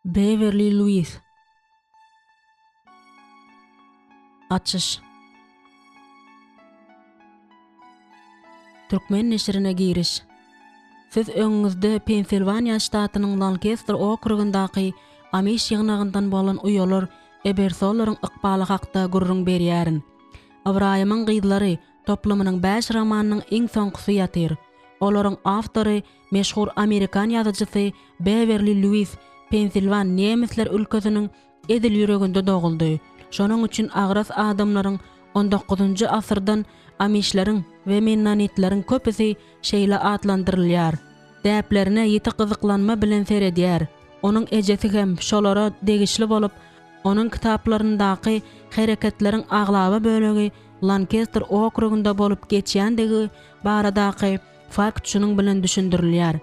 Beverly Louise. Açış. Türkmen neşrine giriş. Siz öňüňizde Pennsylvania ştatynyň Lancaster okrugyndaky Amish ýygnagyndan bolan uýalar Ebersolaryň ykbaly hakda gurrun berýärin. Abrahamyň gyzlary toplamynyň 5 romanynyň iň soňkysy ýatyr. Olaryň awtory meşhur Amerikan ýazyjysy Beverly Louise Pennsylvania nemisler ülkesiniň Edil ýüreginde doguldy. Şonuň üçin agras adamlaryň 19-njy asyrdan Amishleriň we Mennonitleriň köpüsi şeýle adlandyrylýar. Däplerine ýeti gyzyklanma bilen seredýär. Onuň ejesi hem şolara degişli bolup, onuň kitaplaryndaky hereketleriň aglaba bölegi Lancaster okrugunda bolup geçýändigi baradaky fakt şunuň bilen düşündirilýär.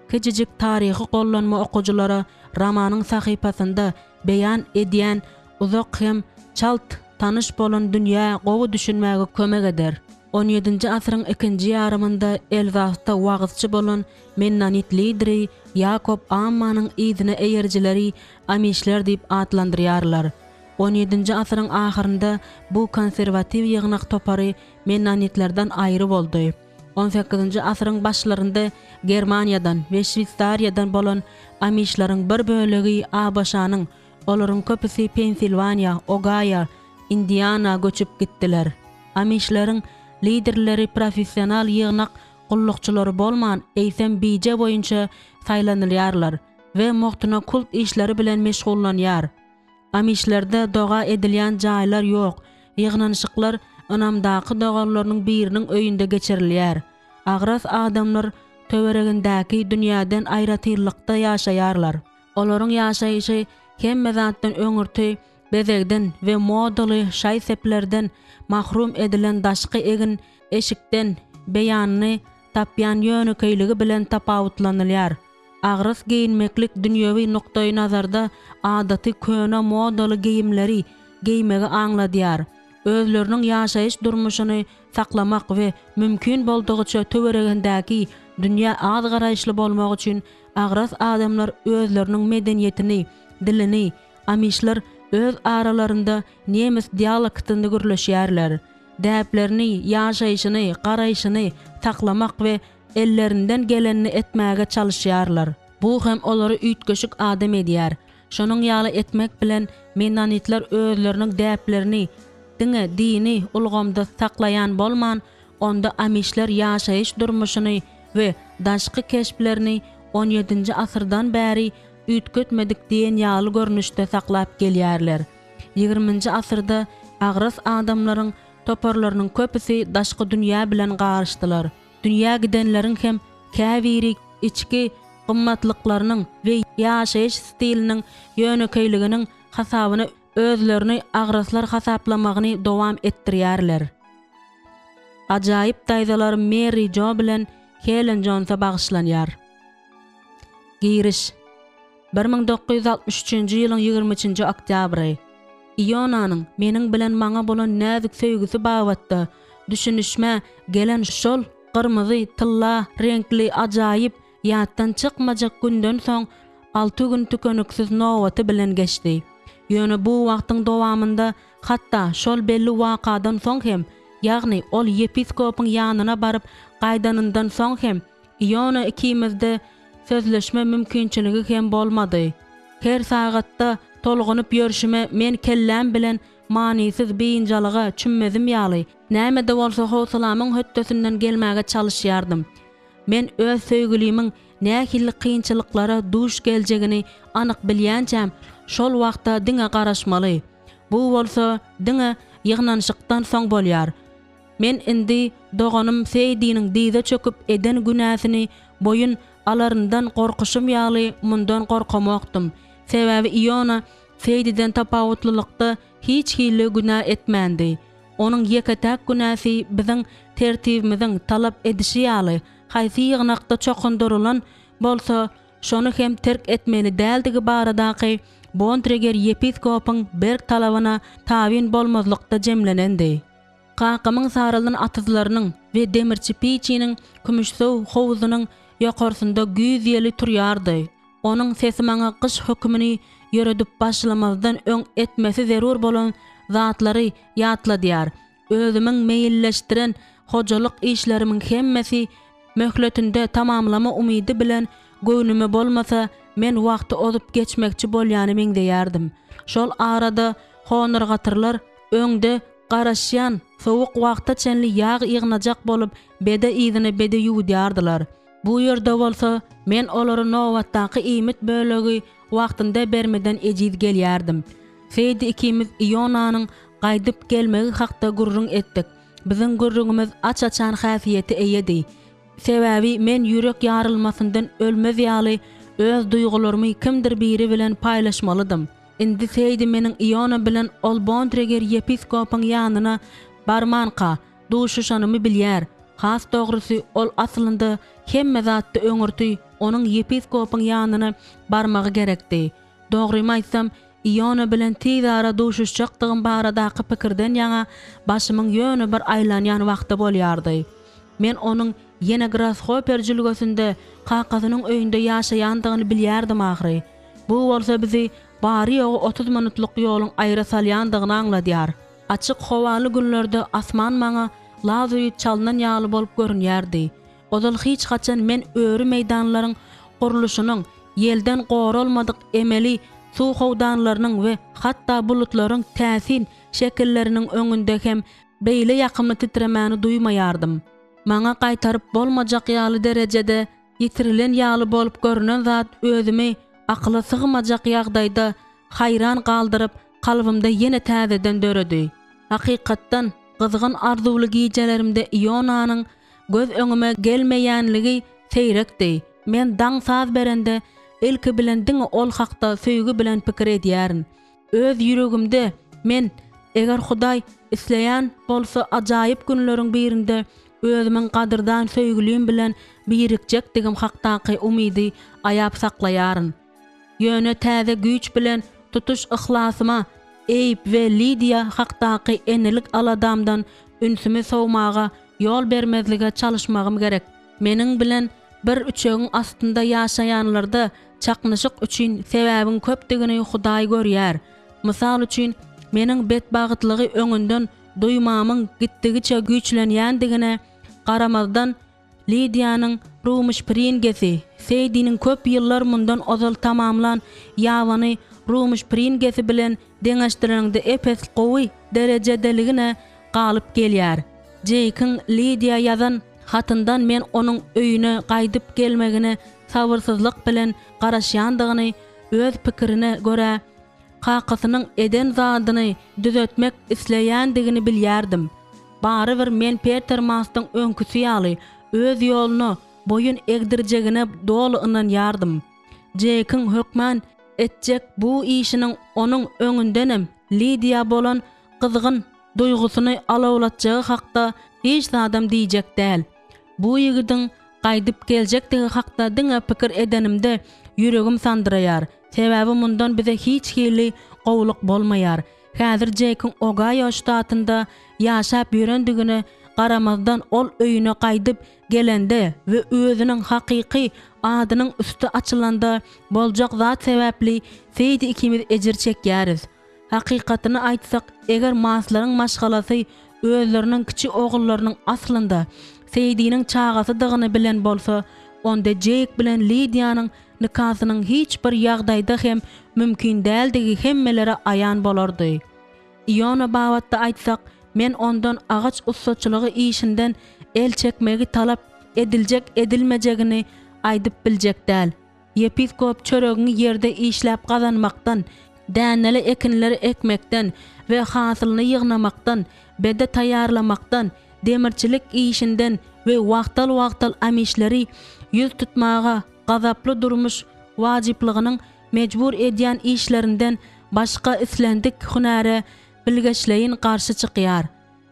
Kejijik taryhy gollanma okujulara romanyň sahypasynda beýan edýän uzak hem çalt tanış bolan dünýä gowy düşünmäge kömek eder. 17-nji asyryň 2-nji ýarymynda Elzasda wagysçy bolan Mennonit lideri Jakob Ammanyň izine eýerjileri Amishler diýip adlandyrýarlar. 17-nji asyryň ahyrynda bu konserwatiw ýygnak topary Mennonitlerden aýry boldy. 18-nji asyryň başlarynda Germaniýadan we Şwitsariýadan bolan Amishlaryň bir bölegi Abaşanyň, olaryň köpüsi Pennsylvania, Ohio, Indiana göçüp gitdiler. Amishlaryň liderleri professional ýygnak gullukçylary bolman eýsem bije boýunça saýlanylýarlar we muhtuna kult işleri bilen meşgullanýar. Amishlerde doga edilýän jaýlar ýok. Ýygnanşyklar anamdaky dogallarynyň biriniň öýünde geçirilýär. Agras adamlar töweregindäki dünýäden aýratyrlykda ýaşaýarlar. Olaryň ýaşaýyşy hemme zatdan öňürti, bezegden we modaly şaýseplerden mahrum edilen daşky egin eşikden beýanyny tapýan ýönekeýligi bilen tapawutlanylýar. Agras giyinmeklik dünýäwi nokdaý nazarda adaty köne modaly giyimleri giymegi aňladýar. Özleriniň ýaşaýyş durmuşyny saklamak we mümkin boldugyça töweregindäki dünýä az garaýşly bolmak üçin agras adamlar özleriniň medeniýetini, dilini, Amishler öz aralarında nemis dialektinde gürleşýärler. Däplerini, ýaşaýyşyny, garaýşyny saklamak we ellerinden gelenini etmäge çalışýarlar. Bu hem olary üýtgeşik adam edýär. Şonuň ýaly etmek bilen Mennonitler özleriniň däplerini, dini ulgamda saklayan bolman, onda Amishler ýaşaýyş durmuşyny we daşky keşplerini 17-nji asyrdan bäri üýtgetmedik diýen ýaly görnüşde saklap gelýärler. 20-nji asyrda agras adamlaryň toparlarynyň köpüsi daşky dünýä bilen garaşdylar. Dünýä gidenleriň hem käbiri içki gymmatlyklarynyň we ýaşaýyş stiliniň ýönekeýliginiň hasabyny özlerini agraslar hasaplamagyny dowam etdirýärler. Ajaýyp daýzalar Mary Jo bilen Helen Jonesa bagyşlanýar. Giriş 1963-nji ýylyň 23-nji oktyabry. Ionanyň meniň bilen maňa bolan näzik söýgüsi bagatda düşünüşme gelen şol gyrmyzy tylla renkli ajaýyp ýatdan çykmajak günden soň 6 gün tükeniksiz nowaty bilen geçdi. Ýöne bu wagtyň dowamında hatda şol belli wakadan soň hem, ýagny ol yepiskopyň ýanyna baryp gaýdanyndan soň hem Iona ikimizde sözleşme mümkinçiligi hem bolmady. Her sagatda tolgunyp ýörüşime men kellem bilen manisiz beýinjalyga çümmezim ýaly. Näme-de bolsa howsalamyň höttesinden gelmäge çalışýardym. Men öz söýgülimiň nähili kynçylyklara duş geljegini anyk bilýänçäm, şol wagtda diňe garaşmaly. Bu bolsa diňe ýygnanşykdan soň bolýar. Men indi doganym seýdiniň diýde çöküp eden günäsini boyun alaryndan gorkuşym ýaly mundan gorkamoktym. Sebäbi Iona seýdiden tapawutlylykda hiç hili günä etmändi. Onuň ýeketäk günäsi biziň tertibimiziň talap edişi ýaly haýsy ýygnakda çokundurulan bolsa şonu hem terk etmeli däldigi baradaky Bontreger yepiskopyň berk talabyna tabin bolmazlykda jemlenendi. Qakamyň saralyn atyzlarynyň we demirçi piçiniň kümüşsow howuzynyň ýokarsynda güýz ýeli turýardy. Onun sesi maňa gyş hükmüni ýöredip başlamazdan öň etmesi zerur bolan zatlary ýatla diýär. Özümiň meýilleşdiren hojalyk işlerimin hemmesi möhletinde tamamlama umydy bilen göwnüme bolmasa men wagty ozup geçmekçi bolýanymy diýärdim. Şol arada honor gatyrlar öňde garaşýan sowuk wagta çenli ýag ýygnajak bolup bede ýygyny bede ýuwdýardylar. Bu ýerde bolsa men olary nowatdaky iýmit bölegi wagtynda bermeden ejiz gelýärdim. Seydi ikimiz Ionanyň gaýdyp gelmegi hakda gurrun etdik. Biziň gurrunymyz aç-açan häsiýeti eýedi. Sebäbi men ýürek ýarylmasyndan ölmez ýaly öz duýgularymy kimdir biri bilen paýlaşmalydym. Indi Seydi meniň Iona bilen Olbondreger yepiskopyň ýanyna barmanka duşuşanymy bilýär. Has dogrusy ol aslynda hemme zatdy öňürti onuň yepiskopyň ýanyna barmagy gerekdi. Dogrymy aýtsam, Iona bilen tez ara duşuşjakdygym baradaky pikirden ýaňa başymyň ýöne bir aýlanýan wagtda bolýardy. Men onuň ýene Grasshopper jülgesinde kakasynyň öýünde ýaşaýandygyny bilýärdim ahry. Bu bolsa bizi bari ýogy 30 minutlyk ýoluň aýra salýandygyny aňladýar. Açyk howaly günlerde asman maňa lazy çalnan ýaly bolup görünýärdi. Odal hiç haçan men öýrü meýdanlaryň guruluşynyň ýelden goralmadyk emeli suw howdanlarynyň we hatda bulutlaryň täsin şekilleriniň öňünde hem beýle ýakymly titremäni duýmaýardım. Maňa gaýtaryp bolmajak ýaly derejede ýitirilen ýaly bolup görünen zat özümi akla sygmajak ýagdaýda hayran galdyryp kalbymda ýene täzeden döredi. Hakykatdan gyzgyn arzuwly gijelerimde Ionanyň göz öňüme gelmeýänligi seyrekdi. Men daň saz berende ilki bilen diňe ol hakda söýgü bilen pikir edýärin. Öz ýüregimde men eger Hudaý isleýän bolsa ajaýyp günleriň birinde özümiň gadyrdan söýgülim bilen birikjekdigim hakdaky umydy aýap saklaýaryn. Ýöne täze güýç bilen tutuş ihhlasyma Eyüp we Lydia hakdaky enilik aladamdan ünsümi sowmaga ýol bermezlige çalışmagym gerek. Meniň bilen bir üçegiň astynda ýaşaýanlarda çaknyşyk üçin sebäbiň köpdigini Hudaý görýär. Mysal üçin meniň betbagtlygy öňünden duýmamyň gitdigiçe güýçlenýändigine garamazdan Lydianyň rumuş pringesi, Seydi'nin köp ýyllar mundan ozal tamamlan ýawany rumuş pringesi bilen deňeşdirende epes gowy derejedeligine galyp gelýär. Jake'in Lydia ýazan hatyndan men onuň öýüne gaýdyp gelmegine sabyrsyzlyk bilen garaşýandygyny, öz pikirine görä kakasynyň eden zadyny düzeltmek isleýändigini bilýärdim. Bary bir men Peter Mastyň öňküsi ýaly öz ýoluny boyun egdirjegine dolu ynanýardım. Jake'in hökman etjek bu işiniň onuň öňündenem Lydia bolan gyzgyn duýgusyny alawlatjagy hakda hiç adam diýjek däl. Bu ýigidiň gaýdyp geljekdigi hakda diňe pikir edenimde ýüregim sandyraýar. Sebäbi mundan bize hiç hili gowluk bolmaýar. Häzir Jake'in Ohio ştatynda ýaşap ýörendigine garamazdan ol öýüne gaýdyp gelende we özüniň hakyky adynyň üstü açylanda boljak zat sebäpli Seydi ikimiz ejir çekýäris. Hakykatyny aýtsak, eger maslaryň maşgalasy özleriniň kiçi ogullarynyň aslynda Seydi'niň çağasydygyny bilen bolsa, onda Jake bilen Lydianyň nikasynyň hiç bir ýagdaýda hem mümkin däldigi hemmelere aýan bolardy. Iona bawatda aýtsak, men ondan agaç ustaçylygy işinden el çekmegi talap ediljek edilmejegini aýdyp biljek däl. Yepiskop çöregini ýerde işläp gazanmakdan, däneli ekinleri ekmekden we hasylyny ýygnamakdan, bede taýýarlamakdan, demirçilik işinden we wagtal amişleri ýüz tutmaga gazaply durmuş wajyplygynyň mejbur edýän işlerinden başga islendik hünäre bilgeçleyin karşı çykýar.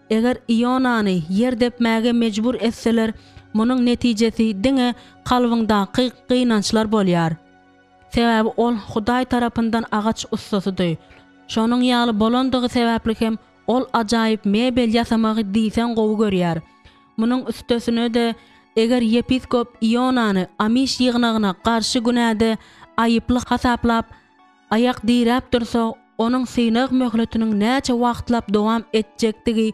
Eger Ionany yer depmäge mejbur etseler, munyň netijesi diňe kalbyňdaky gynançlar bolýar. Sebäbi ol Hudaý tarapyndan agaç ustasydy. Şonuň ýaly bolandygy sebäpli hem ol ajaýyp mebel ýasamagy diýsen gowy görýär. Munyň üstesine de eger yepiskop Ionany amiş ýygnagyna karşı günäde ayıplı hasaplap ayak dirap dursa onun sıynak möhletinin näçe wagtlap dowam etjektigi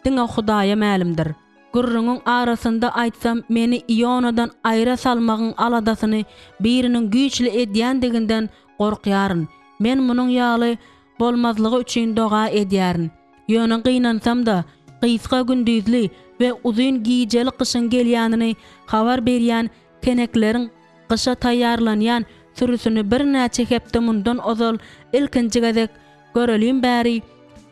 diňe Hudaýa mälimdir. Gurruňyň arasynda aýtsam meni Ionadan aýra salmagyň aladasyny biriniň güýçli edýändiginden gorkýaryn. Men munyň ýaly bolmazlygy üçin doga edýärin. Ýöne gynansam da gyska gündüzli we uzun giýjeli kyşyň gelýänini habar berýän kenekleriň kışa taýýarlanýan sürüsini bir näçe hepde mundan ozal ilkinji gezek görelim bäri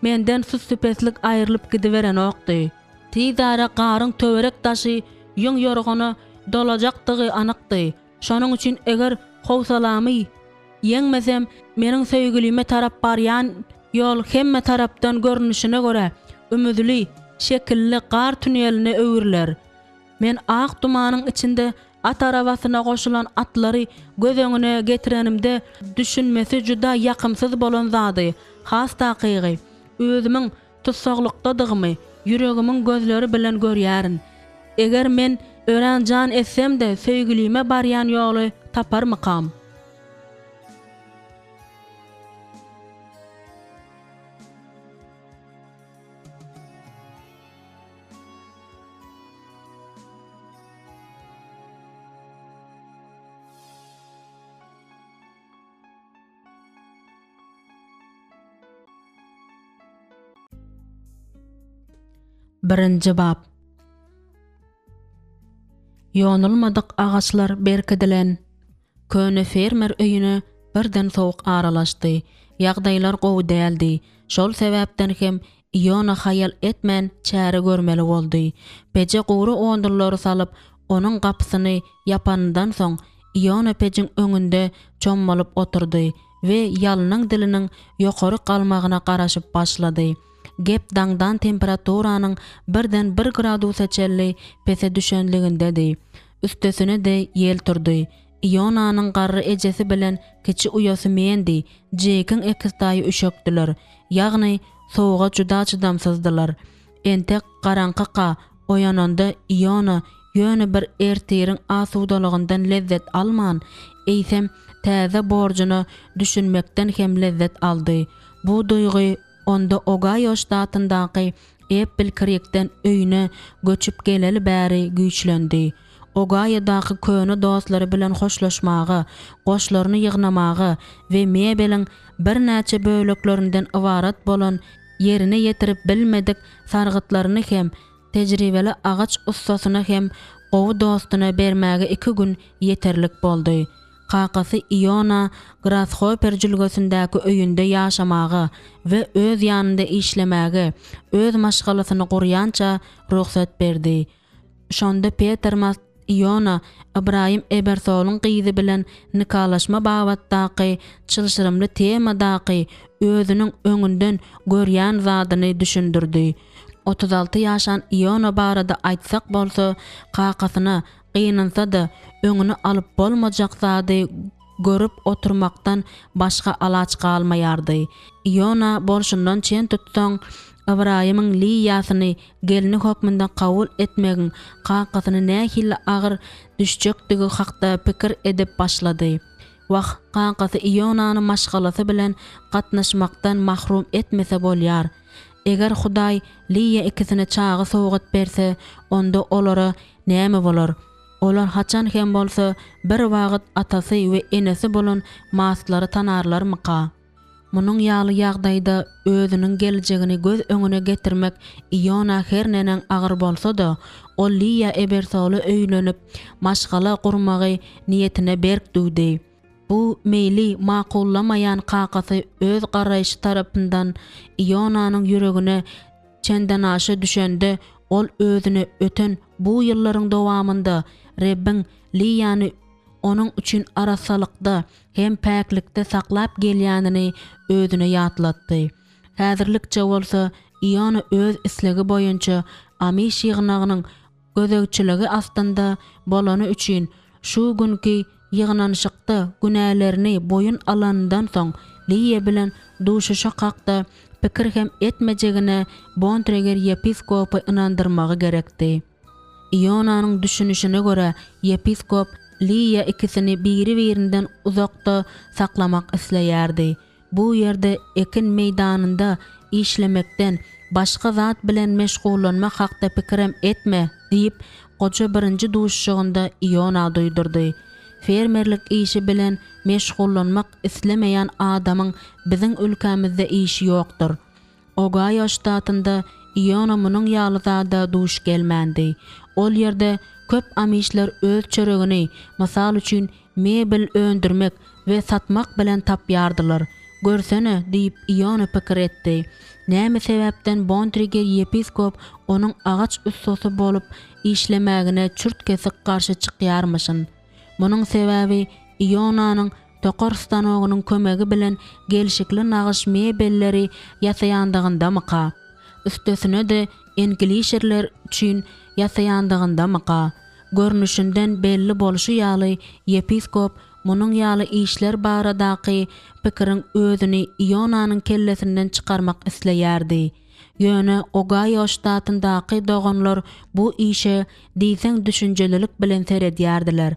menden süsüpeslik aýrylyp gidiberen okdy. Tizara garyn töwerek taşy ýöň ýorgony dolajakdygy anykdy. Şonuň üçin eger howsalamy ýeňmesem meniň söýgülime tarap barýan ýol hemme tarapdan görnüşine göre ümidli, şekilli gar tüneline öwürler. Men ak dumanyň içinde at arabasyna goşulan atlary göz öňüne getirenimde düşünmesi juda ýakymsyz bolan zady. Has takygy özümiň tutsaglykdadygymy yüregimiň gözleri bilen görýärin. Eger men ören jan etsem de söýgülime barýan ýoly taparmykam? Birinci bab. Ýonulmadyk agaçlar berkidilen. Köne fermer öýüne birden sowuk aralaşdy. Ýagdaýlar gowy däldi. Şol sebäpden hem Iona haýal etmän çäre görmeli boldy. Peje gowru ondurlary salyp onuň gapysyny ýapandan soň Iona pejiň öňünde çommalyp oturdy we ýalynyň diliniň ýokary galmagyna garaşyp başlady. Gep daňdan temperaturanyň birden 1 gradusa çelli pese düşenligindedi. Üstesine de ýel turdy. Ionanyň garry ejesi bilen kiçi uýasy mendi. Jekiň ekisdaýy üşekdiler. Ýagny sowuga juda çydamsyzdylar. Entek garaňkyka oýananda Iona ýöne bir erteriň asudalygyndan lezzet alman, eýsem täze borjuna düşünmekden hem lezzet aldy. Bu duýgy onda Ogayo ştatyndaky Apple Creek'den öýüne göçüp geleli bäri güýçlendi. Ogayo'daky köne dostlary bilen hoşlaşmagy, goşlaryny ýygnamagy we mebeliň bir näçe böleklerinden ibarat bolan yerine ýetirip bilmedik sargytlaryny hem tejribeli agaç ustasyna hem gowy dostuna bermäge 2 gün ýeterlik boldy. Kakasy Iona Grasshopper jülgesindäki öýünde ýaşamagy we öz ýanynda işlemäge, öz maşgalasyny gurýança ruhsat berdi. Şonda Peter Iona Ibrahim Ebersol'un gyzy bilen nikalaşma babatdaky çylşyrymly temadaky özüniň öňünden görýän zadyny düşündirdi. 36 ýaşan Iona barada aýtsak bolsa, kakasyna gynansa da öňüne alyp bolmajak zady görüp oturmaktan başga alaç galmaýardy. Iona bolşundan çen tutsaň Ibrahim'in liýasyny gelini hökmünde kabul etmegiň kakasyny nähili agyr düşjekdigi hakda pikir edip başlady. Waq kakasy Ionany maşgalasy bilen gatnaşmakdan mahrum etmese bolýar. Eger Hudaý liýa ikisine çagy sowgat berse, onda olara näme bolar? Olar haçan hem bolsa bir wagt atasy we enesi bolan maslary tanarlarmyka? Munyň ýaly ýagdaýda özüniň geljegini göz öňüne getirmek Iona her nenen agyr bolsa da, o Liya Ebersol'u öýlenip maşgala gurmagy niýetine berkdi. Bu meýli makullamayan kakasy öz garaýşy tarapyndan Ionanyň ýüregine çenden aşy düşende ol özüne öten bu ýyllaryň dowamında Rebbin Liyany onun üçin arasalykda hem päklikde saklap gelýänini özüne ýatlatdy. Häzirlikçe bolsa Iona öz islegi boýunça Amish ýygnagynyň gözegçiligi astynda bolany üçin şu günki ýygnanşykda günälerini boyun alandan soň Liya bilen duşuşa kakda pikir hem etmejegine Bontreger yepiskopu inandyrmagy gerekdi. Ionanyň düşünüşine göre yepiskop Liya ikisini biri-birinden uzakda saklamak isleýärdi. Bu yerde ekin meydanında işlemekden başga zat bilen meşgullanmak hakda pikirem etme diýip goça birinji duşşugynda Iona duýdurdy. Fermerlik işi bilen meşgullanmak islemeýän adamyň biziň ülkemizde işi ýokdur. Ohio ştatynda Iona munyň ýalyzada duş gelmändi. Ol ýerde köp amişler öz çöregini, mysal üçin mebel öndürmek we satmak bilen tapýardylar. Görsene diýip Iona pikir etdi. Näme sebäpden Bontriger yepiskop onuň agaç ustasy bolup işlemägine çürt kesik garşy çykýarmyşyn. Munyň sebäbi Ionanyň tokar stanogynyň kömegi bilen gelişikli nagyş mebelleri ýasaýandygynda üstesine de Englişerler üçin ýasaýandygynda görnüşinden belli bolşy ýaly yepiskop munyň ýaly işler baradaky pikirin özüni Ionanyň kellesinden çykarmak isleýärdi. Ýöne Ohio ştatyndaky doganlar bu işe diýsen düşünjelilik bilen seredýärdiler.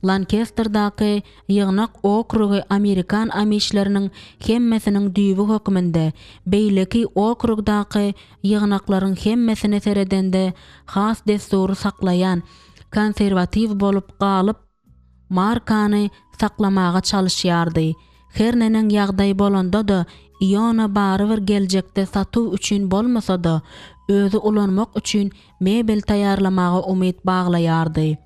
Lancasterdaky ýygnak okrugy Amerikan amişleriniň hemmesiniň düýbi hökmünde, beýleki okrugdaky ýygnaklaryň hemmesini seredende has destury saklayan, konserwativ bolup galyp markany saklamaga çalışýardy. Her nenen ýagdaý bolanda da Iona barybir geljekde satuw üçin bolmasa da özü ulanmak üçin mebel taýarlamaga umyt baglaýardy.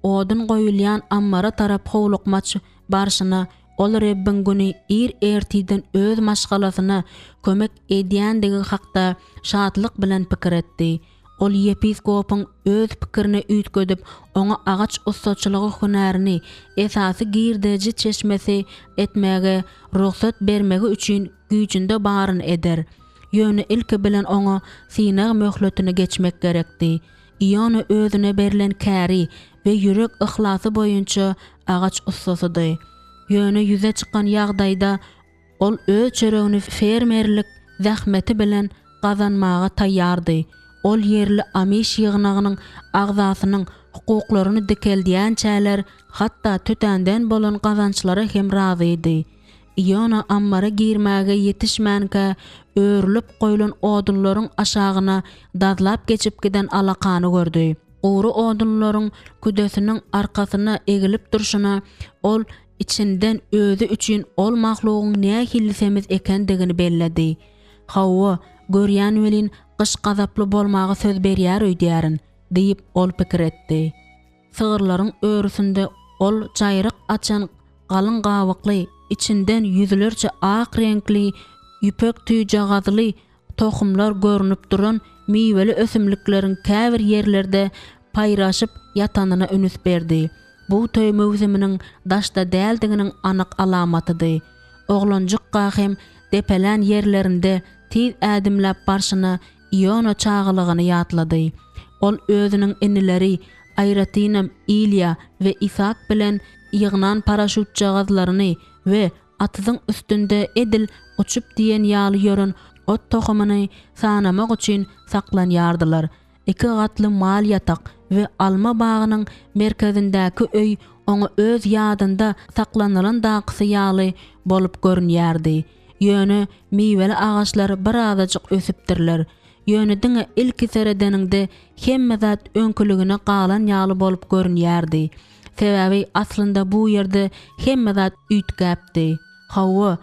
Odun goýulýan ammara tarap howlukmaç barşyna ol Rebbin güni ertiden öz maşgalasyna kömek edýändigi hakda şatlyk bilen pikir etdi. Ol yepiskopyň öz pikirini üýtgedip, oňa agaç ustaçylygy hünärini esasy girdeji çeşmesi etmäge ruhsat bermegi üçin güýjünde baryn eder. Ýöne ilki bilen oňa sinag möhletini geçmek gerekdi. Iona özüne berilen käri we ýürek ihlasy boýunça agaç ustasydy. Ýöne ýüze çykan ýagdaýda ol öz çöregini fermerlik zähmeti bilen gazanmaga taýýardy. Ol yerli amiş ýygnagynyň agzasynyň hukuklaryny dikeldiýän çäler, hatda tütänden bolan gazançlara hem razy idi. Iona ammara girmäge ýetişmänkä öýrülip goýulan odunlaryň aşagyna dazlap geçip giden alakany gördü. Oğru odunlaryň küdesiniň arkasyna egilip durşuna ol içinden özü üçin ol mahlugyň näme hilsemiz ekendigini belledi. Hawa görýän welin gyş gazaply bolmagy söz berýär öýdýärin diýip ol pikir etdi. Sygyrlaryň öýrüsinde ol çaýryk açan galyň gawykly, içinden yüzlerce ak renkli, yüpek tüýjagazly tohumlar görünüp duran miweli ösümlikleriň käbir yerlerde paýraşyp ýatanyna ünüs berdi. Bu töý mewsiminiň daşda däldiginiň anyk alamatydy. Oglanjykka hem depelen yerlerinde tiz ädimläp barşyna Iona çağılıgyny ýatlady. Ol özüniň inileri Ayratinam, Ilya we Isak bilen ýygnan paraşut jagazlaryny we atyzyň üstünde edil uçup diýen ýaly ýören ot tohumyny sanamak üçin saklanýardylar. 2 gatly mal ýatak we alma bagynyň merkezindäki öý oňa öz ýadynda saklanylan daqsy ýaly bolup görünýärdi. Ýöne miweli agaçlar bir azajyk ösüpdirler. Ýöne diňe ilki seredeninde hemme zat öňkülügine galan ýaly bolup görünýärdi. Sebäbi aslynda bu ýerde hemme zat üýtgäpdi. Hawa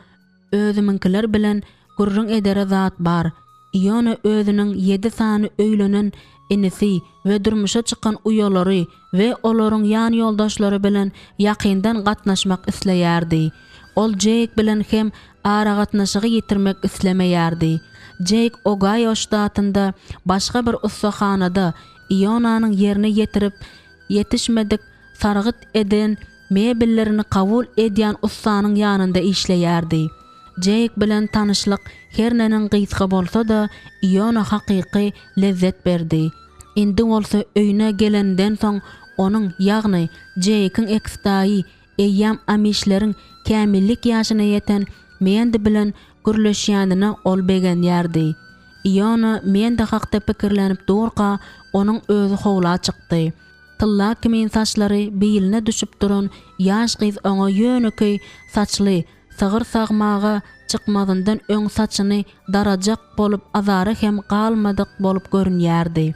özüminkiler bilen gurrun edere zat bar. Iona özüniň 7 sany öýlenen inisi we durmuşa çykan uyalary we olaryň ýan ýoldaşlary bilen ýakyndan gatnaşmak isleýärdi. Ol Jake bilen hem ara gatnaşygy ýitirmek islemeýärdi. Jake Ohio ştatynda başga bir ustahanada Ionanyň ýerine ýetirip ýetişmedik sargyt eden mebellerini kabul edýän ustanyň ýanynda işleýärdi. Jake bilen tanışlyk her nenen gysga bolsa da Iona hakyky lezzet berdi. Indi bolsa öýüne gelenden soň onuň ýagny Jake'iň ekstaýy eýýam amişleriň kämillik ýaşyna ýeten mendi bilen gürleşýänine ol begenýärdi. Iona mende hakda pikirlenip durqa onuň özü howla çykdy. Tylla kimin saçlary beýline düşüp duran ýaş gyz oňa ýöneköy saçly, sağır sagmaga çykmadyndan öň saçyny darajak bolup azary hem galmadyk bolup görünýärdi.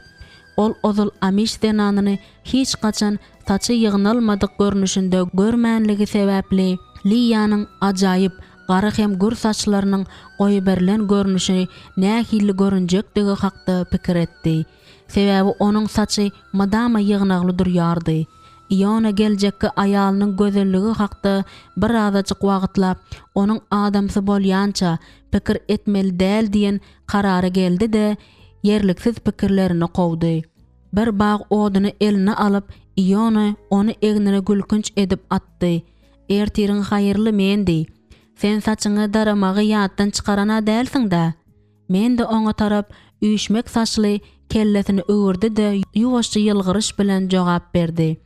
Ol ozul amiş zenanyny hiç kaçan saçy ýygnalmadyk görnüşinde görmänligi sebäpli Liýanyň ajaýyp gara hem gür saçlarynyň goýberlen görnüşi nähili görünjekdigi hakda pikir etdi. Sebäbi onuň saçy madama ýygnagly durýardy. Iona geljekki aýalynyň gözelligi hakda bir azajyk wagtlap onuň adamsy bolýança pikir etmeli däl diýen karara geldi de yerliksiz pikirlerini gowdy. Bir bağ oduny eline alıp Iona onu egnine gülkünç edip atdy. Ertirin hayırlı mendi. Sen saçyňy daramagy ýatdan çykarana dälsiň da. Men de oňa tarap üýşmek saçly kellesini öwürdi de ýuwaşça ýylgyryş bilen jogap berdi.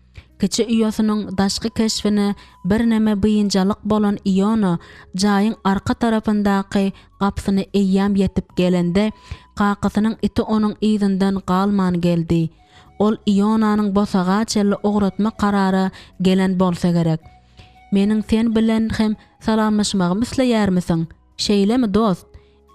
Kiçi üýasynyň daşky keşfine bir näme bıýynjalyk bolan Iona jaýyň arka tarapyndaky gapsyny eýýäm ýetip gelende qaqasynyň iti onuň ýzynyň galman geldi. Ol Ionanyň bosaga çelli ogratma karara gelen bolsa gerek. Meniň sen bilen hem salamlaşmagy isleýärmisin? Şeýlemi dost?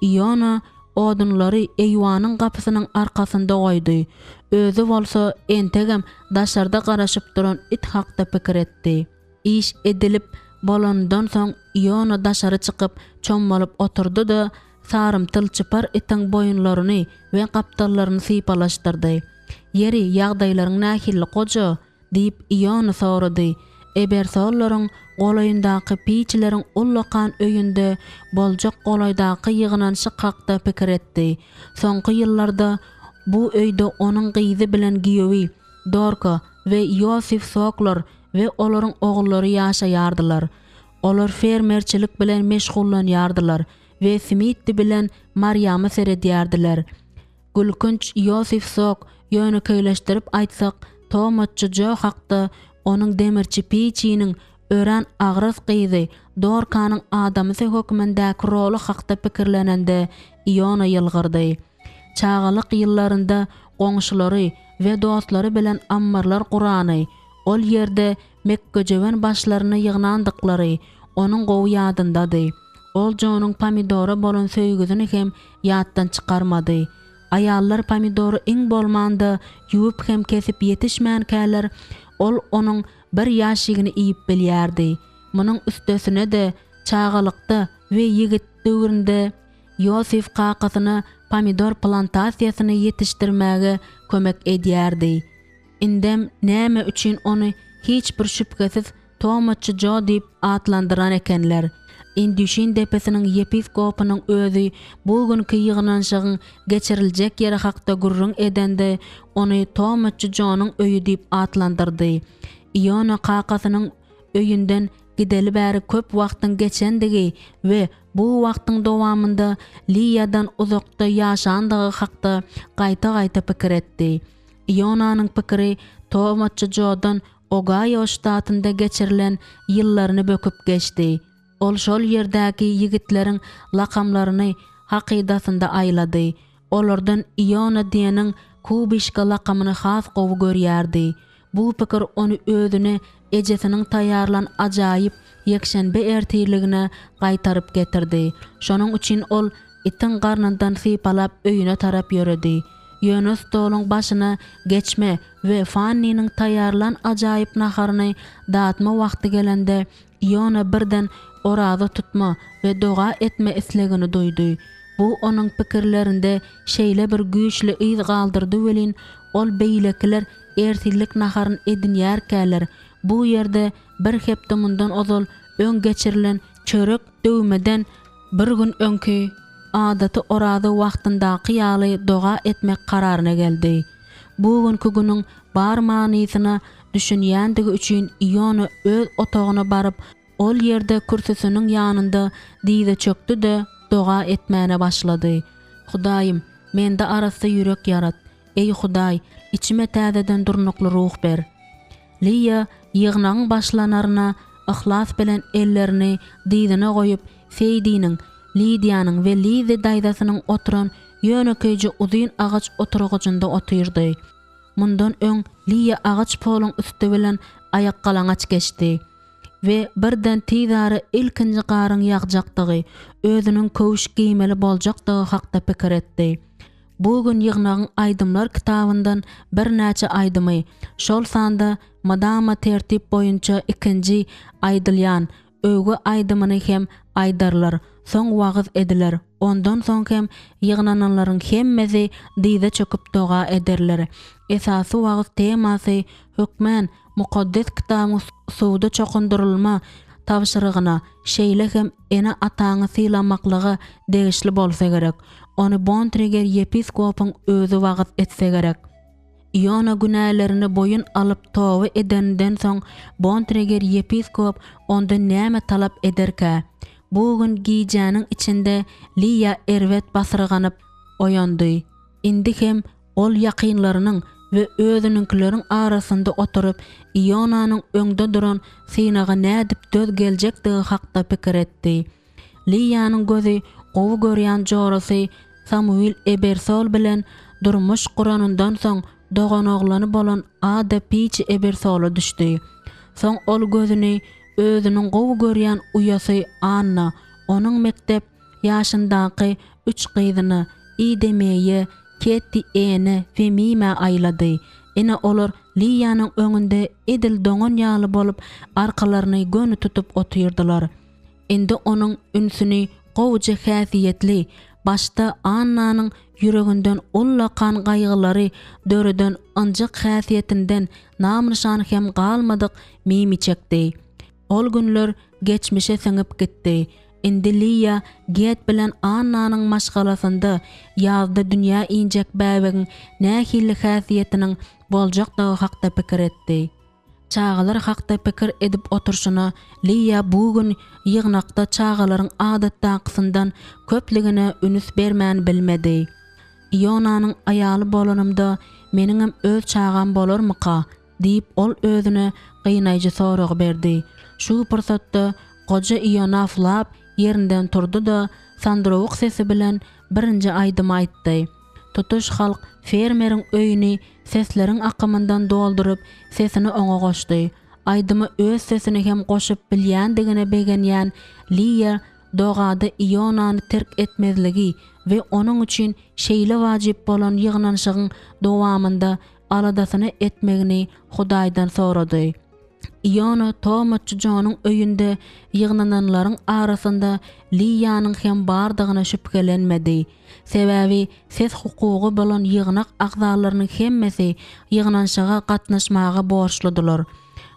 Iona odunlary eýwanyň gapysynyň arkasynda goýdy. Özü bolsa entegem daşarda garaşyp duran it hakda pikir etdi. İş edilip bolandan soň Iona daşary çykyp çommalyp oturdy da sarymtyl çypar itiň boyunlaryny we gapdallaryny sypalaşdyrdy. Yeri ýagdaýlaryň nähilli goja diýip Iona sorady. Ebersollaryň golaýyndaky piçleriň ullakan öýünde boljak golaýdaky ýygnanşy hakda pikir etdi. Soňky ýyllarda bu öýde onuň gyzy bilen giýewi, Dorka we Yosif Soklar we olaryň ogullary ýaşaýardylar. Olar fermerçilik bilen meşgullanýardylar we Smith bilen Maryamy seredýärdiler. Gülkünç Yosif Sok ýöne köýleşdirip aýtsak, tomatçy Jo hakda onuň demirçi piçiniň ören agras gyzy Dorkanyň adamysy hökmündäki rolu hakda pikirlenende Iona ýylgyrdy. Çağalyk ýyllarynda goňşulary we dostlary bilen ammarlar Qur'any, ol ýerde Mekkejewen başlaryny ýygnandyklary onuň gowy ýadyndady. Ol Jonuň pomidora bolan söýgüsini hem ýatdan çykarmady. Aýallar pomidory iň bolmanda ýuwup hem kesip ýetişmän käler ol onuň bir ýaşygini iýip bilýärdi. Munyň üstesine de çağalykda we ýigit döwründe Yosif qaqasyna pomidor plantasiýasyny ýetişdirmäge kömek edýärdi. Indem näme üçin ony hiç bir şüpgesiz tomatçy Jo diýip atlandyran ekenler. Indüşin depesiniň yepiskopynyň özü bu günkü ýygnanşygyň geçiriljek ýeri hakda gurrun edende ony tomatçy Jo'nyň öýü diýip atlandyrdy. Iona qaqasynyň öýünden gideli bäri köp wagtyň geçendigi we bu wagtyň dowamında Liýadan uzakda ýaşandygy hakda gaýta-gaýta pikir etdi. Ionanyň pikiri tomatçy Jo'dan Ohio ştatynda geçirilen ýyllaryny böküp geçdi. Ol şol ýerdäki ýigitleriň lakamlaryny hakydasynda aýlady. Olardan Iona diýeniň Kubişka lakamyny has gowy görýärdi. Bu pikir ony özüne ejesiniň taýarlan ajaýyp ýekşenbe ertirligine gaýtaryp getirdi. Şonuň üçin ol itiň garnyndan sypalap öýüne tarap ýöredi. Ýöne stoluň başyna geçme we Fanny'niň taýarlan ajaýyp naharyny datma wagty gelende Iona birden orada tutma we doga etme islegini duydy. Bu onuň pikirlerinde şeýle bir güýçli ýyz galdyrdy welin ol beýlekiler ertirlik naharyn edinýärkäler. Bu ýerde bir hepde mundan ozal öň geçirilen çörek döwmeden bir gün öňki adaty orada wagtyndaky ýaly doga etmek kararyna geldi. Bu günkü günüň bar manysyna düşünýändigi üçin Iona öz otagyna baryp ol ýerde kürsüsiniň ýanynda diýde çökdi de doga etmäne başlady. Hudaýym, mende arasy ýürek ýarat. Ey Hudaý, içime täzeden durnukly ruh ber. Liýa ýygnaň başlanaryna ihlas bilen ellerini diýdine goýup Feýdiniň, Lidiýanyň we Lize daýdasynyň oturan ýönekeýji uzyn agaç oturgujynda otyrdy. mundan öň Liya agaç polun üstü bilen ayak galaňaç geçdi we birden tizary ilkinji garyn ýagjakdygy, özüniň köwüş giýmeli boljakdygy hakda pikir etdi. Bu gün ýygnagyň aýdymlar kitabyndan bir näçe aýdymy, şol sanda madama tertip boýunça ikinji aýdylýan öwgi aýdymyny hem aýdarlar, soň wagys ediler. Ondan soň hem ýygnananlaryň hemmesi diýde çöküp doga ederler. Esasy wagys temasy hökmän mukaddes kitabyň suwda çokundurulma tabşyrygyna, şeýle hem ene ataňy sylamaklygy degişli bolsa gerek. Onu Bontrager yepiskopun özü wagys etse gerek. Iona günälerini boyun alıp towy edenden soň Bontrager yepiskop ondan näme talap ederkä? Bugün giýjäniň içinde Liya erwet basyrganyp oýandy. Indi hem ol ýakynlarynyň we özüninkileriň arasynda oturup Ionanyň öňde duran synaga nädip döz geljekdigi hakda pikir etdi. Liyanyň gözi gowy görýän jorasy Samuel Ebersol bilen durmuş guranyndan soň dogonaqlany bolan Ada Peach Ebersol'a düşdi. Soň ol gözüni özüniň gowy görýän uýasy Anna, onuň mektep ýaşyndaky 3 gyzyny Idemeýe, Ketty ene we Mime aýlady. Ene olar Liyanyň öňünde edil doňan ýaly bolup arkalaryny gönü tutup otyrdylar. Indi onuň ünsüni gowjy häsiýetli, başta Annanyň yüreginden ulla kan gaýgylary döreden anjak häsiýetinden namnyshan hem galmadyk Mimi çekdi. Ol günler geçmişe siňip gitdi. Indi Liya get bilen Annanyň maşgalasynda ýazda dünýä injek bäwegiň nähili häsiýetiniň boljakdygy hakda pikir etdi. Çağalar hakda pikir edip oturşuna Liya bugün ýygnakda çağalaryň adatdakysyndan köpligine ünüs bermän bilmedi. Ionanyň aýaly bolanymda meniňem öz çağam bolarmyka diýip ol özüne gynajy sorag berdi. Şu pursatda goja Iona aflap ýerinden turdy da sandrowyk sesi bilen birinji aýdym aýtdy. Tutuş halk fermeriň öýüni sesleriň akymyndan doldurup sesini oňa goşdy. Aýdymy öz sesini hem goşup bilýändigine begenýän Liya dogada Ionany terk etmezligi we onuň üçin şeýle wajyp bolan ýygnanşygyň dowamynda aladasyny etmegini Hudaýdan sorady. Iona Tomatçy Jonyň öýünde ýygnananlaryň arasynda Liyanyň hem bardygyna şüphelenmedi. Sebäbi ses hukugy bolan ýygnak agzalarynyň hemmesi ýygnanşyga gatnaşmaga borçludylar.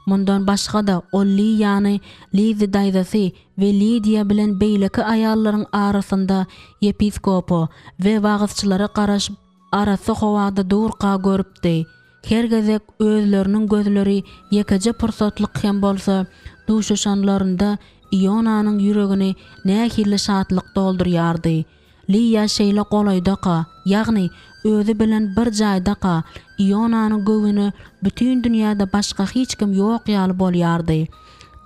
Mundan başga da ol Liyany Lizy daýdasy we Lidia bilen beýleki aýallaryň arasynda yepiskopu we wagysçylara garaşyp arasy howada durqa görüpdi. Hergezek özleriniň gözleri ýekeje pursatlyk hem bolsa duşuşanlarynda Ionanyň yüregini nähili şatlyk doldurýardy. Liya şeýle golaýdaka, ýagny özü bilen bir jaýdaka Ionanyň göwüni bütün dünýäde başga hiç kim ýok ýaly bolýardy.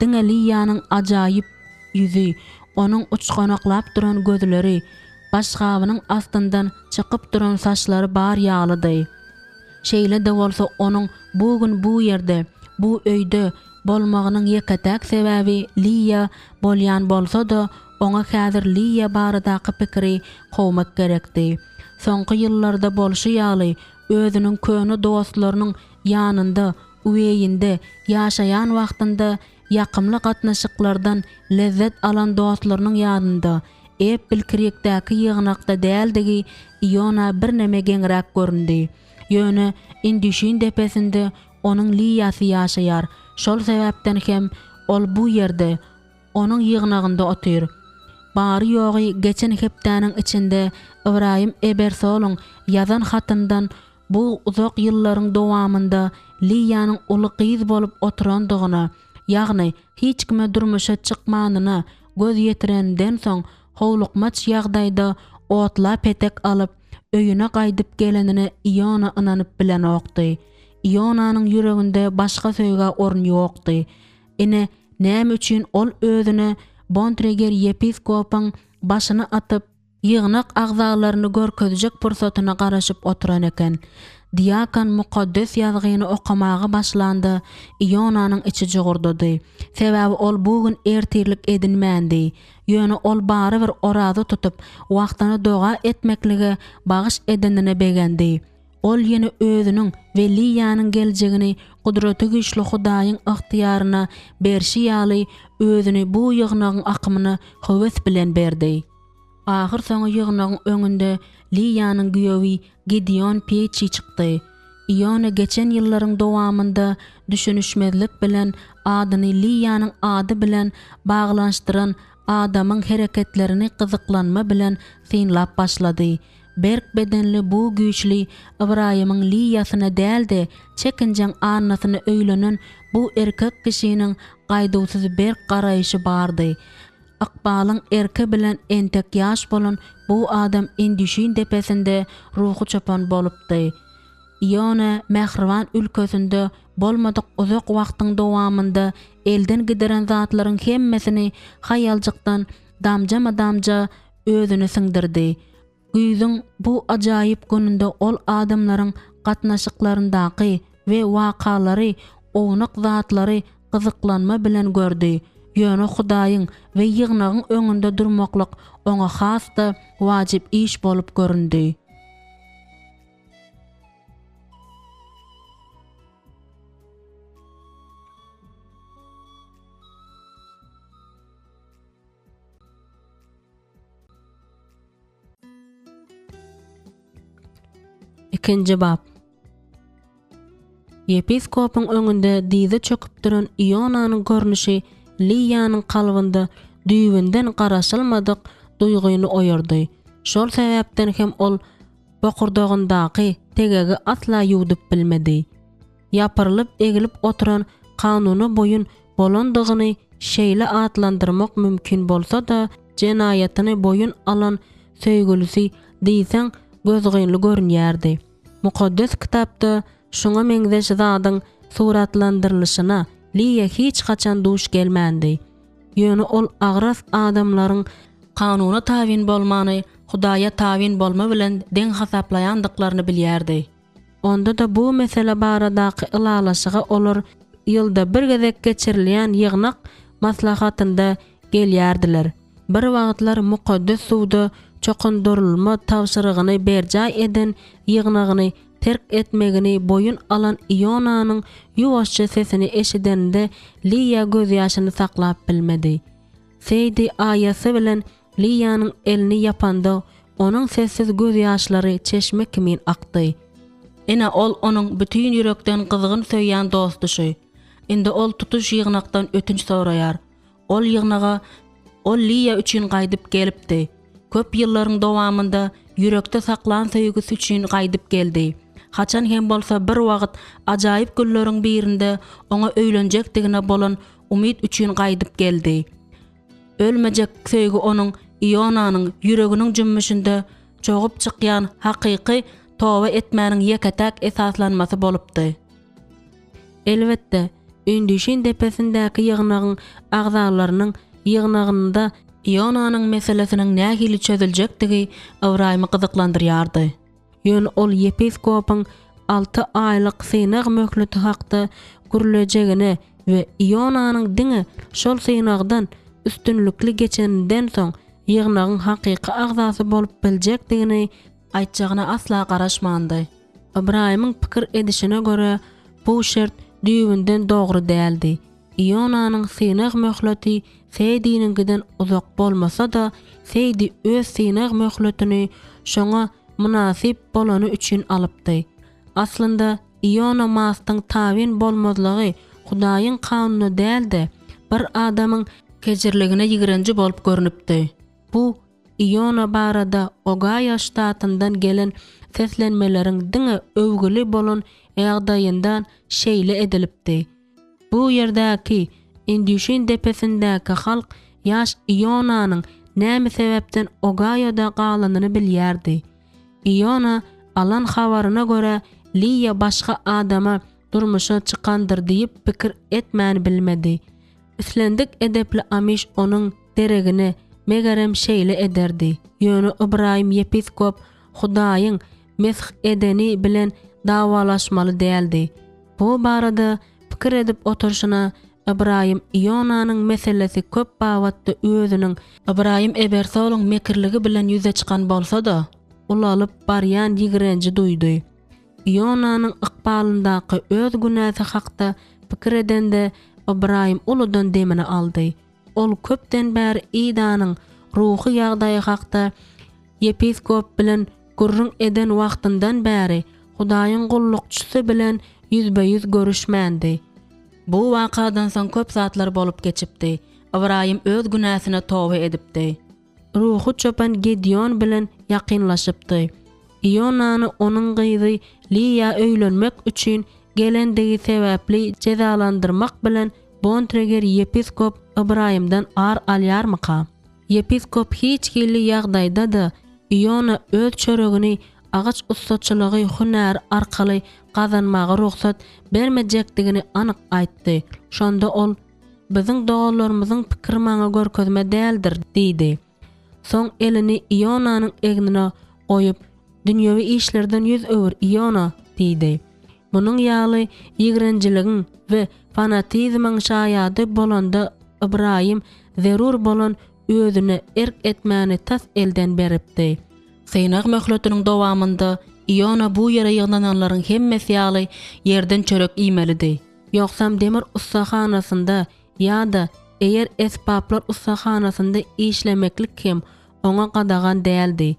Diňe Liyanyň ajaýyp ýüzi, onuň uçganaklap duran gözleri, başgabynyň astyndan çykyp duran saçlary bar ýalydy. Şeýle de bolsa onuň bugün bu ýerde, bu öýde bolmagynyň ýeketek sebäbi Liya bolýan bolsa da oňa häzir Liya baradaky pikiri gowmak gerekdi. Soňky ýyllarda bolşy ýaly özüniň köni dostlarynyň ýanynda, uweyinde ýaşaýan wagtynda ýakymly gatnaşyklardan lezzet alan dostlarynyň ýanynda ep bilkirekdäki ýygnakda däldigi Iona bir neme geňrak göründi. Ýöne indişin depesinde onuň Liyasy ýaşaýar. Şol sebäpden hem ol bu ýerde onuň ýygnagynda otyr. Bary ýogy geçen hepdäniň içinde Ibrahim Ebersol'un ýazan hatyndan bu uzak ýyllaryň dowamynda Liyanyň uly gyz bolup oturandygyna, ýagny hiç kime durmuşa çykmanyna göz ýetirenden soň howlukmaç ýagdaýda otla petek alyp öýüne gaýdyp gelenine Iona ynanyp bilen okdy. Ionanyň yüreginde başga söýge orun ýokdy. Ine näme üçin ol özüne Bontrager yepiskopyň başyny atyp ýygnak agzalaryny görkezjek pursatyna garaşyp oturan eken. Diyakan mukaddes yazgyny okamaga başlandy. Ionanyň içi jogurdy. Sebäbi ol bu gün ertirlik edinmändi. Ýöne ol bary bir orada tutup wagtyny doga etmeklige bagyş edenine begendi. Ol ýene özüniň we Liýanyň geljegini gudraty güýçli Hudaýyň ygtyýaryna berşi ýaly özüni bu ýygnagyň akymyny höwes bilen berdi. Ahir soňy ýygnagyň öňünde Liýanyň güýewi Gideon Peçi çykdy. Iona geçen ýyllaryň dowamında düşünüşmezlik bilen adyny Liýanyň ady bilen baglanşdyran adamyň hereketlerini gyzyklanma bilen synlap başlady. Berk bedenli bu güýçli Ibrahimyň Liýasyna däldi, çekinjeň annasyna öýlenen bu erkek kişiniň gaýdawsyz berk garaýşy bardy. Akbalyň erke bilen entek ýaş bolan bu adam endişin depesinde ruhu çapan bolupdy. Iona Mähriban ülkesinde bolmadyk uzak wagtyň dowamında elden gideren zatlaryň hemmesini haýaljykdan damja özüne siňdirdi. Güýziň bu ajaýyp gününde ol adamlaryň gatnaşyklaryndaky we wakalary, ownak zatlary gyzyklanma bilen gördi. Ýöne Hudaýyň we ýygnagyň öňünde durmaklyk oňa hasda wajyp iş bolup göründi. Ikinci bab. Yepiskopun öňünde dize çöküp duran Ionanyň görnüşi Liýanyň kalbynda düýbünden garaşylmadyk duýguny oýardy. Şol sebäpden hem ol bokurdagyndaky tegegi asla ýuwdyp bilmedi. Ýapyrylyp egilip oturan kanuny boyun bolandygyny şeýle atlandyrmak mümkin bolsa da jenaýatyny boyun alan söýgülisi diýseň gözgynly görünýärdi. Mukaddes kitapda şoňa meňzeş zadyň suratlandyrlyşyna Liýa hiç kaçan duş gelmändi. Ýöne ol agras adamlaryň kanuny tabin bolmany Hudaýa tabin bolma bilen deň hasaplaýandyklaryny bilýärdi. Onda da bu mesele baradaky ılalaşyga olar ýylda bir gezek geçirilýän ýygnak maslahatynda gelýärdiler. Bir wagtlar mukaddes suwda çokundurulma tawşyrygyny berjä eden ýygnagyny terk etmegini boyun alan Ionanyň ýuwaşça sesini eşidende Liýa göz ýaşyny saklap bilmedi. Seydi aýasy bilen Liýanyň elini ýapanda onuň sessiz göz ýaşlary çeşme kimin akdy. Ene ol onuň bütün ýürekden gyzgyn söýýän dostuşy. Indi ol tutuş ýygnakdan ötünç soraýar. Ol ýygnaga ol Liýa üçin gaýdyp gelipdi. Köp ýyllaryň dowamında ýürekde saklan söýgüsü üçin gaýdyp geldi. Haçan hem bolsa bir wagt ajaýyp günleriň birinde oňa öýlenjekdigine bolan umyt üçin gaýdyp geldi. Ölmejek söýgü onuň Ionanyň ýüreginiň jümmüşinde çogup çykýan hakyky toba etmäniň ýeketäk esaslanmasy bolupdy. Elbetde, ündüşin depesindäki ýygnagyň agzalarynyň ýygnagynda Ionanyň meselesiniň nähili çözüljekdigi Ibrahimy gyzyklandyrýardy. Ýöne ol yepiskopyň 6 aýlyk synag möhleti hakda gürlejegine we Ionanyň diňe şol synagdan üstünlükli geçeninden soň ýygnagyň hakyky agzasy bolup biljekdigini aýtjagyna asla garaşmandy. Ibrahimyň pikir edişine göre bu şert düýbünden dogry däldi. Ionanyň synag möhleti Seydiňinden uzak bolmasa da Seydi öz synag möhletini şoňa münasip bolany üçin alypdy. Aslynda Iona mastyň tabin bolmazlygy Hudaýyň kanuny däldi, bir adamyň kejirligine ýigrenji bolup görünipdi. Bu Iona barada Ogaya ştatyndan gelen seslenmeleriň diňe övgüli bolan ýagdaýyndan şeýle edilipdi. Bu ýerdäki Endişin depesindäki halk ýaş Ionanyň näme sebäpden Ogaýada galanyny bilýärdi. Iona alan habaryna görä Liýa başga adama durmuşa çykandyr diýip pikir etmäni bilmedi. Üslendik edepli Amiş onuň deregini megerem şeýle ederdi. Ýöne Ibrahim yepiskop Hudaýyň mesh edeni bilen davalaşmaly däldi. Bu barada pikir edip oturşuna Ibrahim Ionanyň meselesi köp bagatda özüniň Ibrahim Ebersoluň mekirligi bilen ýüze çykan bolsa-da, ulalyp barýan ýigrenji duýdy. Ionanyň ykbalyndaky öz günäsi hakda pikir edende Ibrahim uludan demini aldy. Ol köpden bäri idanyň ruhy ýagdaýy hakda yepiskop bilen gurrun eden wagtyndan bäri Hudaýyň gullukçysy bilen ýüzbe-ýüz görüşmändi. Bu wakadan soň köp zatlar bolup geçipdi. Ibrahim öz günäsine tawba edipdi. Ruhu çöpen Gideon bilen ýakynlaşypdy. Ionany onuň gyzy Liya öýlenmek üçin gelendigi sebäpli cezalandyrmak bilen Bontreger yepiskop Ibrahimden ar alýarmyka? Yepiskop hiç gilli ýagdaýda da Iona öz çöregini agaç ustaçylygy hünär arkaly gazanmagy ruhsat bermejekdigini anyk aýtdy. Şonda ol biziň dogalarymyzyň pikir maňa görkezme däldir diýdi. Soň elini Ionanyň egnine goýup, dünýäwi işlerden ýüz öwür Iona diýdi. Munyň ýaly ýigrenjiligiň we fanatizmiň şaýady bolanda Ibrahim zerur bolan özüne erk etmäni tas elden beripdi. Seýnaq möhletynyň dowamında Iona bu ýere ýygnalanlaryň hemmesi ýaly ýerden çörek iýmelidi. Ýoksam demir ustahanasynda ýa-da eger esbaplar ustahanasynda işlemeklik hem oňa gadagan däldi.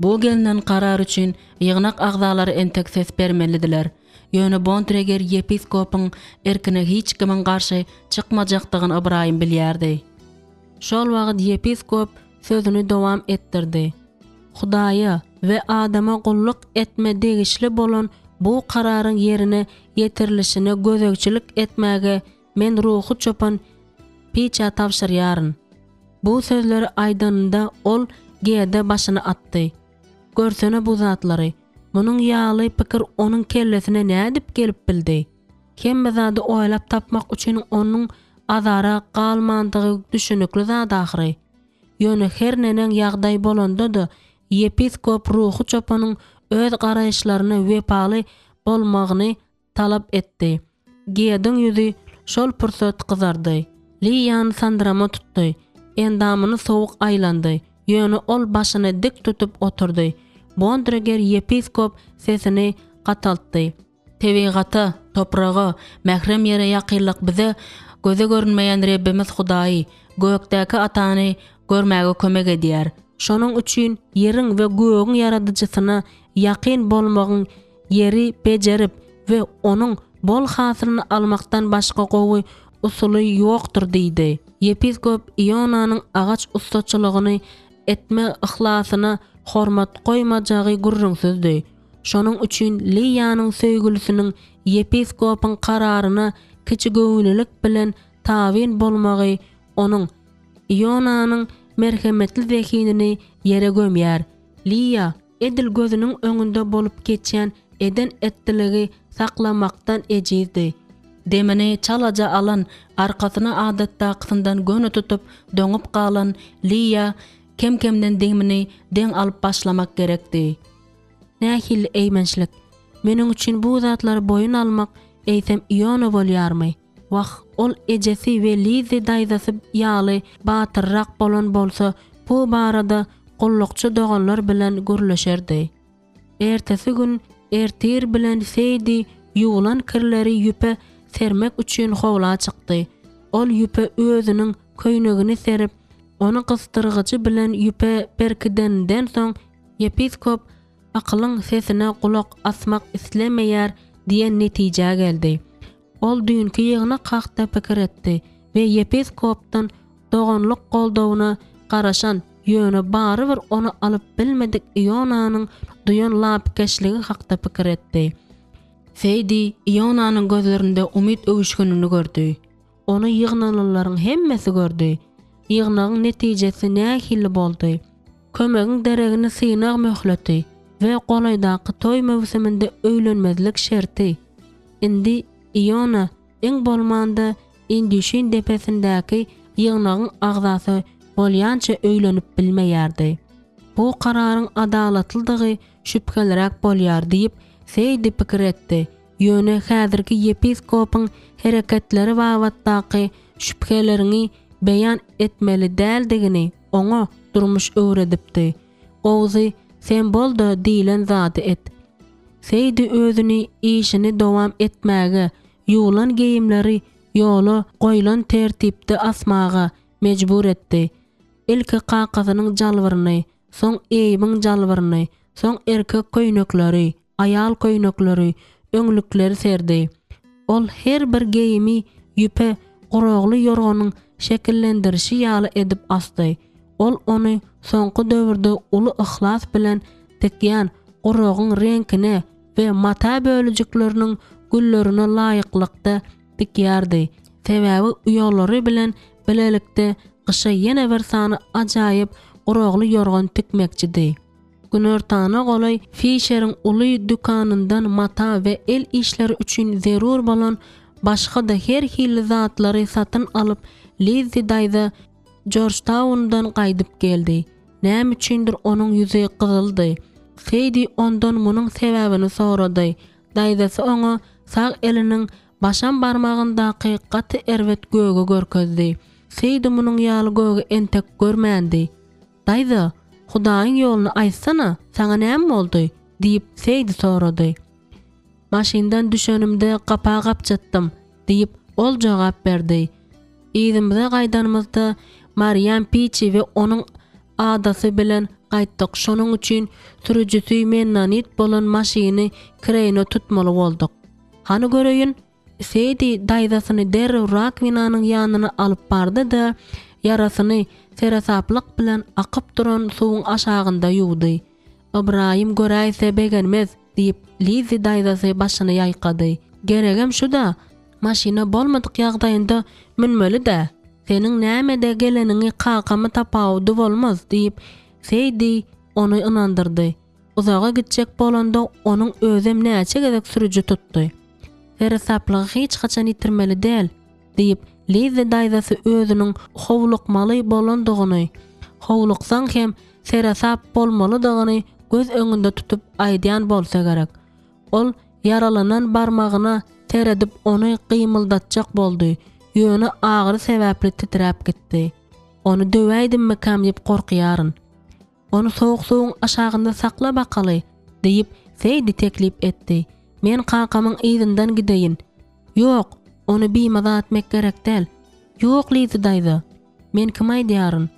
Bu gelinen karar üçin ýygnak agzalary entek ses bermelidiler. Ýöne Bontreger yepiskopyň erkine hiç kimin garşy çykmajakdygyny Ibrahim bilýärdi. Şol wagt yepiskop sözüni dowam ettirdi. Hudaýa we adama gulluk etme degişli bolan bu kararyň ýerine ýetirilişine gözegçilik etmäge men ruhu çöpen piça tapşyrýaryn. Bu sözleri aýdanda ol gede başyny atdy. Görsene bu zatlary. Munyň ýaly pikir onuň kellesine nädip gelip bildi. Hemme zady oýlap tapmak üçin onuň azara galmandygy düşünükli zat ahry. Ýöne her nenen ýagdaý bolanda da yepiskop ruhu çöpanyň öz garaýşlaryny wepaly bolmagyny talap etdi. Giýediň ýüzi şol pursat gyzardy. Liýany sandyrama tutdy. Endamyny sowuk aýlandy. Ýöne ol başyny dik tutup oturdy. Bontreger yepiskop sesini gataltdy. Tebigaty, topragy, mährem ýere ýakynlyk bize göze görünmeýän Rebbimiz Hudaý, gökdäki Atany görmäge kömek edýär. Şonuň üçin ýeriň we göğüň yaradyjysyna ýakyn bolmagyň ýeri bejerip we onuň bol hasylyny almakdan başga gowy usuly ýokdur diýdi. Yepiskop Ionanyň agaç ustaçylygyny etme ihlasyna hormat goýmajagy gurrunsyzdy. Şonuň üçin Liýanyň söýgülisiniň yepiskopyň kararyna kiçi göwülilik bilen tabin bolmagy onuň Ionanyň merhemetli zekinini ýere gömýär. Liýa edil gözüniň öňünde bolup geçen eden ettiligi saklamakdan ejizdi. Demini çalaja alan, arkasyna adatda kysyndan göni tutup doňup galan Liýa kemkemden demini deň alyp başlamak gerekdi. Nähil eýmençlik. Meniň üçin bu zatlar boyun almak eýsem Iona bolýarmy? Wah, ol ejesi we lizi daýdasy ýaly batyrrak bolan bolsa, bu barada gullukçy doganlar bilen gürleşerdi. Ertesi gün ertir bilen Seydi ýuwulan kirleri ýüpe sermek üçin howla çykdy. Ol ýüpe özüniň köýnegini serip, onu kystyrgyjy bilen ýüpe berkidenden soň yepiskop akylyň sesine kulak asmak islemeýär diýen netije geldi. Ol dünkü ýygyna kakda pikir etdi we yepiskopdan doganlyk goldawyna garaşan ýöne bary bir onu alyp bilmedik Ionanyň duýan lapkeşligi hakda pikir etdi. Seydi Ionanyň gözlerinde umit öwüşgenini gördü. Onu ýygnananlaryň hemmesi gördü. Ýygnagyň netijesi nähili boldy. Kömegiň deregini syýnak möhleti we golaýdaky toý mewsiminde öýlenmezlik şerti. Indi Iona eň bolmanda Indişin depesindäki ýygnagyň agzasy bolýança öýlenip bilmeýärdi. Bu kararyň adalatlydygy şüphelerek bolýar diýip Seydi pikir etdi. Ýöne häzirki yepiskopyň hereketleri wagtdaky şüphelerini beýan etmeli däldigini oňa durmuş öwredipdi. Owzy sen boldy diýilen zady et. Seydi özüni işini dowam etmäge, ýulan geyimleri ýola goýulan tertipde asmaga mejbur etdi. Ilki qaqasynyň jalwyryny, soň eýibiň jalwyryny, soň erkek köýnekleri, ayal köýnekleri, öňlükleri serdi. Ol her bir geyimi ýüpe gorogly ýorgonyň şekillendirişi ýaly edip asdy. Ol ony soňky döwürde uly ihlas bilen tekýän gorogyň reňkine we mata bölüjikleriniň güllerine laýyklykda dikýärdi. Sebäbi uýalary bilen bilelikde gysha ýene bir sany ajaýyp gorogly ýorgon tikmekçidi. Günortana golay Fischer'in uly dükanyndan mata we el işleri üçin zerur bolan başga da her hili zatlary satyn alyp Lizzie daýda Georgetown'dan gaýdyp geldi. Näme üçindir onuň ýüzi gyzyldy. Seydi ondan munyň sebäbini sorady. Daýdasy oňa sag eliniň başan barmagyndaky gaty erwet göge görkezdi. Seydi munyň ýaly göge entek görmändi. Daýda, Hudaýyň ýoluny aýtsana, saňa näme boldy? diýip Seydi sorady. Maşyndan düşenimde gapa gapjatdym diýip ol jogap berdi. Ýzimizde gaýdanymyzda Mariam Pichi we onuň adasy bilen gaýtdyk. Şonuň üçin sürüjüsi mennanit bolan maşyny kireyne tutmaly boldyk. Hany göreýin, Seydi daýdasyny derrew rakvinanyň ýanyna alyp bardy da yarasyny serasaplyk bilen akyp duran suwuň aşagynda ýuwdy. Ibrahim göräýse begenmez diýip Lizzie daýdasy başyny ýaýkady. Geregem şu da, maşyna bolmadyk ýagdaýynda minmeli-de. Seniň näme-de geleniňi qaqamy tapawdy bolmaz diýip Seydi ony ynandyrdy. Uzaga gitjek bolanda onuň özem näçe gezek sürüji tutdy. Serasaplygy hiç haçan ýitirmeli däl diýip Lizzie daýdasy özüniň howlukmaly bolandygyny, howluksaň hem serasap bolmalydygyny göz öňünde tutup aýdýan bolsa gerek. Ol yaralanan barmagyna teredip ony gymyldatjak boldy. Ýöne agyry sebäpli titräp gitdi. Ony döwäýdimmi kam diýip gorkýaryn. Onu soğuk suwuň aşagynda sakla bakaly diýip Seydi teklip etdi. Men qaqamyň ýyzyndan gideýin. Ýok, onu biýmada etmek gerek däl. Ýok Lizzie daýdy. Men kim aýdýaryn?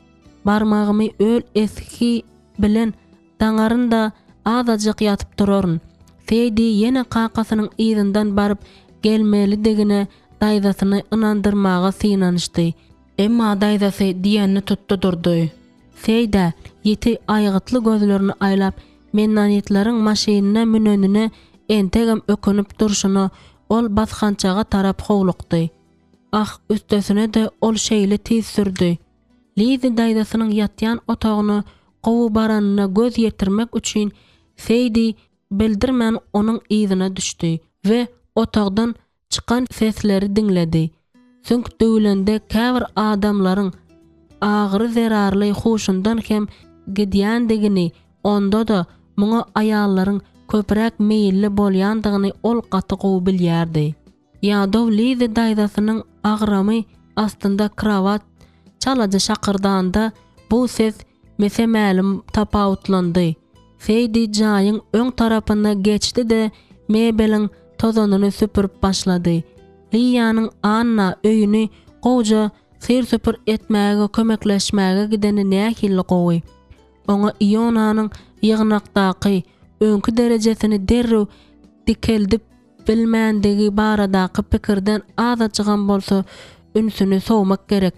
Barmagymy öl eski bilen daňarynda azajyk ýatyp duraryn. Seydi ýene qaqasynyň ýyzyndan baryp gelmeli degine daýdasyny ynandyrmaga synanyşdy. Emma daýdasy diýenini tutdy durdy. Seyda ýeti aýgytly gözlerini aýlap mennanitlaryň maşynyna münenine entegem ökünüp durşuna ol baskançaga tarap howlukdy. Ah, üstesine de ol şeýle tiz sürdi. Lizzie daýdasynyň ýatýan otagyny gowy baranyna göz ýetirmek üçin Seydi bildirmän onuň ýzyna düşdi we otagdan çykan sesleri diňledi. Söňk döwlende käbir adamlaryň agyry zerarly hoşundan hem gidýändigini, onda da muňa aýallaryň köpräk meýilli bolýandygyny ol gaty gowy bilýärdi. Ýa-da Lizzie daýdasynyň agramy astynda kravat çalaja şakırdanda bu ses mesemälim tapawutlandy. Seydi jaýyň öň tarapyna geçdi de mebeliň tozanyny süpürüp başlady. Liýanyň Anna öýüni goja sir süpür etmäge kömekleşmäge gideni nähilli gowy. Oňa Ionanyň ýygnakdaky öňkü derejesini derrew dikeldip bilmändigi baradaky pikirden azaçygan bolsa ünsüni sowmak gerek.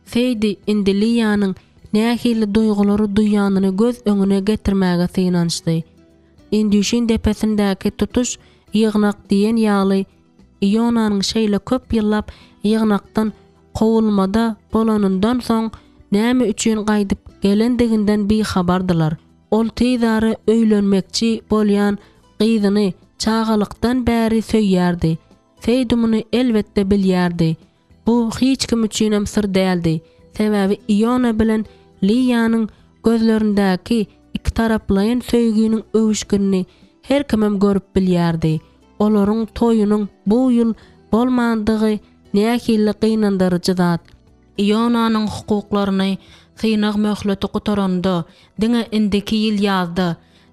Seydi indi Liýanyň nähilli duýgulary duýanyny göz öňüne getirmäge synanşdy. Indişin depesindäki tutuş ýygnak diýen ýaly Ionanyň şeýle köp ýyllap ýygnakdan gowulmada bolanyndan soň näme üçin gaýdyp gelendiginden bihabardylar. Ol tezary öýlenmekçi bolýan gyzyny çağalykdan bäri söýýärdi. Seydi muny elbetde bilýärdi. Bu hiç kim üçin hem sır däldi. Sebäbi Iona bilen Liýanyň gözlerindäki iki taraplayan söýgüniň övüşgünni her kimem görüp bilýärdi. Olaryň toýunyň bu ýyl bolmandygy nähili gynandyrjy zat. Ionanyň hukuklaryny synagy möhleti gutaranda, diňe indiki ýyl ýazdy.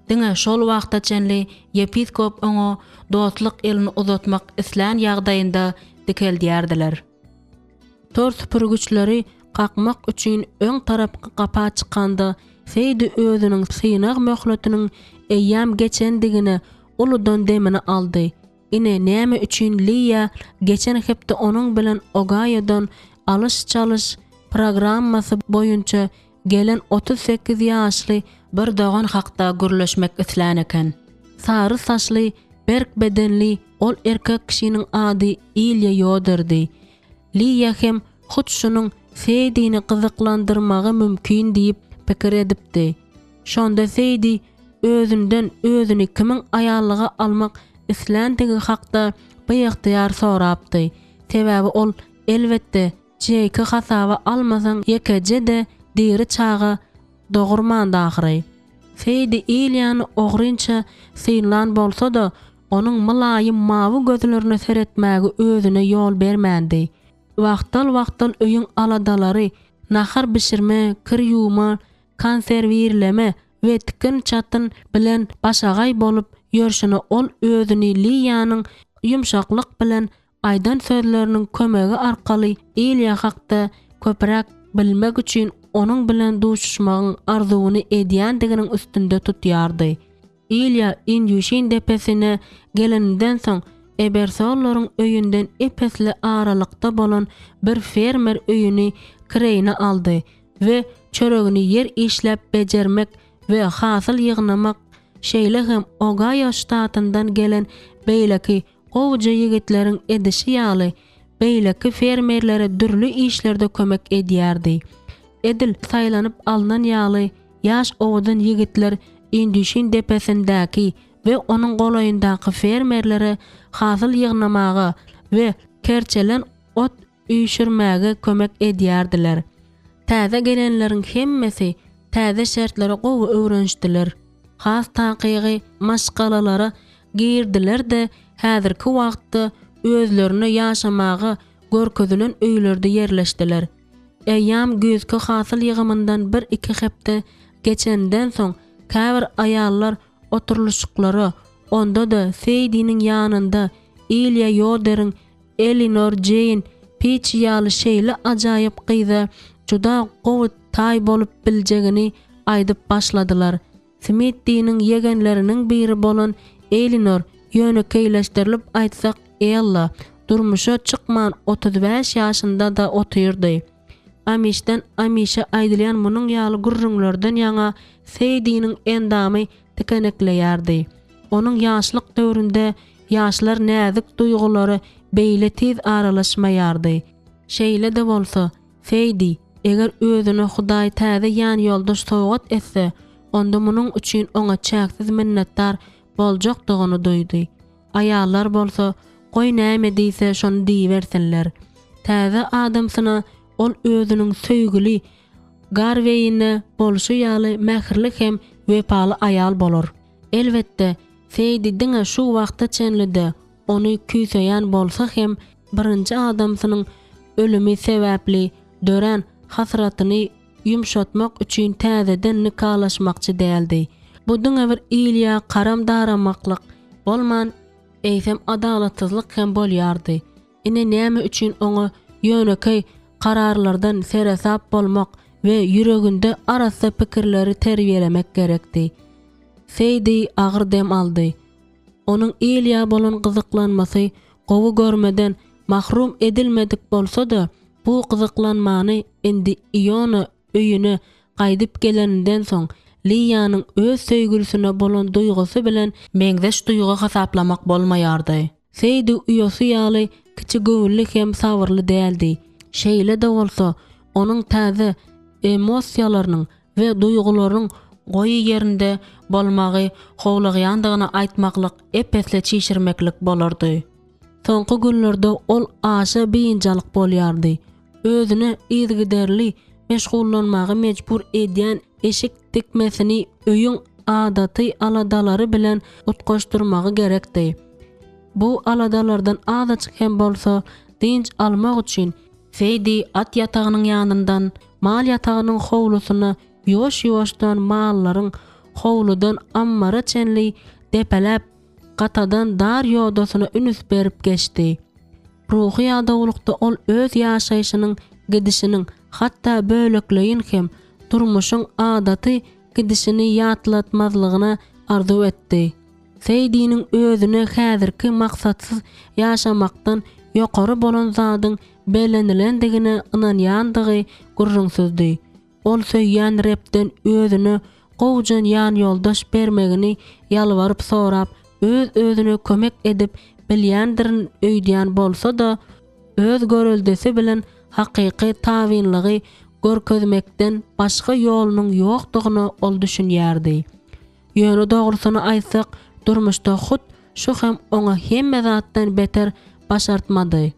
Diňe şol wagtaçenli yepiskop oňa dostlyk elini uzatmak islan ýagdaýynda dikeldýärdiler. Tor süpürgüçleri kakmak üçin öň tarapka gapa çykanda Seydi özüniň synag möhletiniň eýýam geçendigini uludan demini aldy. Ine näme üçin Liya geçen hepde onuň bilen Ogaýadan alış-çalış programmasy boýunça gelen 38 ýaşly bir dogan hakda gürleşmek islan eken. Sary saçly, berk bedenli ol erkek kişiniň ady Ilya ýodurdy. Liya hem hut şunyň Seydiňi gyzyklandyrmagy mümkin diýip pikir edipdi. Şonda Seydi özünden özüni kimin aýallyga almak islandigi hakda beýiktiýar sorapdy. Sebäbi ol elbetde jeki hasaba almasaň ýekece de diri çaga dogurman dahyry. Seydi Ilyany ogrynça synlan bolsa da onuň mylaýym mawy gözlerini seretmäge özüne ýol bermändi. Wagtal öýüň aladalary, nahar bişirme, kir ýuma, konserwirleme we tikin çatyn bilen başagay bolup ýörşüne ol özüni Liýanyň ýumşaklyk bilen aýdan sözleriniň kömegi arkaly Ilya hakda köprak bilmek üçin onuň bilen duşuşmagyň arzuwyny edýändiginiň üstünde tutýardy. Ilya Indüşin depesine geleninden soň Ebersollaryň öýünden epesli aralykda bolan bir fermer öýüni kireýine aldy we çöregini yer işläp bejermek we hasyl ýygnamak şeýle hem Ogaýa ştatyndan gelen beýleki gowja ýigitleriň edişi ýaly beýleki fermerlere dürli işlerde kömek edýärdi. Edil saýlanyp alynan ýaly ýaş owdan ýigitler Indüşin depesindäki we onuň golaýyndaky fermerlere hasyl ýygnamaga we kerçelen ot üýşürmäge kömek edýärdiler. Täze gelenleriň hemmesi täze şertlere gowy öwrenişdiler. Has takygy maşgalalara girdiler de häzirki wagtda özlerini ýaşamaga görkezülen öýlerde yerleşdiler. Eýýam gözkü hasyl ýygymyndan 1-2 hepde geçenden soň käbir aýallar oturluşyklary, onda da Seydiňiň ýanynda Ilya ýoderiň Elinor Jane Peach ýaly şeýle ajaýyp gyza juda gowy taý bolup biljegini aýdyp başladylar. Smithy'niň ýegenleriniň biri bolan Elinor ýönekeýleşdirilip aýtsak Ella durmuşa çykman 35 ýaşynda da otyrdy. Amişden amişe aýdylýan munyň ýaly gürrüňlerden ýaňa Seydiňiň endamy tikenekleýärdi. Onuň ýaşlyk döwründe ýaşlar näzik duýgulary beýle tez aralaşmaýardy. Şeýle de bolsa, Seydi eger özüne Hudaý täze ýan ýoldaş sogat etse, onda munyň üçin oňa çäksiz minnetdar boljakdygyny duýdy. Aýallar bolsa, goý näme diýse şonu diýbersinler. Täze adamsyna ol özüniň söýgüli garweýine bolşy ýaly mähirli hem wepaly aýal bolar. Elbetde Seydi diňe şu wagta çenlide ony küýseýän bolsa hem birinji adamsynyň ölümi sebäpli dören hasratyny ýumşatmak üçin täzeden nikalaşmakçy däldi. Bu diňe bir Ilya karam daramaklyk bolman eýsem adalatsyzlyk hem bolýardy. Ine näme üçin oňa ýönekey kararlardan seresap bolmak we ýüreginde arasa pikirleri terbiýelemek gerekdi. Seydi agyr dem aldy. Onuň Ilya bolan gyzyklanmasy gowy görmeden mahrum edilmedik bolsa da bu gyzyklanmany indi Iona öýüne gaýdyp geleninden soň Liýanyň öz söýgülisine bolan duýgusy bilen meňzeş duýgu hasaplamak bolmaýardy. Seydi uýasy ýaly kiçi göwülli hem sabyrly däldi. Şeýle de bolsa, onuň täze emosiýalarynyň we duýgularynyň goýy ýerinde bolmagy howlagyandygyny aýtmaklyk epesle çişirmeklik bolardy. Soňky günlerde ol aşa beýinjalyk bolýardy. Özüne izgiderli meşgullanmagy mejbur edýän eşik tikmesini öýüň adaty aladalary bilen utgoşdurmagy gerekdi. Bu aladalardan azajyk hem bolsa dinç almak üçin Feydi at yatağının yanından mal yatağının howlusyny yoş-yoşdan mallaryň howludan ammara çenli depelep gatadan dar ýodasyna ünüs berip geçdi. Ruhy ýadawlykda ol öz ýaşaýyşynyň gidişiniň hatda bölekleýin hem durmuşyň adaty gidişini ýatlatmazlygyna arzu etdi. Feydi'nin özüne häzirki maksatsyz ýaşamakdan ýokary bolan zadyň belenilendigine ynanýandygy gurrunsyzdy. Ol söýýän repden özüne gowjan ýan ýoldaş bermegini ýalwaryp sorap, öz-özüne kömek edip bilýändirin öýdýän bolsa-da, öz görüldesi bilen hakyky tawinlygy görkezmekden başga ýolunyň ýokdugyny ol düşünýärdi. Ýöne dogrusyny aýtsak, durmuşda hut şu hem oňa hemme zatdan beter başartmady.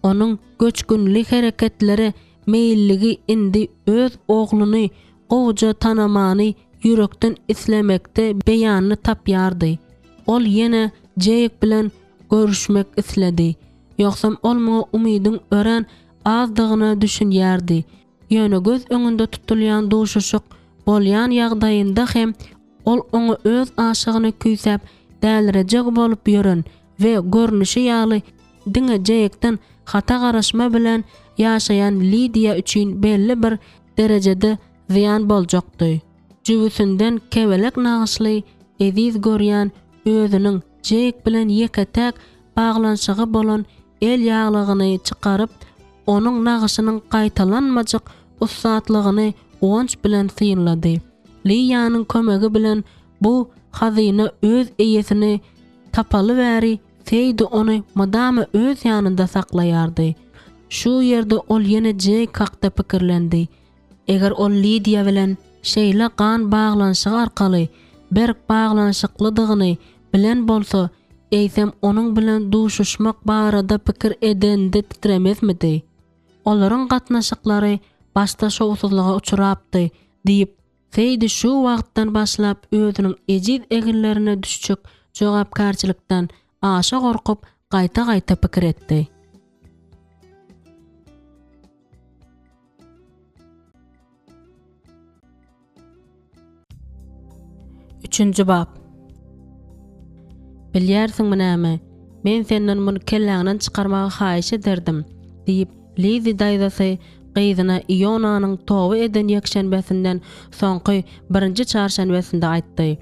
Onun göçkünlik hereketleri, meýilligi indi öz ogluny gowja tanamany yürekden islemekde beýanyny tapýardy. Ol ýene Jake bilen görüşmek isledi. Ýoksam ol muňa umydyň ören azdygyny düşünýärdi. Ýöne göz öňünde tutulýan duşuşyk bolýan ýagdaýynda hem ol oňa öz aşygyny küýsäp dälirejek bolup ýören we görnüşi ýaly diňe Jake'den hata garaşma bilen ýaşaýan Lydia üçin belli bir derejede ziyan boljakdy. Jübüsünden kebelek nagyşly ediz görýän özüniň Jake bilen ýeketek baglanşygy bolan el ýaglygyny çykaryp, onuň nagyşynyň gaýtalanmajak ussatlygyny onç bilen syýrlady. Lydia'nyň kömegi bilen bu hazyna öz eýesini tapaly bäri Feydi onu madama öz ýanynda saklaýardy. Şu ýerde ol ýene Jake hakda pikirlendi. Eger ol Lydia bilen şeýle gan baglanşygy arkaly berk baglanşyklydygyny bilen bolsa, eýsem onuň bilen duşuşmak barada pikir edende titremezmidi? Olaryň gatnaşyklary başta şowsuzlyga uçurapdy diýip, Feydi şu wagtdan başlap özüniň ejiz egillerine düşjek jogapkarçylykdan aşa gorkup gaýta-gaýta pikir etdi. 3-nji bab. Bilýärsiňmi näme? Men senden muny kelläňden çykarmagy haýyş ederdim diýip Lizi daýdasy gyzyna Ionanyň towy eden ýekşenbesinden soňky 1-nji çarşanbesinde aýtdy.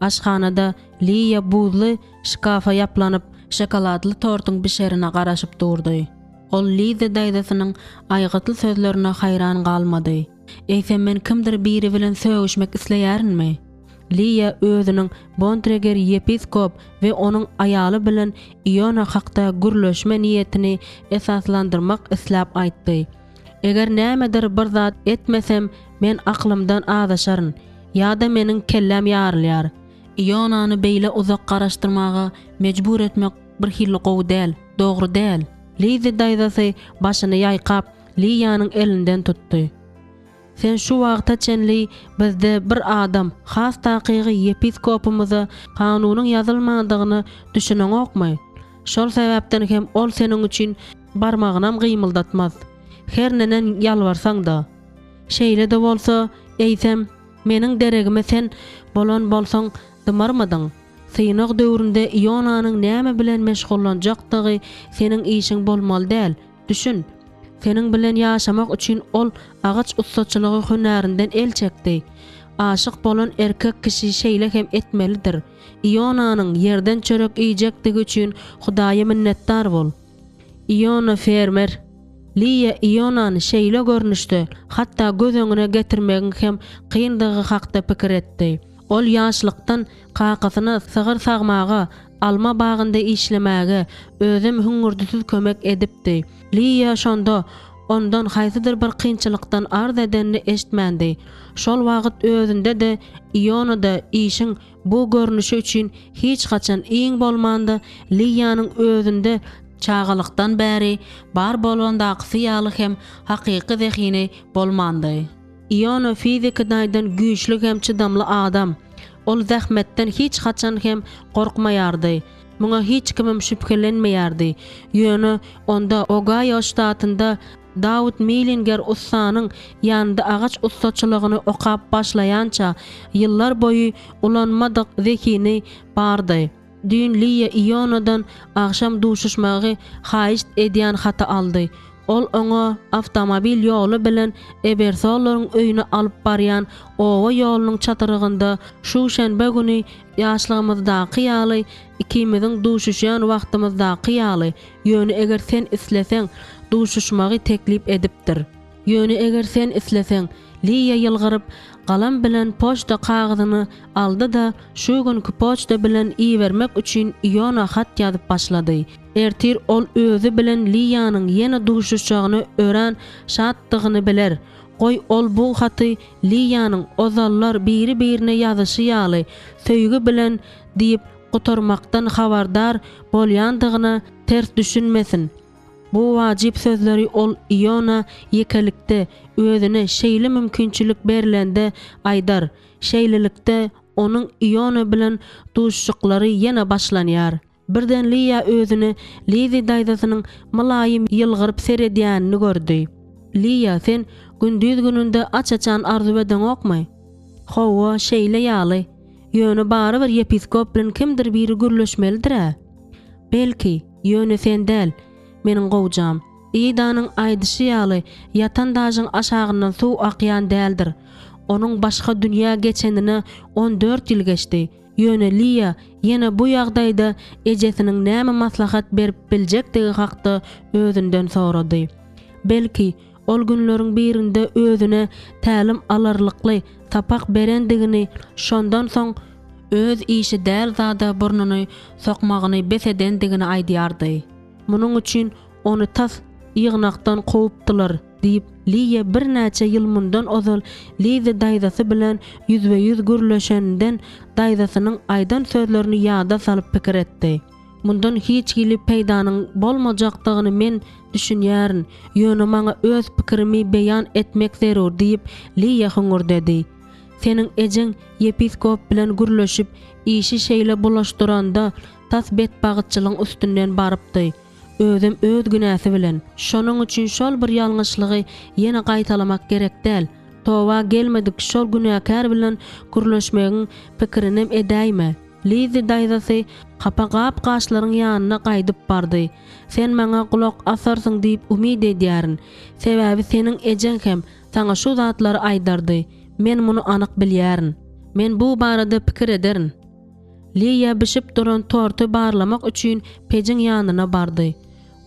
Aşhanada Liya buzly şkafa ýaplanyp şokoladly tortyň bişerine garaşyp durdy. Ol Lizi daýdasynyň aýgytly sözlerine haýran galmady. Eýsem men kimdir biri bilen söýüşmek isleýärmi? Liya özüniň Bontreger yepiskop we onuň aýaly bilen Iona hakda gürleşme niýetini esaslandyrmak islap aýtdy. Eger nämedir bir zat etmesem, men aklymdan adaşaryn, ýa-da meniň kellem ýarylýar. Ionany beýle uzak garaşdyrmaga mejbur etmek bir hili gowy däl, dogry däl. Lizi daýdasy başyny ýaýkap Liyanyň elinden tutdy. Sen şu wagta çenli bizde bir adam, has takygy yepiskopumyza kanunyň ýazylmadygyny düşüneň okmy? Şol sebäpden hem ol seniň üçin barmagynam gymyldatmaz. Her nenen ýalbarsaň da. Şeýle de bolsa, eýsem, meniň deregime sen bolan bolsaň dymarmadyň. Synak döwründe Ionanyň näme bilen meşgullanjakdygy seniň işiň bolmaly däl. Düşün. Senin bilen ýaşamak üçin ol agaç ustaçylygy hünärinden el çekdi. Aşyk bolan erkek kişi şeýle hem etmelidir. Ionanyň yerden çörek iýjektigi üçin Hudaýa minnetdar bol. Iona fermer. Liya Ionany şeýle görnüşdi, hatda göz öňüne getirmegi hem kyndygy hakda pikir etdi. Ol ýaşlykdan kakasyna sygyr sagmaga, alma bagynda işlemäge özüm hüngürdüsiz kömek edipdi. Liya şonda ondan haýsydyr bir kynçylykdan arz edenini eşitmändi. Şol wagt özünde de Ionada işiň bu görnüşi üçin hiç haçan iň bolmandy. Liyanyň özünde çağalykdan bäri bar bolan daqsy ýaly hem hakyky zehini bolmandy. Iona fizikdaýdan güýçlü hem çydamly adam. ol zähmetden hiç haçan hem gorkmaýardy. Muňa hiç kimim şüphelenmeýärdi. Ýöne onda Ohio ştatynda Daud Millinger ustanyň ýanynda agaç ustaçylygyny okap başlaýança ýyllar boyu ulanmadyk zekini bardy. Dün Lia Ionadan akşam duşuşmagy haýyş edýän hata aldy. Ol oňa avtomobil ýoly bilen Ebersolaryň öýüne alyp barýan owa ýolunyň çatyrygynda şu şenbe güni ýaşlygymyzdaky ýaly ikimiziň duşuşýan wagtymyzdaky ýaly ýöne eger sen isleseň duşuşmagy teklip edipdir. Ýöne eger sen isleseň Lia ýylgyryp galam bilen poçta kagyzyny aldy da şu günkü poçta bilen iýermek üçin Iona hat ýazyp başlady. Ertir ol özü bilen Liýanyň ýene duşuşagyny ören şatdygyny biler. Goý ol bu haty Liýanyň ozallar biri-birine ýazyşy ýaly söýgü bilen diýip gutarmakdan habardar bolýandygyna ters düşünmesin. Bu wajyp sözleri ol Iona ýekelikde özüne şeýle mümkinçilik berilende aýdar. Şeýlelikde onuň Iona bilen duşuşyklary ýene başlanýar. Birden Lia özüni Lizi daýdasynyň mylaýym ýylgyryp seredýänini gördü. Lia, sen gündüz gününde açaçan arzu eden okmy? Hawa şeýle ýaly. Ýöne bary bir yepiskop bilen kimdir biri gürleşmelidir. Belki ýöne sen däl, meniň gowjam. Ýa-danyň aýdyşy ýaly ýatan daşyň aşagyndan suw akýan däldir. Onuň başga dünýä geçenine 14 ýyl geçdi. Ýöne Lia ýene bu ýagdaýda ejesiniň näme maslahat berip biljekdigi hakda özünden sorady. Belki ol günleriň birinde özüne tälim alarlykly tapak berendigini, şondan soň öz işi däl zada burnuny sokmagyny besedendigini aýdýardy. Munuň üçin onu tas ýygnakdan gowupdylar diýip Lia bir näçe ýyl mundan ozal Lizi daýdasy bilen ýüzbe-ýüz gürleşenden daýdasynyň aýdan sözlerini ýada salyp pikir etdi. Mundan hiç gili peýdanyň bolmajakdygyny men düşünýärin. Ýöne maňa öz pikirimi beýan etmek zerur diýip Lia höňür dedi. Seniň ejeň yepiskop bilen gürleşip işi şeýle bulaşdyranda tas betbagytçylygyň üstünden barypdy. Özüm öz günäsi bilen. Şonuň üçin şol bir ýalňyşlygy ýene gaýtalamak gerek däl. Towa gelmedik şol günäkär bilen gürleşmegiň pikirini edäýme. Lizi daýdasy kapagap gaşlaryň ýanyna gaýdyp bardy. Sen maňa gulak asarsyň diýip umyd edýärin. Sebäbi seniň ejeň hem saňa şu zatlary aýdardy. Men muny anyk bilýärin. Men bu barada pikir ederin. Lia bişip duran torty barlamak üçin pejiň ýanyna bardy.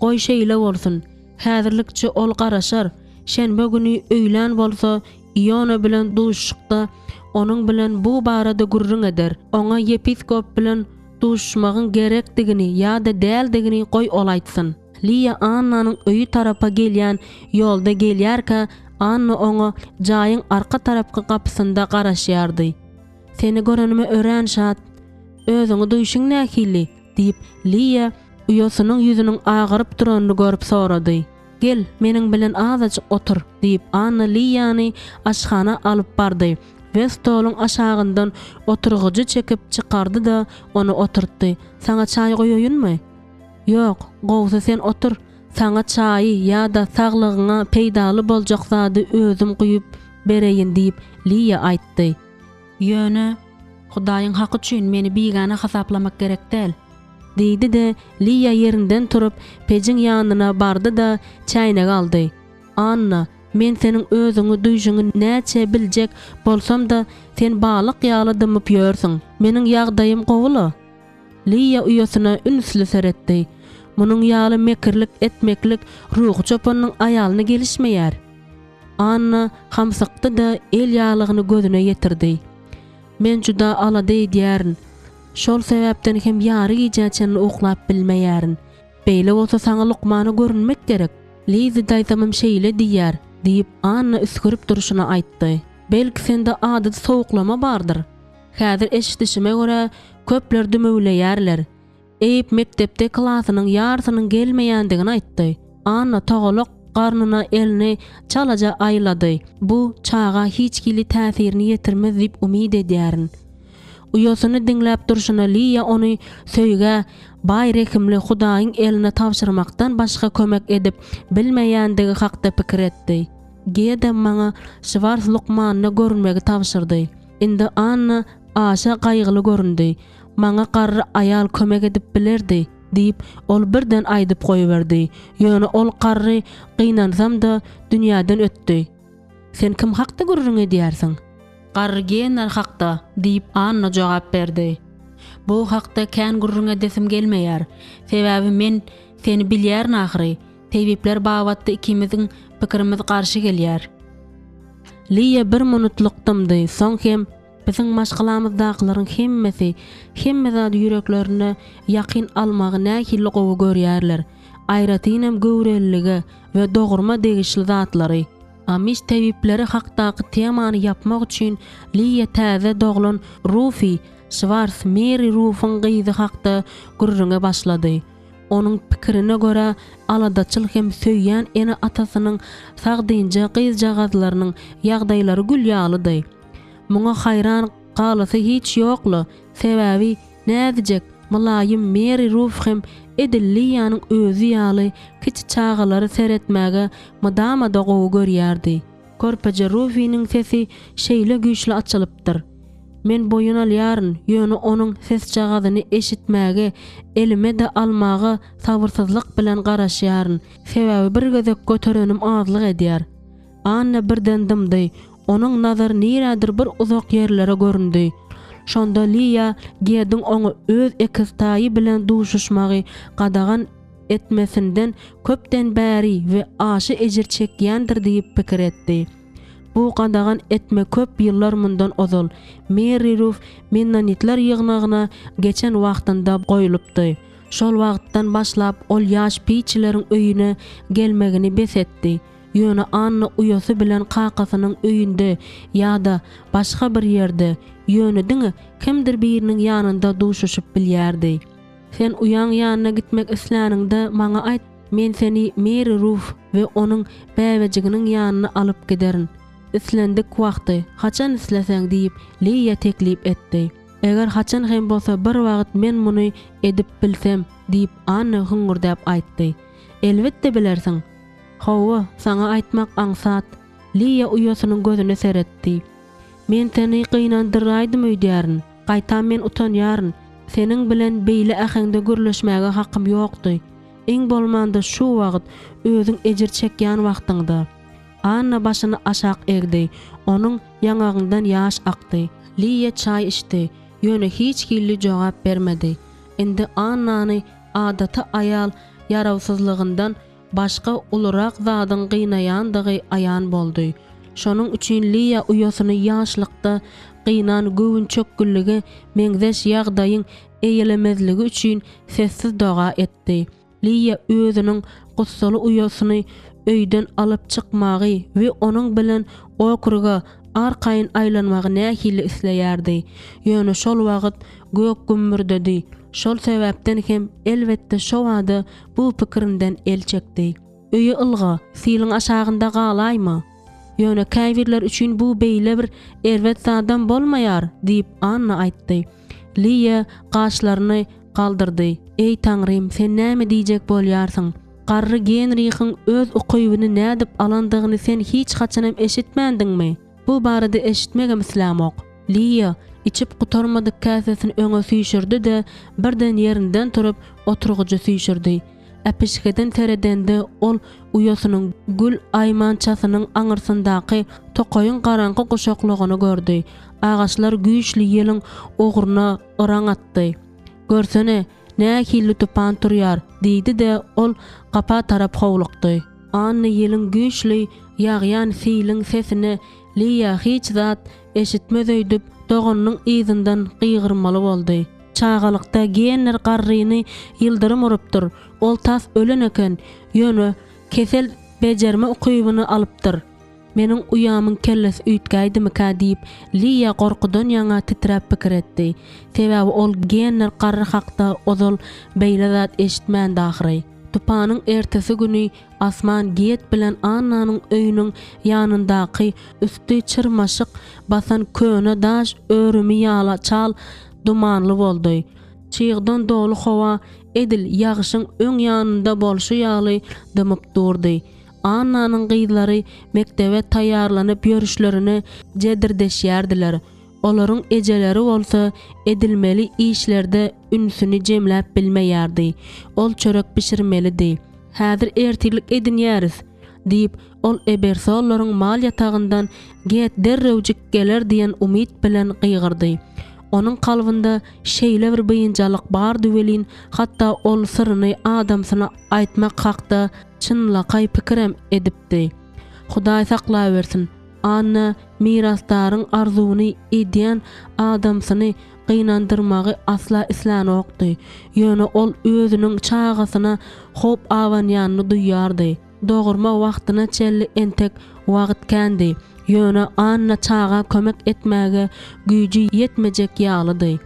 Goý şeýle bolsun. Häzirlikçe ol garaşar. Şenbe güni öýlen bolsa Iona bilen duşuşykda onuň bilen bu barada gurrun eder. Oňa yepiskop bilen duşmagyň gerekdigini ýa-da däldigini goý ol aýtsyn. Lia Annanyň öýü tarapa gelýän ýolda gelýärkä Anna oňa jaýyň arka tarapky gapysynda garaşýardy. Seni görenime ören şat, özüňi duýşuň nähili diýip Lia uyosunyň ýüzüniň agyryp duranyny görüp sorady. Gel, meniň bilen azajyk otur diýip Anna Liýany aşhana alyp bardy. We stoluň aşagyndan oturgyjy çekip çykardy da onu oturtdy. Saňa çaý goýaýynmy? Ýok, gowsa sen otur. Saňa çaý ýa-da saglygyňa peýdaly boljak zady özüm guýup bereýin diýip Lia aýtdy. Ýöne, Hudaýyň haky üçin meni bigana hasaplamak gerek däl. Diýdi de Lia yerinden turup pejiň ýanyna bardy da çaýnak aldy. Anna, men seniň özüňi duýjuňy näçe biljek bolsam da sen balyk ýaly dymyp ýörsiň. Meniň ýagdaýym gowula. Lia uýasyna ünsli seretdi. Munyň ýaly mekirlik etmeklik ruhy çopanyň aýalyna gelişmeýär. Anna hamsykdy da el ýalygyny gözüne ýetirdi. Men juda alady diýärin. Şol sebäpden hem ýary gijaçyny oklap bilmeýärin. Beýle bolsa saňa lukmany görünmek gerek. Lizi daýsamam şeýle diýär diýip Anna üskürüp duruşuna aýtdy. Belki sende adat sowuklama bardyr. Häzir eşitişime görä köpler dümewleýärler. Eýip mektepde klasynyň ýarsynyň gelmeýändigini aýtdy. Anna togalak garnyna elini çalaja aýlady. Bu çağa hiç gili täsirini ýetirmez diýip umyd edýärin. Uyosyny diňläp durşuna Liya ony söýge baýrekimli Hudaýyň eline tapşyrmakdan başga kömek edip bilmeýändigi hakda pikir etdi. Gede maňa Şwars Lukmanyna görünmegi tapşyrdy. Indi Anna aşa gaýgyly göründi. Maňa garry aýal kömek edip bilerdi diýip ol birden aýdyp goýberdi. Ýöne ol garry gynansam da dünýäden ötdi. Sen kim hakda gurrun edýärsiň? Garry gener hakda diýip Anna jogap berdi. Bu hakda kän gurrun edesim gelmeýär. Sebäbi men seni bilýär nahry. Tebipler babatda ikimiziň pikirimiz garşy gelýär. Liya bir minutlukdymdy. Soň hem biziň maşgalamyzdakylaryň hemme zat ýüreklerine ýakyn almagy nähili gowy görýärler. Aýratynam göwrelligi we dogurma degişli zatlary. Amis tebipleri hakdaky temany yapmak üçin Liya täze doglan Rufi Schwarz Mary Rufyň gyzy hakda gurrunga başlady. Onun pikirine göre aladaçyl hem söýýän ene atasynyň sagdynja gyzjagazlarynyň ýagdaýlary gülýalydy. Muňa hayran galasy hiç ýokly. Sebäbi nädijek mulayim Mary Ruf hem Liýanyň özü ýaly kiçi çağalary seretmäge madama da gowy görýärdi. Körpeje Rufiň sesi şeýle güýçli açylypdyr. Men boyun alýaryn, ýöne onuň ses çagadyny eşitmäge, elime de almagy sabyrsyzlyk bilen garaşýaryn. Sebäbi bir gözek göterenim azlyk edýär. Anna birden dymdy. Onuň nazary närädir bir uzak ýerlere göründi. Şonda Liya Gedin onu öz ekstaýy bilen duşuşmagy gadagan etmesinden köpden bäri we aşy ejir çekýändir diýip pikir etdi. Bu gadagan etme köp ýyllar mundan ozal. Mary Ruf Mennonitler ýygnagyna geçen wagtynda goýulypdy. Şol wagtdan başlap ol ýaş piçileriň öýüne gelmegini besetdi. Ýöne Anna uyosy bilen kakasynyň öýünde ýa-da başga bir ýerde ýönediňi kimdir biriniň ýanynda duşuşyp bilýärdi. Sen uyan ýanyna gitmek isläniňde maňa aýt, men seni Mary Ruf we onuň bäwejiginiň ýanyna alyp giderin. Islendik wagty, haçan isleseň diýip Liya teklip etdi. Eger haçan hem bolsa bir wagt men muny edip bilsem diýip Anna hüngürdäp aýtdy. Elbetde bilersiň. Hawa, sana aýtmak aňsat. Liya uyosynyň gözüne seretdi. Men seni gynandyraýdym öýdärin. Gaýta men utanýaryn. Seniň bilen beýle äheňde gürleşmäge hakkym ýokdy. Iň bolmanda şu wagt özüň ejir çekýän wagtyňda. Anna başyny aşak egdi. Onuň ýangagyndan ýaş akdy. Liya çay içdi. Ýöne hiç hilli jogap bermedi. Indi Annany adata aýal yarawsyzlygyndan başga ulurak zadyň gynaýandygy aýan boldy. Şonuň üçin Liya uyosyny ýaşlykda gynan göwünçekgilligi meňzeş ýagdaýyň eýilemezligi üçin sessiz doga etdi. Liya özüniň gussaly uyosyny öýden alyp çykmagy we onuň bilen okurga arkaýyn aýlanmagy nähili isleýärdi. Ýöne şol wagt gök gümmürdedi. Şol sebäpden hem elbetde şo wada bu pikirinden el çekdi. Öýe ylga, siliň aşagynda galaýmy? Ýöne käbirler üçin bu beýle bir erwet zadan bolmaýar diýip Anna aýtdy. Liya gaşlaryny galdyrdy. Ey Taňrym, sen näme diýjek bolýarsyň? Garry Genrich'in öz ukybyny nädip alandygyny sen hiç haçanam eşitmändiňmi? Bu barada eşitmegem islamok. Liya içip gutarmadyk käsesini öňe süýşürdi de birden ýerinden turup oturguja süýşürdi. Äpişgeden teredende ol uyosynyň gül aýmançasynyň aňyrsyndaky tokoýun garaňky goşaklygyny gördi. Agaçlar güýçli ýeliň oguruna ıraň atdy. Görsene, nähili tupan turýar, diýdi de ol gapa tarap howlukdy. Anna ýeliň güýçli ýagýan siliň sesini Liya hiç zat eşitmez öýdüp doganyň ýzynden gygyrmaly boldy. Çağalykda genler garryny ýyldyrym urypdyr. Ol tas ölen eken, ýöne kesel bejerme ukybyny alypdyr. Meniň uyamyň kellesi üýtgäýdimi-ka diýip Liya gorkudan ýaňa titrap pikir etdi. Sebäbi ol genler garry hakda ozal beýle zat eşitmän dahry. Tupanın ertesi günü asman get bilen Annanyň öýüniň ýanyndaky üstü çyrmaşyk basan köne daş örümi ýala çal dumanly boldy. Çyğdan dolu hawa edil ýagşyň öň ýanynda bolşy ýaly dymyp durdy. Annanyň gyzlary mektebe taýýarlanyp ýörüşlerini jedirdeşýärdiler. Olaryň ejeleri bolsa edilmeli işlerde ünsüni jemläp bilmeýärdi. Ol çörek pişirmelidi. Häzir ertirlik edinýäris diýip ol ebersolaryň mal ýatagyndan get derrewjik geler diýen umyt bilen gygyrdy. Onun kalbında şeýle bir bıyıncalyk bar düwelin, hatda ol syryny adamsyna aýtmak hakda çynlakay pikirem edipdi. Hudaý saklabersin. Anna mirasdaryň arzuwyny edýän adamsyny gynandyrmagy asla islan okdy. Ýöne ol özüniň çağasyna hop awanýanyny duýýardy. Dogurma wagtyna çelli entek wagt kendi. Ýöne Anna çağa kömek etmäge güýji ýetmejek ýalydy.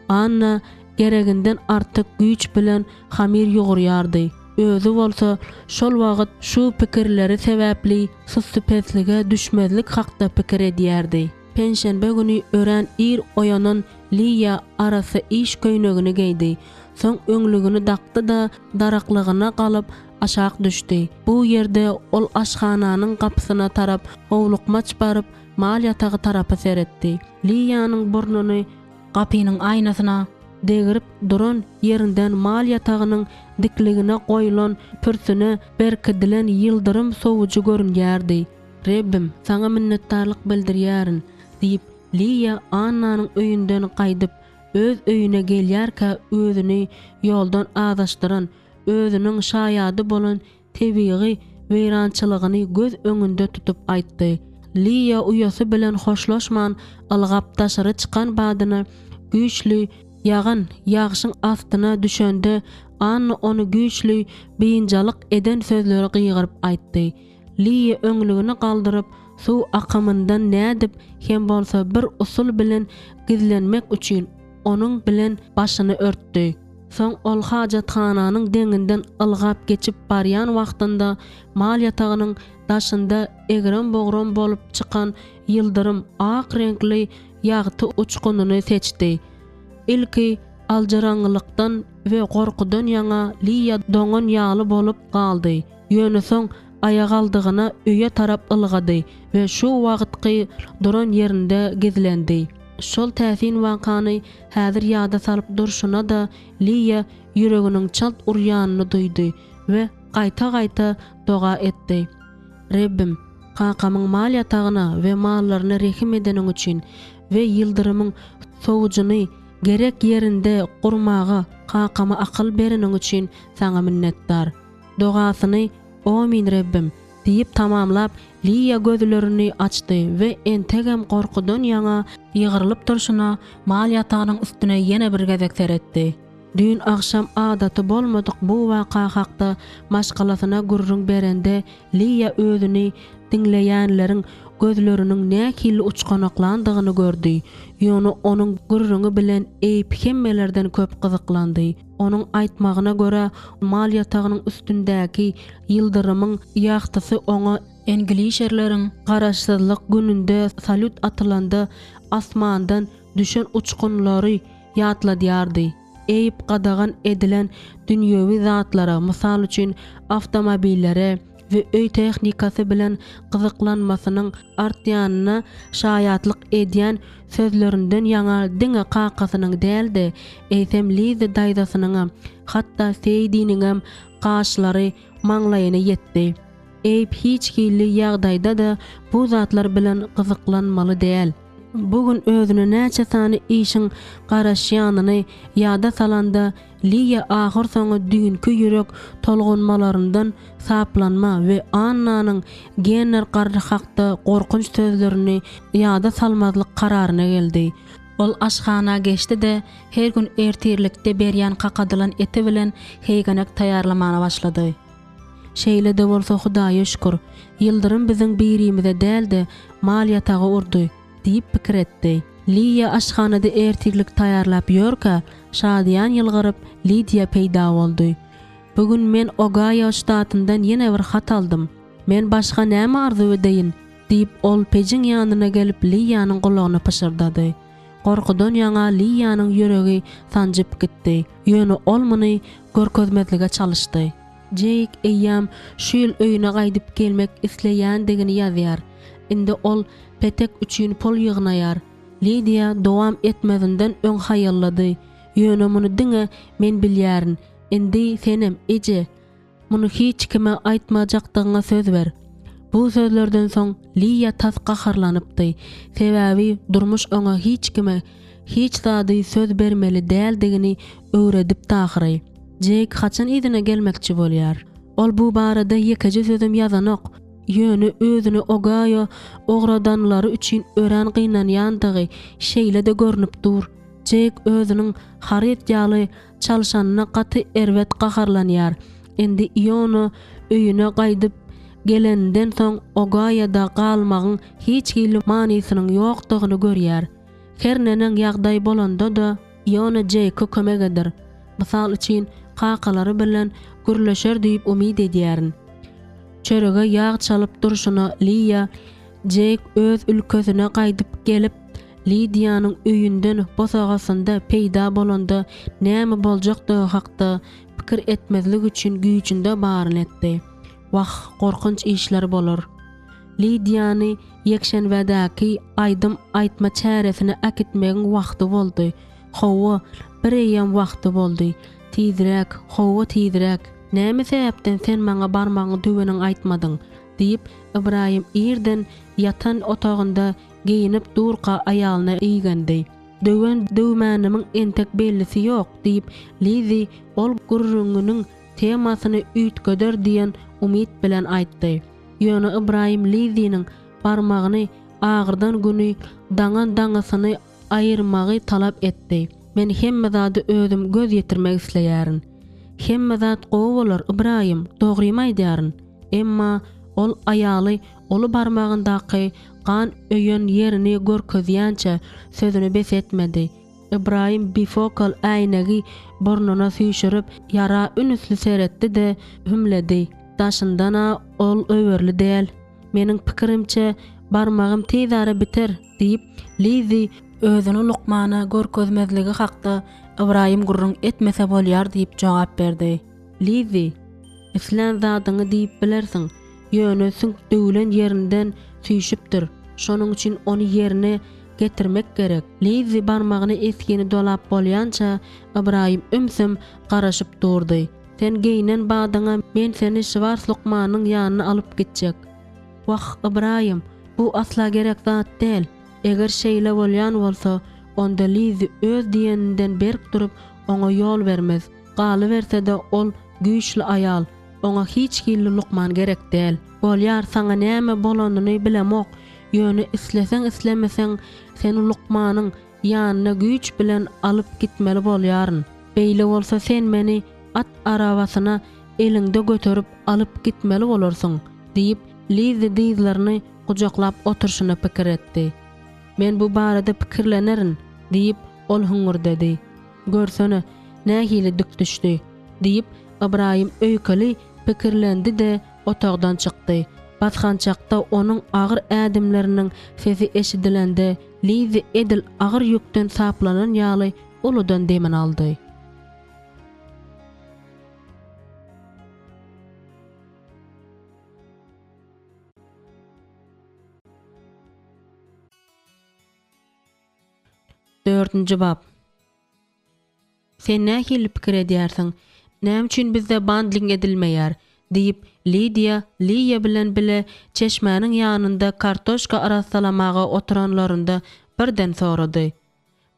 Anna gereginden artyk güýç bilen hamir ýogurýardy. Özü bolsa şol wagt şu pikirleri sebäpli süsüpeslige düşmezlik hakda pikir edýärdi. Penşenbe günü ören ir oyanan Liya arasy iş köýnegini geydi. Soň öňlügini dakdy da daraklygyna galyp aşağı düşdi. Bu yerde ol aşxananyň kapysyna tarap howlukmaç barıp mal ýatagy tarapy seretdi. Liýanyň burnuny kapynyň aynasyna degirip duran yerinden mal ýatagynyň dikligine goýulan pürsüne berkidilen ýyldyrym sowuju görünýärdi. "Rebbim, saňa minnetdarlyk bildirýärin" diýip Liya Annanyň öýünden gaýdyp öz öýüne gelýärkä özüni ýoldan adaşdyran, özüniň şaýady bolan tebigy weýrançylygyny göz öňünde tutup aýtdy. Liya uýasy bilen hoşlaşman ylgap daşary çykan badyna güýçli ýagan ýagşyň astyna düşende Anna onu güýçli beýinjalyk eden sözleri gıygyryp aýtdy. Liya öňlügini galdyryp suw akymyndan nädip hem bolsa bir usul bilen gizlenmek üçin onun bilen başyny örtdi. Soň ol hajatxananyň deňinden ylgap geçip barýan wagtynda mal ýatagynyň daşynda egren boğran bolup çykan ýyldyrym ak renkli ýagty uçkunyny seçdi. Ilki aljaranglykdan we gorkudan ýaňa Liya doňan ýaly bolup galdy. Ýöne soň aýag aldygyna öýe tarap ylgady we şu wagtky duran ýerinde gizlendi. Şol täsin wakany häzir ýada salyp durşuna da Liya ýüreginiň çalt urýanyny duýdy we gaýta-gaýta doga etdi. "Rebbim, kakamyň mal ýatagyna we mallaryny rehim edeniň üçin we ýyldyrymyň sowujuny gerek ýerinde gurmaga kakama akyl bereniň üçin saňa minnetdar." Dogasyny "Amin Rebbim" diýip tamamlap Liya gözlerini açdy we entegem gorkudan ýaňa ýygyrylyp durşuna mal ýatagynyň üstüne ýene bir gezek seretdi. Dün akşam adaty bolmadyk bu waka hakda maşgalasyna gurrun berende Liya özüni dinleýänleriň gözleriniň näkili uçkanaklandygyny gördü. Ýöne onuň gurruny bilen eýip hemmelerden köp gyzyklandy. Onuň aýtmagyna görä mal ýatagynyň üstündäki ýyldyrymyň ýagtysy oňa Englişerleriň garaşsyzlyk gününde salut atylanda asmandan düşen uçkunlary ýatladýardy. Eýip gadagan edilen dünýewi zatlara, mysal üçin awtomobillere we öý tehnikasy bilen gyzyklanmasynyň artýanyna şaýatlyk edýän sözlerinden ýaňa diňe kakasynyň däldi, eýsemlizi daýdasynyň hatda seýdiniň gaşlary maňlaýyna ýetdi. Eýip hiç kili ýagdaýda da bu zatlar bilen gyzyklanmaly däl. Bugün özüne näçe sany işiň garaşýanyny ýada salanda Liya ahir soňy düňkü ýürek tolgunmalaryndan saplanma we Annanyň gener garry hakda gorkunç sözlerini ýada salmazlyk kararyna geldi. Ol aşxana geçdi de her gün ertirlikde berýän kakadylan eti bilen heýganek taýýarlamana başlady. Şeýle de bolsa Hudaýa şükür, ýyldyrym biziň birimize däldi, mal ýatagy urdy diýip pikir etdi. Liya aşxanada ertirlik taýýarlap ýörkä, şadyan ýylgyryp Lidia peýda boldy. Bugün men Ohio ştatyndan ýene bir hat aldım. Men başga näme arzu edeýin?" diýip ol pejiň ýanyna gelip Liýanyň gulagyna pışırdady. Gorkudan ýaňa Liýanyň ýüregi sanjyp gitdi. Ýöne ol muny görkezmezlige çalışdy. Jake eýýam şu ýyl öýüne gaýdyp gelmek isleýändigini ýazýar. Indi ol petek üçin pul ýygnaýar. Lydia dowam etmezinden öň haýallady. Ýöne muny diňe men bilýärin. Indi senem eje. Muny hiç kime aýtmajakdygyňa söz ber. Bu sözlerden soň Liya tas gaharlanypdy. Sebäbi durmuş ona hiç kime hiç zady söz bermeli däldigini öwredip tahyry. Jake haçan idine gelmekçi bolýar. Ol bu barada ýekeje sözüm ýazanok. Ýöne özüni Ohio ogradanlary üçin ören gynanýandygy şeýle de görnüp dur. Jake özüniň haryt ýaly çalışanyna gaty erwet gaharlanýar. Endi ýony öýüne gaýdyp gelenden soň Ohio'da galmagyň hiç hili manysynyň ýokdugyny görýär. Her näning ýagdaý bolanda da ýony Jake'a kömek eder. Mysal üçin qakalary bilen gürleşer diýip umyd edýärin. Çörege ýag çalyp durşuna Liya Jake öz ülkesine gaýdyp gelip Lydia'nyň öýünden bosagasynda peýda bolanda näme boljakdygy hakda pikir etmezlik üçin güýçünde baryn etdi. Wah, gorkunç işler bolur. Lydia'ny ýekşenbädäki aýdym aýtma çäresine akitmegiň wagty boldy. Hawa bir ýam wagty boldy. Tizrek, hawa tizrek. Näme sebäpden sen maňa barmagyň düweniň aýtmadyň? diýip Ibrahim irden yatan otagynda giyinip durqa aýalyna iýgendi. Döwen döwmänimiň entek bellisi ýok diýip Lizi ol gurrungynyň temasyny üýtgeder diýen umyt bilen aýtdy. Ýöne Ibrahim Lizi'niň barmagyny agyrdan güni daňan-daňasyny aýyrmagy talap etdi. Men hemme zady özüm göz ýetirmek isleýärin. Hemme zat gowy bolar Ibrahim, dogrymy aýdýarin. Emma ol aýaly olu barmagyndaky gan öýen ýerini görkezýänçe sözüni bes etmedi. Ibrahim bifokal aýnagy burnuna süýşürip yara ünüsli seretdi de hümledi. Daşyndana ol öwerli däl. Meniň pikirimçe barmagym tezara biter diýip Lizi özüni Lukmana görkezmezligi hakda Ibrahim gurrun etmese bolýar diýip jogap berdi. Lizi, islen zadyňy diýip bilersiň. Ýöne süňkdülen ýerinden süýşüpdir. Şonuň üçin onu ýerine getirmek gerek. Lizi barmagyny eskini dolap bolýança Ibrahim ömsüm garaşyp durdy. Sen geynen badyňa men seni Şwars Lukmanyň ýanyna alyp gitjek. Wah Ibrahim, bu asla gerek zat däl. Eger şeýle bolýan bolsa, onda Lizi öz diýeninden berk durup oňa ýol bermez. Galy berse de ol güýçli aýal. Oňa hiç hili Lukman gerek däl. Bolýar saňa näme bolanyny bilemok. Ýöne isleseň islemeseň seni Lukmanyň ýanyna güýç bilen alyp gitmeli bolýaryn. Beýle bolsa sen meni at arabasyna elinde götürüp alyp gitmeli bolarsyň diýip Lizi diýlerini gujaklap oturşyna pikir etdi. Men bu barada pikirlenerin diýip ol hüňür dedi. Görsene nähili dik düşdi diýip Ibrahim öýkeli pikirlendi de otagdan çykdy. Batgan çakda onun agyr ädimleriniň sesi eşidilende Lizi edil agyr ýükden saplanan ýaly uludan demen aldy. Dördüncü bab. Sen nähili pikir edýärsiň? Näme üçin bizde bandling edilmeýär? diýip Liya bilen bile çeşmäniň ýanynda kartoşka arasalamaga oturanlarynda birden sorady.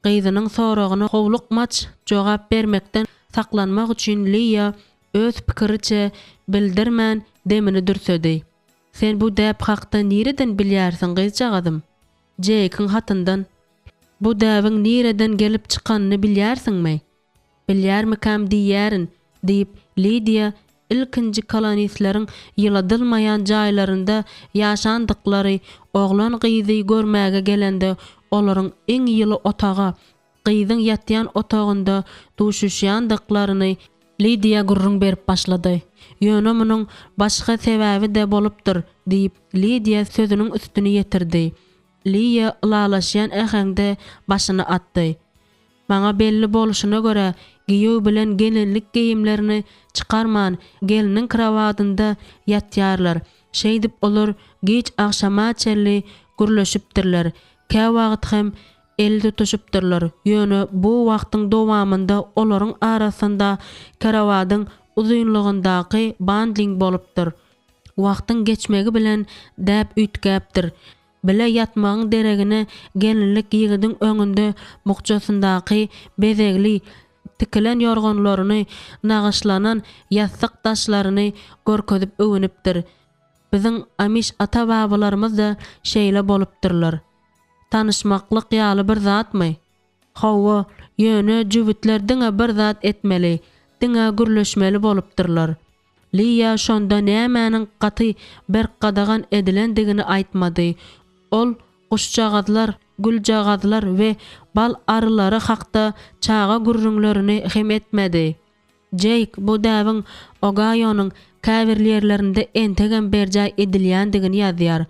Gyzynyň soragyna howluk maç jogap bermekden saklanmak üçin Liya öz pikiriçe bildirmän demini dürsedi. Sen bu däp hakda nireden bilýärsiň gyzjagadym? Jake'ın hatyndan. Bu däwiň nireden gelip çykanyny bilýärsiňmi? Bilýärmikam diýärin diýip Lidia ilkinji kolonisleriň ýyladylmaýan jaýlarynda ýaşandyklary oglan gyzy görmäge gelende olaryň eň ýyly otaga, gyzyň ýatýan otagynda duşuşýandyklaryny Lydia gurrun berip başlady. Ýöne munyň başga sebäbi de bolupdyr diýip Lydia sözüniň üstüni ýetirdi. Lydia ulalaşýan äheňde başyny atdy. Maňa belli boluşuna görä giýew bilen gelinlik giyimlerini çykarman, geliniň krawadynda ýatýarlar. Şeý dip olar geç akşama çelli gürleşipdirler. Kä wagt hem el tutuşupdyrlar. Ýöne bu wagtyň dowamında olaryň arasynda karawadyň uzunlugyndaky bandling bolupdyr. Wagtyň geçmegi bilen däp ütgäpdir. Bile yatmagyň deregine gelinlik ýigidiň öňünde mukjasyndaky bezegli tikilen yorgonlaryny, nagaşlanan ýassyk taşlaryny görkezip öwünipdir. Biziň Amish ata-babalarymyz da şeýle bolupdyrlar. Tanışmaklyk ýaly bir zatmy? Hawa, ýöne jübitler diňe bir zat etmeli, diňe gürleşmeli bolupdyrlar. Lydia şonda nämäniň gaty bir qadagan edilendigini aýtmady. Ol guşjagazlar, güljagazlar we bal arylary hakda çaga gürrüňlerini hem etmedi. Jake bu däwiň Ogayo'nyň käbirlerlerinde entegen berjä edilýändigini ýazýar.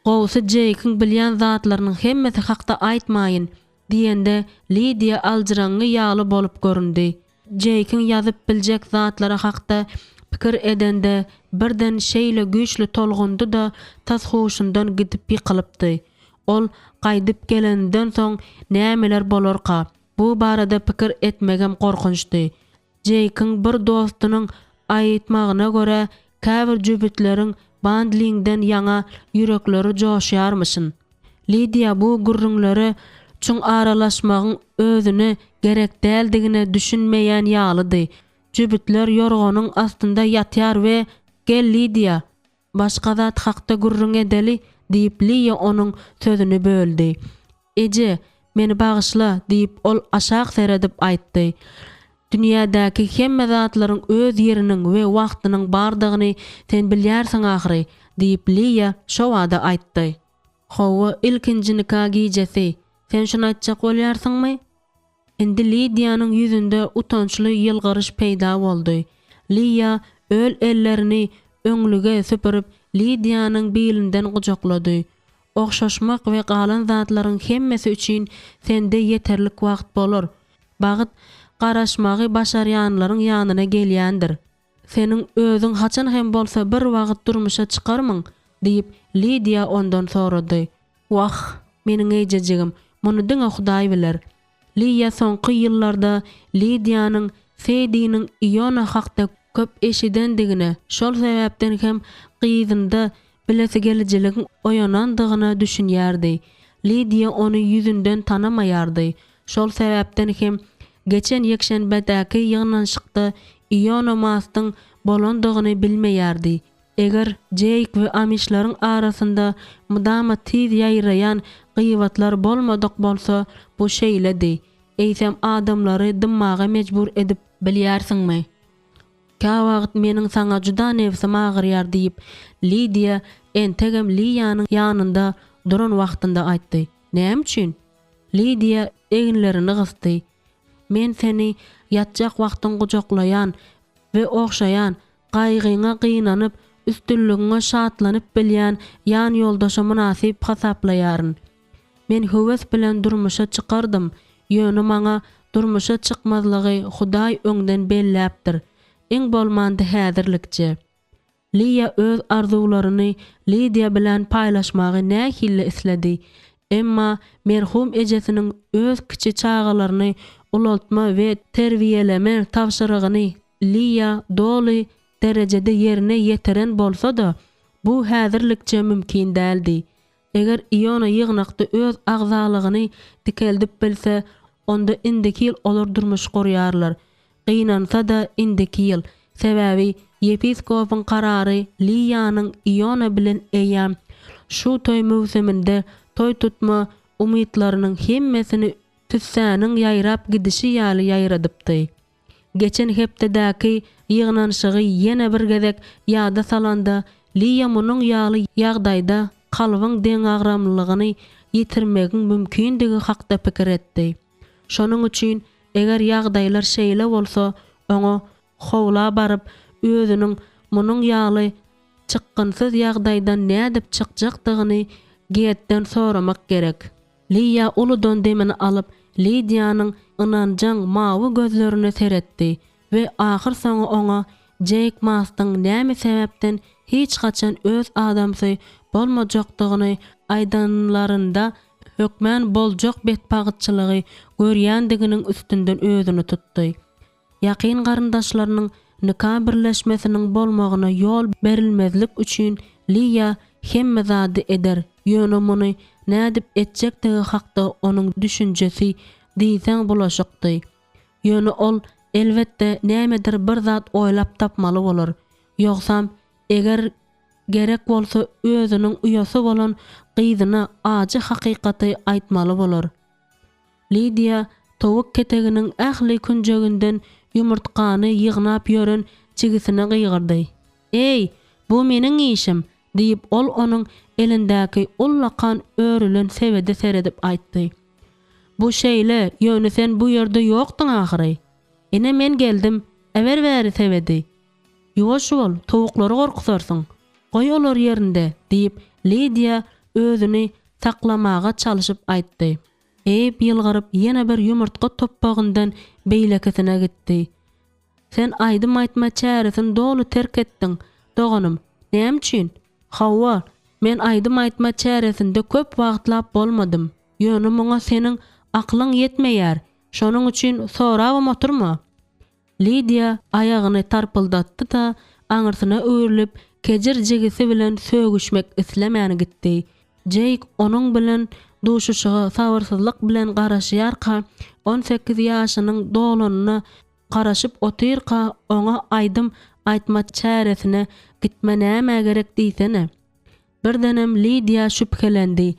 Gowsy Jake'in bilýän zatlarynyň hemmesi hakda aýtmaýyn diýende Lydia aljyraňy ýaly bolup göründi. Jake'in ýazyp biljek zatlary hakda pikir edende birden şeýle güýçli tolgundy da tas hoşundan gidip ýykylypdy. Ol gaýdyp gelenden soň nämeler bolarka? Bu barada pikir etmegem korkunçdy. Jake'in bir dostunyň aýtmagyna görä käbir jübitleriň bandlingden ýaňa ýürekleri joşýarmyşyn. Lydia bu gürrüňleri çuň aralaşmagyň özüne gerek däldigine düşünmeýän ýalydy. Jübitler yorgonyň astynda ýatýar we "Gel Lydia, başga zat hakda gürrüň edeli" diýip Lydia onuň sözüni böldi. "Eje, meni bagyşla" diýip ol aşağı seredip aýtdy. Dünýädäki hemme zatlaryň öz ýeriniň we wagtynyň bardygyny sen bilýärsiň ahyry diýip Lydia şo wada aýtdy. "Hawa ilkinji nikah giýjesi, sen şunu aýtjak bolýarsyňmy?" Indi Lydia'nyň ýüzünde utançly ýylgyryş peýda boldy. Lydia öl ellerini öňlüge süpürip Lydia'nyň bilinden gujaklady. Okşaşmak we galan zatlaryň hemmesi üçin sende ýeterlik wagt bolar. Bagyt garaşmagy başarýanlaryň ýanyna gelýändir. Seniň özüň haçan hem bolsa bir wagt durmuşa çykarmyň diýip Lydia ondan sorady. "Wah, meniň eýjejigim, muny diňe Hudaý biler." Lydia soňky ýyllarda Lydia'nyň Fediniň Iona hakda köp eşidendigine, şol sebäpden hem gyzynda bilesi gelejeligiň oýanandygyna düşünýärdi. Lydia ony ýüzünden tanamaýardy. Şol sebäpden hem geçen ýekşenbedäki ýygnanşykda Iona mastyň bolandygyny bilmeýärdi. Eger Jake we Amishlerin arasynda mudama tiz ýaýrayan gyýbatlar bolmadyk bolsa, bu şeýledi. Eýsem adamlary dymmaga mejbur edip bilýärsiňmi? Kä wagt meniň saňa juda nefsim agyrýar diýip Lydia entegem Lydia'nyň ýanynda duran wagtynda aýtdy. "Näme üçin?" Lydia eginlerini gysdy. "Men seni ýatjak wagtyň gujaklayan we okşayan, gaýgyňa gynanyp, üstünlüğüne şatlanyp bilýän ýan ýoldaşa münasip hasaplaýaryn. Men höwes bilen durmuşa çykardym. Ýöne maňa durmuşa çykmazlygy Hudaý öňden belläpdir. Eň bolmandy häzirlikçe." Lydia öz arzularyny Lydia bilen paýlaşmagy nähille isledi. Emma merhum ejesiniň öz kiçi çağalaryny ulaltma we terbiýeleme tawşyrygyny Lydia doly derejede ýerine ýeteren bolsa da, bu häzirlikçe mümkin däldi. Eger Iona ýygnakda öz agzalygyny dikeldip bilse, onda indiki ýyl olar durmuş gorýarlar. Gynansa da indiki ýyl. Sebäbi yepiskopyň karary Lydia'nyň Iona bilen eýäm şu toy mewsiminde toy tutma umytlarynyň hemmesini tüssäniň ýaýrap gidişi ýaly ýaýradypdy. Geçen hepdedäki ýygnanşygy ýene bir gezek ýada salanda Lydia munyň ýaly ýagdaýda kalbyň deň agramlygyny ýitirmegiň mümkindigi hakda pikir etdi. Şonuň üçin eger ýagdaýlar şeýle bolsa, oňa howla barıp özünüň munun ýaly çykgynsyz ýagdaýdan nädip çykjakdygyny giýetden soramak gerek. Liya uludan demini alıp Lidiýanyň ynanjaň mawy gözlerini seretdi we ahir soňy oňa Jake Mastyň näme sebäpden hiç gaçan öz adamsy bolmajakdygyny aýdanlarynda hökmän boljak betpagitçylygy görýändiginiň üstünden özüni tutdy. Ýakyn garyndaşlarynyň nikah birleşmesiniň bolmagyna ýol berilmezlik üçin Liya hemme zady eder. Ýöne muny nädip etjektigi hakda onuň düşünjesi diýsen bulaşykdy. Ýöne ol elbetde nämedir bir zat oýlap tapmaly bolar. Ýoksam eger gerek bolsa özüniň uýasy bolan gyzyna ajy hakykaty aýtmaly bolar. Lidia towuk keteginiň ähli künjeginden ýumurtkany ýygnap ýören çigisine gygyrdy. "Ey, bu meniň işim" diýip ol onuň elindäki ullakan örülen sebede seredip aýtdy. "Bu şeýle, ýöne sen bu ýerde ýokdyň ahyry. Ene men geldim, eber bäri sebedi. Ýoş bol, tovuklary gorkuzarsyň. Goý olar ýerinde" diýip Lidia özüni saklamaga çalışyp aýtdy. Eyip ýylgyryp ýene bir ýumurtka toppagyndan beýlekesine gitdi. "Sen aýdym aýtma çäresini dolu terk etdiň, doganym. Näme üçin? Hawwa, men aýdym aýtma çäresinde köp wagtlap bolmadym. Ýöne muňa seniň aklyň ýetmeýär. Şonuň üçin sorabam oturma." Lidia aýagyny tarpyldatdy da aňyrsyna öýrilip kejir jigisi bilen sögüşmek islemäni gitdi. Jake onuň bilen duşuşyga sabyrsyzlyk bilen garaşýarka 18 ýaşynyň dolanyna garaşyp otyrka oňa aýdym aýtma çäresine gitme näme gerek diýsene. Birdenem Lidia şüphelendi.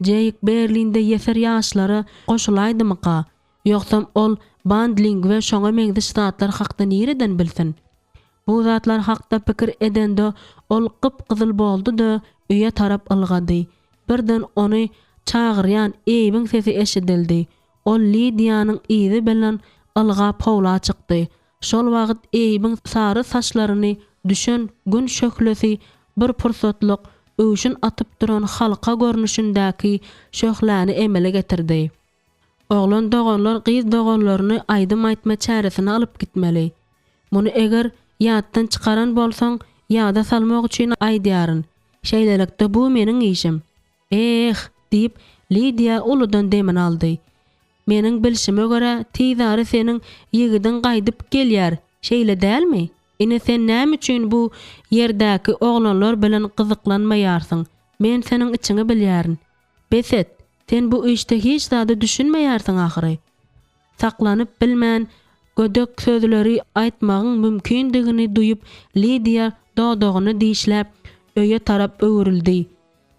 Jake Berlinde ýeser ýaşlary goşulaýdymyka? Ýoksam ol bandling we şoňa meňdiş zatlar hakda nireden bilsin? Bu zatlar hakda pikir edende ol gypgyzyl boldy-da öýe tarap ylgady. Birden ony çagyrýan eýbiň sesi eşidildi. Ol Lidiýanyň izi bilen ylga powla çykdy. Şol wagt eýbiň sary saçlaryny düşen gün şöklesi bir pursatlyk öwşün atyp duran halka görnüşindäki şöhläni emele getirdi. Oglan doganlar gyz doganlaryny aýdym aýtma çäresine alyp gitmeli. Muny eger ýatdan çykaran bolsaň, ýada salmak üçin aýdýaryn. Şeýlelikde bu meniň işim. Diýip Lidia uludan demin aldy. "Meniň bilşime görä tizary seniň ýigidin gaýdyp gelýär. Şeýle dälmi? Ine sen näme üçin bu ýerdäki oglanlar bilen gyzyklanmaýarsyň? Men seniň içiňi bilýärin. Beset, sen bu işde hiç zady düşünmeýärsiň ahyry." Saklanyp bilmän gödök sözleri aýtmagyň mümkindigini duýup Lidia dodogyny diýişläp öýe tarap öwürildi.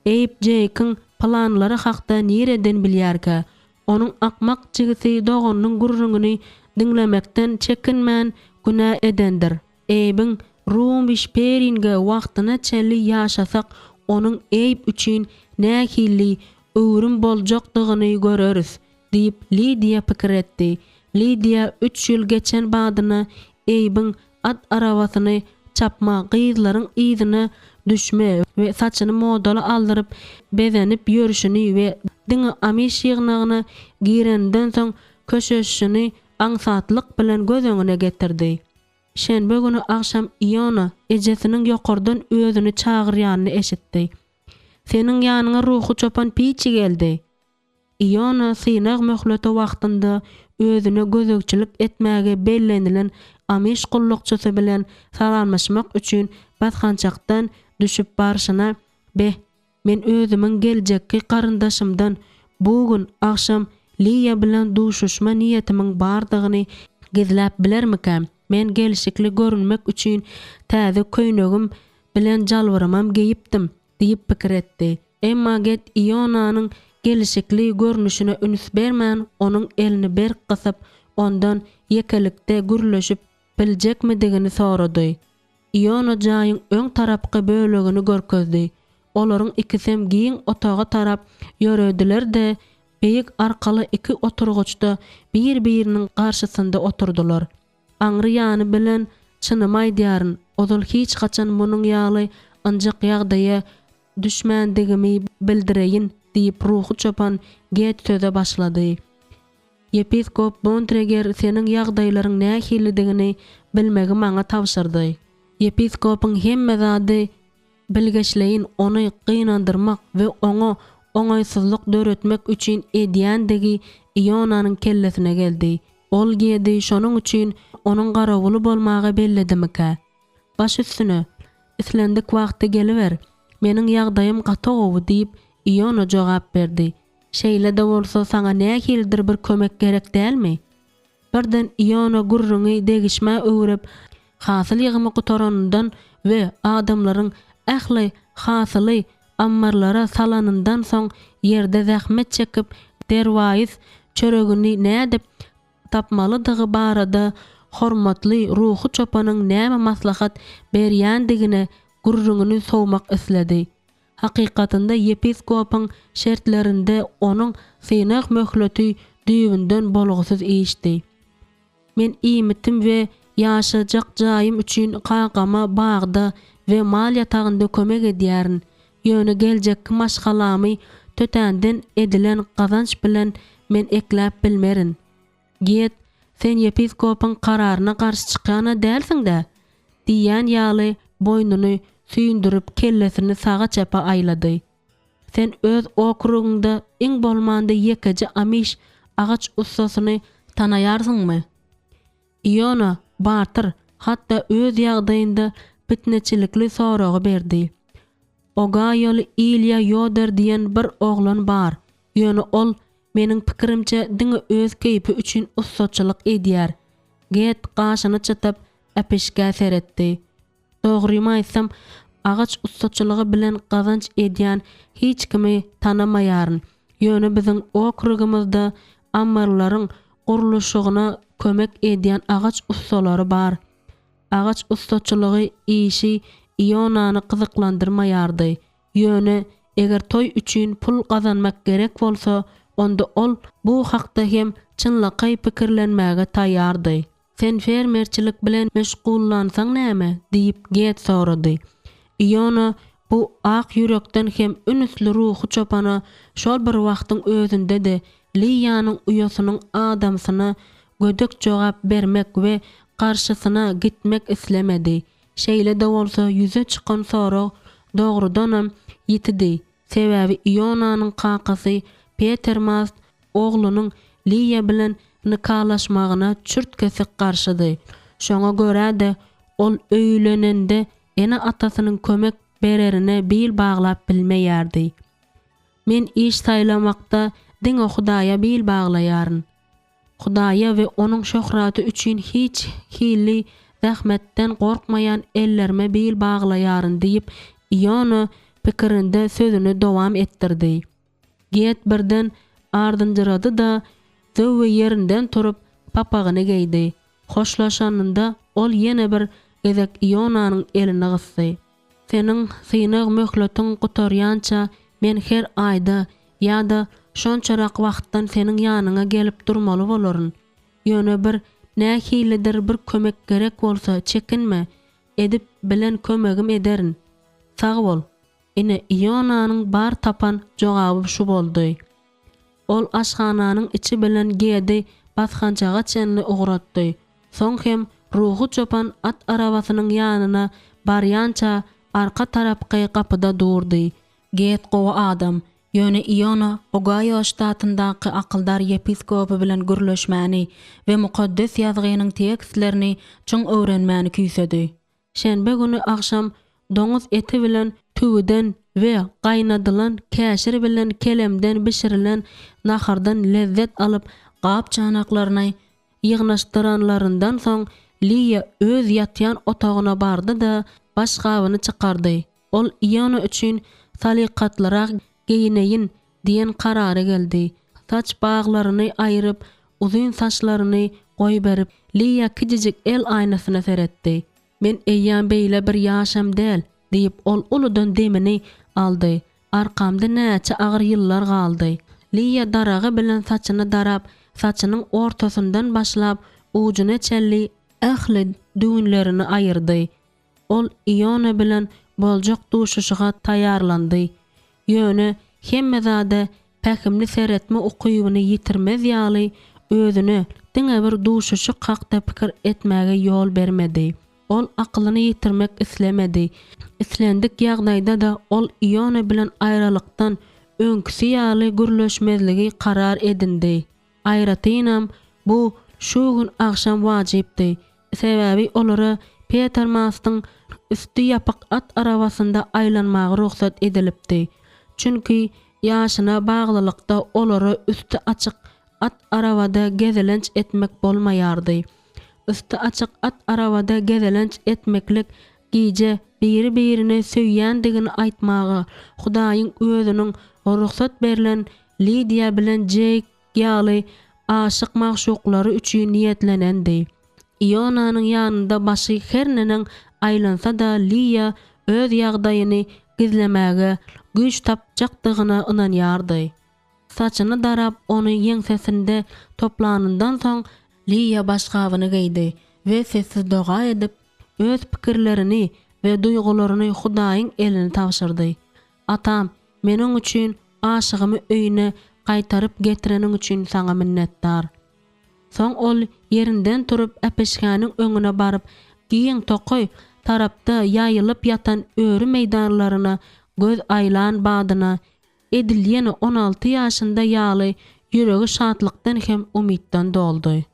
Eyip Jake'ın planlary hakda nireden bilýärkä? Onuň akmak çigisi doganyň gurrungyny dinlemekden çekinmän günä edendir. Eybiň Rumbişperinge wagtyna çelli ýaşasak, onuň eyip üçin nähili öwrüm boljakdygyny göreriz, diýip Lidia pikir etdi. Lidia 3 ýyl geçen badyna eybiň at arabasyny çapma, gyzlaryň ýzyna düşme we saçyny modaly aldyryp bezenip ýörüşini we diňe amiş ýygnagyny girenden soň köşeşini aňsatlyk bilen göz öňüne getirdi. Şenbe günü akşam Iona ejesiniň ýokardan özüni çagyrýanyny eşitdi. "Seniň ýanyňa ruhy çopan piçi geldi." Iona synag möhlete wagtynda özüne gözekçilik etmäge bellenilen amiş gullukçysy bilen salamlaşmak üçin basgançakdan düşüp barşyna "Beh, men özümiň geljekki garyndaşymdan bugün akşam Liya bilen duşuşma niýetimiň bardygyny gizläp bilermikäm? Men gelişikli görünmek üçin täze köýnegim bilen jalwyrymam geýipdim" diýip pikir etdi. Emma get Ionanyň gelişikli görnüşine üns bermän onuň elini berk gysyp ondan ýekelikde gürleşip biljekmidigini sorady. Iona jaýyň öň tarapky bölegini görkezdi. Olaryň ikisem giň otaga tarap ýörediler de beýik arkaly iki oturguçda bir-biriniň garşysynda oturdular. Aňry ýany bilen çynymay diýaryn. Odal hiç gaçan munyň ýaly ancak ýagdaýa düşmändigimi bildireyin diýip ruhy çopan get söze başlady. Yepiskop Bontrager seniň ýagdaýlaryň nähilidigini bilmegi maňa tapşyrdy. Yepiskopyň hemme zady bilgeçleyin onu gynandyrmak we oňa oňaýsyzlyk döretmek üçin edýändigi Ionanyň kellesine geldi. Ol gedi şonuň üçin onuň garawuly bolmagy belledimika. Baş üstüne islendik wagty geliber. Meniň ýagdaýym gatagowy diýip Iona jogap berdi. Şeýle-de bolsa saňa nähildir bir kömek gerek dälmi? Birden Iona gurruňy degişme öwrep hasyl ýygymy gutaranydan we adamlaryň ähli hasyly ammarlara salanyndan soň ýerde zähmet çekip derwaýys çöregini nädip tapmalydygy barada hormatly ruhy çopanyň näme maslahat berýändigine gurruňyny sowmak isledi. Hakykatynda yepiskopyň şertlerinde onuň synak möhleti düýünden bolgusyz eşdi. Men iýmitim we ýaşajak jaýym üçin kakama bagda we mal ýatagynda kömek edýärin. Ýöne geljek maşgalamy tötänden edilen gazanç bilen men ekläp bilmerin. Get, sen yepiskopyň kararyna garşy çykýana dälsiň-de, diýen ýaly boynuny süýndürip kellesini sağa çapa aýlady. Sen öz okrugunda iň bolmanda ýekeje amiş agaç ustasyny tanaýarsyňmy? Iona bartyr, hatda öz ýagdaýynda bitneçilikli soragy berdi. Oga ýoly Ilya Yoder diýen bir oglan bar. Ýöne ol meniň pikirimçe diňe öz keýpi üçin ustaçylyk edýär. Get gaşyny çytyp äpeşkä seretdi. Dogrymy aýtsam, agaç ustaçylygy bilen gazanç edýän hiç kimi tanamaýaryn. Ýöne biziň okrugymyzda ammarlaryň gurulşygyna kömek edýän agaç ustalary bar. Agaç ustaçylygy işi Ionany gyzyklandyrmaýardy. Ýöne eger toy üçin pul gazanmak gerek bolsa, onda ol bu hakda hem çynlaqy pikirlenmäge taýýardy. Sen fermerçilik bilen meşgullansaň näme? Diýip get sorady. Iona bu ak yürekden hem ünüsli ruhu çopana şol bir wagtyň özünde de Liýanyň uýasynyň adamsyna gödek jogap bermek we garşysyna gitmek islemedi. Şeýle-de bolsa ýüze çykan sorag dogrudanam ýitidi. Sebäbi Ionanyň kakasy Peter Mast oglunyň Liýa bilen nikalaşmagyna çürt kesik garşydy. Şoňa görä-de ol öýlenende ene atasynyň kömek bererine bil baglap bilmeýärdi. Men iş saýlamakda diňe Hudaýa bil baglaýaryn. Hudaýa we onuň şöhraty üçin hiç hili zähmetden gorkmaýan ellerime bil baglaýaryn diýip Iona pikirinde sözüni dowam etdirdi. Get birden ardynjyrady da döwe ýerinden turup papagyny geýdi. Hoşlaşanynda ol ýene bir gezek Ionanyň elini gysdy. Seniň synak möhletiň gutarýança men her aýda ýa-da şonçarak wagtdan seniň ýanyňa gelip durmaly bolaryn. Ýöne bir nähilidir bir kömek gerek bolsa çekinme, edip bilen kömegim ederin. Sag bol. Ine Ionanyň bar tapan jogaby şu boldy. Ol aşhananyň içi bilen gedi basgançaga çenli uğratdy. Soň hem ruhu çopan at arabasynyň ýanyna barýança arka tarapky kapyda durdy. Get gowa adam. Ýöne Iona Ohio ştatyndaky akyldar yepiskopu bilen gürleşmäni we mukaddes ýazgynyň tekstlerini çyň öwrenmäni küýsedi. Şenbe güni akşam doňuz eti bilen tüwden we gaýnadylan käşir bilen kelemden bişirilen nahardan lezzet alyp gap çanaklaryny ýygnaşdyranlaryndan soň Liýa öz ýatýan otagyna bardy da baş gabyny çykardy. Ol Iona üçin salykatlarak geýineýin diýen karary geldi. Saç baglaryny aýryp, uzun saçlaryny goý berip, Liýa kijijik el aýnasyna seretdi. Men eýýän beýle bir ýaşam däl, diýip ol uludan demini aldy. Arkamda näçe agyr ýyllar galdy. Liýa daragy bilen saçyny darap, saçynyň ortasyndan başlap ucuna çelli ähli düğünlerini ayırdy. Ol Iona bilen boljak duşuşyga taýarlandy. Ýöne hemme zada päkimli seretme ukybyny ýitirmez ýaly özüne diňe bir duşuşy hakda pikir etmäge ýol bermedi. Ol akylyny ýitirmek islemedi. Islendik ýagdaýda da ol Iona bilen aýralykdan öňküsi ýaly gürleşmezligi karar edindi. Aýratynam bu şu gün akşam wajypdy. Sebäbi olara Peter Mastyň üstü ýapyk at arabasynda aýlanmagy ruhsat edilipdi. Çünki ýaşyna baglylykda olara üstü açyk at arabada gezelenç etmek bolmaýardy. Üstü açyk at arabada gezelenç etmeklik giýje biri-birine söýýändigini aýtmagy Hudaýyň özüniň ruhsat berilen Lydia bilen Jake ýaly aşyk magşuklary üçin niýetlenendi. Ionanyň ýanynda başy herneniň aýlansa da Lydia öz ýagdaýyny gizlemäge güç tapjakdygyna ynanýardy. Saçyny darap ony ýeňsesinde toplanyndan soň Lydia başgabyny giydi we sessiz doga edip öz pikirlerini we duýgularyny Hudaýyň eline tapşyrdy. Atam, meniň üçin aşygymy öýüne gaýtaryp getireniň üçin saňa minnetdar. Soň ol ýerinden turup äpeşgäniň öňüne baryp, giýiň tokoy tarapda ýaýylyp ýatan öýrü meýdanlaryna göz aýlan badyna edilýän 16 ýaşynda ýaly ýüregi şatlykdan hem umytdan doldy.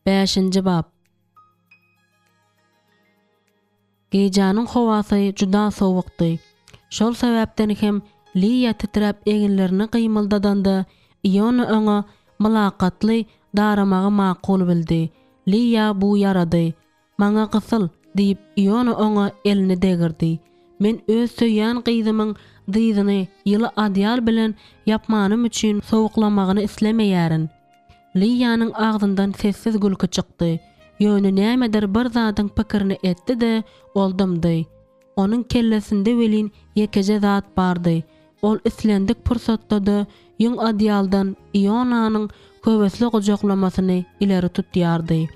Beşinci bab. Gecanyň howasy juda sowukdy. Şol sebäpden hem Lydia titrep eginlerini gymyldadanda Iona öňe mylakatly daramagy makul bildi. Lydia bu ýarady. Maňa gysyl diýip Iona öňe elini degirdi. Men öz söýýän gyzymyň dyzyny ýyly adyal bilen ýapmanym üçin sowuklamagyny islemeýärin. Lydia'nın ağzından sessiz gülki çykdy. Ýöne nämedir bir zadyň pikirini etdi de oldumdy. Onun kellesinde welin ýekeje zat bardy. Ol islendik pursatda da ýyň adyaldan Ionanyň köwesli gojaklamasyny ileri tutýardy.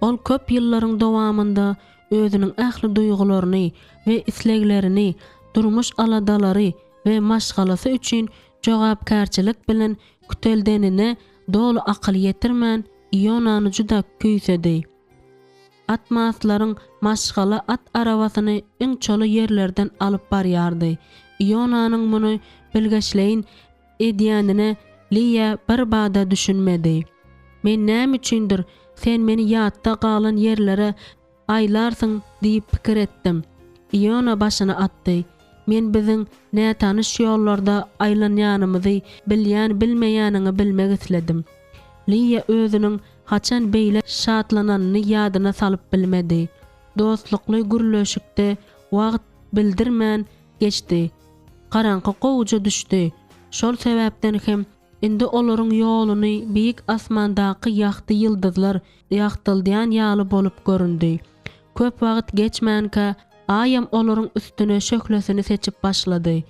Ol köp ýyllaryň dowamında özüniň ähli duýgularyny we isleglerini, durmuş aladalary we maşgalasy üçin jogapkärçilik bilen küteldenine dolu akyl ýetirmän Ionany juda küýsedi. Atmaslaryň maşgala at arabasyny iň çoly ýerlerden alyp barýardy. Ionanyň muny bilgeçleýin edýänine Lydia bir bada düşünmedi. Men näme üçindir sen meni ýatda galan ýerlere aýlarsyň diýip pikir etdim. Iona başyny atdy. Men biziň nä tanyş ýollarda aýlanýanymyzy bilýän bilmeýäniňi bilmek isledim. Lydia özüniň haçan beýle şatlananyny ýadyna salyp bilmedi. Dostlukly gürleşikde wagt bildirmän geçdi. Garaňky gowuja düşdi. Şol sebäpden hem indi olaryň ýoluny biýik asmandaky ýagty ýyldyzlar ýagtyldyň ýaly bolup göründi. Köp wagt geçmänkä ayam olaryň üstüne şöklesini seçip başlady.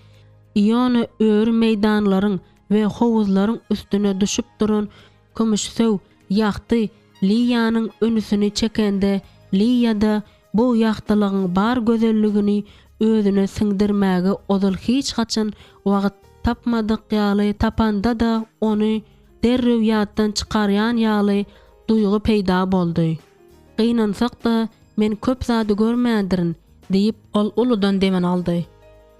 Iona öýrü meýdanlaryň we howuzlaryň üstüne düşüp duran kömüşsöw ýagty Lydia'nyň önüsini çekende Lydia da bu ýagtylygyň bar gözelligini özüne siňdirmäge ozal hiç haçan wagt tapmadyk ýaly tapanda da ony derrew ýatdan çykarýan ýaly duýgu peýda boldy. Gynansak da men köp zady görmädirin diýip ol uludan demen aldy.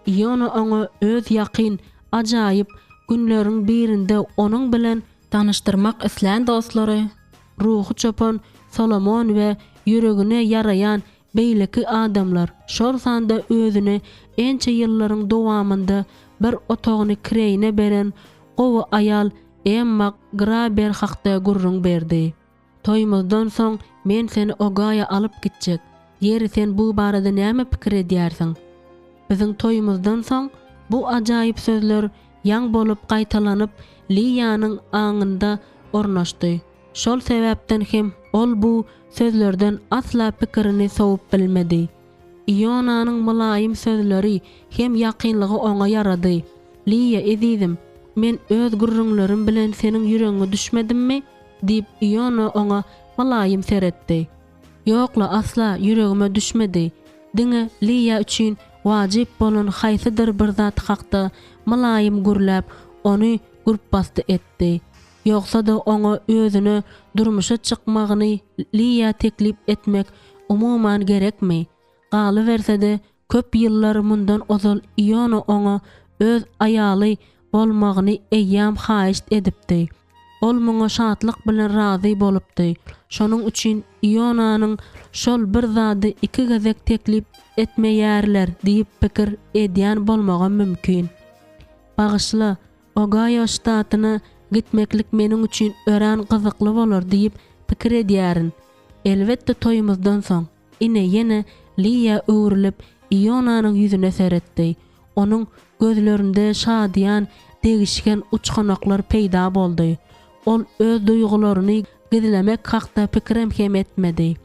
Iona oňa öz ýakyn, ajaýyp günleriň birinde onuň bilen tanıştırmak isleýän dostlary, ruhy çopan Solomon we ýüregine ýarayan beýleki adamlar şol sanda özüne ençe ýyllaryň dowamında bir otagyny kireýine beren gowy aýal Emma Graber hakda gurrun berdi. Toýmuzdan soň men seni Ogaya alyp gitjek. Ýeri sen bu barada näme pikir edýärsiň? Biziň toýmuzdan soň bu ajaýyp sözler ýang bolup gaýtalanyp Lydia'nyň aňynda ornaşdy. Şol sebäpden hem ol bu sözlerden asla pikirini soğup bilmedi. Ionanyň mulayim sözleri hem ýakynlygy oňa ýarady. Liya edizim, men öz gurrunlarym bilen seniň ýüregiňe düşmedimmi? Diýip Iona oňa mulayim seretdi. Ýokla asla ýüregime düşmedi. Diňe Liya üçin wajyp bolan haýsydyr bir zat hakda mulayim gürläp ony gurpbasty etdi. Ýoksa da oňa özüne durmuşa çykmagyny Liya teklip etmek umuman gerekmi? Galy bersede köp ýyllar mundan ozal Iona oňa öz aýaly bolmagyny eýýam haýyş edipdi. Ol muňa şatlyk bilen razy bolupdy. Şonuň üçin Ionanyň şol bir zady iki gezek teklip etmeýärler diýip pikir edýän bolmagy mümkin. Bagyşla, Ohio ştatyna gitmeklik meniň üçin ören gyzykly bolar diýip pikir edýärin. Elbetde toýumuzdan soň ine ýene Liya öwrülip Ionanyň ýüzüne seretdi. Onuň gözlerinde şadyan, degişken uçkanaklar peýda boldy. Ol öz duýgularyny gizlemek hakda pikirem hem etmedi.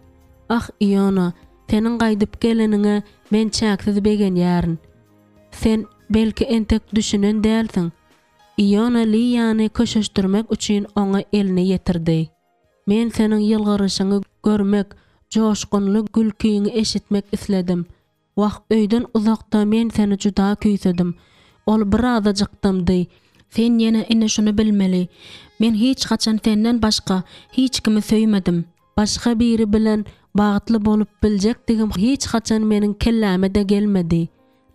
Ah Iona, seniň gaýdyp geleniňe men çäksiz begenýärin. Sen belki entek düşünen dälsiň. Iona Liyany köşeşdirmek üçin oňa elini ýetirdi. Men seniň ýylgyryşyňy görmek, joşgunly gülküýiňi eşitmek isledim. Wagt öýden uzakda men seni juda küýsedim. Ol bir azajykdymdy. Sen ýene ine şunu bilmeli. Men hiç haçan senden başga hiç kimi söýmedim. Başga biri bilen bagtly bolup biljekdigim hiç haçan meniň kelläme de gelmedi.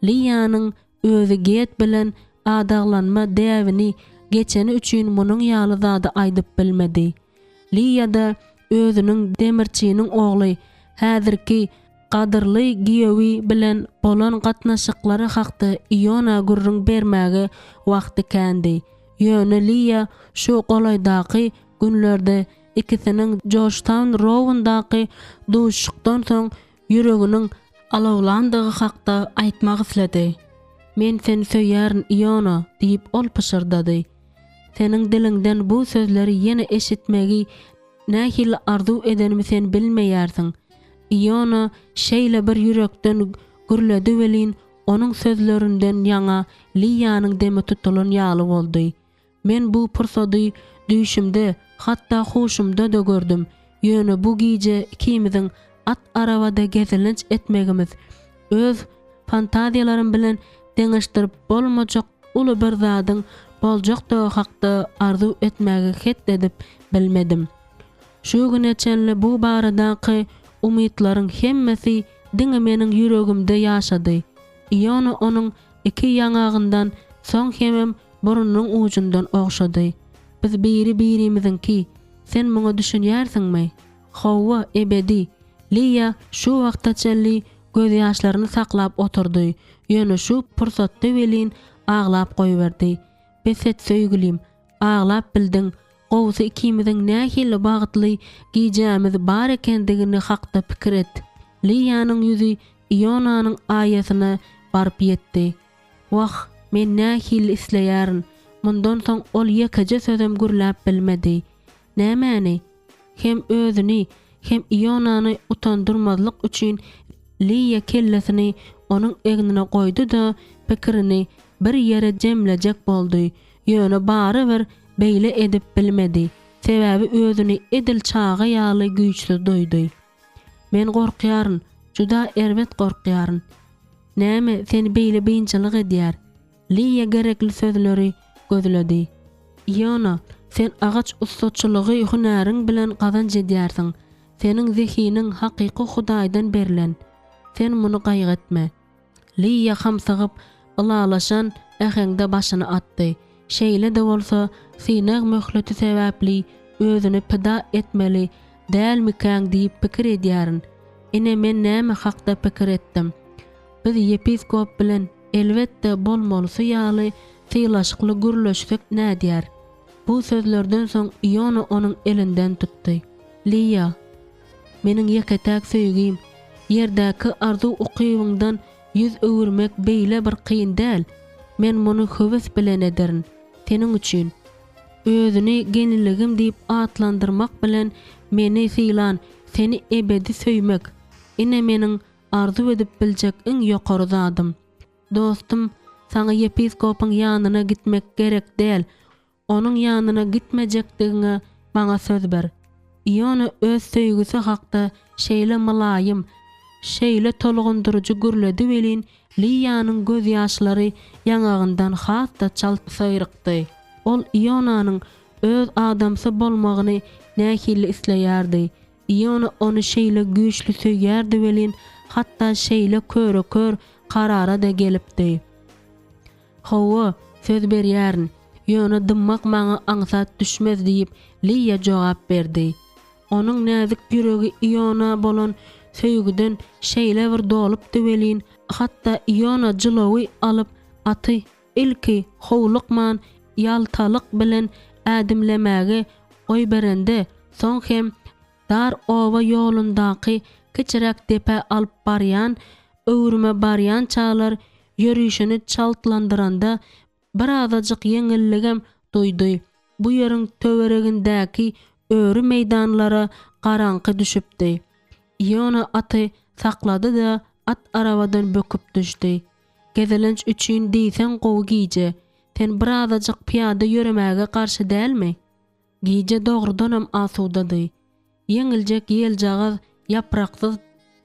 Liyanyň özü get bilen adaglanma däwini geçeni üçin munyň ýaly zady aýdyp bilmedi. Liya da özüniň demirçiniň ogly, häzirki gadyrly giýewi bilen bolan gatnaşyklary hakda Iona gurrun bermäge wagty kendi. Ýöne Liya şu golaýdaky günlerde ikisiniň Georgetown Rowandaky duşukdan soň ýüreginiň alawlandygy hakda aýtmak isledi. Men seni söýärin Iona diýip ol pışırdady. Seniň diliňden bu sözleri ýene eşitmegi nähil arzu edenimi sen bilmeýärsiň. Iona şeýle bir ýürekden gürledi welin onuň sözlerinden ýaňa Liyanyň demi tutulan ýaly boldy. Men bu pursaty düýşümde, hatda hoşumda da gördüm. Ýöne bu giýje ikimiziň at arabada gezilinç etmegimiz, öz fantaziýalarym bilen deňeşdirip bolmajak uly bir zadyň boljakdygy hakda arzu etmäge het edip bilmedim. Şu güne çenle bu baradaky umytlaryň hemmesi diňe meniň ýüregimde ýaşady. Iona onuň iki ýangagyndan soň hemem burunnyň ujundan ogşady. Biz biri-birimizinki, sen muňa düşünýärsiňmi? Hawa ebedi. Liya şu wagtda çelli göz ýaşlaryny saklap oturdy. Ýöne şu pursatda welin aglap goýberdi. Beset söýgülim, aglap bildiň. Gowsy ikimiziň nähili bagtly giýjämiz bar ekendigini hakda pikir et. Liyanyň ýüzi Ionanyň aýasyna barp ýetdi. Wah, men nähili isleýärin. Mundan soň ol ýekije sözüm gürläp bilmedi. Nämäni? Hem özüni, hem Ionany utandyrmazlyk üçin Liya kellesini onuň egnine goýdy da pikirini bir ýere jemlejek boldy. Ýöne bary bir beýle edip bilmedi. Sebäbi özüni edil çağa ýaly güýçli doýdy. Men gorkýaryn, juda erbet gorkýaryn. Näme seni beýle beýinçilik edýär? Liya gerekli sözleri gözledi. Iona, sen agaç ustaçylygy hünäriň bilen gazanç edýärsiň. Seniň zehiniň hakyky Hudaýdan berilen. Sen muny gaýgatma. Liya hamsagyp ılalaşan äheňde başyny atdy. Şeýle de bolsa, sinäg möhleti sebäpli özüni pida etmeli dälmikäň diýip pikir edýärin. Ine men näme hakda pikir etdim? Biz yepiskop bilen elbetde bolmalysy ýaly syýlaşykly gürleşsek nädýär? Bu sözlerden soň Iona onuň elinden tutdy. Liya, meniň ýeketäk söýgim, ýerdäki arzu ukybyňdan ýüz öwürmek beýle bir kyn däl. Men muny höwes bilen ederin. Senin üçin. özüni geniligim diýip atlandyrmak bilen meni filan, seni ebedi söýmek. Ine meniň arzu edip biljek iň ýokary zadym. Dostum, sana yepiskopyň ýanyna gitmek gerek däl. Onuň ýanyna gitmejekdigine maňa söz ber. Iona öz söýgüsi hakda şeýle malaýym, şeýle tolgunduruju gürledi welin Liýanyň göz ýaşlary ýangagyndan hatda çalt saýrykdy. Ol Ionanyň öz adamsy bolmagyny nähili isleýärdi. Iona onu şeýle güýçli söýýärdi welin hatda şeýle körökör karara da gelipdi. Hawa söz berýärin. Ýöne dymmak maňa aňsat düşmez diýip Liýa jogap berdi. Onuň näzik ýüregi Iona bolan söýgüden şeýle bir dolupdy welin hatda Iona jylawy alyp aty ilki howlukman ýaltalyk bilen ädimlemäge oý berende soň hem dar owa ýolundaky kiçirek depe alyp barýan, öwrüme barýan çağlar ýörüşini çaltlandyranda bir azacık ýeňilligem duýdy. Bu ýeriň töweregindäki öwrü meýdanlara garaňky düşüpdi. Iona aty saklady da at arabadan böküp düşdi. Gezelenç üçin diýsen gowy giýje. Sen bir azacık piýada ýöremäge garşy dälmi? Giýje dogrudanam asudady. Ýeňiljek ýeljagaz ýapraksyz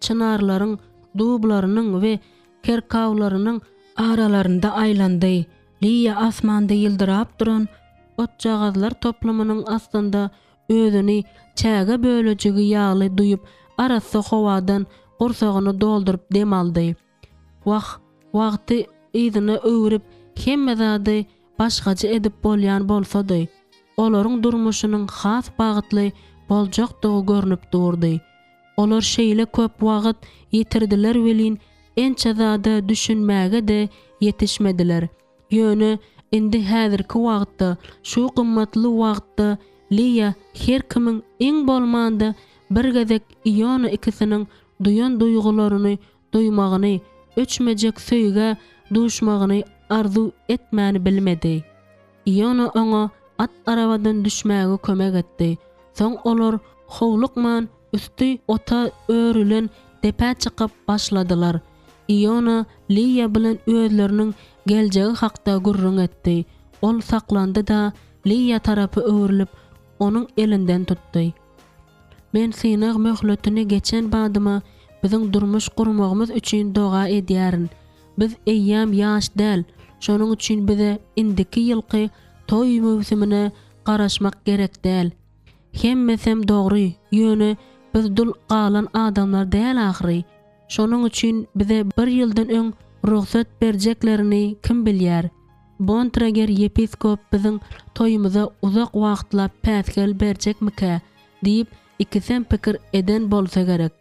çynarlaryň dublarynyň we kerkawlarynyň aralarynda aýlandy. Liýa asmanda ýyldyrap duran otjagazlar toplamynyň astynda özüni çäge bölejigi ýaly duýup arasy howadan gursagyny doldurup dem aldy. Wagty ýygyny öwrüp hemme zady başgaça edip bolýan bolsady, olaryň durmuşynyň has bagytly boljakdygy görnüp durdy. Olar şeýle köp wagt ýitirdiler welin ençe zada düşünmäge de ýetişmediler. Ýöne indi häzirki wagtda, şu gymmatly wagtda Liýa her kimiň iň bolmanda bir gezek Iona ikisiniň duyan duýgularyny duýmagyny, öçmejek söýge duşmagyny arzu etmäni bilmedi. Iona oňa at arabadan düşmäge kömek etdi. Soň olar howlukman üstü ota örülen depe çykyp başladylar. Iona Liýa bilen özleriniň geljegi hakda gurrun etdi. Ol saklandy da Liýa tarapy öwrilip onuň elinden tutdy. Men seni möhletini geçen badyma biziň durmuş gurmagymyz üçin doga edýärin. Biz eýýam ýaş däl, şonuň üçin bize indiki ýylky toý mewsimine garaşmak gerek däl. Hemmesem dogry, ýöne biz dul galan adamlar däl ahry. Şonuň üçin bize bir ýyldan öň ruhsat berjeklerini kim bilýär? Bontrager yepiskop biziň toýumyza uzak wagtlap päsgel berjekmike diýip ikisem pikir eden bolsa gerek.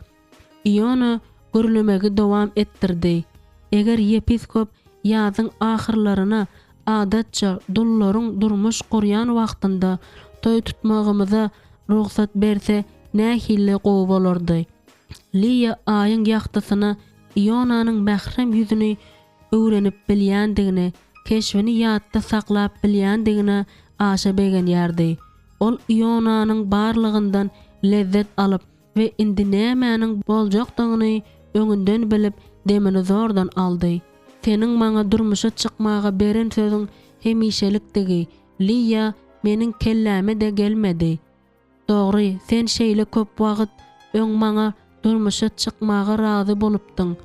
Iona gürlemegi dowam ettirdi. Eger yepiskop ýazyň ahyrlaryna adatça dullaryň durmuş gurýan wagtynda toý tutmagymyza ruhsat berse nähili gowy bolardy. Liýa aýyň ýagtysyna Ionanyň mährem ýüzüni öwrenip bilýändigini, keşfini ýatda saklap bilýändigine aşa begenýärdi. Ol Ionanyň barlygyndan lezzet alyp we indi nämäniň boljakdygyny öňünden bilip demini zordan aldy. Seniň maňa durmuşa çykmaga beren sözüň hemişelikdigi. Liýa meniň kelläme de gelmedi. Dogry, sen şeýle köp wagt öň maňa durmuşa çykmaga razy bolupdyň.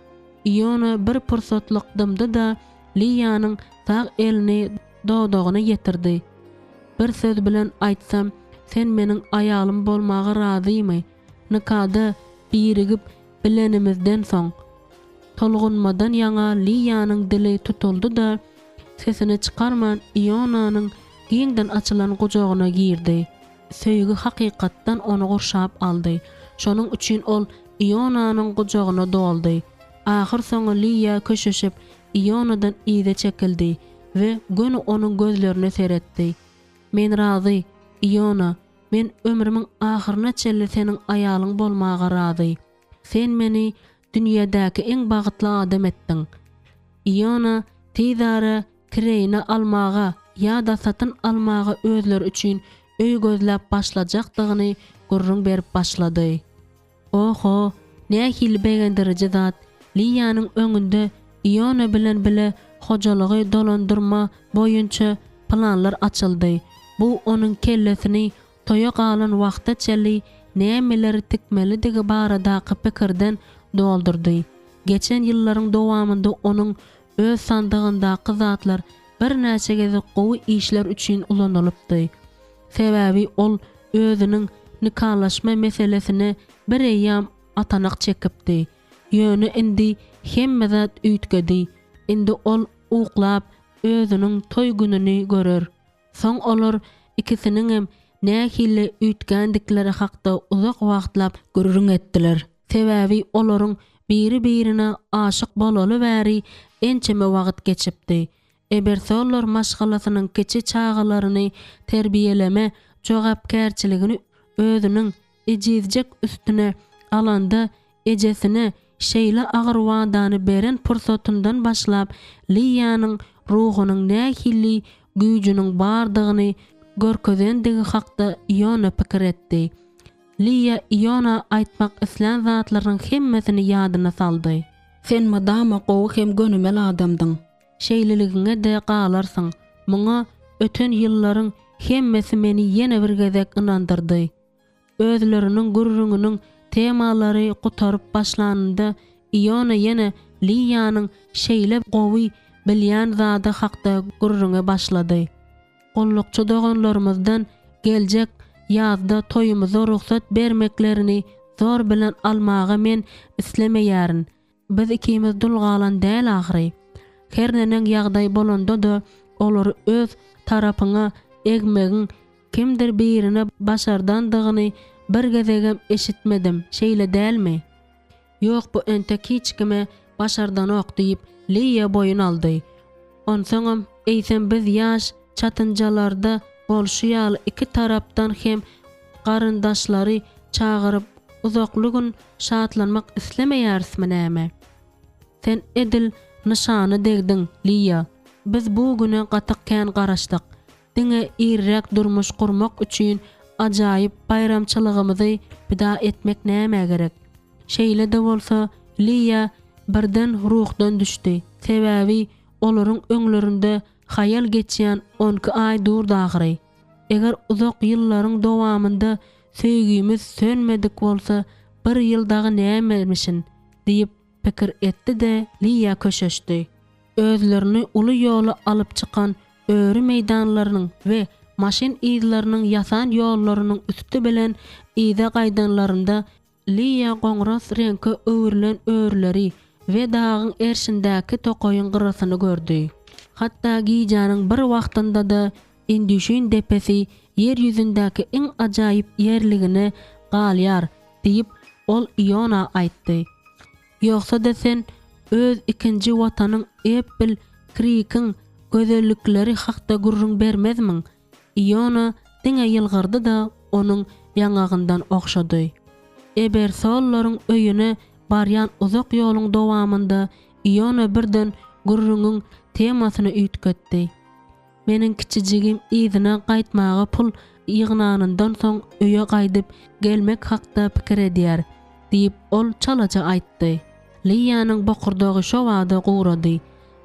Iona bir pursatlykdymdy da Liýanyň sag elini dodogyna getirdi. Bir söz bilen aýtsam, sen meniň aýalym bolmaga razymy? Nikada birigip bilenimizden soň. Tolgunmadan ýaňa Liýanyň dili tutuldy da sesini çykarman Ionanyň giňden açylan gujagyna girdi. Söýgü hakykatdan onu gurşap aldy. Şonuň üçin ol Ionanyň gujagyna doldy. Ahir soňy Liýa köşeşip Ionadan ýyda çekildi we göni onuň gözlerine seretdi. Men razy, Iona, men ömrümiň ahyryna çelli seniň aýalyň bolmaga razy. Sen meni dünýädäki eň bagytly adam etdiň. Iona tezara kireyni almaga ya da satın almağı özler üçün öy gözläp başlajakdygyny gurrun berip başlady. Oho, nähil begendirici zat, Liýanyň öňünde Iona bilen bile hojalygy dolandyrma boýunça planlar açyldy. Bu onun kellesini toya galan wagtda çeli nämeleri tikmelidigi baradaky pikirden doldurdy. Geçen ýyllaryň dowamında onun öz sandygyndaky zatlar bir näçe gezi gowy işler üçin ulanylypdy. Sebäbi ol özüniň nikalaşma meselesine bir eýam atanak çekipdi. Ýöne indi hemme zat üýtgedi. Indi ol uklap özüniň toy gününi görer. Soň olar ikisiniň hem nähille üýtgendikleri hakda uzak wagtlap görürüň etdiler. Sebäbi olaryň biri-birine aşyk bolaly bäri ençeme wagt geçipdi. Ebersolar maşgalasynyň keçi çağalaryny terbiyeleme jogapkärçiligini özüniň ejizjek üstüne alanda ejesine şeýle agyr wandany beren pursatyndan başlap Liýanyň ruhunyň nähilli güýjüniň bardygyny görkezendigi hakda Iona pikir etdi. Liýa Iona aýtmak isleýän zatlaryň hemmesini ýadyna saldy. Sen madama gowy hem gönümel adamdyň. Şeýliligiňe de galarsyň. Muňa öten ýyllaryň hemmesi meni ýene bir gezek inandyrdy. Özleriniň gurrungynyň temalary gutaryp başlanynda Iona ýene Liýanyň şeýle gowy bilýän zady hakda gurrunga başlady. Gollukçy doganlarymyzdan geljek ýazda toýumyza ruhsat bermeklerini zor bilen almagy men islemeýärin. Biz ikimiz dulgalan däl ahyry. Her näning ýagdaý bolanda da olary öz tarapyňa egmegiň kimdir birine başardandygyny bir gezegem eşitmedim. Şeýle dälmi? Ýok, bu entek hiç kime başardanok diýip Liýa boyun aldy. Onsoňam eýsem biz ýaş çatynjalarda bolşýaly iki tarapdan hem garyndaşlary çağırıp uzaklygyň şatlanmak islemeýärismi näme? Sen edil nişany degdiň, Liýa. Biz bu güne gatyk kän garaşdyk. Diňe irrek durmuş gurmak üçin ajaýyp bayramçylygymyzy bida etmek näme gerek? Şeýle de bolsa Liýa birden ruhdan düşdi. Sebäbi olaryň öňlerinde hayal geçýän 12 aý durdagyry. Eger uzak ýyllaryň dowamında söýgümiz sönmedik bolsa, bir ýyldagy nämemişin diýip pikir etdi de Liýa köşeşdi. Özlerini uly ýola alyp çykan öýri meýdanlarynyň we maşin ýyllarynyň ýasan ýollarynyň üstü bilen ýyda gaýdanlarynda Liýa goňras reňke öwürlen öwürleri we dagyň erşindäki tokoýyň gyrasyny gördü. Hatda giýjanyň bir wagtynda da Indişin depesi yer ýüzündäki iň ajaýyp ýerligine galýar diýip ol Iona aýtdy. Ýoksa da sen öz ikinji watanyň Apple Creek'iň gözellikleri hakda gurrun bermezmiň? Iona diňe ýylgyrdy da onuň ýangagyndan okşady. Ebersollaryň öýüne barýan uzak ýoluň dowamında Iona birden gurrunyň temasyny üýtgetdi. Meniň kiçijigim ýygyna gaýtmagy pul ýygnanyndan soň öýe gaýdyp gelmek hakda pikir edýär diýip ol çalaça aýtdy. Liýanyň bokurdagy şo wagda gurady.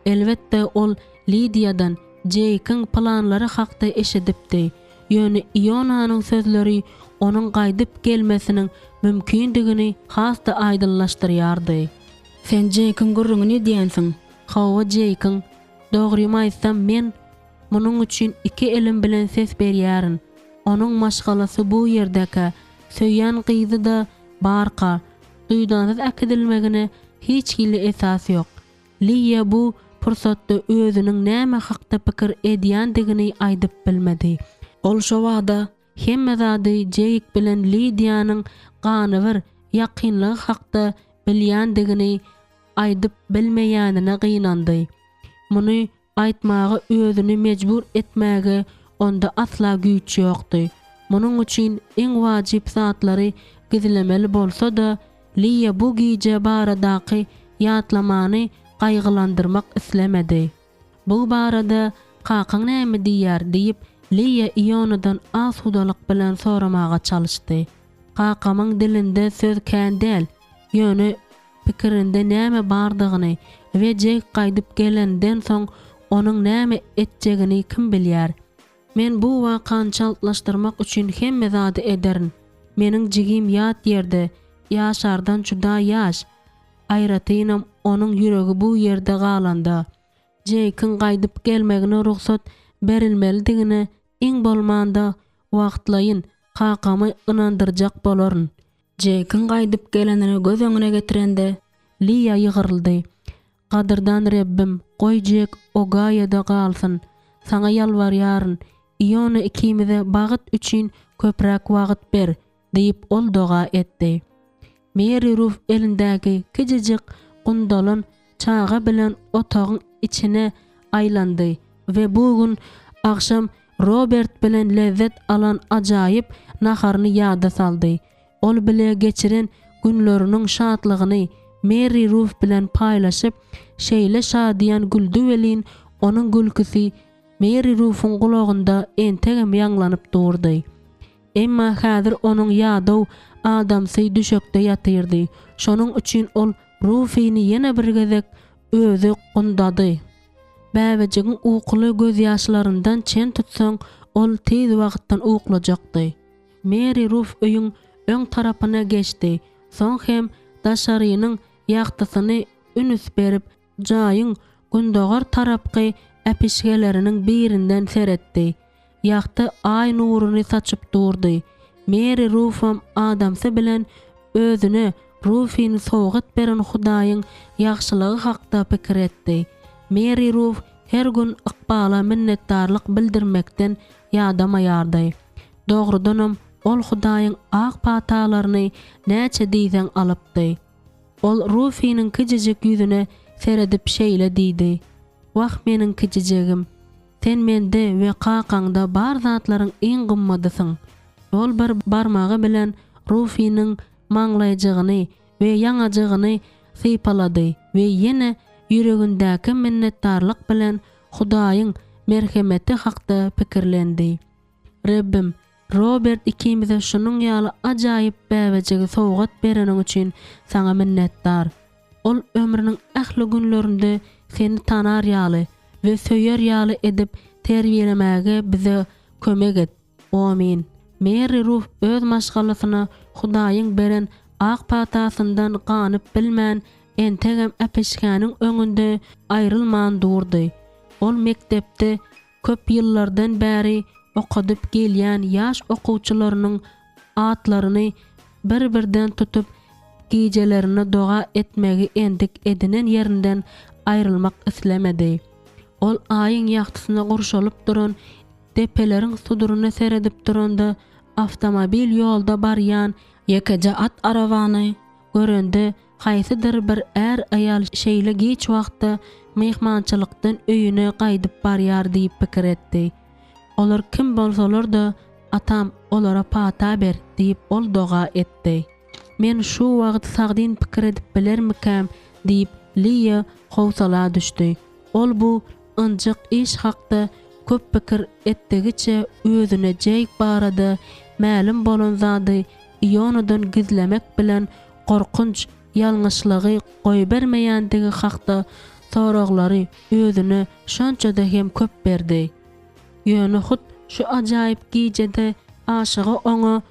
Elbetde ol Lidiýadan Jake'iň planlary hakda eşidipdi. Ýöne Ionanyň sözleri onuň gaýdyp gelmesiniň mümkindigini hasda aýdynlaşdyrýardy. Sen Jake'iň gurruny diýensiň? Hawa Jake'iň? Dogrymy aýtsam men munuň üçin iki elim bilen ses berýärin. Onuň maşgalasy bu ýerdäki söýýän gyzy da barka. Duýdansyz äkidilmegine hiç hili esas ýok. Liýa bu pursatda özüniň näme hakda pikir edýändigini aýdyp bilmedi. Ol şo wagda hemme zady Jake bilen Lidiýanyň ganybyr ýakynlygy hakda bilýändigini aýdyp bilmeýänine gynandy. Muny aýtmagy özüni mejbur etmäge onda asla güýç ýokdy. Munuň üçin iň wajyp zatlary gizlemeli bolsa da Liýa bu giýje baradaky ýatlamany gaýgylandyrmak islemedi. Bu barada "Kakaň näme diýär?" diýip Liya Ionadan az hudalyk bilen soramaga çalyşdy. Kakamyň dilinde söz kän däl, ýöne pikirinde näme bardygyny we jek gaýdyp gelenden soň onuň näme etjegini kim bilýär. Men bu wakany çallaşdyrmak üçin hemme zady ederin. Meniň jigim ýat ýerde, ýaşardan juda ýaş. Aýratynam onuň ýüregi bu ýerde galanda. Jekin gaýdyp gelmegine ruhsat berilmelidigine iň bolmanda wagtlaýyn, kakamy ynandyrjak bolaryn. Jekin gaýdyp gelenini göz öňüne getirende Liya ýygyryldy. "Gadyrdan Rebbim, goý jek o gaýada galsyn. Saňa ýalbarýaryn, Iona ikimize bagyt üçin köpräk wagt ber" diýip ol doga etdi. Mary Ruth elindäki kijijik gundalyn çaga bilen otagyň içine aýlandy we bu gün akşam Robert bilen lezzet alan ajaýyp naharyny ýada saldy. Ol bile geçiren günleriniň şadlygyny Mary Ruth bilen paýlaşyp şeýle şadyan güldü welin onuň gülküsi Mary Ruth'un gulagynda entegem ýanglanyp durdy. Emma häzir onuň ýadaw adamsy düşekde ýatyrdy. Şonuň üçin ol Ruth'yny ýene bir gezek özü gundady. Bäwejigin ukly göz ýaşlaryndan çen tutsaň ol tez wagtdan uklajakdy. Mary Ruth öýüň öň tarapyna geçdi. Soň hem daşarynyň ýagtysyny ünüs berip jaýyň gündogar tarapky äpişgeleriniň birinden seretdi. Ýagty aý nuruny saçyp durdy. Mary Ruth'am adamsy bilen özüne Ruth'yny sowgat beren Hudaýyň ýagşylygy hakda pikir etdi. Mary Ruth her gün ykbala minnetdarlyk bildirmekden ýadamaýardy. Dogrudanam ol Hudaýyň ak patalaryny näçe diýsen alypdy. Ol Ruth'ynyň kijijik ýüzüne seredip şeýle diýdi: "Wah meniň kijijigim, sen mende we kakaňda bar zatlaryň iň gymmadysyň." Ol bir barmagy bilen Ruth'ynyň maňlaýjygyny we ýaňajagyny sypalady we ýene ýüregindäki minnetdarlyk bilen Hudaýyň merhemeti hakda pikirlendi. "Rebbim, Robert ikimize şunun ýaly ajaýyp bäwejigi sowgat bereniň üçin saňa minnetdar. Ol ömrüniň ähli günlerinde seni tanar ýaly we söýer ýaly edip terbiýelemäge bize kömek et. Amin." Mary Ruth öz maşgalasyna Hudaýyň beren ak patasyndan ganyp bilmän entegem äpeşkäniň öňünde aýrylman durdy. Ol mektepde köp ýyllardan bäri okudyp gelýän ýaş okuwçylarynyň atlaryny bir-birden tutup gijelerini doga etmegi endik edinen ýerinden aýrylmak islemedi. Ol aýyň ýagtysyna gurşalyp duran depeleriň suduruny seredip duranda avtomobil ýolda barýan ýekeje at arabany görende haýsydyr bir är aýal şeýle geç wagtda mehmançylykdan öýüne gaýdyp barýar diýip pikir etdi. Olar kim bolsalar da atam olara pata ber diýip ol doga etdi. Men şu wagt sagdyn pikir edip bilermikäm diýip Liya howsala düşdi. Ol bu ynjyk iş hakda köp pikir etdigiçe özüne jeyk barada ma'lum bolan zady Ionadan gizlemek bilen korkunç ýalňyşlygy goý bermeýändigi hakda soraglary özüne şonçada hem köp berdi. Ýöne hut şu ajaýyp gijede aşygy oňa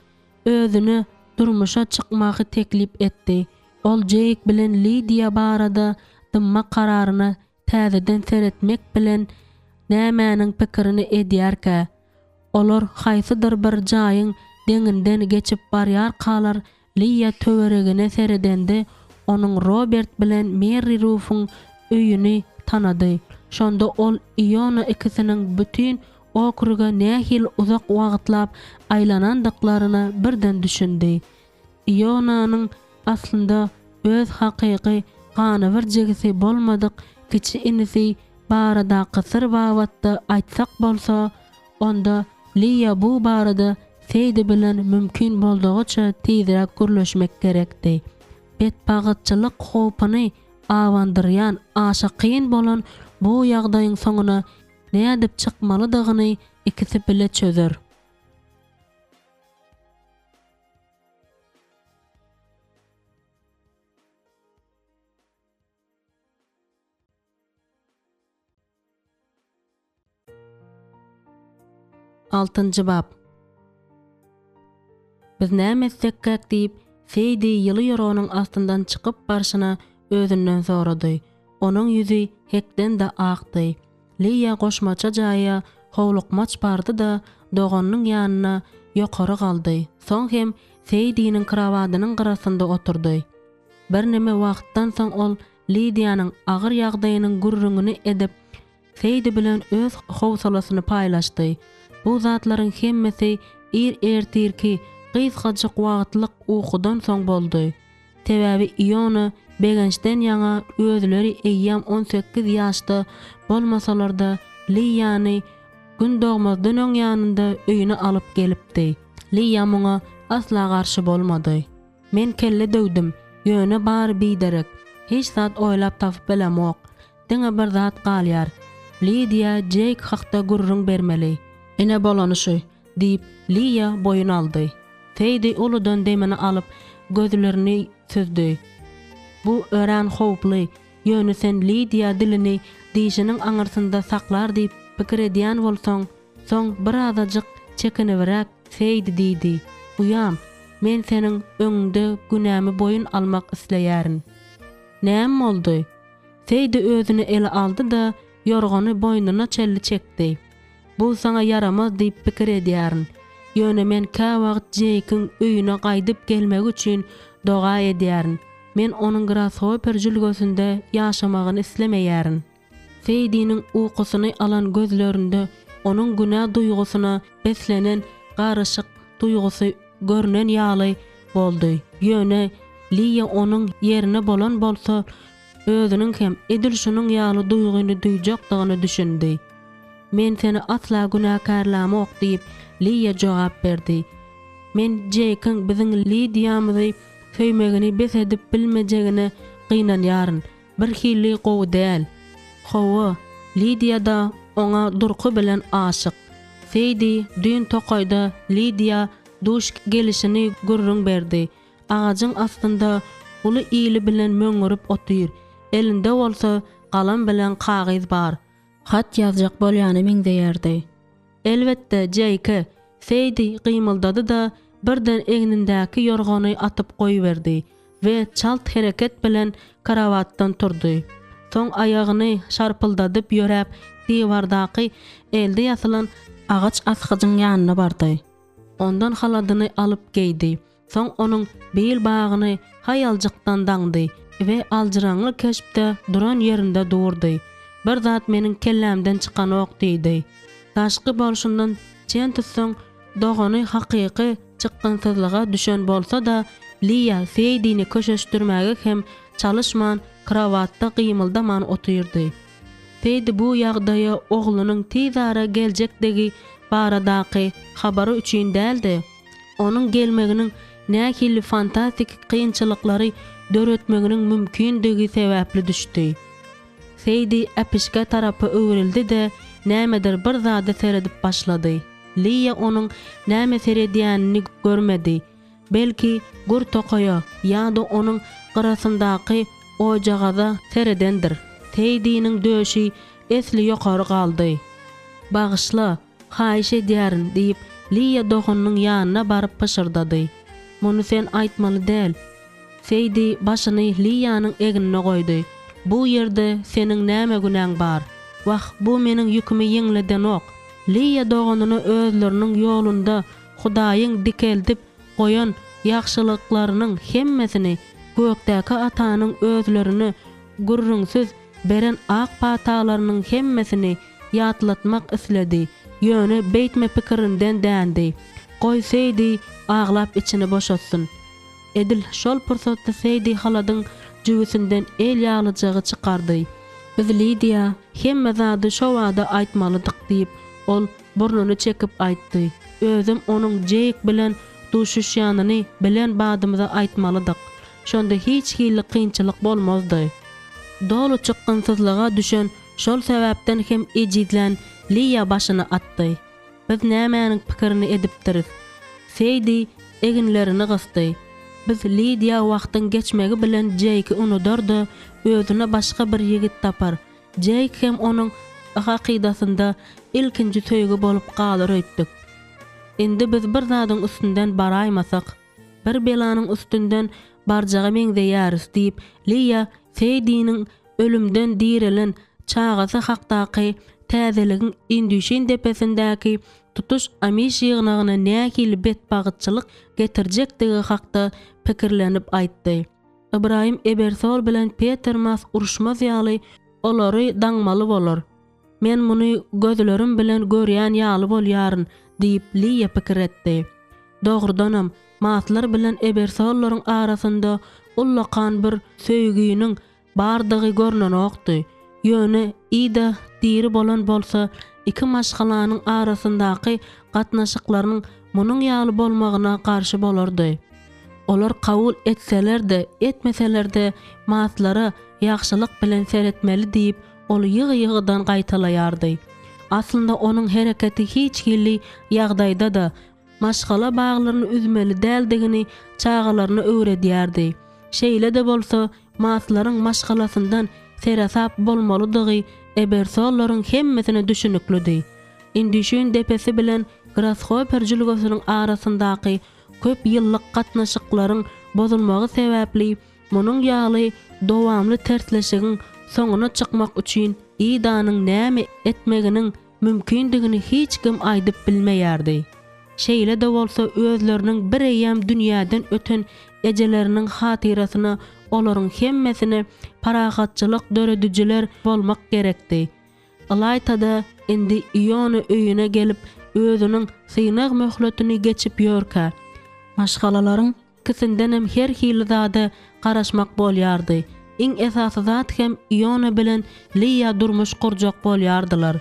özüne durmuşa çykmagy teklip etdi. Ol jeyk bilen Lydia barada dymma kararyna täzeden seretmek bilen nämäniň pikirini edýärkä, olar haýsydyr bir jaýyň deňinden geçip barýar kalar Liya töweregine seredende onuň Robert bilen Mary Ruth'un öýüni tanady. Şonda ol Iona ikisiniň bütün okruga nähil uzak wagtlap aýlanandyklaryna birden düşündi. Ionanyň aslynda öz hakyky ganywerjegisi bolmadyk kiçi inisi barada kysır wagtda aýtsak bolsa, onda Liya bu barada Seydi bilen mümkin boldugyça tezirek gürleşmek gerekdi. Betpagatçylyk howpyny awandyrýan, aşa kyn bolan bu ýagdaýyň soňuna nädip çykmalydygyny ikisi bile çözer. Altıncı bab. Biz nämetsek diýip Seydi ýyly ýorogynyň astyndan çykyp barşyna özünden sorady. Onuň ýüzi hekden de akdy. Liya goşmaça jaýa howlukmaç bardy da doganyň ýanyna ýokary galdy. Soň hem Seydi'niň krawadynyň gyrasynda oturdy. Bir neme wagtdan soň ol Lidiýanyň agyr ýagdaýynyň gurrungyny edip Seydi bilen öz howsalasyny paýlaşdy. Bu zatlaryň hemmesi ertirki gysgaçyk wagtlyk ukudan soň boldy. Täbäbi iýony begençden ýaňa özleri eýýam 18 ýaşda bolmasalar da Liýany gün dogmazdan öň ýanynda öýüne alyp gelipdi. Liýa muňa asla garşy bolmady. Men kelle döwdüm, ýöne bar biderek. Hiç zat oýlap tapyp bilemok. Diňe bir zat galýar. Lidia Jake hakda gurrun bermeli. Ene bolanyşy diýip Liya boyun aldy. Seydi uludan demini alıp gözlerini süzdü. Bu ören howply, ýöne sen Lidia dilini diýişiniň aňyrsynda saklar diýip pikir edýän bolsaň, soň bir azadyk çekiniberek Seydi diýdi. Uyam, men seniň öňünde günämi boyun almak isleýärin. Näme boldy? Seydi özüni ele aldy da ýorgany boynuna çelli çekdi. Bu sana yaramaz diýip pikir edýärin. Ýöne men ka wagt Jake'ın öýüne gaýdyp gelmek üçin doga edýärin. Men onuň grasowy perjülgösünde ýaşamagyny islemeýärin. Seydi'niň ukusyny alan gözlerinde onuň günä duýgusyna beslenen garaşyk duýgusy görnen ýaly boldy. Ýöne Liya onuň ýerine bolan bolsa özüniň hem edil şunyň ýaly duýguny duýjakdygyny düşündi. Men seni asla günäkarlamok diýip Liya jogap berdi. Men Jake'ın biziň Lidiýamyzy söýmegini bes edip bilmejegine gynanýaryn. Bir hili gowy däl. Howa, Lidia da ona durky bilen aşyk. Seydi düýün tokaýda Lidia duş gelişini gurrun berdi. Ağacyň astynda uly ýyly bilen möňürüp otyr. Elinde bolsa galam bilen kagyz bar. Hat ýazjak bolýany meňdeýärdi. Elbetde Jake, Seydi gymyldady da birden egnindäki ýorgany atyp goýberdi we çalt hereket bilen karawatdan turdy. Soň aýagyny şarpyldadyp ýöräp diýwardaky elde ýasylan agaç asgyjyň ýanyna bardy. Ondan haladyny alyp geýdi. Soň onuň bel bagyny haýaljykdan daňdy we aljyraňly keşipde duran ýerinde durdy. Bir zat meniň kellämden çykan ok diýdi. Taşky bolşundan çen tutsaň dogany hakyky çykkansyzlyga düşen bolsa da Liya Seydi'ni köşeşdirmäge hem çalışman krawatda gymyldaman otyrdy. Seydi bu ýagdaýa oglunyň tizara geljekdigi baradaky habary üçin däldi. Onuň gelmeginiň nähili fantastik kynçylyklary döretmeginiň mümkindigi sebäpli düşdi. Seydi äpişke tarapy öwrildi de nämedir bir zada seredip başlady. Liya onuň näme seredýänini görmedi. Belki gur tokaýa ýa-da onuň garasyndaky ojagaza seredendir. Seydi'niň döşi esli ýokary galdy. Bagyşla, haýyş edýärin diýip Liya doganyň ýanyna baryp pışırdady. Muny sen aýtmaly däl. Seydi başyny Liýanyň egnine goýdy. Bu ýerde seniň näme günäň bar? Wah, bu meniň ýükümi ýeňleden ok. Liya doganyny özleriniň ýolunda Hudaýyň dikeldip goýan ýagşylyklarynyň hemmesini gökdäki atanyň özlerini gurrunsyz beren ak patalarynyň hemmesini ýatlatmak isledi. Ýöne beýtme pikirinden dändi. Goý Seydi aglap içini boşatsyn. Edil şol pursatda Seydi haladyň jüwüsinden el ýalyjagy çykardy. Biz Lidia hemme zady şo wada aýtmalydyk diýip ol burnuny çekip aýtdy. Özüm onuň Jake bilen duşuşýanyny bilen badymyza aýtmalydyk. Şonda hiç hili kynçylyk bolmazdy. Dolu çykkansyzlyga düşen şol sebäpden hem ejidlen Liya başyny atdy. Biz nämäniň pikirini edipdiris? Seydi eginlerini gysdy. Biz Lydia wagtyň geçmegi bilen Jake unudardy, özüne başga bir yigit tapar. Jake hem onuň akydasynda ilkinji söýgü bolup galar öýtdik. Indi biz bir zadyň üstünden baraýmasak, bir belanyň üstünden barjaga meňzeýäris diýip Lydia Seydi'niň ölümden dirilen çagasy hakdaky täzeligiň indüşin depesindäki tutuş Amish ýygnagyna näkili betbagytçylyk getirjektigi hakda pikirlenip aýtdy. Ibrahim Ebersol bilen Peter Mas uruşmaz ýaly olary daňmaly bolar. Men muny gözlerim bilen görýän ýaly bolýaryn diýip Lydia pikir etdi. Dogrudanam, Maslar bilen Ebersollaryň arasynda ullakan bir söýgüniň bardygy görnenokdy. Ýöne ida diri bolan bolsa, iki maşgalanyň arasyndaky gatnaşyklaryň munyň ýaly bolmagyna garşy bolardy. Olar kabul etseler-de, etmeseler-de Maslara ýagşylyk bilen seretmeli diýip ol ýygy-ýygydan gaýtalaýardy. Aslynda onuň hereketi hiç hilli ýagdaýda da maşgala baglaryny üzmeli däldigini çağalaryna öwredýärdi. Şeýle de bolsa, Maslaryň maşgalasyndan serasap bolmalydygy Ebersollaryň hemmesine düşünüklüdi. Indüşin depesi bilen Grasshopper jülgesynyň arasyndaky köp ýyllyk gatnaşyklaryň bozulmagy sebäpli munyň ýaly dowamly tersleşigiň soňuna çykmak üçin Idanyň näme etmeginiň mümkindigini hiç kim aýdyp bilmeýärdi. Şeýle de bolsa özleriniň bir eýem dünýäden öten ejeleriniň hatyrasyna olaryň hemmesine paragatçylyk döredüjiler bolmak gerekdi. Alaytada indi Iona öýüne gelip özüniň synagy möhletini geçip ýörkä. Maşgalalaryň kisindenem her hili zada garaşmak bolýardy. Iň esasy zat hem Iona bilen Lydia durmuş kurjak bolýardylar.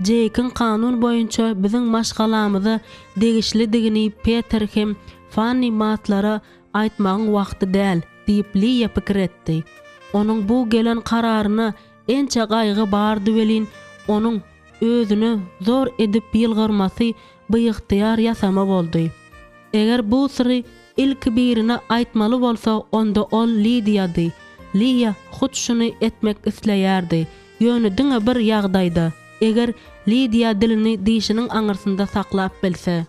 Jake'in kanun boyunça bizim maşgalamyza degişlidigini Peter hem Fanny Maslara aýtmagyň wagty däl diýip Lydia pikir etdi. Onuň bu gelen kararyna ençe gaýgy bardy welin onuň özüni zor edip ýylgyrmasy byýyktyýar ýasama boldy. Eger bu syry ilk birine aýtmaly bolsa, onda ol Lydia'dy. Lydia hut şunu etmek isleýärdi. Ýöne diňe bir ýagdaýda, eger Lydia dilini diýişiniň aňyrsynda saklap bilse.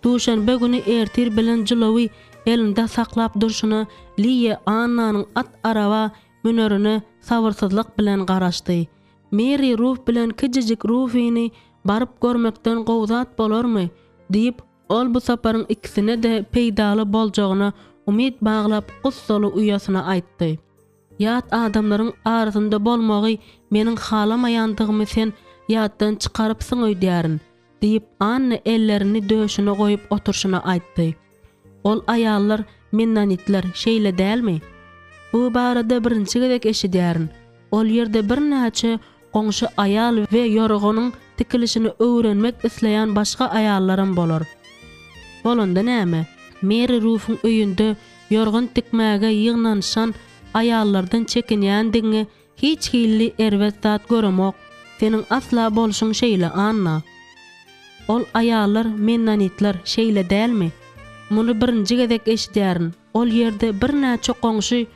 Duşanbe güni ertir bilen jylawy elinde saklap durşuna Lydia Annanyň at araba münerini sabırsyzlyk bilen garaşdy. Mary Ruth bilen kijijik Ruthini barıp görmekden gowzat bolarmy diýip ol bu saparyň ikisine de peýdaly boljagyna umid baglap gussaly uýasyna aýtdy. Ýat adamlaryň arasynda bolmagy meniň halamaýandygymy sen ýatdan çykarypsyň öýdärin diýip Anna ellerini döşüne goýup oturşuna aýtdy. Ol aýallar Mennonitler şeýle dälmi? Bu barada birinçi gezek eşidýärin. Ol ýerde bir näçe goňşy aýal we ýorgonyň tikilişini öwrenmek isleýän başga aýallarym bolar. Bolanda näme? Mary Ruth'un öýünde ýorgon tikmäge ýygnanşan aýallardan çekinýändiňi hiç hilli erwet zat göremok. Senin asla bolşuň şeýle Anna. Ol aýallar Mennonitler şeýle dälmi? Muny birinji gezek eşidýärin. Ol ýerde bir näçe goňşy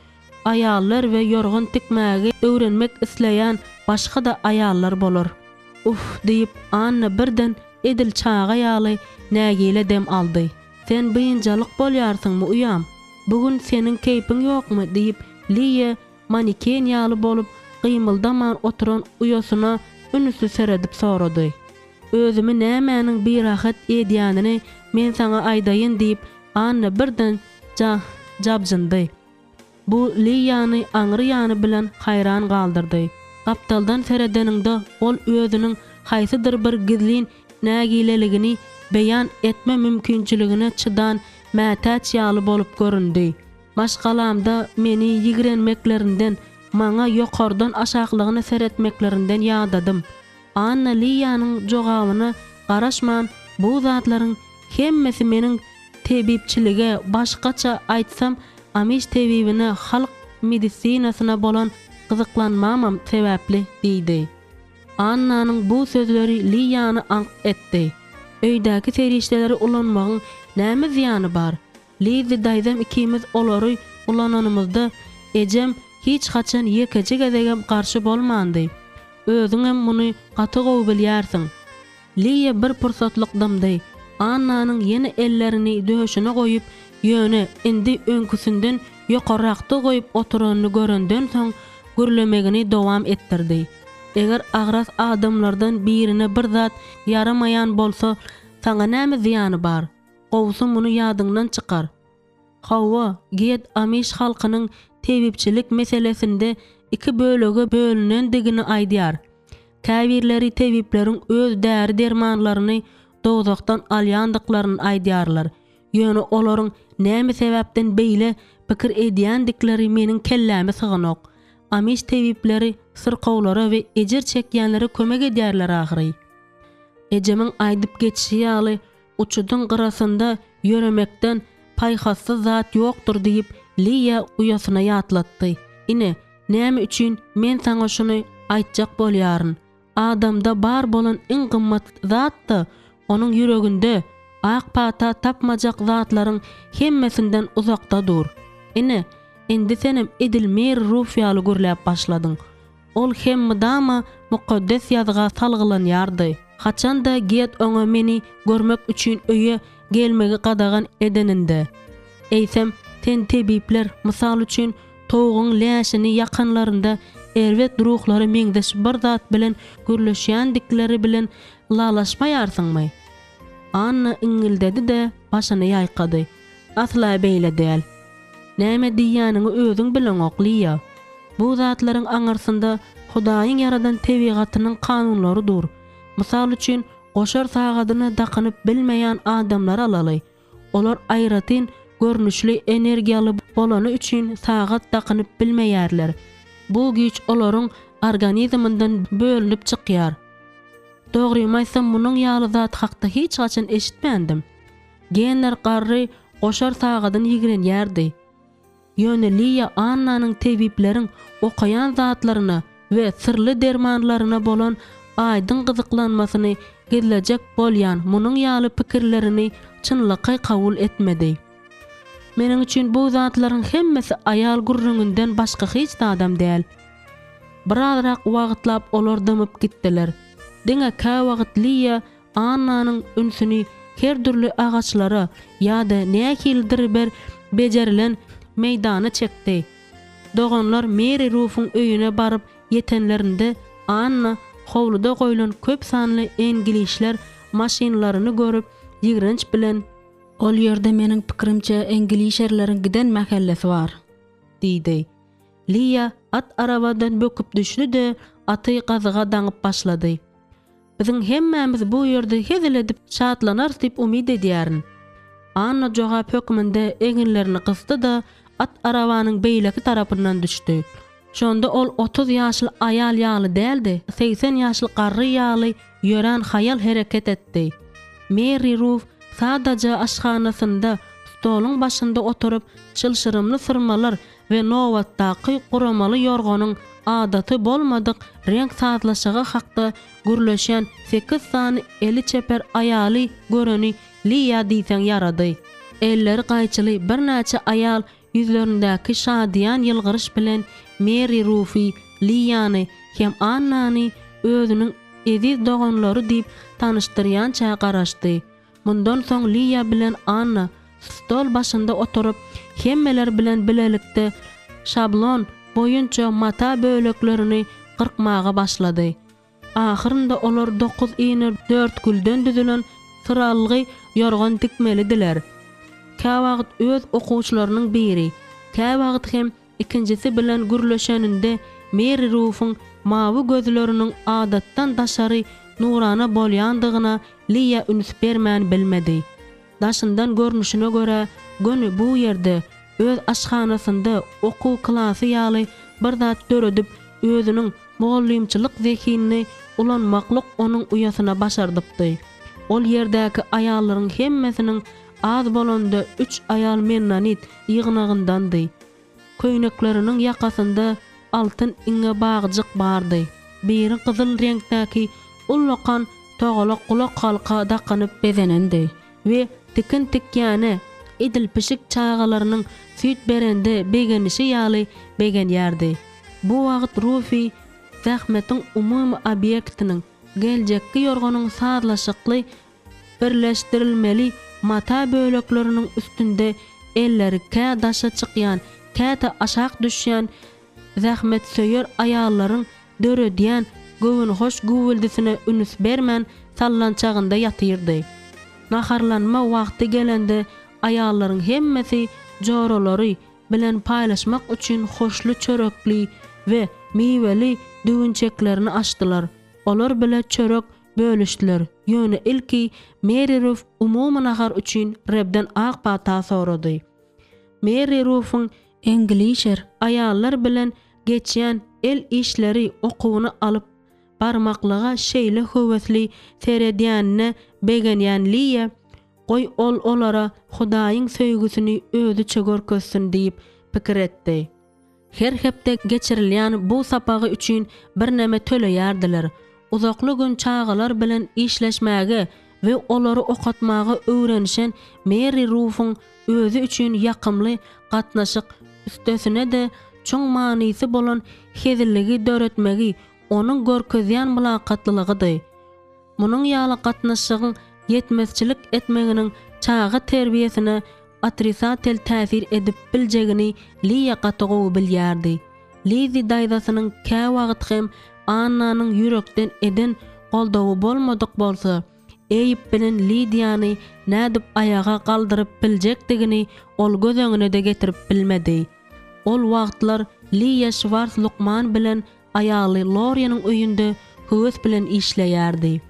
aýallar we ýorgon tikmäge öwrenmek isleýän başga da aýallar bolar. Uf diýip Anna birden edil çağa ýaly nägile dem aldy. Sen bıyıncalyk bolýarsyňmy uyam? Bugün senin keypin ýokmy diýip Lydia maniken ýaly bolup gymyldaman oturan uýasyna ünüsü seredip sorady. Özümi nämäniň bir rahat edýänini men saňa aýdaýyn diýip Anna birden jabjyndy. Bu Lydia'ny aňyrýany bilen haýran galdyrdy. Gapdaldan seredeninde ol özüniň haýsydyr bir gizlin nägileligini beýan etme mümkinçiligine çydan mätäç ýaly bolup göründi. Maşgalamda meni ýigrenmeklerinden, maňa ýokardan aşaklygyny seretmeklerinden ýagdadym. Anna Lydia'nyň jogabyna garaşman bu zatlaryň hemmesi meniň tebipçilige başgaça aýtsam Amish tebibine halk medisinasyna bolan gyzyklanmamam sebäpli diýdi. Annanyň bu sözleri Liýany ank etdi. Öýdäki serişdeleri ulanmagyň näme ziýany bar? Liýzy daýzam ikimiz olary ulananymyzda ejem hiç haçan ýekeje gezegem garşy bolmandy. Özüň hem muny gaty gowy bilýärsiň. Liýa bir pursatlykdamdy. Annanyň ýene ellerini döşüne goýup, ýöne indi öňküsünden ýokarrakda goýup oturanyny görenden soň gürlemegini dowam etdirdi. Eger agras adamlardan birine bir zat yaramayan bolsa, saňa näme ziýany bar? Gowsun muny ýadyňdan çykar. Hawa, get Amish halkynyň tebipçilik meselesinde iki bölege bölünendigini aýdýar. Käbirleri tebipleriň öz däri dermanlaryny dozakdan alýandyklaryny aýdýarlar. Ýöne olaryň näme sebäpden beýle pikir edýändikleri meniň kelläme sygnok. Amish tebipleri syrkawlara we ejir çekýänlere kömek edýärler ahyry. Ejemiň aýdyp geçişi ýaly uçudyň gyrasynda ýöremekden paýhassy zat ýokdur diýip Liýa uyasyna ýatlatdy. Ine, näme üçin men saňa şuny aýtjak bolýaryn? Adamda bar bolan iň gymmat zat-da onuň ýüreginde ak pata tapmajak zatlaryň hemmesinden uzakda dur. Ine, endi senem edilmeýär ruh ýaly gürläp başladyň. Ol hemmedama mukaddes ýazga salgylanýardy. Haçanda get oňa meni görmek üçin öýe gelmegi gadagan edeninde. Eýsem, sen tebipler mysal üçin toğun läşini yakınlarında erwet ruhlary meňdeş bir zat bilen gürleşýändikleri bilen lalaşmaýarsyňmy? Anna iňildedi de başyny ýaýkady. Asla beýle däl. Näme diýýäniňi özüň bilen oklýa. Bu zatlaryň aňarsynda Hudaýyň yaradan tebigatynyň kanunlary dur. Mysal üçin goşar sagadyna dakanyp bilmeýän adamlar alaly. Olar aýratyn görnüşli energiýaly bolany üçin sagat dakanyp bilmeýärler. Bu güç olaryň organizmyndan bölünip çykýar. Dogry maýsam munyň ýaly zat hakda hiç gaçan eşitmendim. Genler garry goşar sagadyny ýigrenýärdi. Ýöne Liýa Annanyň tebipleriň okaýan zatlaryna we sirli dermanlaryna bolan aýdyn gyzyklanmasyny gizlejek bolýan munyň ýaly pikirlerini çynlyky kabul etmedi. Meniň üçin bu zatlaryň hemmesi aýal gurrundan başga hiç adam däl. Birazrak wagtlap olar dymyp gitdiler. Diňe ka wagt Liýa Annanyň ünsüni her türlü agaçlara ýa-da näkildir bir bejerilen meýdana çekdi. Doganlar Mary Ruff'un öýüne baryp yetenlerinde Anna howluda goýulan köp sanly engilişler maşinlaryny görüp ýigrenç bilen ol ýerde meniň pikirimçe engilişerleriň giden mahallesi bar diýdi. Liýa at arabadan böküp düşdi de aty gazyga daňyp başlady. Biziň hemmämiz bu ýerde heziledip şatlanar diýip umyd edýärin. Anna jogap hökmünde eginlerini kısdı da at arabanyň beýleki tarapyndan düşdi. Şonda ol 30 ýaşly aýal ýaly däldi, 80 ýaşly garry ýaly ýören hayal hereket etdi. Mary Ruff sadaja aşhanasynda stoluň başynda oturup çylşyrymly sırmalar we nowatdaky guramaly ýorgonyň adaty bolmadyk renk saatlaşygy hakda gürleşen 8 sany eli çeper aýaly göreni Liýa diýsen ýarady. Elleri gaýçyly bir näçe aýal ýüzlerindäki şadyan ýylgyryş bilen Mary Ruffy, Liýany hem Annany özüniň ediz doganlary diýip tanışdyrýança garaşdy. Mundan soň Liýa bilen Anna stol başynda oturup hemmeler bilen bilelikde şablon boýunça mata böleklerini qyrkmaga başlady. Ahyrynda olar 9 iňe 4 gülden düzülen sıralgy ýorgan dikmelidiler. Ka wagt öz okuwçylarynyň biri, ka wagt hem ikincisi bilen gürleşeninde Mary Ruff'un mawy gözleriniň adatdan daşary nurana bolýandygyna Liýa üns bermän bilmedi. Daşyndan görnüşine göre göni bu ýerde öz aşhanasynda okuw klasy ýaly bir zat döredip özüniň muallimçilik zekini ulanmaklyk onuň uyasyna başardypdy. Ol ýerdäki aýallaryň hemmesiniň az bolanda 3 aýal Mennonit ýygnagyndandy. Köýnekleriniň ýakasynda altyn iňe bagjyk bardy. biri kızıl reňktäki ullakan toğalak kulak halka daqanyp bezenendi we tikin tikyane idil pişik çağalarynyň süýt berende begenişi ýaly begen ýerdi. Bu wagt Rufi zähmetiň umumy obýektiniň geljekki ýorganyň sazlaşykly birleşdirilmeli mata bölekleriniň üstünde elleri kä daşa çykýan, käte aşak düşýän zähmet söýür aýallaryň döredýän gowun hoş gowuldysine ünüs bermän sallançagynda ýatyrdy. Naharlanma wagty gelende aýallaryň hemmesi jorolary bilen paýlaşmak üçin hoşlu çörekli we miweli düwünçeklerini açdylar. Olar bilen çörek bölüşdiler. Ýöne ilki Mary Ruth umumy nahar üçin Rebden ak pata sorady. Mary Ruth'un Englisher aýallar bilen geçýän el işleri okuwyny alyp barmaklyga şeýle höwesli seredýänine begenýän Liya goý olara Hudaýyň söýgüsini özüçe görkezsin diýip pikir etdi. Her hepde geçirilýän bu sapagy üçin bir näme töleýärdiler. Uzakly gün çağalar bilen işleşmäge we olary okatmagy öwrenişen Mary Ruth'un özü üçin ýakymly gatnaşyk üstesine de çoň manysy bolan hezilligi döretmegi onuň görkezýän mülakatlylygydy. Munyň ýaly gatnaşygyň yetmezçilik etmeginiň çağa terbiýesine atrisatel täsir edip biljegini Liya gatygowy bilýärdi. Lizi daýdasynyň kä wagt hem Annanyň ýürekden eden goldawy bolmadyk bolsa, Eyip bilen Lidiýany nädip ayaga galdyryp biljekdigini ol göz öňüne de getirip bilmedi. Ol wagtlar Liya Schwarz Lukman bilen aýaly Lorianyň öýünde höwes bilen işleýärdi.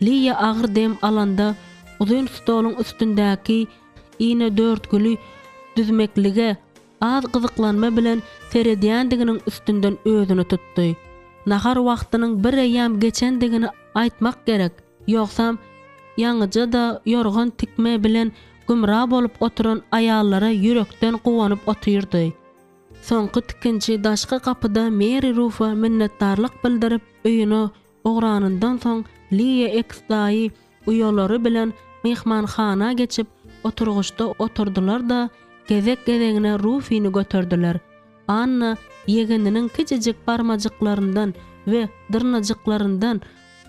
Liya agyr dem alanda uzun stoluň üstündäki ine dörtgülü düzmeklige az gyzyklanma bilen seredýändiginiň üstünden özüni tutdy. Nahar wagtynyň bir ýam geçendigini aýtmak gerek. Ýoksam ýaňyja da ýorgan tikme bilen gümra bolup oturan aýallara ýürekden gowanyp otyrdy. Soňky tikinçi daşky kapyda Mary Ruth'a minnetdarlyk bildirip öýüne ogranyndan soň Liya Eksdaýy uýalary bilen mehmanhana geçip oturgyşda oturdular da gezek-gezegine Rufi'ni götürdüler. Anna yegeniniň kiçijik barmajyklaryndan we dyrnajyklaryndan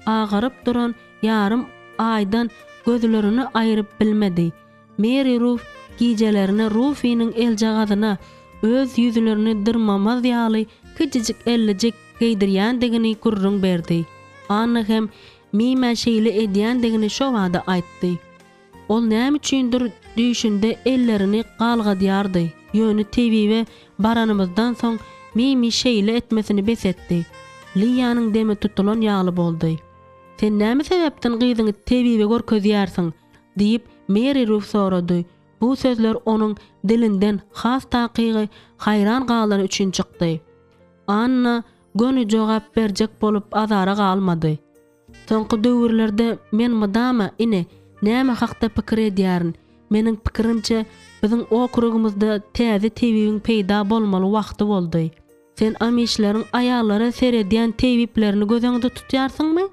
agaryp duran ýarym aýdan gözlerini aýryp bilmedi. Mary Ruth gijelerine Rufi'niň eljagadyna öz ýüzlerini dyrmamaz ýaly kiçijik ellijik geydirýändigini gurrun berdi. Anna hem mime şeýle edýändigini şo wada aýtdy. Ol näme üçindir düşünde ellerini galgadýardy. Ýöne TV we baranymyzdan soň mimi şeýle etmesini besetdi. Liýanyň demi tutulan ýaly boldy. Sen näme sebäpden gyzyňy TV we görkezýärsiň diýip Mary Ruth sorady. Bu sözler onuň dilinden has takygy hayran galan üçin çykdy. Anna gönü jogap berjek bolup azara galmady. Soňky döwürlerde men madama ine näme hakda pikir edýärin? Meniň pikirimçe biziň okrugymyzda täze TV-ň peýda bolmaly wagty boldy. Sen amişleriň aýallary seredýän TV-plerini gözüňde tutýarsyňmy?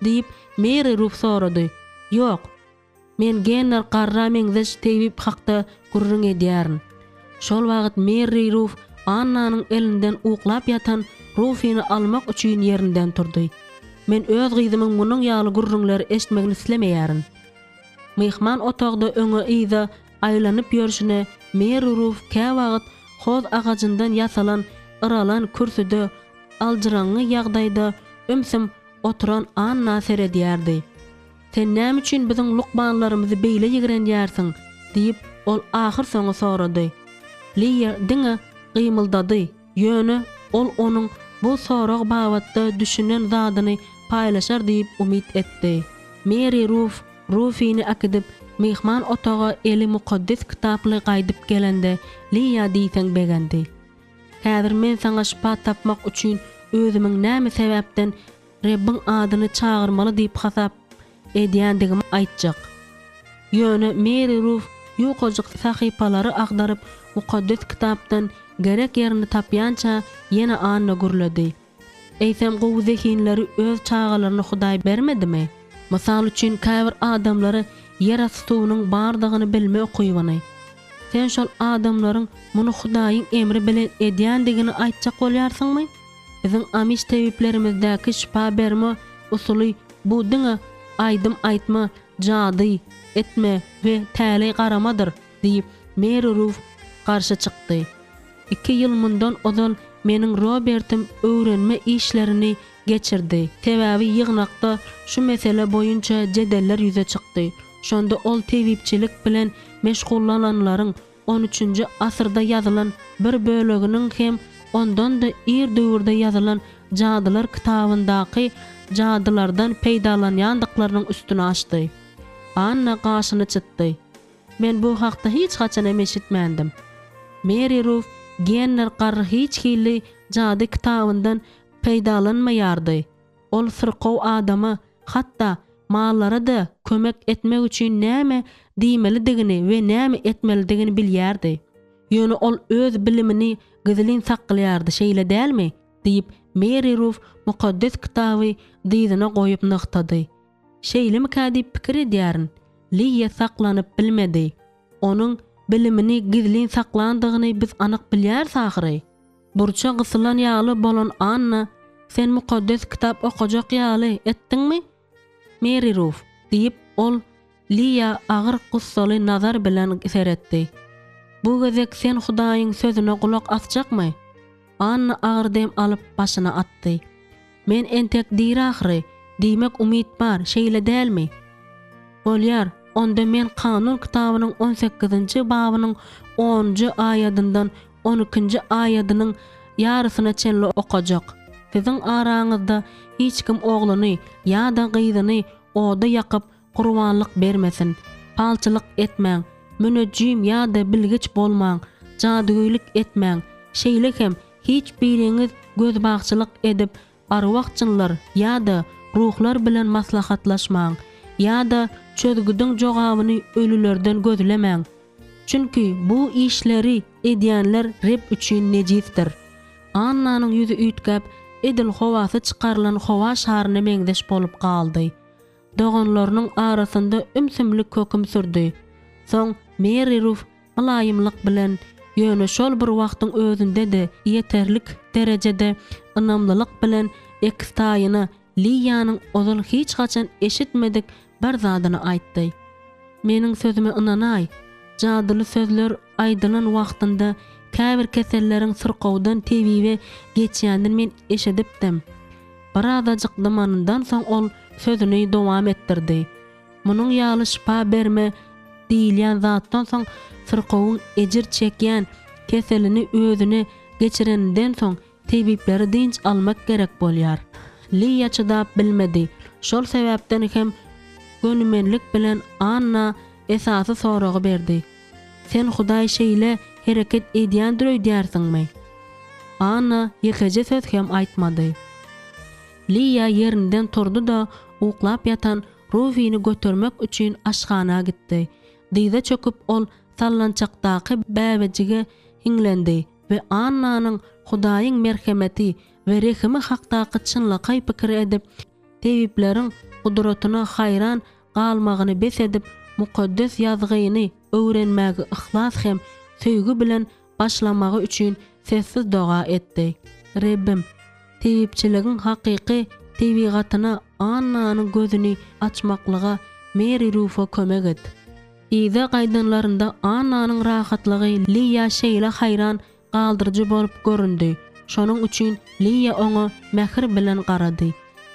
diýip Mary Ruth sorady. Ýok. Men genler garra meňzeş TV hakda gurrun edýärin. Şol wagt Mary Ruth Annanyň elinden uklap ýatan Rufi'ni almak üçin ýerinden turdy. Men öz gyzymyň munyň ýaly gurrunlary eşitmegini islemeýärin. Mehman otagda öňe ýyza aýlanyp ýörüşine Mary Ruth kä wagt hoz agajyndan ýasalan ıralan kürsüde aljyraňy ýagdaýda ömsüm oturan Anna seredýärdi. Sen näme üçin biziň lukmanlarymyzy beýle ýigrenýärsiň diýip ol ahyr soňa sorady. Liya diňe gymyldady. Ýöne ol onuň bu sorag babatda düşünen zadyny paýlaşar diýip umyt etdi. Mary Ruth Rufi'ni akydip mehman otaga eli mukaddes kitaply gaýdyp gelende Liya diýsen begendi. Häzir men saňa şipat tapmak üçin özümiň näme sebäpden Rebbiň adyny çağırmaly diýip hasap edýändigimi aýtjak. Ýöne Mary Ruth ýokalyk sahypalary agdaryp mukaddes kitapdan gerek ýerini tapýança ýene Anna gürledi. Eýsem gowy zehinleri öz çağalaryny Hudaý bermedimi? Mysal üçin käbir adamlary yer astynyň bardygyny bilme okuýbany. Sen şol adamlaryň muny Hudaýyň emri bilen edýändigini aýtjak bolýarsyňmy? Biziň amiş tebiplerimizdäki şifa berme usuly bu diňe aýdym aýtma, jady etme we täle garamadyr diýip Mary Ruth garşy çykdy. 2 ýyl mundan ozal meniň Robertym öwrenme işlerini geçirdi. Sebäbi ýygnakda şu mesele boýunça jedeller ýüze çykdy. Şonda ol tebipçilik bilen meşgullananlaryň 13-nji asyrda ýazylan bir böleginiň hem ondan da ir döwürde ýazylan jadylar kitabyndaky jadylardan peýdalanýandyklarynyň üstüne açdy. Anna gaşyny çytdy. Men bu hakda hiç haçan eşitmendim. Mary Ruth genler qarry hiç hili jady kitabyndan peýdalanmaýardy. Ol sırqow adama hatda mallara da kömek etmek üçin näme diýmelidigini we näme etmelidigini bilýärdi. Ýöne ol öz bilimini gizlin saklaýardy, şeýle dälmi? Diýip Mary Ruth mukaddes kitaby diýdine goýup nıktady. Şeýle mi kadip pikir edýärin? Liya saklanyp bilmedi. Onuň bilimini gizlin saklandygyny biz anyk bilýär sahyry. Burça gysylan ýaly bolan Anna, sen mukaddes kitap okajak ýaly etdiňmi? Mary Ruth diýip ol Liya agyr gussaly nazar bilen seretdi. Bu gezek sen Hudaýyň sözüne gulak asjakmy? Anna agyr dem alyp başyna atdy. Men entek diýir ahyry, diýmek umyt bar, şeýle dälmi? Bolýar, onda men Kanun kitabynyň 18-nji babynyň 10-njy aýadyndan 12-nji aýadynyň ýarysyna çenli okajak. Siziň araňyzda hiç kim ogluny ýa-da gyzyny oda ýakyp gurbanlyk bermesin. Palçylyk etmäň, münejjim ýa-da bilgiç bolmaň, jadygylyk etmäň. Şeýle hem hiç biriňiz gözbagçylyk edip arwakçynlar ýa-da ruhlar bilen maslahatlaşmaň, ýa-da çözgüdiň jogabyny ölülerden gözlemäň. Çünki bu işleri edýänler rep üçin nejisdir. Annanyň ýüzi üýtgäp, edil howasy çykarlan howa şaryna meňdeş bolup galdy. Doganlarynyň arasynda ümsümlik köküm sürdi. Soň Mary Ruth mulaýymlyk bilen ýöne şol bir wagtyň özünde de ýeterlik derejede ynamlylyk bilen ekstaýyny Liyanyň ozal hiç haçan eşitmedik bir zadyny aýtdy. Meniň sözüme ynanay. Jadyly sözler aýdylan wagtynda käbir keselleriň sırqowdan tebiwe geçýändin men eşidipdim. Baradadyk zamanyndan soň ol sözüni dowam etdirdi. Munyň ýaly şifa berme diýilýän zatdan soň sırqowyň ejir çekýän keselini özüne geçirenden soň tebipleri dinç almak gerek bolýar. Liya çydap bilmedi. Şol sebäpden hem gönümenlik bilen Anna esasy soragy berdi. Sen Hudaý şeýle hereket edýändir öýdýärsiňmi? Anna ýekeje söz hem aýtmady. Liya yerinden turdu da uklap yatan Rufi'ni götürmek üçin aşgana gitdi. Diýde çöküp ol sallançakdaky bäbejige hiňlendi we Annanyň Hudaýyň merhemeti we rehimi hakdaky çynlygy pikir edip, tebipleriň gudratyna hayran galmagyny bes edip, mukaddes ýazgyny öwrenmäge ihlas hem söýgü bilen başlamagy üçin sessiz doga etdi. Rebbim, tebipçiligiň hakyky tebigatyna Annanyň gözüni açmaklyga Mary Ruth'a kömek et. Ýyza gaýdanlarynda Annanyň rahatlygy Liya şeýle hayran galdyrjy bolup göründi. Şonuň üçin Liya oňa mähir bilen garady.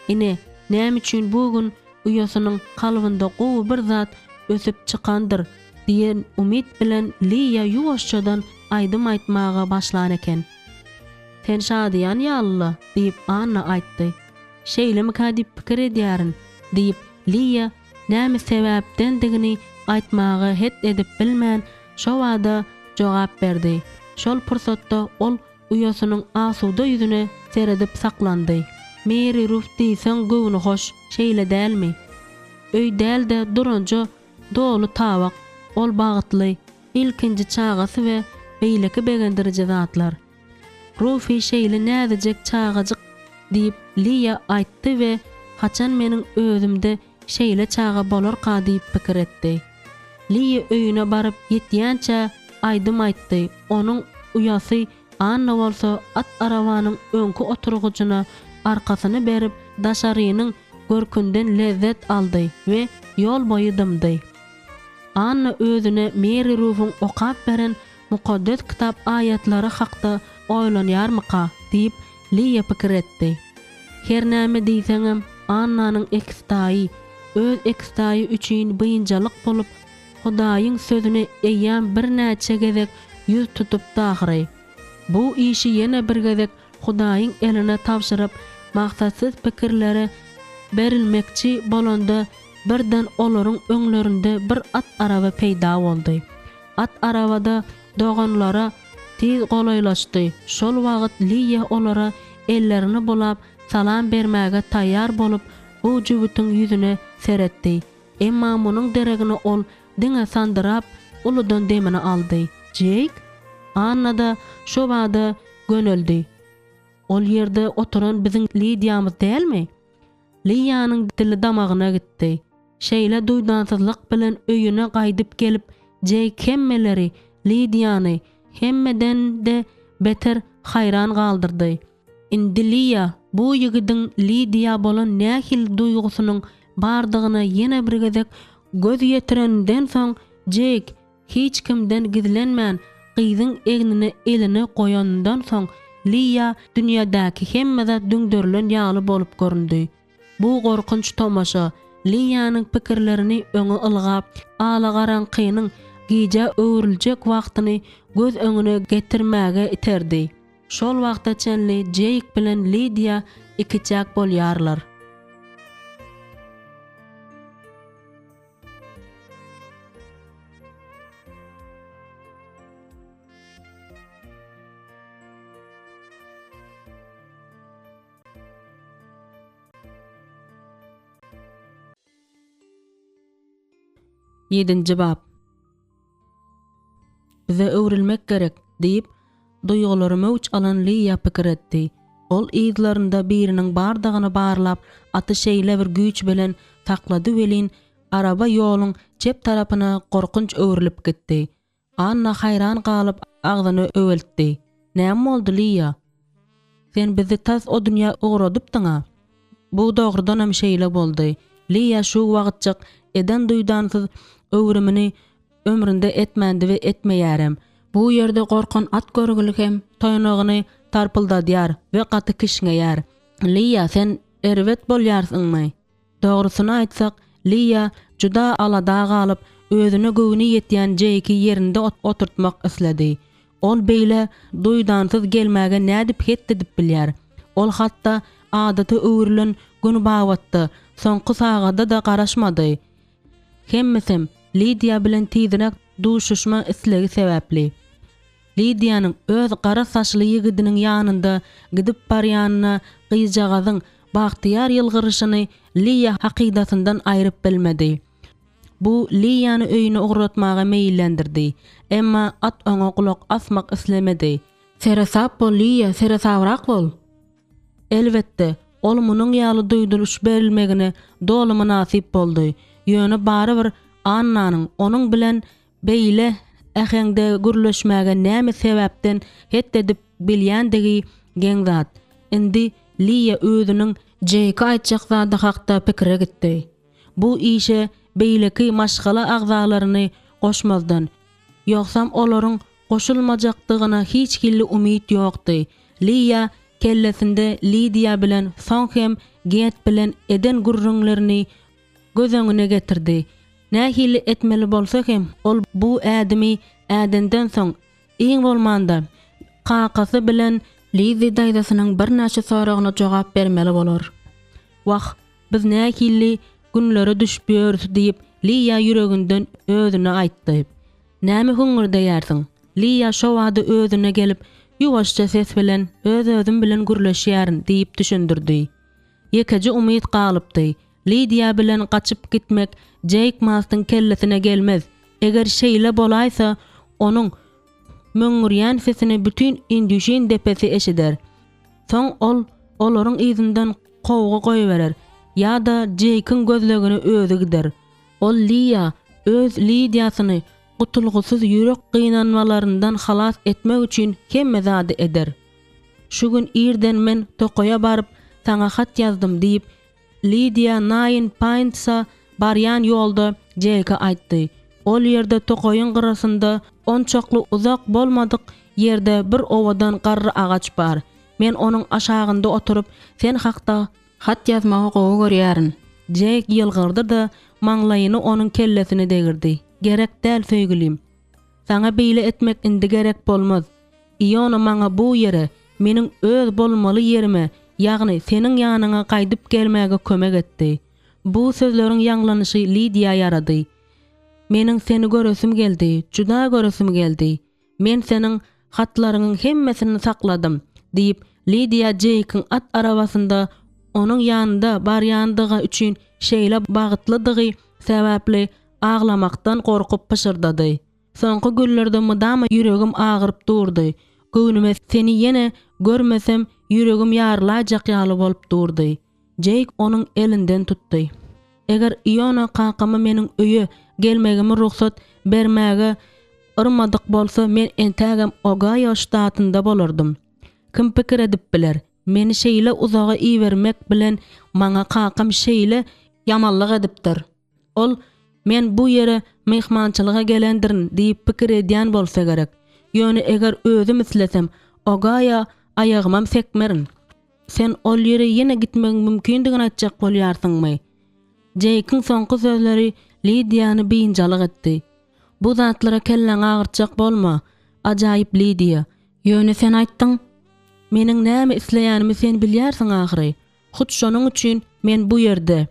Ine, näme üçin bu gün uýasynyň kalbynda gowy bir zat ösüp çykandyr diýen umyt bilen Liya ýuwaşçadan aýdym aýtmaga başlan eken. Sen şadyan ýaly diýip Anna aýtdy. Şeýle mi kadip pikir edýärin diýip Liya näme sebäpdendigini aýtmaga het edip bilmän şo wada jogap berdi. Şol pursatda ol uýasynyň asuda ýüzüne seredip saklandy. Mary Ruth diýsen göwüni hoş, şeýle dälmi? Öý däl de durunca dolu tabak, ol bagtly, ilkinji çagasy we beýleki begendiriji zatlar. Rufi şeýle näzejek çagadyk diýip Liya aýtdy we haçan meniň özümde şeýle çaga bolarka diýip pikir etdi. Liya öýüne baryp ýetýänçe aýdym aýtdy. Onuň uyasy Anna bolsa at arabanyň öňkü oturguçyna arkasyny berip daşarynyň görkünden lezzet aldy we ýol boýy dymdy. Anna özüne Mary Ruh'un okap beren mukaddes kitap aýatlary hakda oýlanýarmyka diýip Liya pikir etdi. Her näme diýseňem Annanyň ekstaýy, öz ekstaýy üçin bynjalyk bolup Hudaýyň sözüne eýýän bir näçe gezek ýüz tutup dagry. Bu işi ýene bir gezek Hudaýyň eline tapşyryp maksatsız pikirlere berilmekçi bolanda birden olaryň öňlerinde bir at araba peýda boldy. At arabada doganlara tez golaylaşdy. Şol wagt Liya olara ellerini bolap salam bermäge taýýar bolup bu jübütüň ýüzüne seretdi. Emma munyň deregini ol diňe sandyrap uludan demini aldy. Jake Anna da şo wagda göneldi. Ol ýerde oturan biziň Lidiýamyz dälmi? Liýanyň dili damagyna gitdi. Şeýle duýdansyzlyk bilen öýüne gaýdyp gelip Jake hemmeleri Lidiýany hemmeden de beter hayran galdyrdy. Indi Liya bu ýigidiň Lidiýa bolan nähil duýgusynyň bardygyna ýene bir gezek göz ýetirenden soň Jake hiç kimden gizlenmän gyzyň egnine elini goýandan soň Liya dünýädäki hemmede düňdürlen ýaly bolup göründi. Bu gorkunç tomaşa Liýanyň pikirlerini öňe ylgap, alagaran kynyň gije öwriljek wagtyny göz öňüne getirmäge iterdi. Şol wagtda çenli Jake bilen Lidia ikiçak bolýarlar. Yedinci bab. Bize öwrilmek gerek diýip duýgularymy uç alan Liya pikir etdi. Ol ýyzlarynda biriniň bardygyny barlap aty şeýle bir güýç bilen taklady welin araba ýoluň jep tarapyna gorkunç öwrilip gitdi. Anna hayran galyp agzyny öweltdi. Näme boldy Liya? Sen bizi tas o dünýä ugradypdyňa. Bu dogrudan hem şeýle boldy. Liya şu wagtjak eden duýdansyz öwrimini ömründe etmändi we etmeýärem. Bu ýerde gorkan at görgülik hem toýnagyny tarpyldadýar we gaty kişiňeýär. Liya sen erwet bolýarsyňmy? Dogrusyny aýtsak, Liya juda alada galyp özüne göwüni ýetýän Jake'i ýerinde oturtmak isledi. Ol beýle duýdansyz gelmäge nädip hetdi dip bilýär. Ol hatda adaty öwrilen gün bawatdy, soňky sagada da garaşmady. Hemmesem Lidia bilen tizinek duşuşma islegi sebäpli. Lidiýanyň öz gara saçly ýigidiniň ýanynda gidip barýanyna gyjagazyň bagtyýar ýylgyryşyny Liya hakydasyndan aýryp bilmedi. Bu Liýany öýüne ugratmaga meýillendirdi. Emma at öňe kulak asmak islemedi. Serasap bol Liya, serasabrak bol. Elbetde, ol munyň ýaly duýduruş berilmegine doly nasip boldy. Ýöne bary bir Annanyň onuň bilen beýle äheňde gürleşmäge näme sebäpden hetdedip bilýändigi geň zat. Indi Liya özüniň Jake'a aýtjak zady hakda pikire gitdi. Bu işe beýleki maşgala agzalaryny goşmazdan, ýoksam olaryň goşulmajakdygyna hiç killi umyt ýokdy. Liya kellesinde Lidia bilen soň hem Get bilen eden gurrunlaryny göz öňüne getirdi. Nähili etmeli bolsa hem ol bu ädimi ädenden soň iň bolmanda kakasy bilen Lidia daýdasynyň bir näçe soragyna jogap bermeli bolar. Wah, biz nähili günleri düşbýärys diýip Liya ýüreginden özüne aýtdy. Näme hüngürdeýärsiň? Liya şo wagda özüne gelip ýuwaşça ses bilen özüm bilen gürleşýärin diýip düşündirdi. Ýekeji umyt galypdy. Lidia bilen gaçyp gitmek Jake Mastyň kellesine gelmez. Eger şeýle bolaýsa, onuň möňürýän sesini bütün Indüşin depesi eşider. Soň ol olaryň izinden gowga goýberer ýa-da Jake'in gözlegine özü gider. Ol Lia öz Lidiasyny gutulgusuz ýürek gynanmalaryndan halas etmek üçin hemme zady eder. Şu gün irden men tokoya baryp saňa hat ýazdym diýip Lydia Nine Pints'a baryan ýolda Jake'a aýtdy. Ol ýerde tokoyun gyrasynda onçakly uzak bolmadyk ýerde bir owadan garry agaç bar. Men onuň aşagynda oturup sen hakda hat ýazmagy gowy görýärin. Jake ýylgyrdy da maňlaýyny onuň kellesine degirdi. Gerek däl söýgülim. Saňa beýle etmek indi gerek bolmaz. Iýona maňa bu ýere meniň öz bolmaly ýerime, ýagny seniň ýanyňa gaýdyp gelmäge kömek etdi. Bu sözleriň ýanglanyşy Lydia ýarady. Meniň seni göresim geldi, juda göresim geldi. Men seniň hatlarynyň hemmesini sakladym diýip Lydia Jake'in at arabasynda onuň ýanynda barýandygy üçin şeýle bagytladygy sebäpli aglamakdan gorkup pışırdady. Soňky günlerde mydama ýüregim agyryp durdy. Göwnüme seni ýene görmesem ýüregim ýarylajak ýaly bolup durdy. Jake onuň elinden tutdy. Eger Iona kakamy meniň öýe gelmegime ruhsat bermäge ırmadyk bolsa men entägem Ohio ştatynda bolardym. Kim pikir edip biler? Meni şeýle uzaga iýermek bilen maňa kakam şeýle ýamanlyk edipdir. Ol men bu ýere mehmançylyga gelendirin diýip pikir edýän bolsa gerek. Ýöne eger özüm islesem Ohio aýagymam sekmerin. Sen ol ýere ýene gitmek mümkindigini aýtjak bolýarsyňmy? Jake'in soňky sözleri Lydia'ny beýinjalyk etdi. Bu zatlara kelleň agyrtjak bolma. Ajaýyp Lydia. Ýöne sen aýtdyň. Meniň näme isleýänimi sen bilýärsiň ahyry. Hut şonuň üçin men bu ýerde.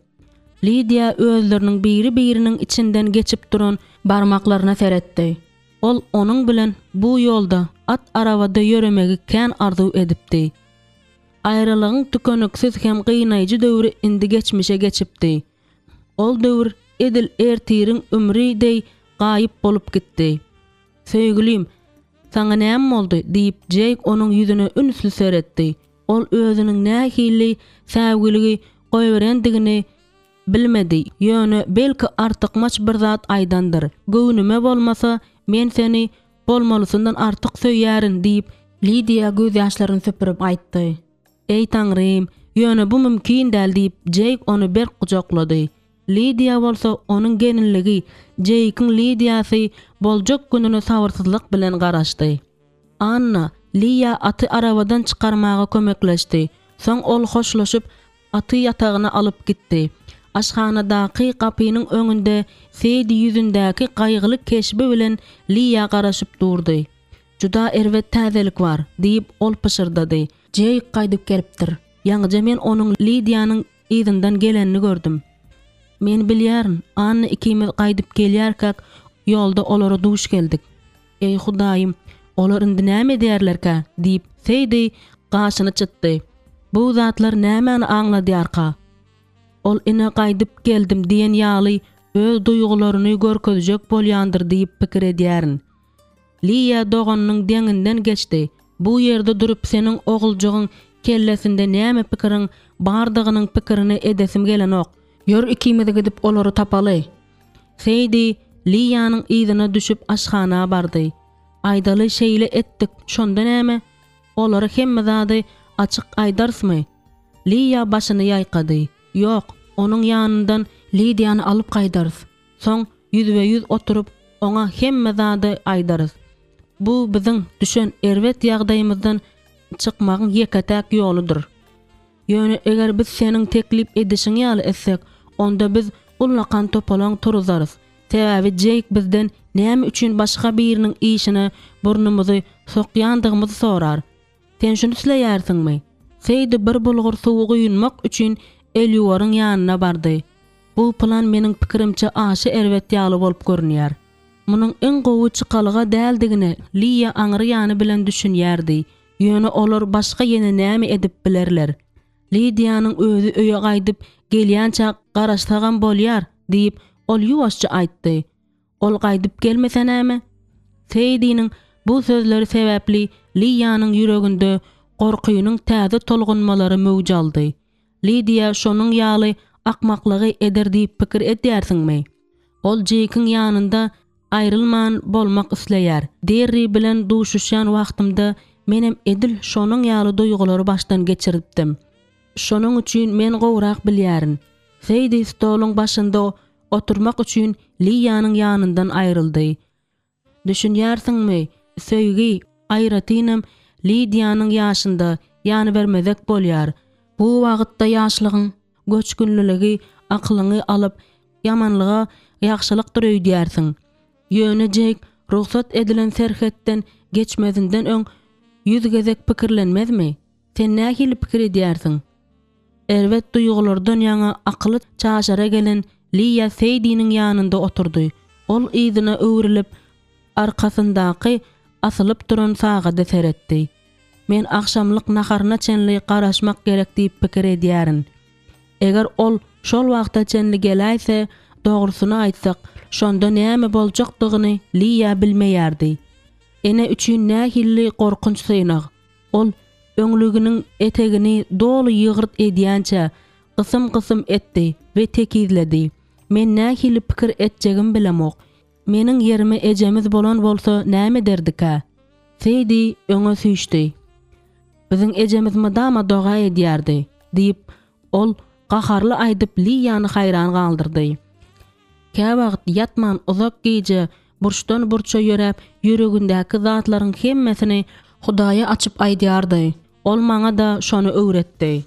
Lydia özleriniň biri-biriniň içinden geçip duran barmaklaryna seretdi. Ol onuň bilen bu ýolda at arabada ýöremegi kän arzu edipdi. Aýrylygyň tükönüksiz hem gynaýjy döwri indi geçmişe geçipdi. Ol döwür edil ertiriň ömrüdey gaýyp bolup gitdi. Söýgülim, saňa näme boldy diýip Jake onuň ýüzüne ünsli seretdi. Ol özüniň nähili säwgiligi goýberendigini bilmedi. Ýöne belki artyk maç bir zat aýdandyr. Göwnüme bolmasa men seni bolmalysyndan artyk söýärin diýip Lydia göz ýaşlaryny söpürip aýtdy. Ey taňrym, ýöne bu mümkin däl diýip Jake onu berk gujaklady. Lydia bolsa onuň gelinligi, Jake'in Lydia'sy boljak gününe sabyrsyzlyk bilen garaşdy. Anna, Lia aty arabadan çykarmaga kömekleşdi. Soň ol hoşlaşyp aty ýatagyna alyp gitdi. Aşhanadaky kapynyň öňünde Seydi ýüzündäki gaýgyly keşbi bilen Lia garaşyp durdy. Juda erwet täzelik bar diýip ol pışırdady. Jake gaýdyp gelipdir. Ýaňyja men onuň Lydia'nyň izinden gelenini gördüm. Men bilýärin, Anna ikimiz gaýdyp gelýärkäk ýolda olara duş geldik. Ey Hudaýym, olar indi näme edýärlerkä diýip Seydi gaşyny çytdy. Bu zatlar nämäni aňladýarka? Ol ine gaýdyp geldim diýen ýaly öz duýgularyny görkezjek bolýandyr diýip pikir edýärin. Lia doganynyň deňinden geçdi. Bu ýerde durup seniň oguljagyň kellesinde näme pikiriň bardygynyň pikirini edesim gelen ok. Ýör ikimiz gidip olary tapaly. Seydi Lia'nyň ýzyna düşüp aşhana bardy. Aýdaly şeýle etdik, şonda näme? Olary hemme zady açyk aýdarsmy? Lia başyny ýaýkady. Ýok, onuň ýanyndan Lydia'ny alyp gaýdarys. Soň ýüzbe-ýüz oturup oňa hemme zady aýdarys. Bu biziň düşen erwet ýagdaýymyzdan çykmagyň ýeketäk ýoludyr. Ýöne eger biz seniň teklip edişiň ýaly etsek, onda biz ullakan topalaň turuzarys. Sebäbi Jake bizden näme üçin başga biriniň işine burnumuzy sokýandygymy sorar. Sen şunu isleýärsiňmi? Seydi bir bulgur suwy guýunmak üçin Elýuwaryň ýanyna bardy. Bu plan meniň pikirimçe aşy erwet ýaly bolup görünýär. Munyň en gowy çykalyga däldigini Lia aňry ýany bilen düşünýärdi. Ýöne olar başga ýene näme edip bilerler. Lydia'nyň özü öýe gaýdyp gelýänçä garaşsagan bolýar diýip ol ýuwaşça aýtdy. Ol gaýdyp gelmese näme? Seydi'niň bu sözleri sebäpli Lia'nyň ýüreginde Qorquynyň täze tolgunmalary mowjaldy. Lydia şonuň ýaly akmaklygy eder diýip pikir edýärsiňmi? Ol Jake'iň ýanynda aýrylman bolmak isleýär. Derri bilen duşuşan wagtymda menem edil şonuň ýaly duýgulary başdan geçiripdim. Şonuň üçin men gowrak bilýärin. Seydi stoluň başynda oturmak üçin Lydia'nyň ýanyndan aýryldy. Düşünýärsiňmi? Söýgi, aýratynam Lydia'nyň ýaşynda ýany bermezek bolýar. Bu wagtda ýaşlygyň göçkünlüligi aklyňy alyp ýamanlyga ýaxşylyk duruýdýärsiň. Ýönejek ruhsat edilen serhetden geçmezinden öň ýüz gezek pikirlenmezmi? Sen nähili pikir edýärsiň? Elbet duýgulardan ýaňa akly çaşara gelen Lydia Seydi'niň ýanynda oturdy. Ol ýzyna öwrilip arkasyndaky asylyp duran sagada seretdi. Men akşamlyk naharyna çenli garaşmak gerek diýip pikir edýärin. Eger ol şol wagtda çenli geläýse, dogrusyny aýtsak, şonda näme boljakdygyny Lydia bilmeýärdi. Ene üçin nähili korkunç syňag. Ol öňlüginiň etegini dolu ýygyrt edýänçe gysym etdi we tekizledi. Men nähili pikir etjegim bilemok. Meniň ýerime ejemiz bolan bolsa näme derdika? Seydi öňe süýşdi. Biziň ejemiz madama doga edýärdi diýip ol gaharly aýdyp Lydia'ny haýran galdyrdy. Käwagt ýatman uzak gece burçdan burça ýörep ýüregindäki zatlaryň hemmesini Hudaýa açyp aýdýardy. Ol maňa da şonu öwretdi.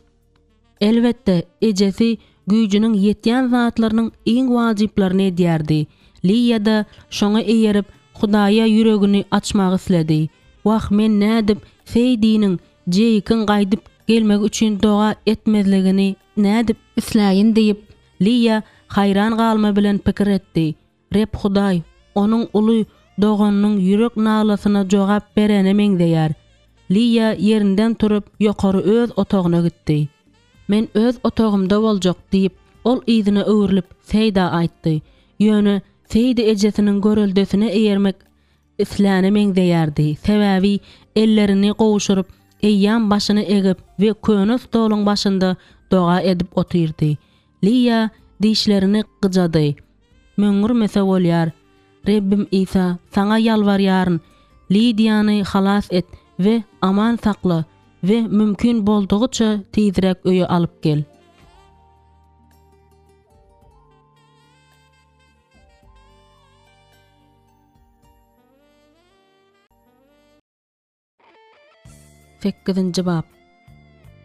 Elbetde ejesi güýjüniň ýetýän zatlarynyň iň wajiplaryny edýärdi. Lydia da şoňa eýerip Hudaýa ýüregini açmak isledi. Wah men nädip Seydi'niň Jake'iň gaýdyp gelmek üçin doga etmezligini nädip isläýin diýip Lydia haýran galma bilen pikir etdi. Rep Hudaý onuň uly doganynyň ýürek naglasyna jogap berene meňdeýär. Lydia ýerinden turup ýokary öz otagyna gitdi. Men öz otagymda boljak diýip ol ýzyna öwrilip Seyda aýtdy. Ýöne Seydi ejesiniň görüldesine eýermek isläne meňdeýärdi. Sebäbi ellerini gowşurup eýýän başyny egip we köne stoluň başynda doga edip otyrdy. Lydia dişlerini gyjady. Möňürmese bolýar. Rebbim İsa, sana ýalbarýaryn. Lydia'ny halas et we aman sakla we mümkin boldugyça tezirek öýe alyp gel. Sekkizinci bab.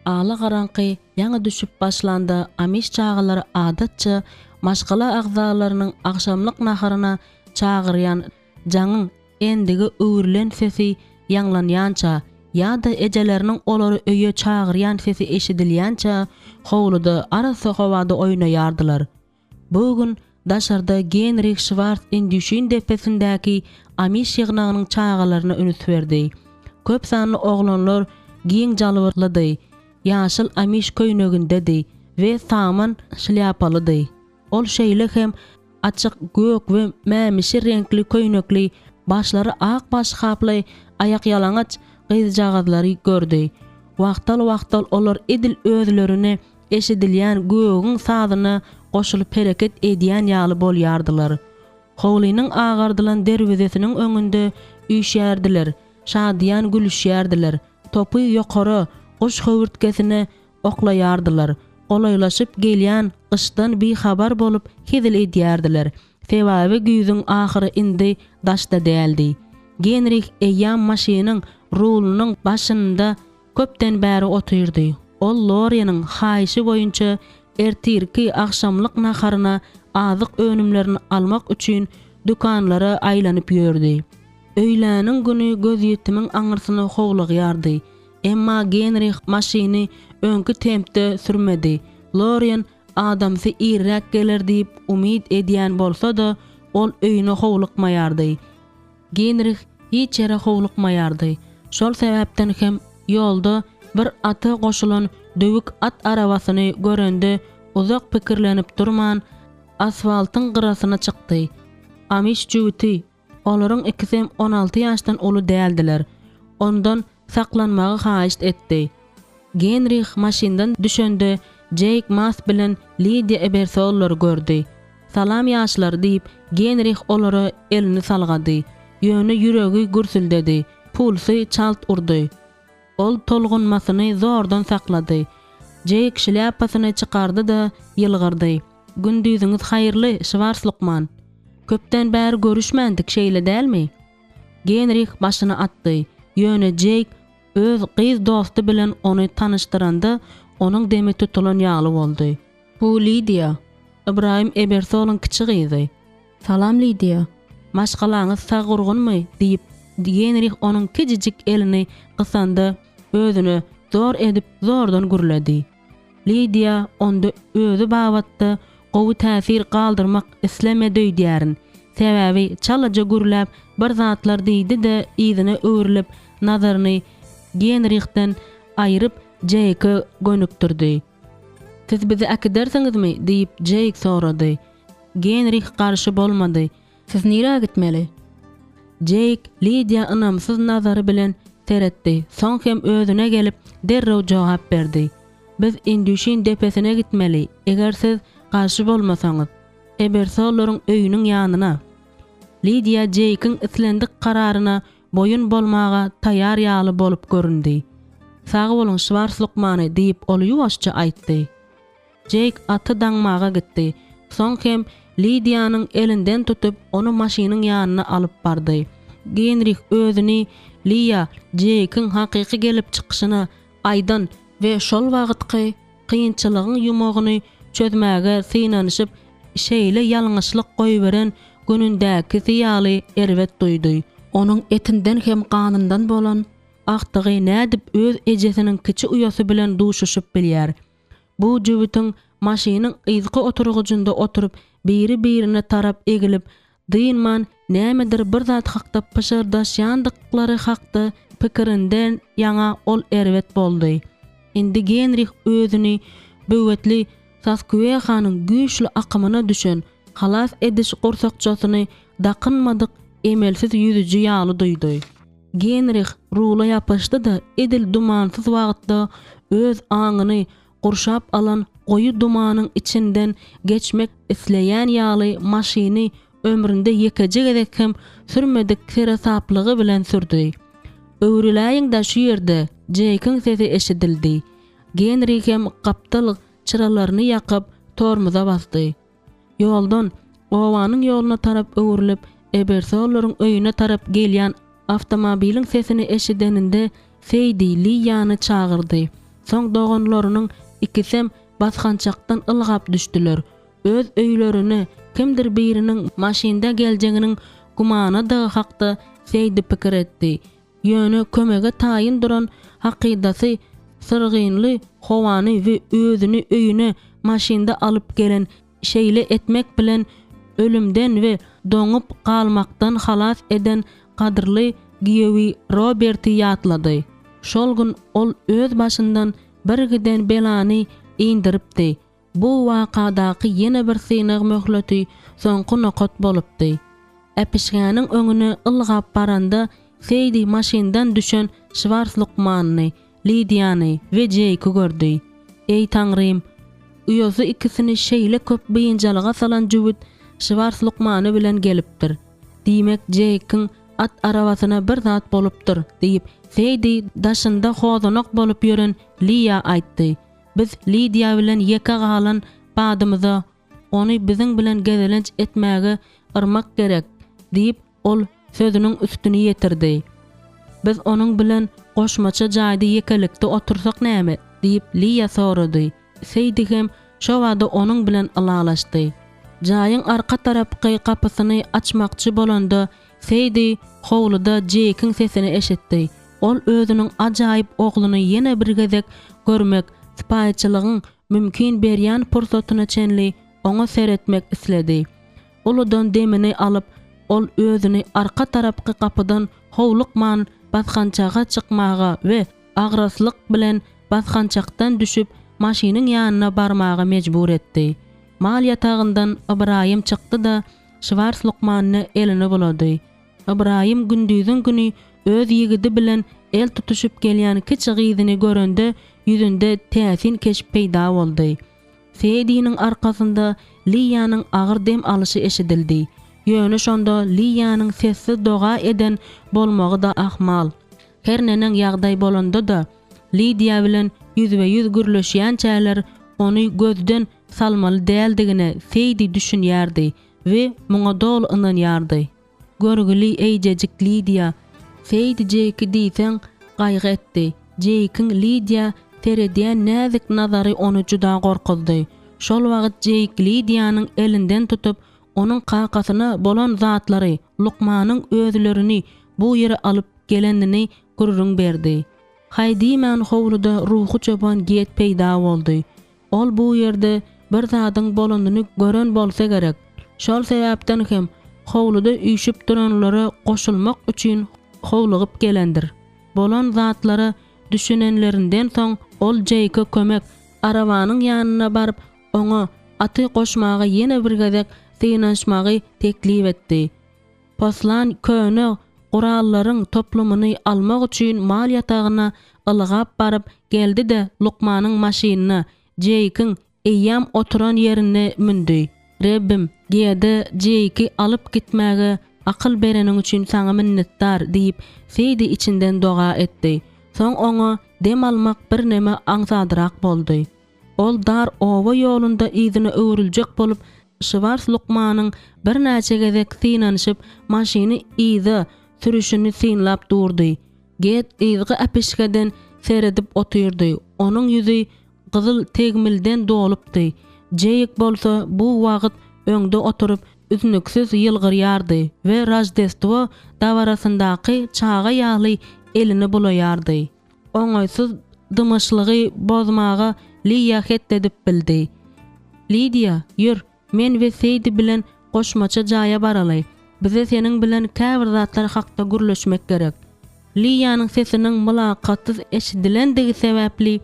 Ala garanky ýaňy düşüp başlanda amiş çağılary adatça maşgala agzalarynyň akşamlyk naharyna çağıryan jaňyň endigi öwrilen sesi ýanglanýança ýa-da ejeleriniň olary öýe çağıryan sesi eşidilýänçä howluda arasy howada oýnaýardylar. Bugün daşarda Genrich Schwarz indüşin depesindäki amiş ýygnagynyň çağalaryna ünüs berdi. Köp sanly oglanlar giň jalwyrlydy, ýaşyl amiş köýnegindedi we saman şlyapalady. Ol şeýle hem açyk gök we mämişi renkli köýnekli, başlary ak baş kaply, ayak ýalaňaç gyzjagazlary gördi. Wagtal olar edil özlerine eşidilýän göğüň sazyna goşulyp hereket edýän ýaly bolýardylar. Howlynyň agardylan derwezesiniň öňünde üýşärdiler, şadýan gülüşýärdiler, topy ýokary goş höwürtkesine oklaýardylar. Golaylaşyp gelýän gyşdan bir habar bolup hezil edýärdiler. Sebaby güýüziň ahyry indi daşda däldi. Genrich eýýän maşynyň rulunyň başynda köpden bäri otyrdy. Ol Lorianyň haýşy boýunça ertirki akşamlyk naharyna azyk önümlerini almak üçin dükanlara aýlanyp ýördi. Öýläniň güni göz ýetimiň aňyrsyna howlagýardy. Emma Genrich maşyny öňkü tempde sürmedi. Lorian adamsy irrak geler diýip umid edýän bolsa da ol öýüne howlukmaýardy. Genrich hiç ýere howlukmaýardy. Şol sebäpden hem ýolda bir aty goşulan döwük at arabasyny görende uzak pikirlenip durman asfaltyň gyrasyna çykdy. Amiş jüwti, olaryň ikisem 16 ýaşdan uly däldiler. Ondan saklanmagy haýyş etdi. Genrich maşindan düşende Jake Mas bilen Lydia Ebersollary gördü. "Salam ýaşlar" diýip Genrich olara elini salgady. Ýöne ýüregi gürsüldedi. Pulsy çalt urdy. Ol tolgunmasyny zordan saklady. Jake şляpasyny çykardy da ýylgyrdy. "Gündüzüňiz haýyrly, Schwarzlukman. Köpden bäri görüşmendik şeýle dälmi?" Genrich başyny atdy. Ýöne Jake öz gyz dosty bilen ony tanıştyranda onuň demi tutulan ýaly boldy. "Bu Lydia, Ibrahim Ebersolyň kiçi gyzy." "Salam Lydia. Maşgalaňyz sag urgunmy?" diýip Genrich onuň kicik elini gysanda özüni zor edip zordan gürledi. Lydia onda özü babatda gowy täsir galdyrmak islemedi diýärin. Sebäbi çalaja gürläp bir zatlar diýdi-de ýzyny öwrülip nazaryny Genrichden aýryp Jake'a gönükdirdi. "Siz bizi äkidersiňizmi?" diýip Jake sorady. Genrich garşy bolmady. "Siz nirä gitmeli?" Jake Lydia ynamsyz nazary bilen seretdi. Soň hem özüne gelip derrew jogap berdi. "Biz Indüşin depesine gitmeli. Eger siz garşy bolmasaňyz, Ebersollaryň öýüniň ýanyna." Lydia Jake'ın islendik kararyna boyun bolmaga taýýar ýaly bolup göründi. "Sag bolun Schwarzlukmany" diýip ol ýuwaşça aýtdy. Jake aty daňmaga gitdi. Soň hem Lydia'nyň elinden tutup onu maşynyň ýanyna alyp bardy. Genrich özüni Lydia Jake'ın hakyky gelip çykyşyna aýdan we şol wagtky kynçylygyň ýumagyny çözmäge synanyşyp şeýle ýalňyşlyk goýberen günündäki ýaly erwet duýdy. Onuň etinden hem kanyndan bolan aktygy nädip öz ejesiniň kiçi uýasy bilen duşuşyp bilýär. Bu jübütüň maşynyň ýyzgy oturgujynda oturup biri-birine tarap egilip dynman nämedir bir zat hakda pişirdaşýandyklary hakda pikirinden ýaňa ol erwet boldy. Indi Genrich özüni böwetli Sasküýanyň güýçli akymyna düşen halas ediş gursakçasyny dakynmadyk emelsiz ýüzüji ýaly duýdy. Genrich rula ýapyşdy da edil dumansyz wagtda öz aňyny gurşap alan goýu dumanyň içinden geçmek isleýän ýaly maşyny ömründe ýekejek edek hem sürmedik serasaplygy bilen sürdi. "Öwriläýiň-de şu ýerde" Jake'ın sesi eşidildi. Genrich hem gapdalyk çyralaryny ýakyp tormuza basdy. Ýoldan owanyň ýoluna tarap öwrülip Ebersollaryň öýüne tarap gelýän awtomobiliň sesini eşideninde Seydi Lydia'ny çağırdy. Soň doganlarynyň ikisem basgançakdan ylgap düşdiler. Öz öýlerini kimdir biriniň maşynda geljeğiniň gumana da hakda Seydi pikir etdi. Ýöne kömege taýyn duran hakydasy sırgynly howany we özüni öýüne maşynda alyp gelen şeýle etmek bilen ölümden we doňup galmakdan halas eden kadyrly Giyowi Robert'i ýatlady. Şol gün ol öz başyndan bir giden belany indiripdi. Bu wakadaky ýene bir synyk möhleti soňky nokat bolupdy. Epişgäniň öňüne ylgap baranda Seydi maşyndan düşen Schwarzlukmany, Lydia'ny we Jake'ı gördü. "Ey Tanrym, uýozy ikisini şeýle köp beýinjalyga salan jübüt Schwarzlukmany bilen gelipdir. Diýmek Jake'ın at arabasyna bir zat bolupdyr" diýip Seydi daşynda hozanak bolup ýören Lydia aýtdy. "Biz Lydia bilen ýeke galan badymyza ony biziň bilen gezelenç etmäge yrmak gerek" diýip ol sözüniň üstüni ýetirdi. "Biz onuň bilen goşmaça jaýda ýekelikde otursak näme?" diýip Lydia sorady. Seydi hem şo wagtda onuň bilen alalaşdy. Jaýyň arka tarapky kapysyny açmakçy bolanda Seydi howluda Jake'ın sesini eşitdi. Ol özüniň ajaýyp ogluny ýene bir gezek görmek, spaýçylygyň mümkin berýän pursatyna çenli oňa seretmek isledi. Uludan demini alyp ol özüni arka tarapky kapydan howlukman basgançaga çykmaga we agraslyk bilen basgançakdan düşüp maşynyň ýanyna barmaga mejbur etdi. Mal ýatagyndan Ibrahim çykdy da Schwarzlukmanyny eline bulady. Ibrahim gündüzüň güni öz ýigidi bilen el tutuşup gelýän kiçi gyzyny görende yüzünde täsin keşip peýda boldy. Feydiniň arkasynda Liýanyň agyr dem alyşy eşidildi. Ýöne şonda Liýanyň sessiz doga eden bolmagy da ahmal. Her nänem ýagdaý bolanda da Lidia bilen yüzbe-yüz gürleşýän çäler onu gözden salmaly däldigine Feydi düşünýärdi we muňa dol ynanýardy. Görgüli eýjejik Lidia, Feydi Jeki diýsen gaýgy etdi. Jekiň Lidia terediýän näzik nazary onu juda gorkuzdy. Şol wagt Jek Lidianyň elinden tutup onuň kakasyna bolan zatlary, Lukmanyň özlerini bu ýere alyp gelenini gurrun berdi. Haydiman howluda ruhu çoban get peýda boldy. Ol bu ýerde bir zadyň bolandyny gören bolsa gerek. Şol sebäpden hem howluda üýşüp duranlara goşulmak üçin howlugyp gelendir. Bolan zatlara düşünenlerinden soň ol Jeke kömek arawanyň ýanyna baryp oňa aty goşmagy ýene bir gezek synaşmagy teklip etdi. Poslan köne gurallaryň toplumyny almak üçin mal ýatagyna ylgap baryp geldi de Lukmanyň maşynyna Jekiň eýýam oturan ýerine mündi. Rebbim, diýdi, Jeki alyp gitmäge akyl bereniň üçin saňa minnetdar diýip Feydi içinden doga etdi. Soň oňa dem almak bir näme aňsadyrak boldy. Ol dar owa ýolunda ýzyny öwrüljek bolup Şwars Lukmanyň bir näçe gezek synanyşyp maşyny ýzy sürüşini synlap durdy. Get ýzygy apeşkeden seredip oturdy. Onuň ýüzi gyzyl tegmilden dolupdy. Jeyik bolsa bu wagt öňde oturup üzünüksiz ýylgyrýardy we Rajdestwo dawarasyndaky çaga ýagly elini bulaýardy. Oňaýsyz dymaşlygy bozmaga Liya hetledip bildi. Lidia, ýür, men we Feydi bilen goşmaça jaýa baraly. Bize seniň bilen käbir zatlar hakda gürleşmek gerek. Liýanyň sesiniň mylakatsız eşidilendigi sebäpli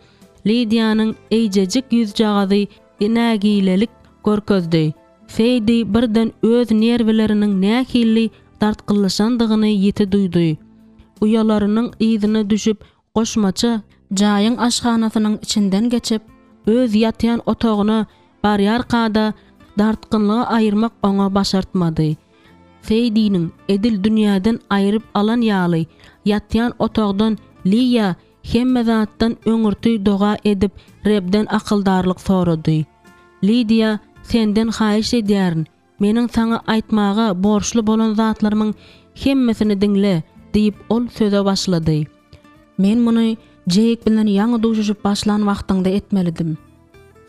Lidianyň eýjejik ýüz jagazy nägilelik görkezdi. Feydi birden öz nerwleriniň nähilli dartkylaşandygyny ýeti duýdy. Uyalarynyň ýzyna düşüp goşmaça jaýyň aşhanasynyň içinden geçip öz ýatýan otagyna barýar-kada dartkynlygy aýyrmak oňa başartmady. Feydiniň edil dünýäden aýryp alan ýaly ýatýan otagdan Liya hemme zatdan öňürtüý doga edip Rebden akyldarlyk sorady. Lidia, senden haýyş edýärin, meniň saňa aýtmaga borçly bolan zatlarymyň hemmesini diňle diýip ol söze başlady. Men muny Jake bilen ýaňy duşuşyp başlan wagtynda etmelidim.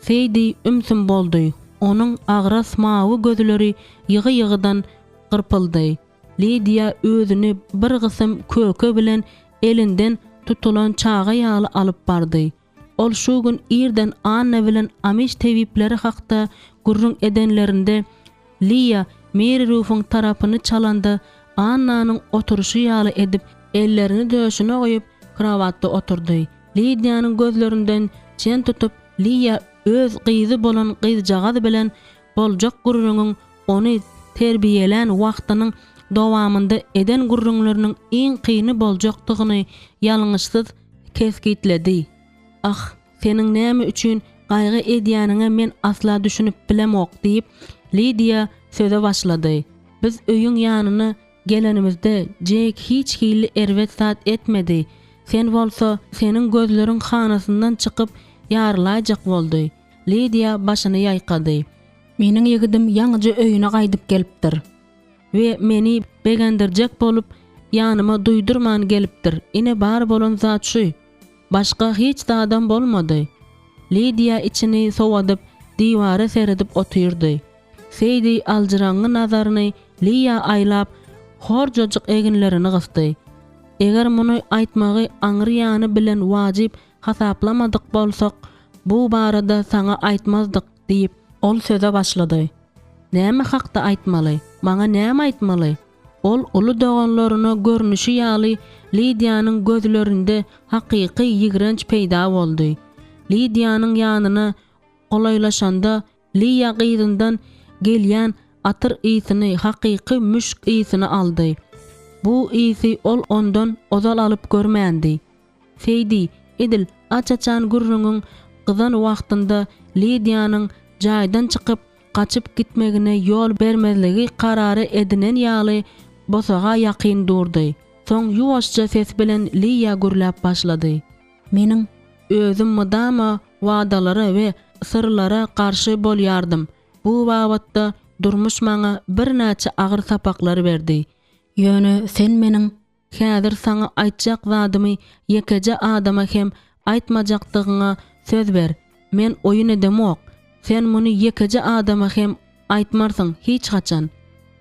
Feydi ümsüm boldy. Onuň agras mawy gözleri ýygy-ýygydan gyrpyldy. Lidia özüni bir gysym köke bilen elinden tutulan çaga ýaly alyp bardy. Ol şu gün irden Anna bilen Amish tebipleri hakda gurrun edenlerinde Liya Mary Ruth'un tarapyny çalanda Annanyň oturuşy ýaly edip ellerini döşüne goýup krawatda oturdy. Lidianyň gözlerinden çen tutup Liya öz gyzy bolan gyzjagady bilen boljak gurrunyň ony terbiýelen wagtynyň dowamynda eden gurrunlarynyň iň kyny boljakdygyny ýalňyşsyz keskitledi. Ah, seniň näme üçin gaýgy edýäniňe men asla düşünüp bilemok diýip Lidia söze başlady. Biz öýüň ýanyna gelenimizde Jake hiç hili erwet sat etmedi. Sen bolsa seniň gözleriň hanasyndan çykyp ýarlaýjak boldy. Lidia başyny ýaýkady. Meniň ýigidim ýaňyja öýüne gaýdyp gelipdir we meni begendirjek bolup ýanyma duýdurman gelipdir. Ine bar bolan zat şu. Başga hiç da adam bolmady. Lidia içini sowadyp diwara seredip oturdy. Feydi aljyraňy nazaryny Liya aýlap horjojyk eginlerini gysdy. Eger muny aýtmagy aňyrýany bilen wajyp hasaplamadyk bolsak, bu barada saňa aýtmazdyk diýip ol söze başlady. Näme hakda aýtmaly? Maňa näme aýtmaly? Ol uly doganlaryna görnüşi ýaly Lidianyň gözlerinde hakyky ýigrenç peýda boldy. Lidianyň ýanyna golaylaşanda Liya gyzyndan gelýän atyr ýysyny hakyky müşk ýysyny aldy. Bu iyisi ol ondan ozal alıp görmändi. Seydi, edil, açaçan gurrunun qızan wagtynda Lidiýanyň jaýdan çykyp kaçıp gitmegine yol bermezligi karary edinen ýaly bosaga ýakyn durdy. Soň ýuwaşça ses bilen Liýa gürläp başlady. Meniň özüm mydama wadalara we sırlara karşı bolýardym. Bu wagtda durmuş maňa bir näçe agyr sapaklar berdi. Ýöne sen meniň häzir saňa aýtjak zadymy ýekeje adama hem aýtmajakdygyňa söz ber. Men oyun edemok. Sen muny ýekeje adama hem aýtmarsyň hiç haçan.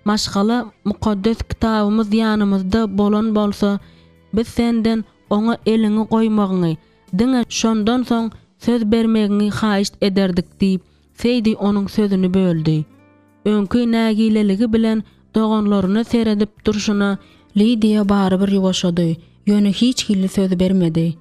Maşgala mukaddes kitabymyz ýanymyzda bolan bolsa, biz senden oňa elini goýmagyny, diňe şondan soň söz bermegini haýyş ederdik diýip, Seydi onuň sözüni böldü. Öňkü nägileligi bilen doganlaryny seredip durşuna Lidia barybir ýuwaşady, ýöne hiç hilli söz bermedi.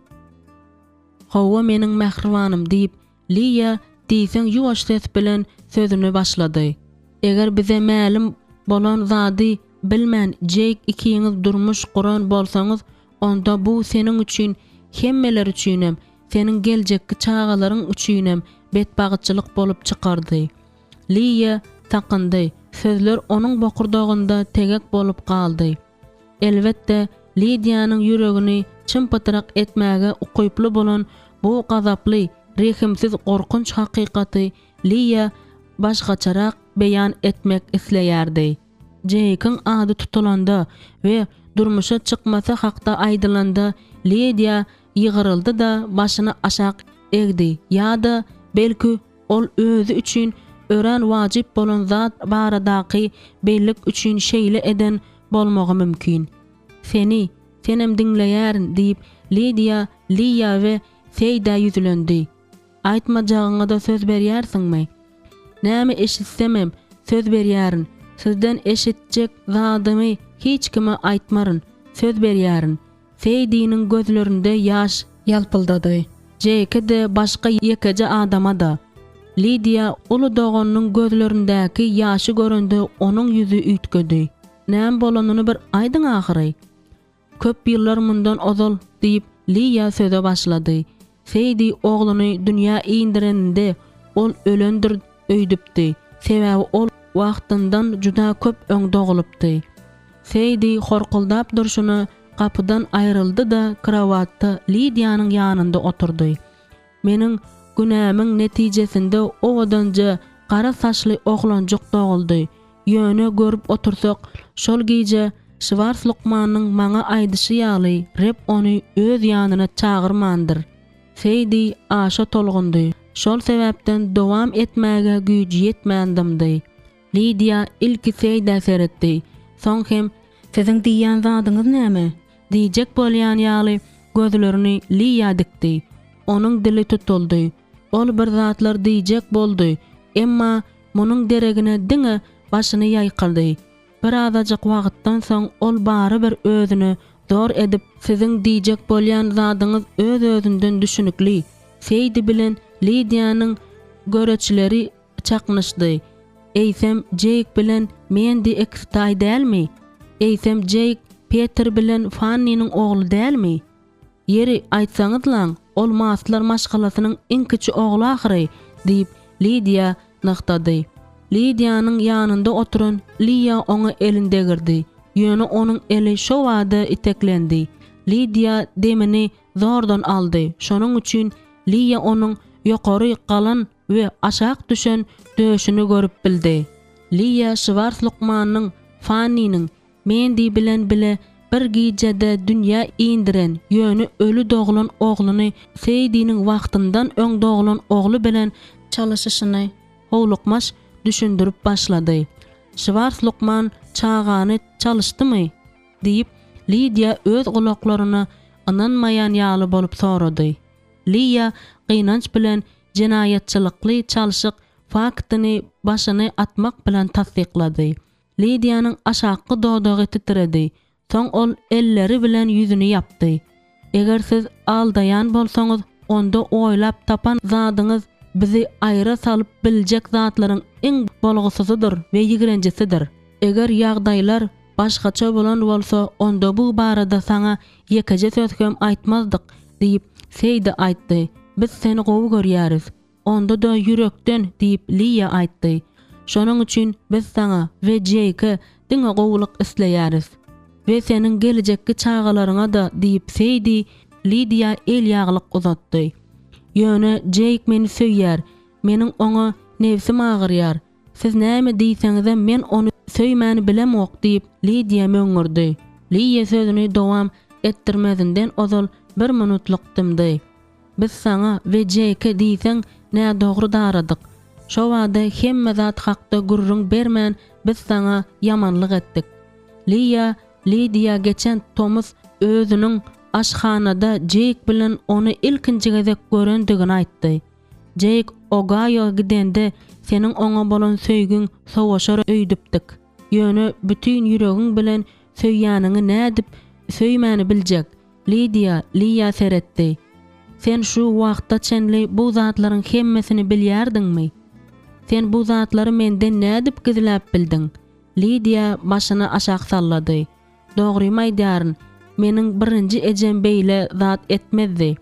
Hawa meniň mähribanym diýip, Liya diýsen ýuwaş ses bilen sözüni başlady. Eger bize mälim bolan zady bilmän jek ikiňiz durmuş guran bolsaňyz, onda bu seniň üçin, hemmeler üçinem, seniň geljekki çağalaryň üçinem betbagyçylyk bolup çykardy. Liya takyndy. Sözler onuň bokurdagynda tegek bolup kaldy. Elbetde Lidiýanyň ýüregini çympytyrak etmäge ukyply bolan bu gazaply, rehimsiz gorkunç hakykaty Liya başgaçarak beýan etmek isleýärdi. Jekyň ady tutulanda we durmuşa çykmasa hakda aýdylanda Lidia ýygyryldy da başyny aşak egdi. Ýa-da belki ol özü üçin ören wajyp bolan zat baradaky bellik üçin şeýle eden bolmagy mümkin. Senem diňleýärin diýip Liya we Seyda ýüzlendi. Aýtmajagyňa da söz berýärsiňmi? Näme eşitsemem söz berýärin. Sizden eşitjek zadymy hiç kime aýtmaryn, söz berýärin. Seydiň gözlerinde ýaş ýalpyldady. Jeke de başga ýekeje adama da. Lidia ulu doganyň gözlerindäki ýaşy görende onuň ýüzi üýtgedi. Näme bolanyny bir aýdyň ahyry. Köp ýyllar mundan ozal diýip Liya söze başlady. Seydi ogluny dünýä iňdireninde ol ölendir öýdüpdi. Sebäbi ol wagtyndan juda köp öňde. Seydi horkuldap durşuny kapıdan ayrıldı da kravatda Lidiýanyň ýanynda oturdy. Meniň günämiň netijesinde owadanja qara saçly oglanjak doguldy. Ýöne görüp otursak, şol gije Şwars Lukmanyň maňa aýdyşy ýaly rep ony öz ýanyna çağırmandyr. Seydi aşa tolgundy. Şol sebäpden dowam etmäge güýji ýetmändim. Lidia ilki Seyda seretdi. Soň hem "Siziň diýýän zadyňyz näme?" diýjek bolýan ýaly gözlerini Liya dikdi. Onuň dili tutuldy. Ol bir zatlar diýjek boldy, emma munyň deregine diňe başyny ýaýkyldy. Bir azajyk wagtdan soň ol bary bir özüni zor edip "Siziň diýjek bolýan zadyňyz öz özünden düşünükli." Seydi bilen Lidiýanyň göreçleri çaknyşdy. Eýsem Jake bilen Mendi ekstaý dälmi? Eýsem Jake Peter bilen Fanny'niň ogly dälmi? Yeri aýtsaňyzlaň, ol maslar maşgalasynyň iň kiçi ogly ahyry diýip Lidia naktady. Lidiýanyň ýanynda oturan Liya oňa elinde girdi. Ýöne onuň eli şo wada iteklendi. Lidia demini zordan aldy. Şonuň üçin Liya onuň ýokary galan we aşak düşen döşüni görüp bildi. Liya Şwars Lukmanyň, Fanny'niň, Mendi bilen bile bir gijede dünýä iňdiren, ýöne ölü doglan ogluny Seydiň wagtyndan öň doglan ogly bilen çalışyşyny howlukmaş düşündirip başlady. Şwars Lukman çağany çalışdymy? diýip Lidia öz gulaklaryna ananmayan ýaly bolup sorady. Liya gynanç bilen jenaýatçylykly çalışyk faktyny başyny atmak bilen tasdiklady. Lidiýanyň aşaky dodagy titredi. Soň ol elleri bilen ýüzüni ýapdy. Eger siz aldaýan bolsaňyz, onda oýlap tapan zadyňyz bizi aýra salyp biljek zatlaryň iň bolgusysydyr we ýigrenjisidir. Eger ýagdaýlar başgaça bolan bolsa onda bu barada sana ýekeje sözkem aýtmazdyk diýip Seydi aýtdy. Biz seni gowy görýäris. Onda da yürekden diýip Liya aýtdy. Şonuň üçin biz sana we Jake'e diňe gowuluk isleýäris. Ve senin gelecekki çağalaryňa da diýip Seydi Lydia el ýaglyk uzatdy. Ýöne Jake meni söýýär. Meniň oňa nefsim agyrýar. Siz näme diýseňiz men onu söýmäni bilemok diýip Lydia möňürdi. Lydia sözüni dowam ettirmezinden ozal 1 minutluk tymdy. Biz sana we Jake'e diýseň nä dogry daradyk. Şo wada hemme zat hakda gurrun bermän biz sana yamanlyk etdik. Lydia geçen Thomas özüniň aşhanada Jake bilen onu ilkinji gezek görendigini aýtdy. Jake Ohio gidende senin oňa bolan söýgüň sowaşar öýdüpdik. Ýöne bütün ýüregiň bilen söýýäniňi nädip söýmäni biljek. Lydia seretdi. Sen şu wagtda çenli bu zatlaryň hemmesini bilýärdiňmi? Sen bu zatlary menden nädip gizläp bildin? Lydia başyny aşağı sallady. Dogrymy aýdýaryn, meniň birinji ejem beýle zat etmezdi.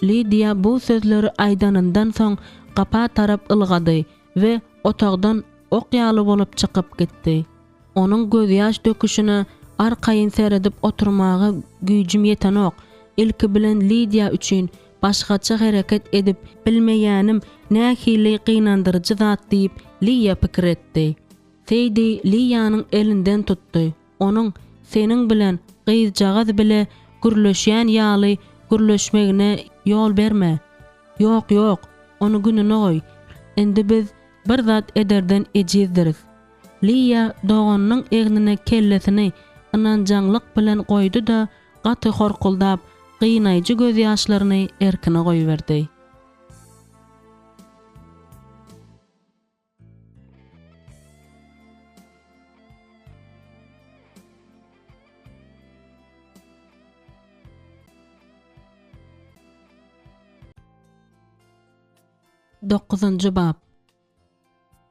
Lydia bu sözleri aýdanyndan soň gapa tarap ylgady we otagdan okyaly bolup çykyp gitdi. Onuň göz ýaş döküşine arkaýyn seredip oturmagy güýjüm ýetenok. Ilki bilen Lydia üçin başgaça hereket edip bilmeýänim nähili gynandyrjy zat diýip Lydia pikir etdi. Seydi Lydia'nyň elinden tutdy. Onuň seniň bilen gyzjagaz bile gürleşýän ýaly gürleşmegine ýol berme. Ýok, onu gününe goý. Endi biz bir zat ederden ejizdiris. Lydia doganynyň egnine kellesini ynanjaňlyk bilen goýdy da gaty horkuldap gynaýjy göz ýaşlaryny erkine goýberdi. Dokuzuncu bab.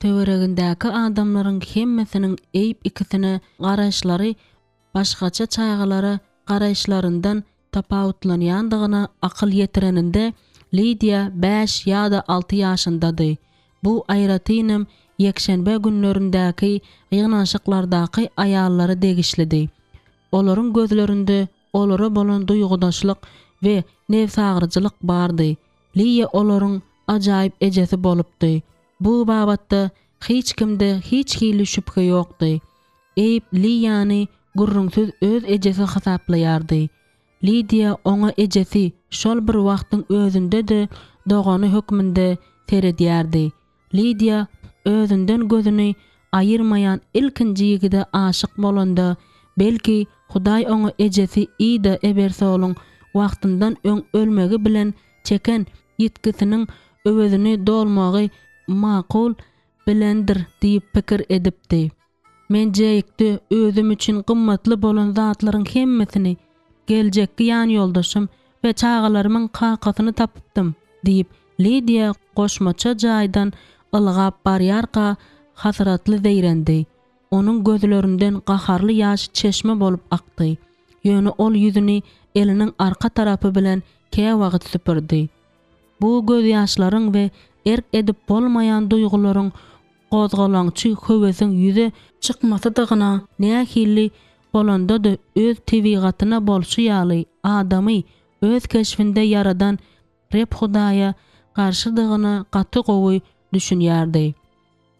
Töweregindäki adamlaryň hemmesiniň eýip ikisine garaşlary başgaça çağalara garaşlaryndan tapawutlanýandygyna akyl ýetireninde Lydia 5 ýa-da 6 ýaşyndady. Bu aýratynam ýekşenbe günlerindäki ýygnaşyklardaky aýallary degişlidi. Olaryň gözlerinde olara bolan duýgudaşlyk we nefsagyrjylyk bardy. Lydia olaryň ajaýyp ejesi bolupdy. Bu babatda hiç kimde hiç hili şüphe ýokdy. Eyip Lydia'ny gurrunsyz öz ejesi hasaplaýardy. Lydia oňa ejesi şol bir wagtyň özünde de dogany hökmünde seredýärdi. Lydia özünden gözüni aýyrmaýan ilkinji ýigide aşyk bolanda belki Hudaý oňa ejesi ýa-da ebersoluň wagtyndan öň ölmegi bilen çeken ýetkisiniň öwezini dolmagy makul bilendir diýip pikir edipdi. Men Jake'de özüm üçin gymmatly bolan zatlaryň hemmesini geljekki ýan ýoldaşym we çağalarynyň kakasyny tapypdym diýip Lydia goşmaça jaýdan ylgap barýarka hasratly zeýrendi. Onuň gözlerinden gaharly ýaş çeşme bolup akdy. Ýöne ol ýüzüni eliniň arka tarapy bilen käwagt süpürdi. Bu göz ýaşlaryň we erk edip bolmaýan duýgularyň gozgalaňçy höwesiň ýüze çykmasydygyna nähili bolanda da öz tebigatyna bolşy ýaly adamy öz keşfinde yaradan Reb Hudaýa garşydygyna gaty gowy düşünýärdi.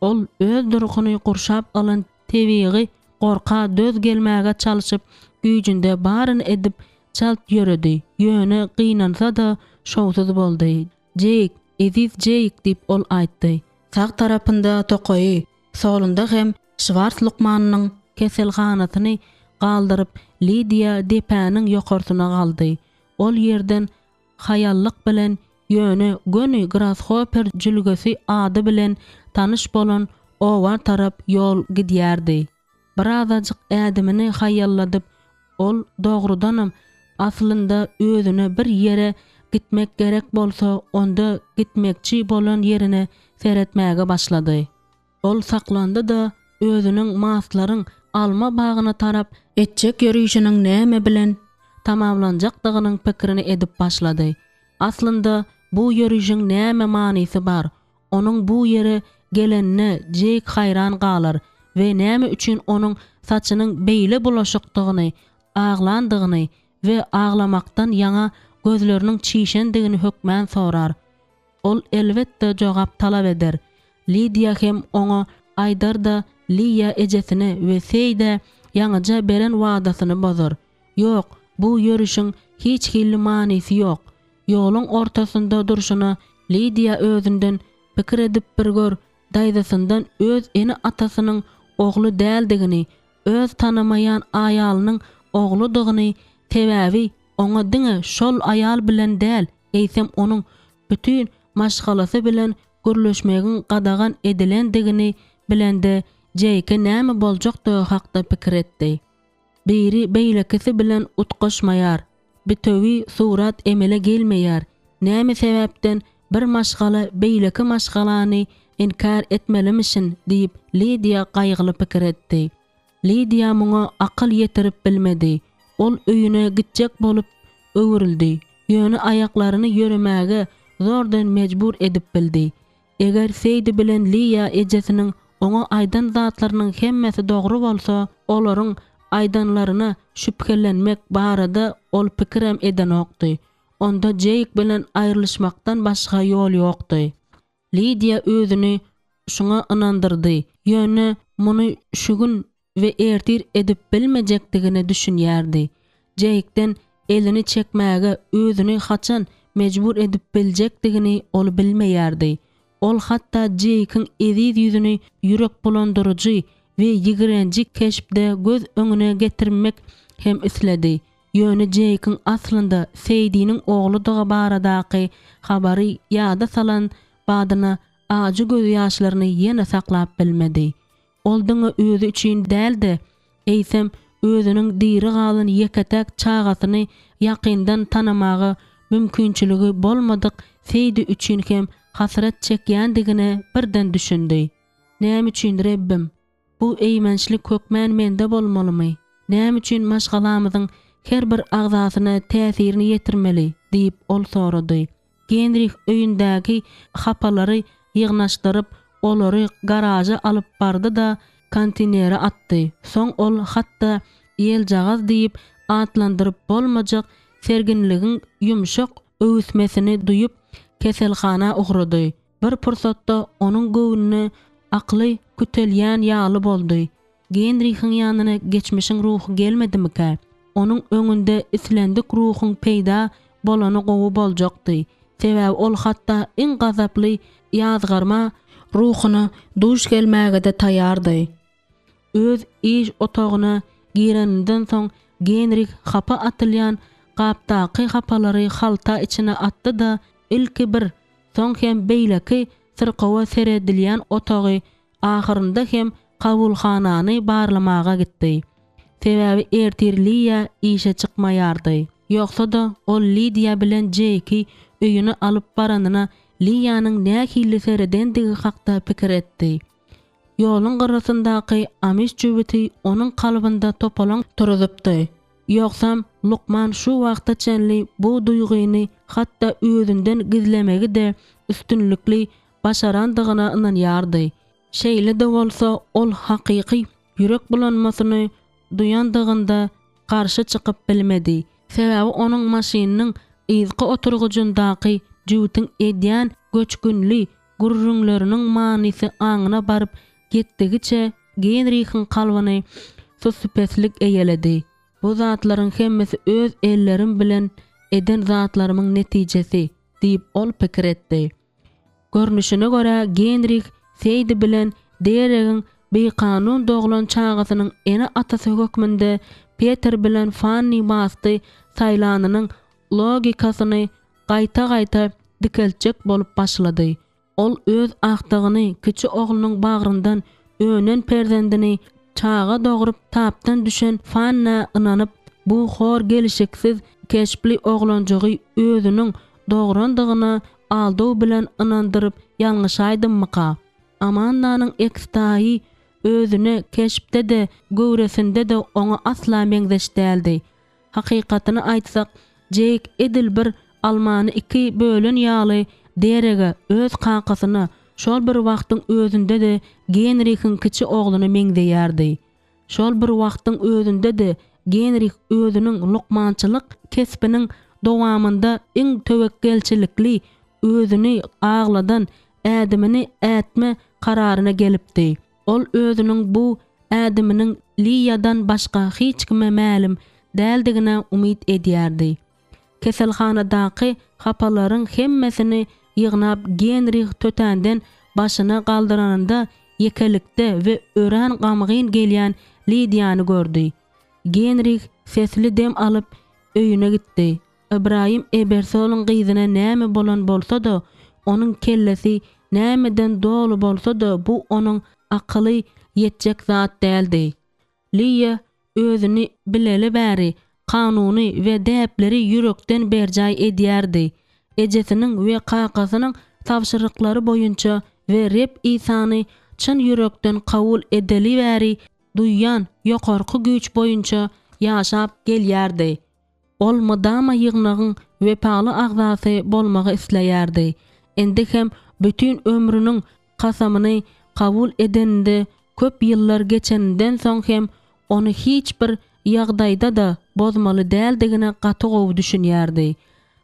Ol öz durkuny gurşap alan tebigi gorka döz gelmäge çalyşyp güýjünde baryn edip çalt ýöredi. Ýöne gynansa da şowsuz boldy. Jake diýip ol aýtdy. Sag tarapynda tokoy, solunda hem Schwarz Lukmanyň keselhanasyny galdyryp Lydia depäniň ýokarsyna galdy. Ol ýerden hayallyk bilen ýöne göni Grasshopper jülgesi ady bilen tanyş bolan owar tarap ýol gidýärdi. Birazajyk ädimini hayalladyp ol dogrudanam aslynda özüne bir ýere gitmek gerek bolsa onda gitmekçi bolan ýerine seretmäge başlady. Ol saklandy da özüniň maslaryň alma bağına tarap etjek yürüyüşiniň näme bilen tamamlanjakdygynyň pikirini edip başlady. Aslında bu yürüyüşiň näme manysy bar? Onuň bu ýere gelenine jek hayran galar we näme üçin onuň saçynyň beýle bulaşykdygyny, aglandygyny we aglamakdan ýaňa gözleriniň çiýşendigini hökmän sorar. Ol elbetde jogap talap eder. Lydia hem oňa aýdarda Liya ejesini we Seyde ýaňaja beren wadasyny bozar. Ýok, bu ýörüşiň hiç hilli manysy ýok. Ýoluň ortasynda durşuna Lydia özünden pikir edip bir gör, daýdasyndan öz eni atasynyň ogly däldigini, öz tanamayan aýalynyň ogludygyny, sebäbi oňa diňe şol aýal bilen däl, eýsem onuň bütün maşgalasy bilen gürleşmegiň gadagan edilendigini bilende Jake näme boljakdygy hakda pikir etdi. Biri beýlekisi bilen utgaşmaýar, bitowi surat emele gelmeýär. Näme sebäpden bir maşgala beýleki maşgalany inkar etmelimişin diýip Lydia gaýgyly pikir etdi. Lydia muňa akıl ýetirip bilmedi. Ol öýüne gitjek bolup öwürildi. Ýöne aýaklaryny ýöremäge zordan mejbur edip bildi. Eger Seydi bilen Liya ejesiniň oňa aýdan zatlarynyň hemmesi dogry bolsa, olaryň aýdanlaryna şüphelenmek barada ol pikirem eden okdy. Onda Jake bilen aýrylyşmakdan başga ýol ýokdy. Lydia özüni şuňa ynandyrdy. Ýöne muny şu gün we ertir edip bilmejekdigini düşünýärdi. Jake'den elini çekmäge özüni haçan mejbur edip biljekdigini ol bilmeýärdi. Ol hatda Jake'in eziz ýüzüni ýürek bulandyryjy we ýigrenji keşpde göz öňüne getirmek hem isledi. Ýöne Jake'in aslynda Seydi'niň ogludygy baradaky habary ýada salan badyna ajy göz ýaşlaryny ýene saklap bilmedi. Ol diňe özü üçin däldi, eýsem özüniň diri galan ýeketek çagasyny ýakyndan tanamagy mümkinçiligi bolmadyk Seydi üçin hem hasret çekýändigine birden düşündi. Näme üçin Rebbim? Bu eýmençlik hökmän mende bolmalymy? Näme üçin maşgalamyzyň her bir agzasyna täsirini ýetirmeli diýip ol sorady. Genrich öýündäki hapalary ýygnaşdyryp olary garaja alyp bardy da konteynere atdy. Soň ol hatda ýeljagaz diýip atlandyryp bolmajak serginligiň ýumşak öwüsmesini duýup keselhana ugrady. Bir pursatda onuň göwnüne akly kütelýän ýaly boldy. Genrich'in ýanyna geçmişiň ruhy gelmedimika? Onuň öňünde islendik ruhyň peýda bolany gowy boljakdy. Sebäbi ol hatda iň gazaply ýazgarma ruhyna duş gelmäge de taýardy. Öz iş otagyna gireninden soň Genrich hapa atylýan gapdaky hapalary halta içine atdy da ilki bir, soň hem beýleki sirkawa seredilýän otagy, ahyrynda hem kabulhanany barlamaga gitdi. Sebäbi ertirliýa işe çykmaýardy. Ýoksa da ol Lydia bilen Jake'i öýüne alyp baranyna Liýanyň nähili seredendigi hakda pikir etdi. Ýoluň garasyndaky amis jübiti onuň kalbynda topalan turuzypdy. Ýoksam Lukman şu wagta çenli bu duýgyny hatda özünden gizlemegi de üstünlikli başarandygyna ynanýardy. Şeýle de bolsa ol hakyky ýürek bulanmasyny duýandygynda garşy çykyp bilmedi. Sebäbi onuň maşynynyň ýyzgy oturgujyndaky jübitiň edýän göçkünli gurrunlarynyň manysy aňyna baryp getdigiçe Genrich'in kalbyny susupeslik eýeledi. Bu zatlaryň hemmesi öz ellerim bilen eden zatlarymyň netijesi diýip ol pikir etdi. Görnüşine görä Genrich Seydi bilen deregiň beýkanun doglan çagasynyň ene atasy hökmünde Peter bilen Fanny bastı saýlanynyň logikasyny gaýta-gaýta dikelçek bolup başlady. Ol öz akdygyny kiçi oglunyň bagryndan önen perzendini çaga dogurup tapdan düşen Fanna ynanyp bu hor gelişiksiz keşpli oglanjagy özüniň dograndygyna aldyw bilen ynandyryp ýalňyşaýdymmyka? Amandanyň ekstaýy özüne keşpde de, göwresinde de oňa asla meňzeş däldi. Hakykatyny aýtsak, Jake edil bir almany iki bölen ýaly derege öz kankasyny şol bir wagtyň özünde de Genrich'in kiçi ogluny meňzeýärdi. Şol bir wagtyň özünde de Genrich özüniň lukmançylyk kesbiniň dowamında iň töwekkelçilikli özüni agladan ädimini ätme kararyna gelipdi. Ol özüniň bu ädiminiň Liyadan başga hiç kime mälim däldigine umyt edýärdi. Keselhanadaky hapalaryň hemmesini ýygnap Genrich tötänden başyna galdyranyda yekelikde we ören gamgyn gelýän Lidiýany gördü. Genrich sesli dem alyp öýüne gitdi. Ibrahim Ebersol'un gyzyna näme bolan bolsa da, onun kellesi nämeden dolu bolsa da bu onun akyly yetjek zat däldi. Liya özüni bileli bäri kanuny we däpleri ýürekden berjay edýärdi. Ejesiniň we kakasynyň tapşyryklary boýunça we Reb İsany çyn ýürekden kabul edeli bäri duýan ýokarky güç boýunça ýaşap gelýärdi. Ol mydama ýygnagyň wepaly agzasy bolmagy isleýärdi. Endi hem bütün ömrüniň kasamyny kabul edende köp ýyllar geçenden soň hem onu hiç bir ýagdaýda da bozmaly däldigine gaty gowy düşünýärdi.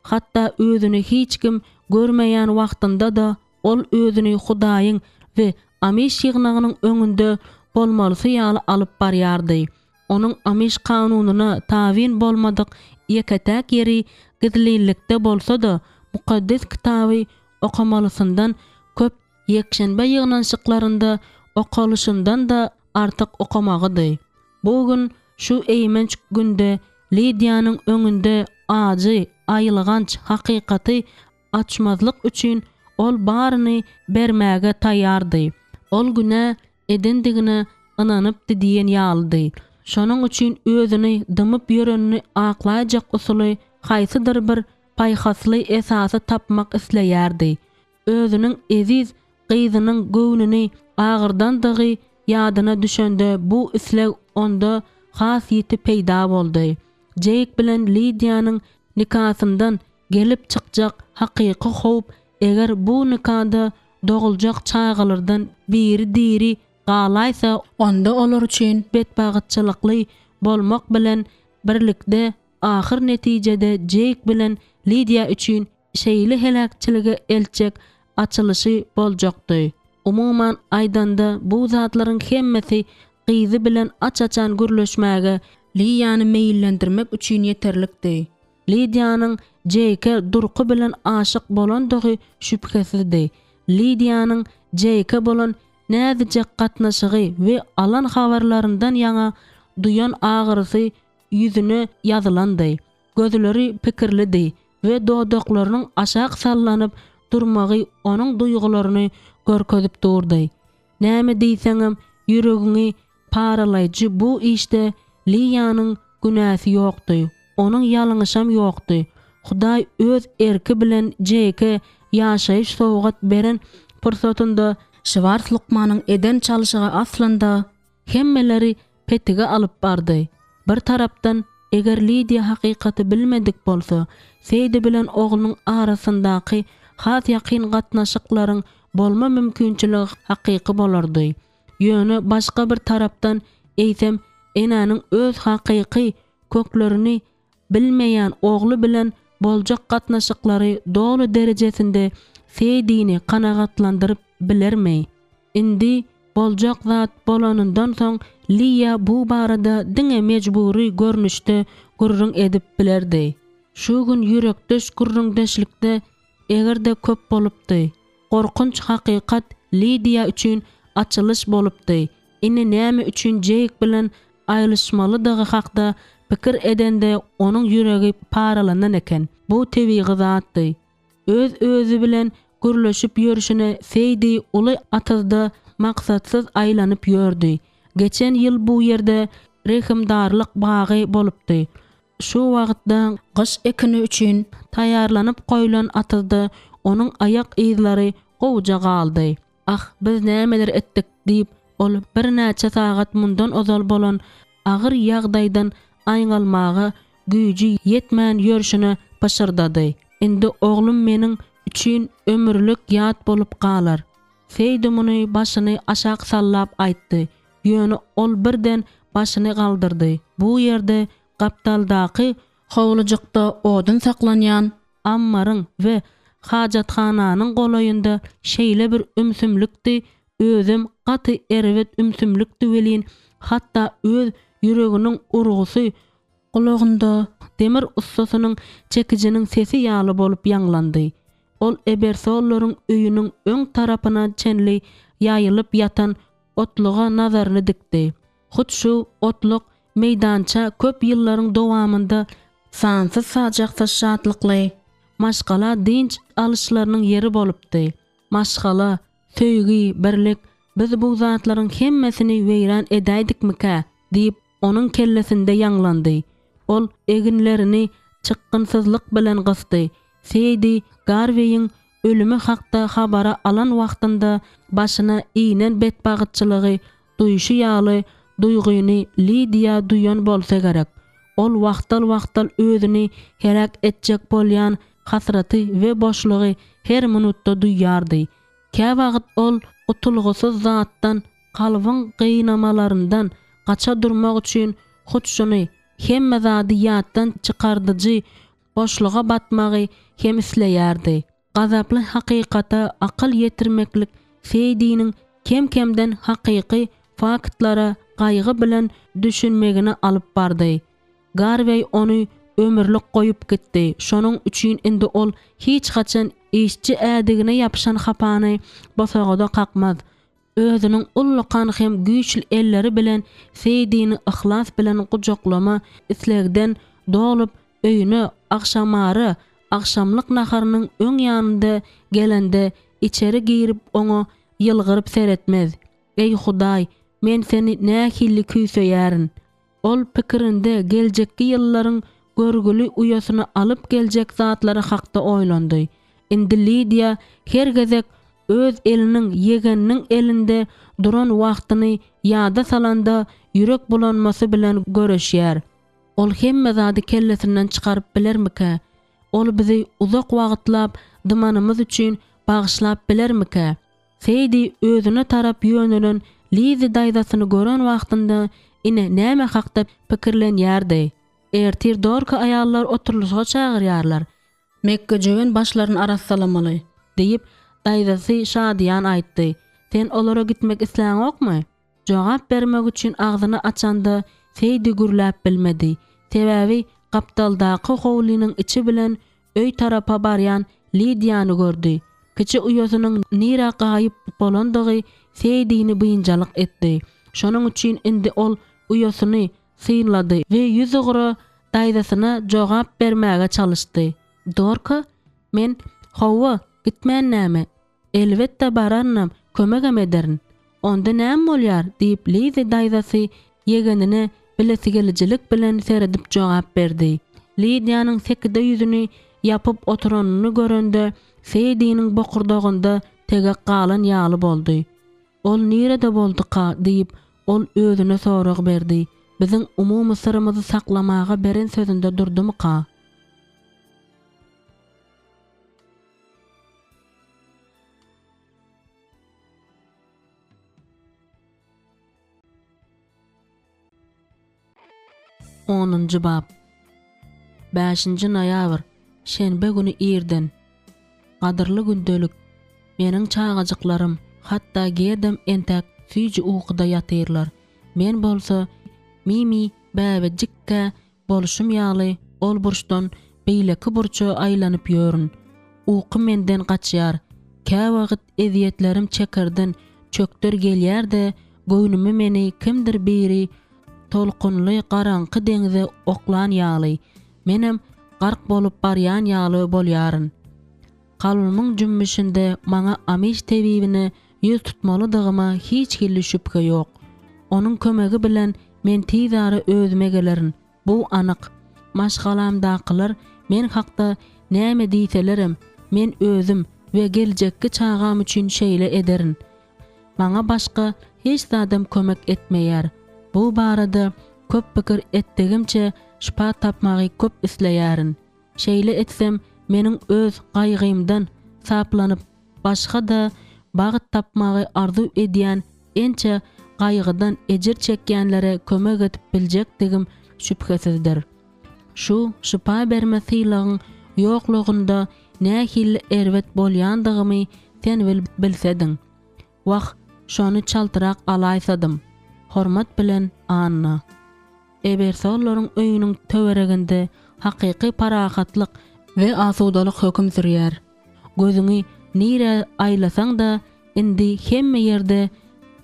Hatda özüni hiç kim görmeýän wagtynda da ol özüni Hudaýyň we Amiş ýygnagynyň öňünde bolmalysy ýaly alyp barýardy. Onuň Amiş kanunyna tawin bolmadyk ýeketäk ýeri gizlilikde bolsa da mukaddes kitaby okamalysyndan köp ýekşenbe ýygnanşyklarynda okalyşyndan da artyk okamagydy. Bu gün şu eýmenç günde Lidiýanyň öňünde ajy, aýylganç hakykaty açmazlyk üçin ol baryny bermäge taýýardy. Ol güne edendigine ynanypdy diýen ýalydy. Şonuň üçin özüni dymyp ýörenini aklaýjak usuly haýsydyr bir paýhasly esasy tapmak isleýärdi. Özüniň eziz gyzynyň göwnüni agyrdan dagy ýadyna düşende bu isleg onda has ýeti peýda boldy. Jake bilen Lidiýanyň nikahyndan gelip çykjak hakyky howp eger bu nikahda doguljak çağalardan biri diri galaýsa onda olar üçin betbagatçylykly bolmak bilen birlikde ahir netijede Jake bilen Lidia üçin şeýli helakçyligi elçek açylysy boljakdy. Umuman aýdanda bu zatlaryň hemmesi gyzy bilen aç-açan gürleşmäge Liýany meýillendirmek üçin ýeterlikdi. Lidiýanyň Jake'e durky bilen aşyk bolandygy şüphesizdi. Lidiýanyň Jake'e bolan näzijek gatnaşygy we alan habarlaryndan ýaňa duýan agyrysy ýüzüne ýazylandy. Gözleri pikirlidi we dodaklarynyň aşak sallanyp durmagy onuň duýgularyny görkezip durdy. Näme diýseňem ýüregiňi paralaýjy bu işte Liýanyň günäsi ýokdy. Onuň ýalňyşam ýokdy. Hudaý öz erki bilen Jake'e ýaşaýyş sowgat beren pursatynda Şwars Lukmanyň eden çalyşygy aslynda hemmeleri petige alyp bardy. Bir tarapdan eger Lidia hakykaty bilmedik bolsa, Seydi bilen oglunyň arasyndaky has ýakyn gatnaşyklaryň bolma mümkinçiligi hakyky bolardy. Ýöne başga bir tarapdan eýsem, enanyň öz hakyky köklerini bilmeýän ogly bilen boljak gatnaşyklary dolu derejesinde Seydiňi kanagatlandyryp bilermi? Indi boljak zat bolanyndan soň Liya bu barada diňe mejburi görnüşde gurrun edip bilerdi. Şu gün ýürekdeş gurrundeşlikde egerde köp bolupdy. Korkunç hakykat Lidia üçin açylış bolupdy. Ine näme üçin Jake bilen aýlyşmalydygy hakda pikir edende onuň ýüregi paralanan eken. Bu tebii zatdy. Öz bilen gürleşip ýörüşine Seydi uly atazda maksatsız aýlanyp ýördi. Geçen ýyl bu ýerde rehimdarlyk bagy bolupdy. Şu wagtda gyş ekini üçin taýýarlanyp goýulan atazda onuň ayak izlary gowja galdy. Ah, biz nämeler etdik diýip Ol bir näçe sagat mundan ozal bolan agyr ýagdaýdan aýngalmagy güýji ýetmän ýörüşini başardady. Indi oglum meniň üçin ömürlük ýat bolup galar. Seydi muny başyny aşağı sallap aýtdy. Ýöne ol birden başyny galdyrdy. Bu ýerde gaptaldaky howlucukda odun saklanýan ammaryň we hajathananyň golaýynda şeýle bir ümsümlikdi. Özüm gaty erwet ümsümlikdi welin, hatda öz ýüreginiň urgusy kulagynda demir ustasynyň çekijiniň sesi ýaly bolup ýanglandy. Ol Ebersollaryň öýüniň öň tarapyna çenli ýaýylyp ýatan otluğa nazaryny dikdi. Hut şu otluk meýdança köp ýyllaryň dowamında sansız sajaksız şatlykly maşgala dinç alışlarynyň ýeri bolupdy. Maşgala, söýgi, birlik, biz bu zatlaryň hemmesini weýran edäýdikmika diýip onuň kellesinde ýanglandy. Ol eginlerini çykgynsyzlyk bilen gysdy. Seydi Garvey'in ölümü hakda habara alan wagtynda başyna iýnen betbagytçylygy duýuşy ýaly duýguny Lidia duýan bolsa gerek. Ol wagtal özüni herak etjek bolýan hasraty we boşlugy her minutda duýýardy. Kä wagt ol utulgusyz zatdan, kalbyň gynamalaryndan gaça durmak üçin hutşuny hemme zady ýatdan çykardyjy boşluğa batmagy hem isleýärdi. Gazaply hakykata akyl ýetirmeklik Seydi'niň kem-kemden hakyky faktlara gaýgy bilen düşünmegine alyp bardy. Garvey onu ömürlük goýup gitdi. Şonuň üçin indi ol hiç haçan işçi ädigine ýapşan hapany bosagada kakmaz. Özüniň ullukan hem güýçli elleri bilen Seydi'ni ihlas bilen gujaklama islegden dolup öýüne akşamary akşamlyk naharynyň öň ýanynda gelende içeri girip oňa ýylgyryp seretmez. Ey Hudaý, men seni nähilli küýseýärin. Ol pikirinde geljekki ýyllaryň görgüli uýasyny alyp geljek zatlary hakda oýlandy. Indi Lidia her gezek öz eliniň yegeniniň elinde duran wagtyny ýada salanda ýürek bulanmasy bilen göreşýär. Ol hemme zady kellesinden çykaryp bilermika? Ol bizi uzak wagtlap dymanymyz üçin bagyşlap bilermika? Seydi özüne tarap ýönelen Lizi daýdasyny gören wagtynda ine näme hakda pikirlenýärdi? Ertir dorka aýallar oturuluşa çagyrýarlar. Mekke jöwen başlaryny arasalamaly diýip daýdasy şadyan aýtdy. Sen olara gitmek isläňokmy? Jogap bermek üçin agzyny açanda Seydi gürläp bilmedi. Sebäbi gaptaldaky howlynyň içi bilen öý tarapa barýan Lidiýany gördü. Kiçi uýasynyň nira gaýyp bolandygy Seydi'ni bıýynjalyk etdi. Şonuň üçin indi ol uýasyny synlady we ýüzügüre daýdasyna jogap bermäge çalyşdy. Dorka, men hawa gitmän näme? Elbetde bararnam, kömegem ederin. Onda näme bolýar? diýip Lizi daýdasy yegenine bilesigelik bilen seredip jogap berdi. Lidiýanyň sekide ýüzüni ýapyp oturanyny görende Seydi'niň bokurdagynda tegek galan ýaly boldy. Ol nirede boldyka diýip ol özüne sorag berdi. Biziň umumy syrymyzy saklamaga beren sözünde durdumyka? Onuncu bab 5 noýabr şenbe güni irden. Gadyrly gündelik. Meniň çağajyklarym hatda gedem entek süýji uykuda ýatyrlar. Men bolsa mimi bäwejikkä boluşum ýaly ol burçdan beýleki burça aýlanyp ýörün. Uyku menden gaçýar. Kä wagt eziýetlerim çekerden çökdür gelýär-de göwnüme meni kimdir biri tolkunly garaňky deňize oklan ýaly. Menem gark bolup barýan ýaly bolýaryn. Kalbymyň jümmüşinde maňa amiş tebibini ýüz tutmalydygyma hiç hilli şüphe ýok. Onuň kömegi bilen men tizara özüme gelerin. Bu anyk. Maşgalamdakylar men hakda näme diýselerim, men özüm we geljekki çağam üçin şeýle ederin. Maňa başga hiç adam kömek etmeýär. Bu barada köp pikir etdigimçe şipa tapmagy köp isleýärin. Şeýle etsem meniň öz gaýgymdan saplanyp başga da bagyt tapmagy arzu edýän ençe gaýgydan ejir çekýänlere kömek etip biljekdigim şüphesizdir. Şu şipa berme sylagyň ýoklugynda nähili erwet bolýandygymy sen bilsediň. Waq şonu çaltyrak alaýsadym. Hormat bilen Anna. Ebersollaryň öýüniň töwereginde hakyky parahatlyk we asudalyk höküm sürýär. Gözüňi nire aýlasaň da indi hemme ýerde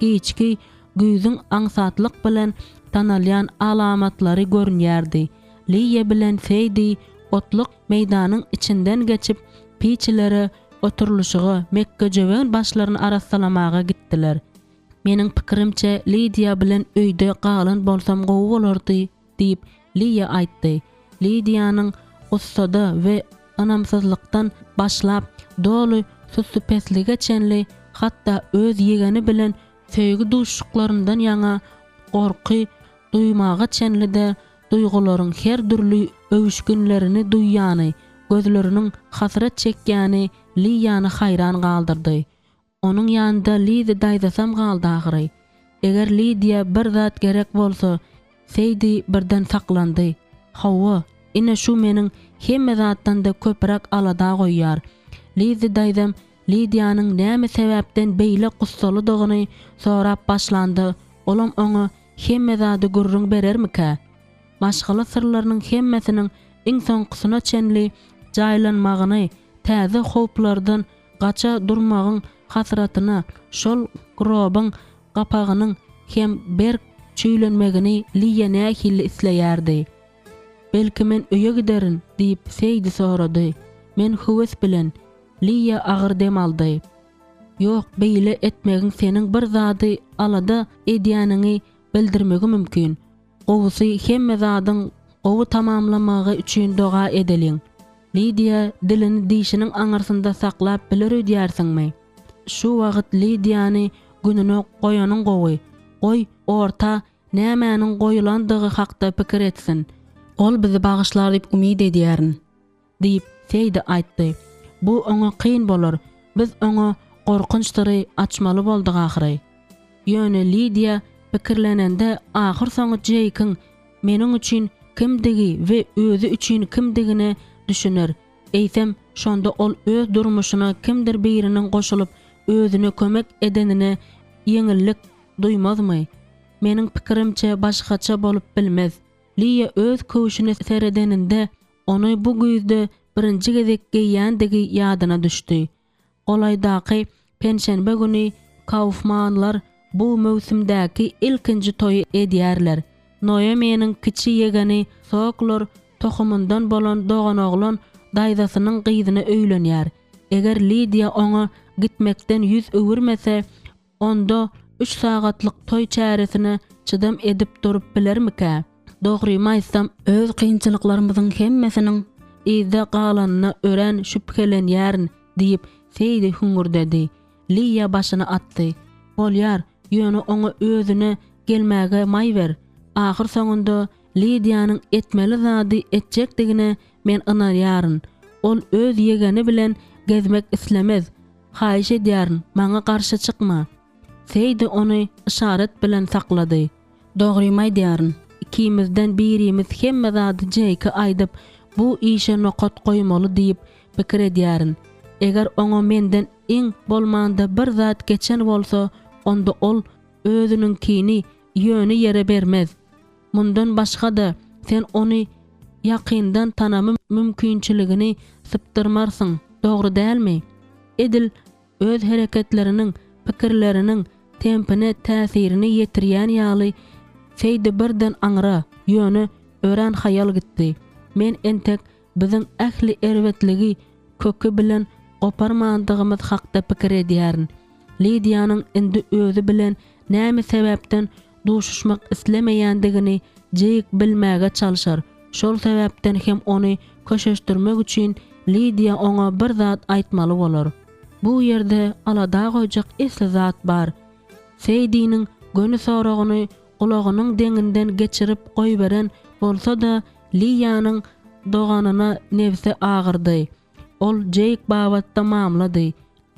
giçki güýziň aňsatlyk bilen tanalýan alamatlary görünýärdi. Liýe bilen Seydi otluk meýdanyň içinden geçip piçilere oturuluşygy Mekke başlaryny arassalamaga gitdiler. Meniň pikirimçe Lydia bilen öýde galan bolsam gowy bolardy diýip Liýa aýtdy. Lydianyň ussada we anamsızlykdan başlap dolu süsüpeslige çenli hatta öz ýegeni bilen söýgü duşuklaryndan ýaňa gorky duýmaga çenli de duýgularyň her türlü övüşgünlerini duýýany, gözleriniň hasret çekýäni Liýany hayran galdyrdy. Onun ýanynda Lydia daýdasam galdy ahyry. Eger Lydia bir zat gerek bolsa, Seydi birden saklandy. Hawa, ine şu meniň hemme zatdan da köprak alada goýýar. Lydia daýdam Lydianyň näme sebäpden beýle gussalydygyny sorap başlandy. Olam oňa hemme zady gurrun berermika? Maşgaly sırlarynyň hemmesiniň iň soňkusyna çenli jaýlanmagyny, täze howplardan gaça durmagyň hasratyna, şol grobyň gapagynyň hem berk çüýlenmegini Liýa nähili isleýärdi. Belki men öýe giderin diýip Seydi sorady. Men höwes bilen. Liýa agyr dem aldy. Ýok, beýle etmegiň seniň bir zady alada edýäniňi bildirmegi mümkin. Gowusy hemme zadyň gowy tamamlamagy üçin doga edeliň. Lydia dilini dişiniň aňarsynda saklap bilir öýdýärsiňmi? Şu wagt Lydiany gününe goýanyň gowy. Goý orta nämäniň goýulandygy hakda pikir etsin. Ol bizi bagyşlar diýip umyd edýärin, diýip Seydi aýtdy. Bu oňa kyn bolar. Biz oňa gorkunçlary açmaly boldyk ahyry. Ýöne Lydia pikirlenende ahyr soňy Jake'iň meniň üçin kimdigi we özü üçin kimdigini düşünür. Eýsem şonda ol öz durmuşyna kimdir biriniň goşulyp özüne kömek edenine ýeňillik duýmazmy? Meniň pikirimçe başgaça bolup bilmez. Liýa öz köşüne seredeninde ony bu güýzde birinji gezek geýýändigi ýadyna düşdi. Olaýdaky penşenbe güni Kaufmanlar bu mövsümdäki ilkinji toýy edýärler. Noemynyň kiçi ýegeni Soklar tohumyndan bolan doganoglan daýdasynyň gyzyna öýlenýär. Eger Lydia oňa gitmekden ýüz öwürmese, onda 3 sagatlyk toý çäresine çydam edip durup bilermika? Dogry maýsam öz kynçylyklarymyzyň hemmesiniň izde galanyna ören şüphelenýärin diýip Seydi hüngürdedi. Liýa başyny atdy. Bolýar, ýöne oňa özüne gelmäge maý ber. Ahyr soňunda Lydianyň etmeli zady etjekdigine men ynanýaryn. Ol öz ýegeni bilen gezmek islemez. Haýyş edýärin, maňa garşy çykma. Seydi ony işaret bilen saklady. Dogry maýdýaryn. Ikimizden birimiz hemme zady Jake'a aýdyp bu işe nokot goýmaly diýip pikir edýärin. Eger oňa menden iň bolmanda bir zat geçen bolsa, onda ol özüninkini ýöne ýere bermez. Mundan başga da sen ony ýakyndan tanamy mümkinçiligini sypdyrmarsyň, dogry dälmi? Edil öz hereketleriniň, pikirleriniň tempine täsirini ýetirýän ýaly Seydi birden aňra, ýöne ören hayal gitdi. Men entek biziň ähli erwetligi kökü bilen goparmandygymyz hakda pikir edýärin. Lydianyň indi özü bilen näme sebäpden duşuşmak islemeýändigini Jake bilmäge çalyşar. Şol sebäpden hem ony köşeşdirmek üçin Lydia oňa bir zat aýtmaly bolar. Bu ýerde alada goýjak esli zat bar. Seydinin gönü sorağını kulağının deňinden geçirip goýberen bolsa da Liýanyň doganına nefsi ağırdy. Ol Jake babatda mamlady.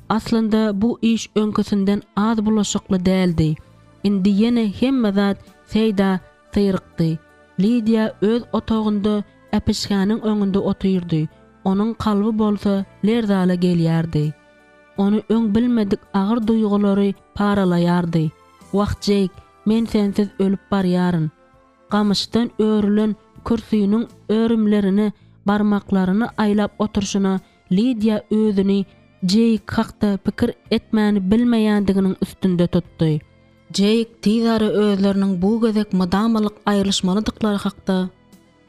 Aslında bu iş öňküsinden az bulaşykly däldi. Indi ýene hemme zat Seyda syrykdy. Lydia öz otogunda äpişganyň öňünde oturdy. Onun kalby bolsa lerzala gelýärdi. Onu öň bilmedik agyr duýgulary paralaýardy. Wagt Jake, men sensiz ölüp barýaryn. Gamışdan öýrülen kürsüýiniň örümlerini, barmaklaryny aýlap oturşuna Lydia özüni Jake hakda pikir etmäni bilmeýändiginiň üstünde tutdy. Jake tizary özleriniň bu gezek madamalyk aýryşmalydyklary hakda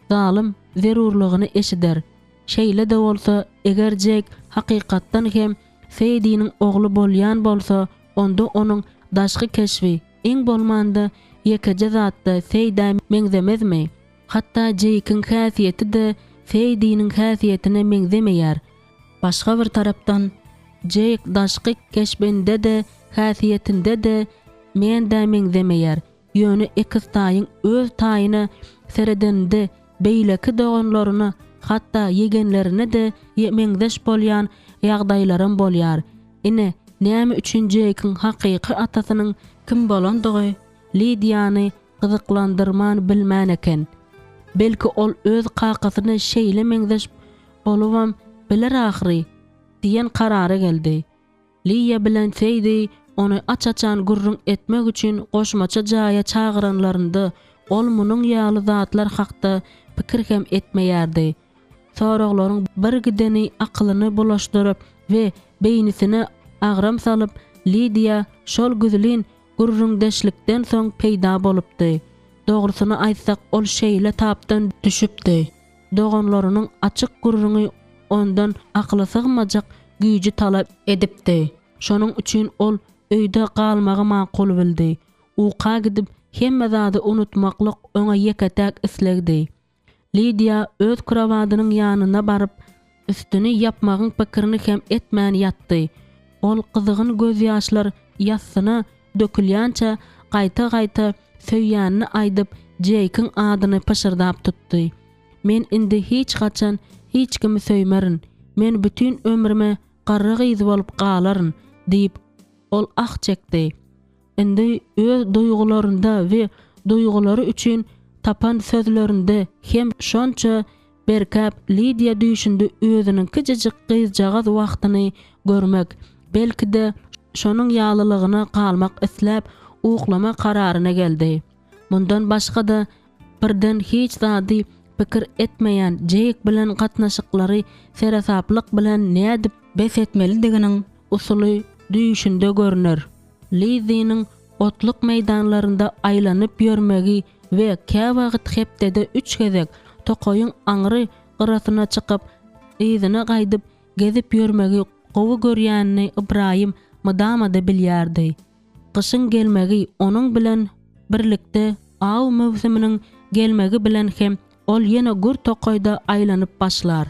zalim zerurlygyny eşider. Şeýle de bolsa, eger Jake hakykatdan hem Seydi'nin ogly bolýan bolsa, onda onuň daşky keşfi eň bolmanda ýekije zatda Seyda meňzemezmi? Hatda Jake'in häsiýeti de Seydi'nin häsiýetine meňzemeýär. Başga bir tarapdan Jake daşky keşbinde de häsiýetinde de men de meňzemeýär. Ýöne ikis taýyň öz taýyna seredende beýleki doganlaryna hatda yegenlerine de meňzeş bolýan ýagdaýlarym bolýar. Ine näme üçin Jake'in hakyky atasynyň kim bolandygy Lydiany gyzyklandyrman bilmän eken. Belki ol öz kakasyny şeýle meňzeş bolubam biler ahry diýen karara geldi. Lydia bilen Seydi onu aç-açan gurrun etmek üçin goşmaça jaýa çağıranlarynda ol munyň ýaly zatlar hakda pikir hem etmeýärdi. Soraglaryň bir gideni akylyny bulaşdyryp we beýnisine agram salyp Lydia şol güzlin gurrun deşlikden soň peýda bolupdy. Dogrusyny aýtsak ol şeýle tapdan düşüpdi. Doganlarynyň açyk gurruny ondan akly sygmajak güýji talap edipdi. Şonuň üçin ol öýde galmagy makul bildi. Uqa gidip hemme zady unutmaklyk öňe ýeketäk islegdi. Lydia öz kravadynyň ýanyna baryp üstüni yapmagyň pikirini hem etmän ýatdy. Ol gyzygyn göz ýaşlar ýassyna dökülýänçe gaýta-gaýta söýýänini aýdyp Jake'in adyny pışırdap tutdy. Men indi hiç gaçan hiç kimi söýmerin. Men bütün ömrüme garry gyzy bolup galaryn diýip ol ah çekdi. Indi öz duýgularynda we duýgulary üçin tapan sözlerinde hem şonça berkap Lydia düşündi özüniň kicicik gyzjagaz wagtyny görmek, belki de şonuň ýalylygyna galmak isläp uklama kararyna geldi. Mundan başga da birden hiç zady pikir etmeýän Jake bilen gatnaşyklary serasaplyk bilen nädip bes etmelidiginiň usuly düşünde görünür. Lydia'nyň otluk meýdanlarynda aýlanyp ýörmegi we käwagt hepdede 3 gezek tokoyun aňry gyrasyna çykyp ýyzyna gaýdyp gezip ýörmegi gowy görýänini Ibrahim madamada bilýärdi. Gyşyň gelmegi onuň bilen birlikde aw mewsiminiň gelmegi bilen hem ol ýene gur tokoyda aýlanyp başlar.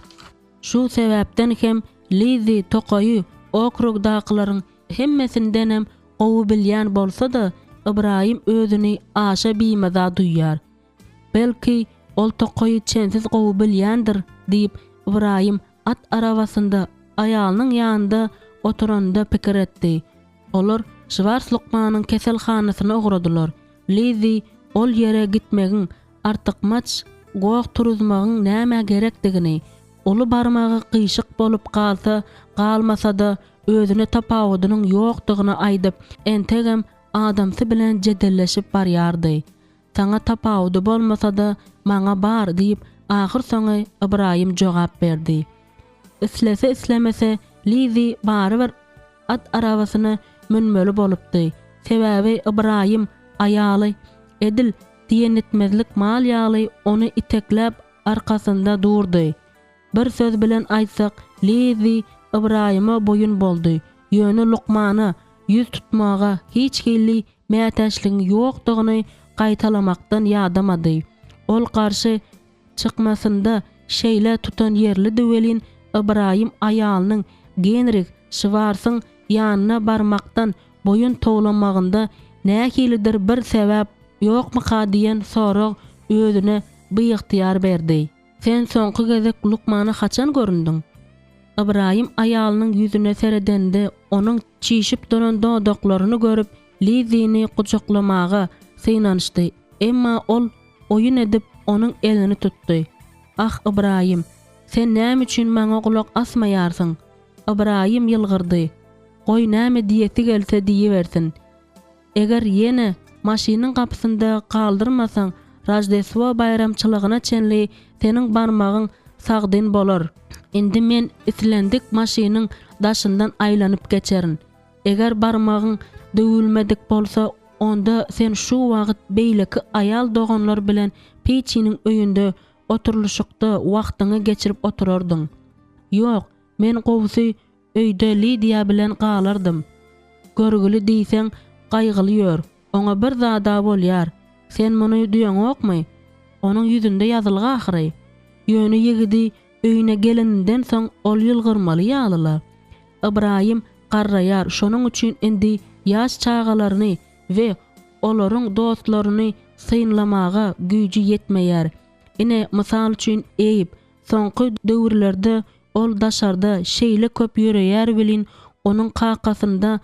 Şu sebäpden hem Lydia tokoyu okrugdakylaryň hemmesinden hem gowy bilýän bolsa da Ibrahim özüni aşa biýmeda duýýar. Belki ol tokoyu çensiz gowy bilýändir diýip Ibrahim at arabasynda aýalynyň ýanynda oturanda pikir etdi. Olar Şwars Lukmanyň keselhanasyna ugradylar. Lydia ol ýere gitmegiň artykmaç gowak turuzmagyň näme gerekdigini, olu barmagy gyşyk bolup galsa, galmasa da özüne tapawudynyň ýokdugyny aýdyp, entegem adamsy bilen jedelleşip barýardy. Taňa tapawudy bolmasa da maňa bar diýip ahyr soňy Ibrahim jogap berdi. Islese islemese Lydia barybir at arabasyna münmeli bolupdy. Sebäbi Ibrahim aýaly edil diýen etmezlik mal ýaly onu itekläp arkasynda durdy. Bir söz bilen aýtsak, Lydia Ibrahima boyun boldy. Ýöne Lukmana yüz tutmaga hiç gelli mätäçligiň ýokdugyny gaýtalamakdan ýadamady. Ol garşy çykmasynda şeýle tutan ýerli düwelin Ibrahim aýalynyň Genrich Schwarz'yň ýanyna barmakdan boyun towlamagynda nähilidir bir sebäp ýokmy-ka diýen sorag özüne bygtyýar berdi. Sen soňky gezek Lukmana haçan göründüň? Ibrahim aýalynyň ýüzüne seredende onuň çişip duran dodaklaryny görüp Lizini guçaklamaga synanşdy. Emma ol oýun edip onuň elini tutdy. Ah Ibrahim, sen näme üçin maňa gulak asmaýarsyň? Ibrahim ýylgyrdy. Goý näme diýeti gelse diýibersin. Eger ýene maşynyň gapysynda kaldyrmasaň, Rajdeswo bayramçylygyna çenli seniň barmagyň sagdyn bolar. Indi men islendik maşynyň daşyndan aýlanyp geçerin. Eger barmagyň döwülmedik bolsa, onda sen şu wagt beýleki aýal doganlar bilen peçiniň öýünde oturluşykda wagtyňy geçirip oturardyň. Ýok, men gowsy öýde Lidia bilen galardım. Görgüli diýseň gaýgylýar, oňa bir zada bolýar. Sen muny duýaňokmy? Onuň ýüzünde ýazylgy ahyry. Ýöne ýigidi öýüne geleninden soň ol ýylgyrmaly ýalyla. Ibrahim garraýar, şonuň üçin indi ýaş çağalaryny we olaryň dostlaryny synlamaga güýji ýetmeýär. Ine mysal üçin Eýip soňky döwürlerde ol daşarda şeýle köp ýöreýär bilin onuň kakasynda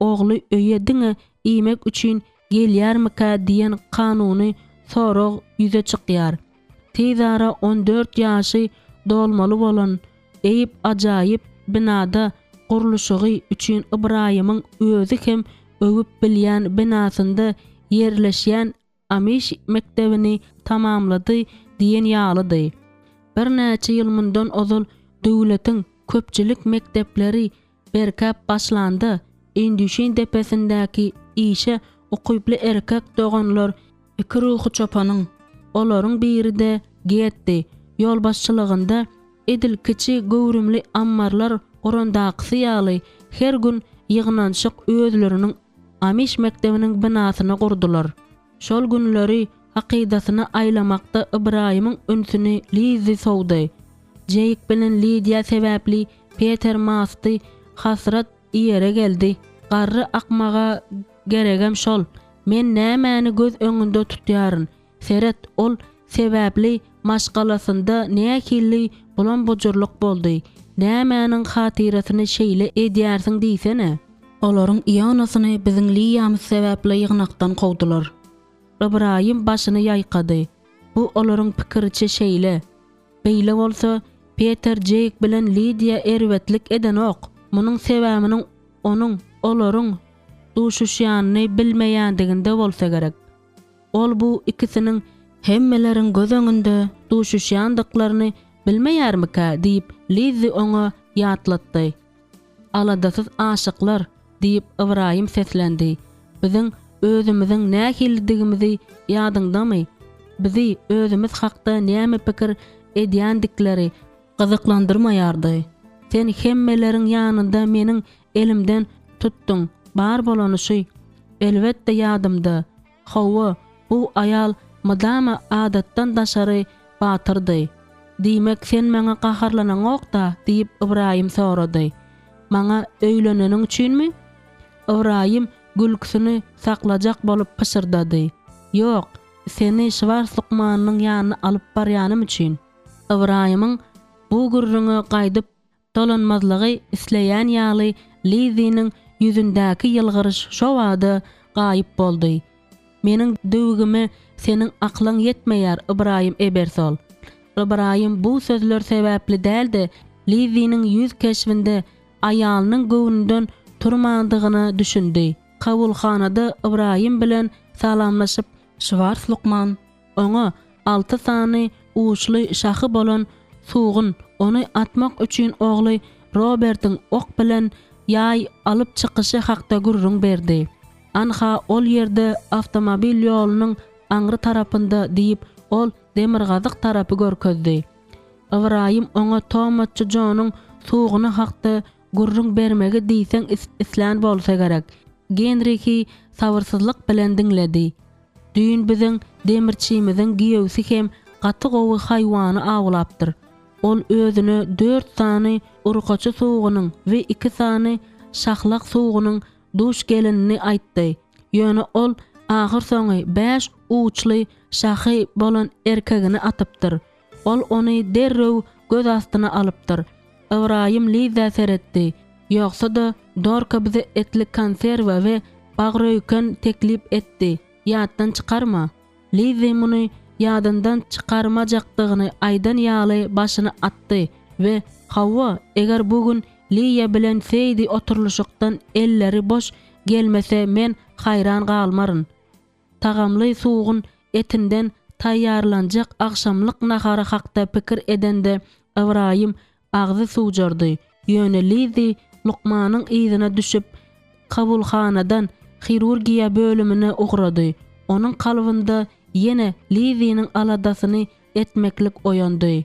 ogly öýediňe iýmek üçin gelýärmika diýen kanuny sorag ýüze çykýar. Tezara 14 ýaşy dolmaly bolan Eýip ajaýyp binada gurulşygy üçin Ibrahimyň özü hem öwüp bilýän binasynda ýerleşýän Amish mektebini tamamlady diýen ýalydy. Bir näçe ýyl mundan ozal döwletiň köpçülik mektepleri berkap başlandy. Indişin depesindäki işe okuyply erkek doganlar iki ruhy çopanyň. Olaryň biri de getdi. Ýol başçylygynda edil kiçi göwrümli ammarlar gorandaqsy ýaly her gün ýygnanşyk özleriniň Amish mektebiniň binasyna gurdular. Şol günleri aqidasyny aýlamakda Ibrahimyň ünsüni Lizi sowdy. Jeyik bilen Lidia sebäpli Peter masty hasrat ýere geldi. Garry akmaga geregem şol. Men nämäni göz öňünde tutýaryn. Seret ol sebäpli maşgalasynda nähili bolan bojurluk boldy. Nämäniň hatirasyny şeýle edýärsiň diýsene. Olaryň ýanysyny biziň liýamyz sebäpli ýygnakdan gowdular. Ibrahim başyny ýaýkady. Bu olaryň pikirçe şeýle. Beýle bolsa Peter Jake bilen Lidia erwetlik eden ok. Munyň sebäbiniň onuň olaryň duşuşýanyny bilmeýändiginde bolsa gerek. Ol bu ikisiniň hemmeleriň göz öňünde duşuşýandyklaryny bilmeýärmika diýip Lizi oňa ýatlatdy. Aladasyz aşyklar diýip Ibrahim seslendi. Biziň özümiziň nähildigimizi ýadyňdamy? Bizi özümiz hakda näme pikir edýändikleri gyzyklandyrmaýardy. Sen hemmeleriň ýanynda meniň elimden tutdun. Bar bolanyşy elbetde ýadymda. Hawa bu aýal madama adatdan daşary batyrdy. Diýmek sen maňa gaharlananokda diýip Ibrahim sorady. Maňa öýleneniň üçinmi? Ibrahim gülküsini saklajak bolup pysyrdy. Ýok, seni Şwars Lukmanyň ýanyna alyp barýanym üçin. Ibrahimyň bu gurruna gaýdyp dolanmazlygy isleýän ýaly Liziniň ýüzündäki ýylgyryş şo wagda gaýyp boldy. Meniň döwgime seniň aklyň ýetmeýär Ibrahim Ebersol. Ibrahim bu sözler sebäpli däldi. Liziniň ýüz keşfinde aýalynyň göwnünden turmandygyny düşündi. Kabulhanada Ibrahim bilen salamlaşyp Şwars Lukman oňa 6 sany uçly şahy bolan suwgun ony atmak üçin ogly Robertiň ok bilen ýaý alyp çykyşy hakda gurrun berdi. Anha ol ýerde awtomobil ýolunyň aňry tarapynda diýip ol demirgazyk tarapy görkezdi. Ibrahim oňa Tomatçy Jonyň suwguny hakda gurrun bermegi diýseň islan bolsa gerek. Genriki sabırsyzlyk bilen diňledi. Düýün biziň demirçimiziň giýewsi hem gaty gowy haýwany awlapdyr. Ol özüne 4 sany urgaçy suwgunyň we 2 sany şahlak suwgunyň duş gelenini aýtdy. Ýöne ol ahir soňy 5 uçly şahy bolan erkegini atypdyr. Ol ony derrew göz astyna alypdyr. Ibrahim Liza seretdi. Ýogsa da Dorka bize etlik konserwa we bagröýken teklip etdi. Ýatdan çykarma. Liza muny ýadyndan çykarmajakdygyny aýdan ýaly başyny atdy we Hawwa eger bugün Liya bilen Seydi oturluşykdan elleri boş gelmese men hayran galmaryn. Tagamly suwgun etinden taýýarlanjak akşamlyk nahara hakda pikir edende Ibrahim agzy suwjardy. Ýöne Lizi Lukmanyň ýzyna düşüp kabulhanadan hirurgiýa bölümine ugrady. Onuň kalbynda ýene Lizi'niň aladasyny etmeklik oýandy.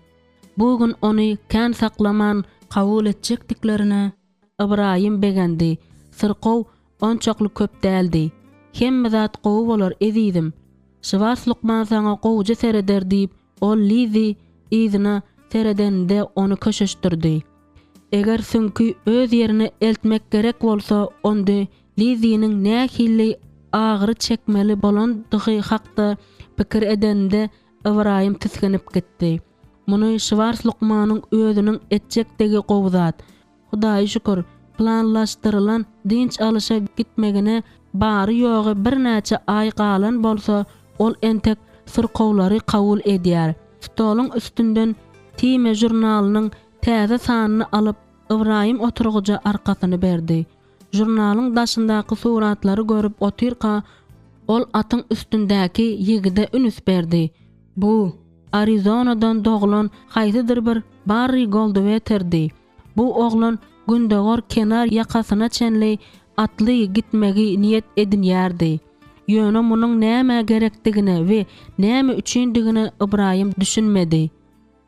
Bugün ony kän saklaman kabul etjekdiklerine Ibrahim begendi. Syrkow onçakly köp däldi. Hemme zat gowy bolar edidim. Şwas Lukman saňa gowja sereder diýip ol Lizi ýzyna seredende onu köşeşdirdi. Eger sünkü öz ýerine eltmek gerek bolsa onda Lizi'niň nähili agyry çekmeli bolandygy hakda pikir edende Ibrahim tisgenip gitdi. Muny Şwas Lukmanyň özüniň etjekdigi gowzat. Hudaýy şükür planlaşdyrylan dinç alışa gitmegine bary ýogy bir näçe ay galan bolsa ol entek syrkowlary kabul edýär. Stoluň üstünden Time jurnalynyň täze sanyny alyp Ibrahim oturguja arkasyny berdi. Jurnalyň daşyndaky suratlary görüp otyrka ol atyň üstündäki ýigide ünüs berdi. Bu Arizonadan doglan haýdydyr bir Barry Goldwater'di. Bu oglan gündegor kenar ýakasyna çenli atly gitmegi niýet edinýärdi. Ýöne munyň näme gerekdigine we näme üçindigine Ibrahim düşünmedi.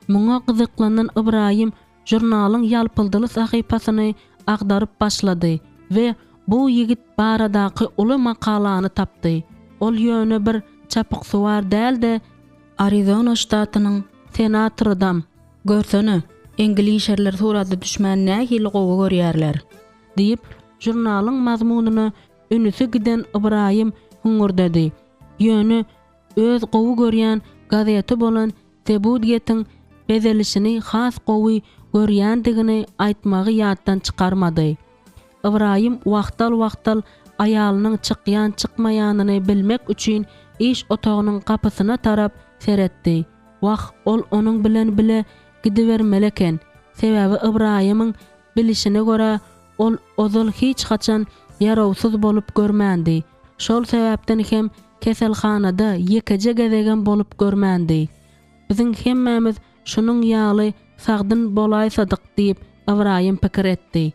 Muňa gyzyklanan Ibrahim jurnalyň ýalpyldyly sahypasyny agdaryp başlady we bu ýigit baradaky uly makalany tapdy. Ol ýöne bir çapyksuwar däldi. Arizona ştatynyň senatorydan görsene Englişerler surada düşmän nähili gowy görýärler diýip jurnalyň mazmunyny ünüsi giden Ibrahim huňurdady. Ýöne öz gowy görýän gazety bolan Tebudiyetiň bezelişini has gowy görýändigini aýtmagy ýatdan çykarmady. Ibrahim wagtal aýalynyň çykýan çykmaýanyny bilmek üçin iş otagynyň kapysyna tarap seretdi. Ol onuň bilen bile gidivermeleken. Sebäbi Ibrahimyň bilişine görä ol ozal hiç haçan yarawsyz bolup görmändi. Şol sebäpden hem keselhanada ýekeje gezegen bolup görmändi. Biziň hemmemiz şunuň ýaly sagdyn bolaýsadyk diýip Ibrahim pikir etdi.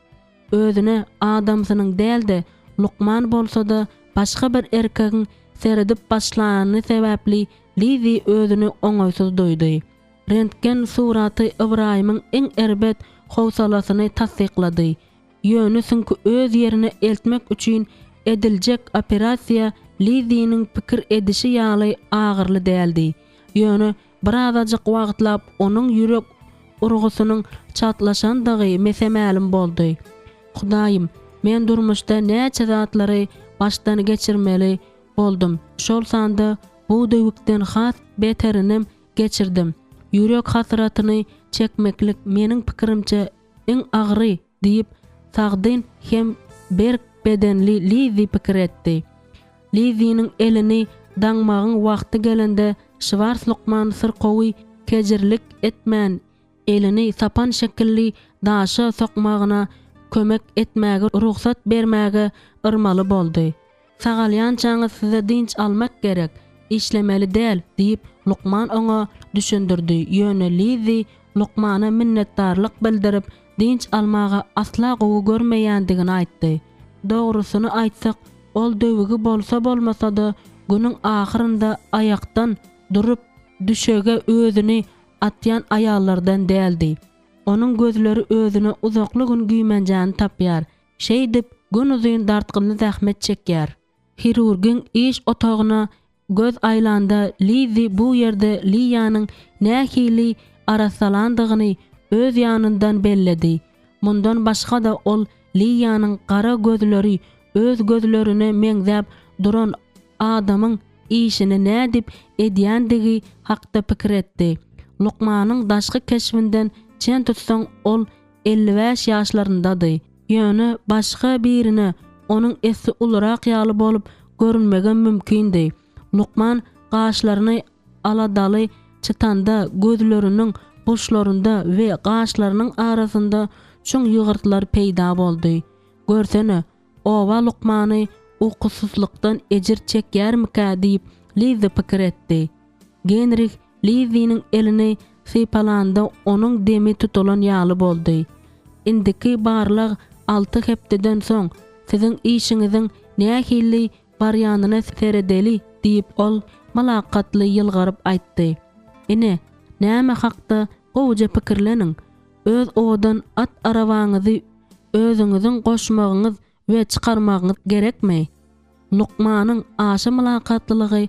Özüne adamsynyň däldi Lukman bolsa da başga bir erkegiň seredip başlanyny sebäpli Lizi özüni oňaýsyz duýdy. Rentgen suraty Ibrahimyň eň erbet howsalasyny tasdiklady. Ýöne sünkü öz ýerine eltmek üçin ediljek operasiýa Lizi'niň pikir edişi ýaly agyrly däldi. Ýöne bir azajyk wagtlap onuň ýürek urgusynyň çatlaşandygy mesemälim boldy. Hudaýym, men durmuşda näçe zatlary başdan geçirmeli boldum. Şol sanda bu döwükden has beterinim geçirdim. Ýürek hasratyny çekmeklik meniň pikirimçe eň agyry diýip sagdyn hem berk bedenli Lizi pikir etdi. Lizi'niň elini daňmagyň wagty gelende Şwas Lukman syrkowy kejirlik etmän elini sapan şekilli daşa sokmagyna kömek etmäge ruhsat bermäge ırmaly boldy. Sagalýançaňyz size dinç almak gerek, işlemeli däl diýip Lukman oňa düşündirdi. Ýöne Lizi Lukmana minnetdarlyk bildirip dinç almaga asla gowy görmeýändigini aýtdy. Dogrusyny aýtsak, ol döwügi bolsa bolmasa da günüň ahyrynda ayaktan durup düşege özüni atýan aýallardan däldi. Onuň gözleri özüne uzakly gün güýmenjäni tapýar. Şeýdip gün uzyn dartgyny zähmet çekýär. Hirurgiň iş otagyna göz aýlanda Lizi bu ýerde Liyanyň nähili arasalandygyny öz ýanyndan belledi. Mundan başga da ol Liyanyň gara gözleri öz gözlerine meňzäp duran adamın işini nädip edýändigi hakda pikir etdi. Luqmanyň daşky keşfinden çen tutsaň ol 55 ýaşlaryndady. Ýöne başga birine onuň esi ulrak ýaly bolup görünmegen mümkindi. Luqman gaşlaryny aladaly çıtanda gözleriniň boşlarynda we gaşlarynyň arasynda çoň ýygyrtylar peýda boldy. Görsene, owa Luqmany ukusuzlukdan ejir çekýärmika diýip Liza pikir etdi. Genrich Lizynyň elini sypalanda onuň demi tutulan ýaly boldy. Indiki barlyk 6 hepdeden soň siziň işiňiziň nähili barýanyna seredeli diýip ol malakatly ýylgyryp aýtdy. Ine, näme hakda gowja pikirleniň? Öz odan at arawaňyzy özüňiziň goşmagyňyz we çykarmagyňyz gerekmi? Luqmanyň aşy malakatlylygy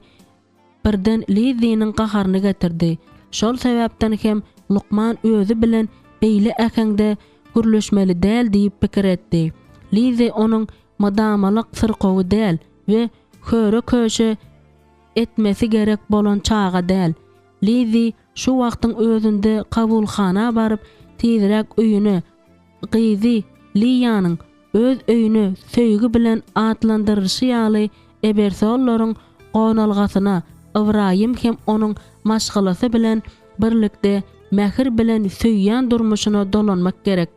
birden Lizynyň gaharyny getirdi. Şol sebäpden hem Luqman özü bilen beýle äkende gürleşmeli däl diýip pikir etdi. Lizy onuň madamalyk syrkowy däl we höre köşe etmesi gerek bolan çaga däl. Lizy şu wagtyň özünde kabulxana baryp tezirek öýüne gyzy Liýanyň öz öýüne söýgü bilen atlandyrýşy ýaly ebersollaryň gonalgasyna Ibrahim hem onuň maşgalasy bilen birlikde mähir bilen söýýän durmuşyna dolanmak gerek.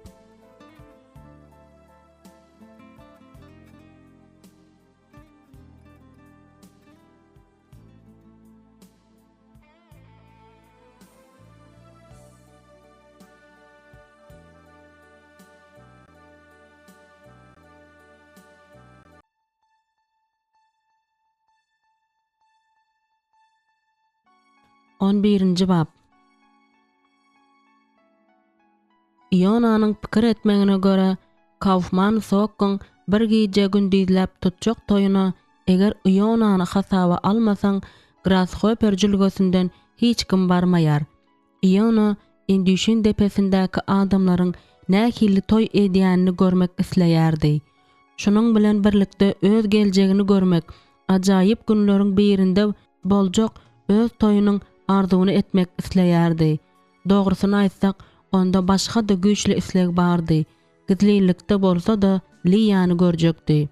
On birinci bab. Ionanyň pikir etmegine göre Kaufman Sokkun bir gije gündizläp tutjak toýuna eger Ionany hasaba almasaň Grasshopper jülgesinden hiç kim barmaýar. Iona Indişin depesindäki adamlaryň nähili toy edýänini görmek isleýärdi. Şunuň bilen birlikde öz geljegini görmek, ajaýyp günleriň birinde boljak öz toýunyň arzuwyny etmek isleýärdi. Dogrusyny aýtsak, onda başga da güýçli isleg bardy. Gizlilikde bolsa da Liýany görjekdi.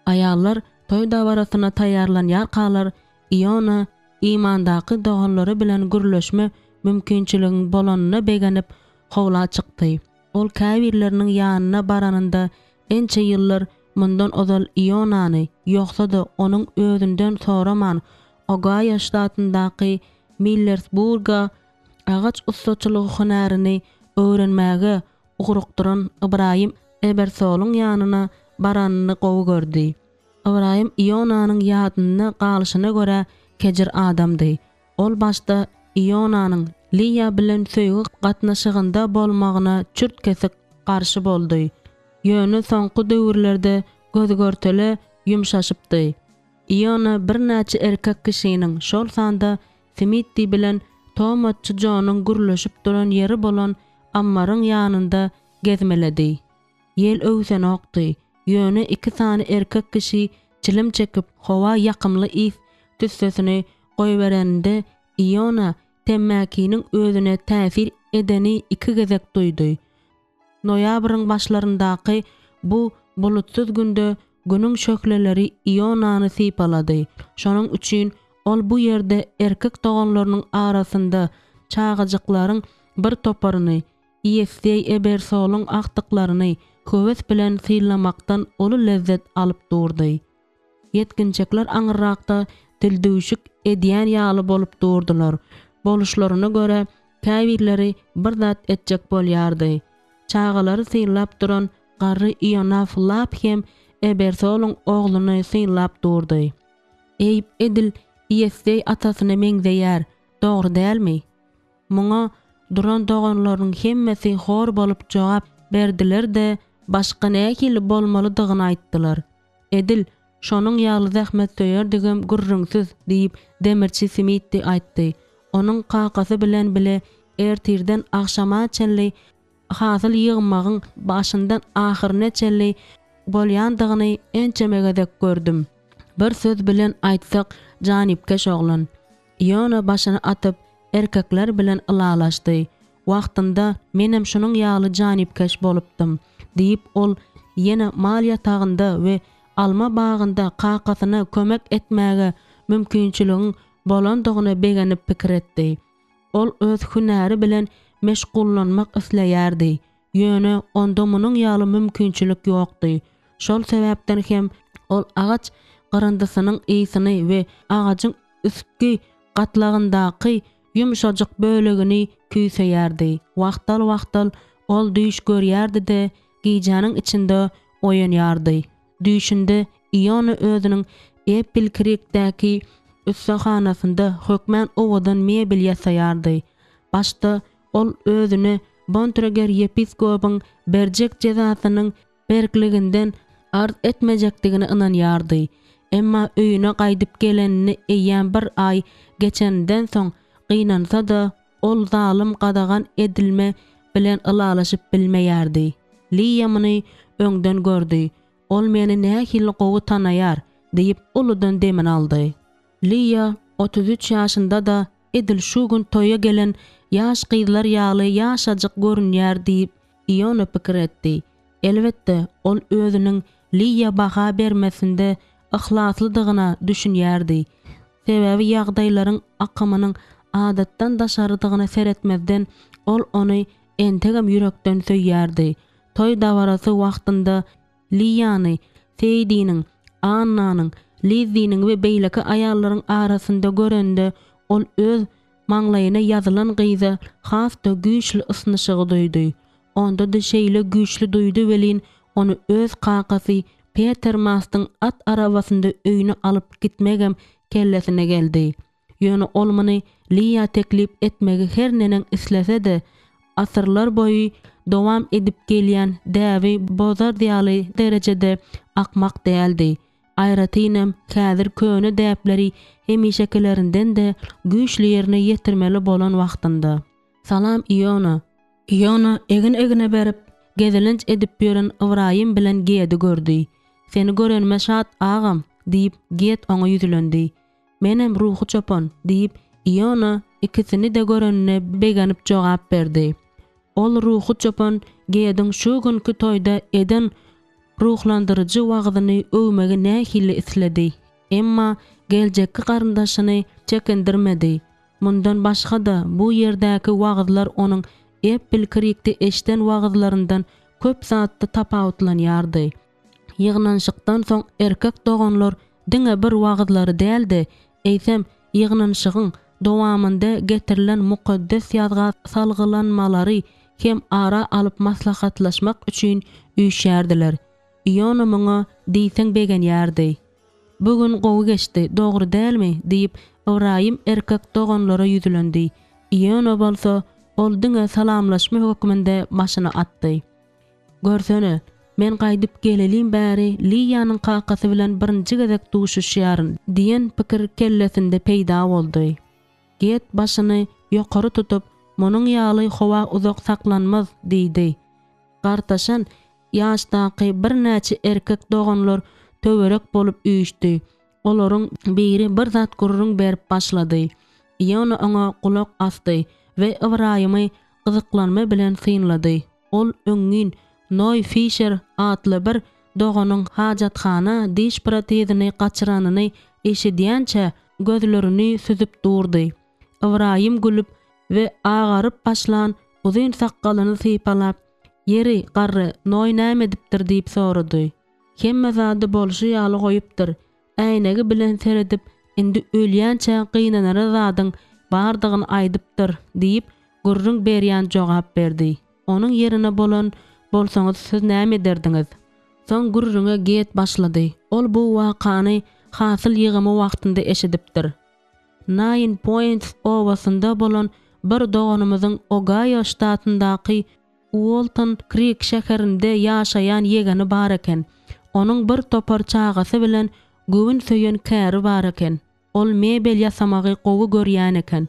Aýallar toy dawarasyna taýýarlanýar kalar, Iona imandaky doganlary bilen gürleşme mümkinçiligiň bolanyna begenip howla çykdy. Ol käbirleriniň ýanyna baranynda ençe ýyllar mundan ozal Ionany ýoksa da onuň özünden soraman Ohio ştatyndaky Millersburga agaç ustaçylygy hünerini öwrenmäge ugurukduran Ibrahim Ebersol'un ýanyna baranyny gowy gördi. Ibrahim Ionanyň ýadyny galyşyna görä kejir adamdy. Ol başda Ionanyň Liýa bilen söýgü gatnaşygynda bolmagyna çürt kesik garşy boldy. Ýöne soňky döwürlerde gözgörtele ýumşaşypdy. Iona bir näçe erkek kişiniň şol sanda Smithy bilen Tomatçy John'un gürleşip duran ýeri bolan ammaryň ýanynda gezmeledi. Ýel öwsen okdy. Ýöne 2 sany erkek kişi çilim çekip howa ýakymly is tüssesini goýberende Iona temmäkiniň özüne täsir edeni 2 gezek duýdy. Noýabryň başlaryndaky bu bulutsuz günde günüň şökleleri Ionany sypalady. Şonuň üçin ol bu ýerde erkek doganlarynyň arasynda çağajyklaryň bir toparyny, ISD Ebersol'un aktyklaryny höwes bilen sylamakdan olu lezzet alyp durdy. Yetkinçekler aňyrakda dildüşük edýän ýaly bolup durdylar. Boluşlaryna göre käbirleri bir zat etjek bolýardy. Çağalary sylap duran garry Iona flap hem Ebersol'un ogluny sylap durdy. Eyip edil ISD atasyna meňzeýär, dogry dälmi? Muňa duran doganlaryň hemmesi hor bolup jogap berdiler de başga nähili bolmalydygyny aýtdylar. Edil şonuň ýaly zähmet söýerdigem gürrüňsiz diýip demirçi Smithy aýtdy. Onuň kakasy bilen bile ertirden akşama çenli hasyl ýygmagyň başyndan ahyryna çenli bolýandygyny ençe megedek gördüm. Bir söz bilen aýtsak janipkeş oglan. Ýöne başyny atyp erkekler bilen ylalaşdy. Wagtynda menem şunuň ýaly janipkeş bolupdym diýip ol ýene mal ýatagynda we alma bagynda qaqasyna kömek etmäge mümkinçiligiň bolandygyny begenip pikir etdi. Ol öz hünäri bilen meşgullanmak isleýärdi. Ýöne onda munyň ýaly mümkinçilik ýokdy. Şol sebäpden hem ol agaç gyryndysynyň ýysyny we agajyň üstki gatlagyndaky ýumşajyk bölegini küýseýärdi. Wagtal ol düýş görýärdi-de gijanyň içinde oýanýardy. Düýşünde Iona özüniň Apple Creek'däki üssahanasynda hökmän owadan mebel ýasaýardy. Başda ol özüni Bontrager yepiskopyň berjek jezasynyň berkliginden arz etmejekdigine ynanýardy. Emma öýüne gaýdyp gelenini eýýän bir ay geçenden soň gynansa da ol zalim gadagan edilme bilen ylalaşyp bilmeýärdi. Liya muny öňden gördü. Ol meni nähili gowy tanaýar diýip uludan demin aldy. Liya 33 ýaşynda da edil şu gün toýa gelen ýaş gyzlar ýaly ýaşajyk görünýär diýip Iona pikir etdi. Elbetde ol özüniň Liya baha bermesinde ihlaslydygyna düşünýärdi. Sebebi ýagdaýlaryň akymynyň adatdan daşardygyna seretmezden ol ony entegem ýürekden söýýärdi. Toy dawarasy wagtynda Liyany, Seydiniň, Annanyň, Lizziniň we beýleki aýallaryň arasynda görende ol öz maňlaýyna ýazylan gyza hasda güýçli ysnyşygy duýdy. Onda da şeýle güýçli duýdy welin ony öz qaqasy Peter Mastyň at arabasynda öýüne alyp gitmegem kellesine geldi. Ýöne ol muny Liya teklip etmegi her nenen islese-de asyrlar boýy dowam edip gelýän däwi bozar diýaly derejede akmak däldi. Aýratynam häzir köne däpleri hemişekilerinden de güýçli ýerine ýetirmeli bolan wagtynda. Salam Iona. Iona egine berip gezelenç edip ýören Ibrahim bilen Gedi gördü. Seni görenime şat agam diýip Ged oňa ýüzülendi. Menem ruhy çopon diýip Iona ikisini de görenine begenip jogap berdi. Ol ruhy çopon Gedin şu günkü toýda eden ruhlandyrıcı wagdyny öwmegi nähili isledi. Emma geljekki garyndaşyny çekindirmedi. Mundan başga da bu ýerdäki wagdylar onuň Apple Creek'de eşden wagdylaryndan köp zatda tapawutlanýardy. Ýygnanşykdan soň erkek doganlar diňe bir wagdylary däldi. Eýsem ýygnanşygyň dowamında getirilen mukaddes ýazga salgylanmalary hem ara alyp maslahatlaşmak üçin üýşärdiler. Iona muňa diýseň begenýärdi. Bugün gowy geçdi, dogry dälmi? Diýip Ibrahim erkek doganlara ýüzülendi. Iona bolsa ol diňe salamlaşma hökmünde başyny atdy. Görsene, men gaýdyp gelelim bäri Liyanyň qaqasy bilen birinji gezek duşuşýaryn diýen pikir kellesinde peýda boldy. Get başyny ýokary tutup, munyň ýaly howa uzak saklanmaz diýdi. Gartaşan ýaşdaky bir näçe erkek doganlar töwerek bolup üýüşdi. Olaryň biri bir zat gurrun berip başlady. Iona oňa kulak asdy we Ibrahimy gyzyklanma bilen synlady. Ol öňün Noy Fisher atly bir doganyň hajatkana diş protezini gaçyranyny eşidýänçe gözlerini süzüp durdy. Ibrahim gülüp we agaryp başlan uzun sakkalyny sypalap, "Yeri garry, noy näme edipdir?" diýip sorady. "Hemme zady bolşy ýaly goýupdyr. Äynegi bilen seredip, indi ölýänçe gynanara zadyň bardygyny aýdypdyr" diýip gurrun berýän jogap berdi. Onuň ýerine bolsaňyz siz nämeederdiňiz? Soň gurrunga get başlady. Ol bu wakany hasyl ýygymy wagtynda eşidipdir. 9 Points owasynda bolan bir doganymyzyň Ohio ştatyndaky Walton Creek şäherinde ýaşaýan ýegeni bar eken. Onuň bir topar çagasy bilen göwün söýen käri bar eken. Ol mebel ýasamagy gowy görýän eken.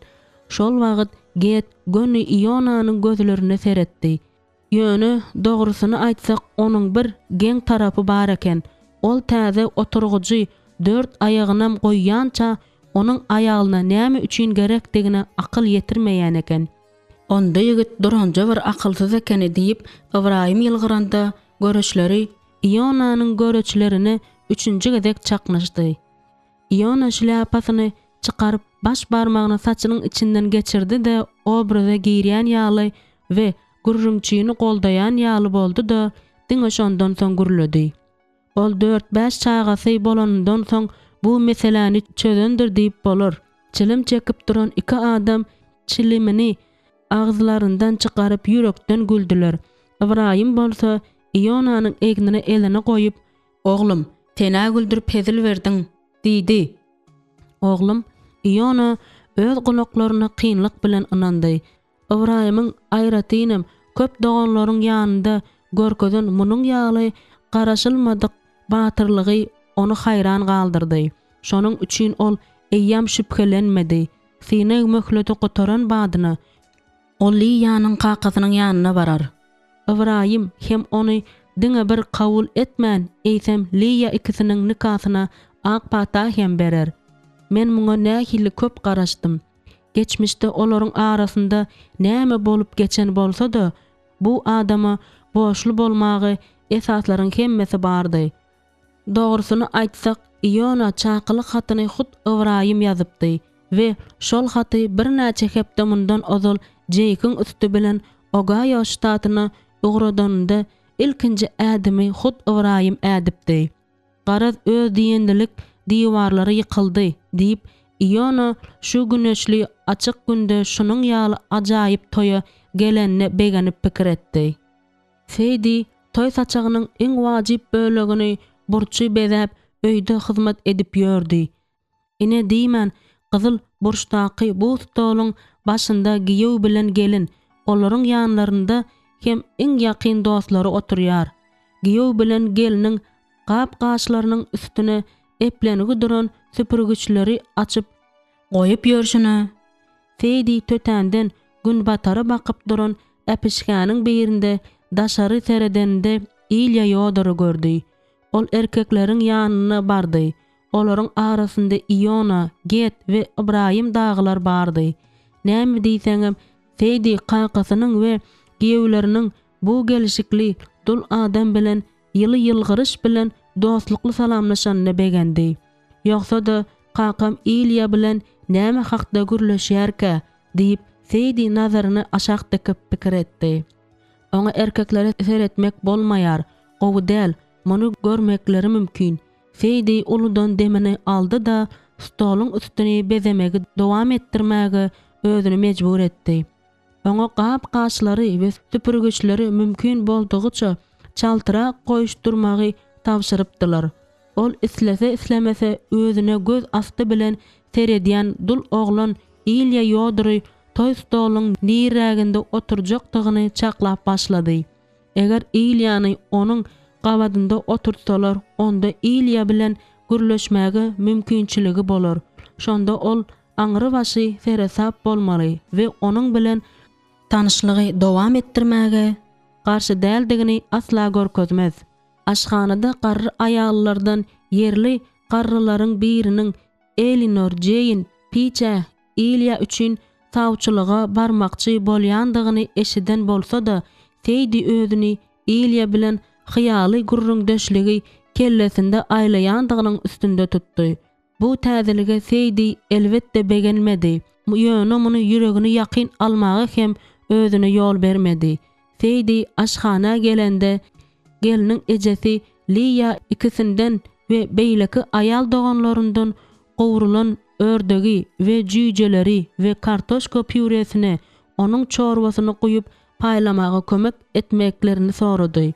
Şol wagt get gönü Ionanyň gözlerine seretdi. Ýöne dogrusyny aýtsak, onuň bir geň tarapy bar eken. Ol täze oturgujy, 4 ayağınam goýýança onun ayagyna näme üçin gerekdigine akıl yetirmeýän eken. Onda ýigit duranja bir akylsyz ekeni diýip Ibrahim ýylgyranda göreçleri Ionanyň göreçlerini 3-nji gezek çaknaşdy. Iona şlapasyny çykaryp baş barmagyny saçynyň içinden geçirdi-de obraza giýirýän ýaly we gurrunçyny goldaýan ýaly boldy da diňe şondan soň gürledi. Ol 4-5 çagasy bolanyndan soň bu meseleni çözendir diýip bolar. Çilim çekip duran iki adam çilimini agzlaryndan çykaryp ýürekden güldüler. Ibrahim bolsa Ionanyň egnine elini goýup, "Oglum, tena güldürip hezil berdiň" diýdi. Oglum, Iona öz gulaklaryna kynlyk bilen ynandy. Ibrahimyň aýratynam köp doganlaryň ýanynda görkezin munyň ýaly garaşylmadyk batyrlygy onu haýran galdyrdy. Şonuň üçin ol eýýam şüphelenmedi. Sine möhleti gotaran badyna ol Liýanyň kakasynyň ýanyna barar. Ibrahim hem ony diňe bir kabul etmän, eýsem Liýa ikisiniň nikasyna ak pata hem berer. Men muňa nähili köp garaşdym. Geçmişde olaryň arasynda näme bolup geçen bolsa-da, bu adama boşlu bolmagy esaslaryň hemmesi bardy. Dogrusyny aýtsak, Iona çakylyk hatyny hut Ibrahim ýazypdy we şol haty bir näçe hepde mundan ozal Jeykin üstü bilen Ogayo ştatyna uğradanda ilkinji ädimi hut Ibrahim ädipdi. Garaz öz diýendilik diýwarlary ýykyldy diýip Iona şu güneşli açyk günde şunyň ýaly ajaýyp toýa gelenine begenip pikir etdi. Seydi toy saçagynyň iň wajyp bölegini burçy bezäp öýde hyzmat edip ýördi. Ine diýmän, gyzyl burçdaky bu stoluň başynda giýew bilen gelin, olaryň ýanlarynda hem iň ýakyn dostlary oturýar. Giýew bilen geliniň gap gaşlarynyň üstüne eplenigi duran süpürgüçleri açyp goýup ýörşüne. Seydi tötänden gün batara bakyp duran äpişkäniň birinde daşary seredeninde Ilya ýodory gördi. Ol erkekleriň ýanyna bardy. Olaryň arasynda Iona, Get we Ibrahim daglar bardy. Näme diýseňem, Seydi kakasynyň we giýewleriniň bu gelişikli dul adam bilen ýyly ýylgyryş bilen dostlukly salamlaşanyny begendi. Ýoksa da kakam Ilya bilen näme hakda gürleşýärkä diýip Seydi nazaryny aşak dikip pikir etdi. Oňa erkekleri seretmek bolmaýar, gowy däl, muny görmekleri mümkin. Seydi uludan demini aldy da stoluň üstüni bezemegi dowam etdirmäge özüni mejbur etdi. Oňa gap gaşlary we süpürgüçleri mümkin boldugyça çaltyrak goýuşdurmagy tapşyrypdylar. Ol islese islemese özüne göz asty bilen seredýän dul oglan Ilya ýodory toy stoluň niräginde oturjakdygyny çaklap başlady. Eger Ilyany onuň gabadynda oturtsalar, onda Ilya bilen gürleşmäge mümkinçiligi bolar. Şonda ol aňry başy seresap bolmaly we onuň bilen tanışlygy dowam etdirmäge garşy däldigini asla görkezmez. Aşhanada garry aýaglardan yerli garrylaryň biriniň Elinor Jane Picha Ilya üçin tawçylyga barmakçy bolýandygyny eşiden bolsa da, Seydi özüni Ilya bilen hyýaly gurrundeşligi kellesinde aýlaýandygynyň üstünde tutdy. Bu täzelige Seydi elbetde begenmedi. Ýöne muny ýüregini ýakyn almagy hem özüne ýol bermedi. Seydi aşhana gelende geliniň ejesi Liýa ikisinden we beýleki aýal doganlaryndan gowrulan ördegi we jüýjeleri we kartoşka püresine onuň çorbasyny goýup paýlamagy kömek etmeklerini sorady.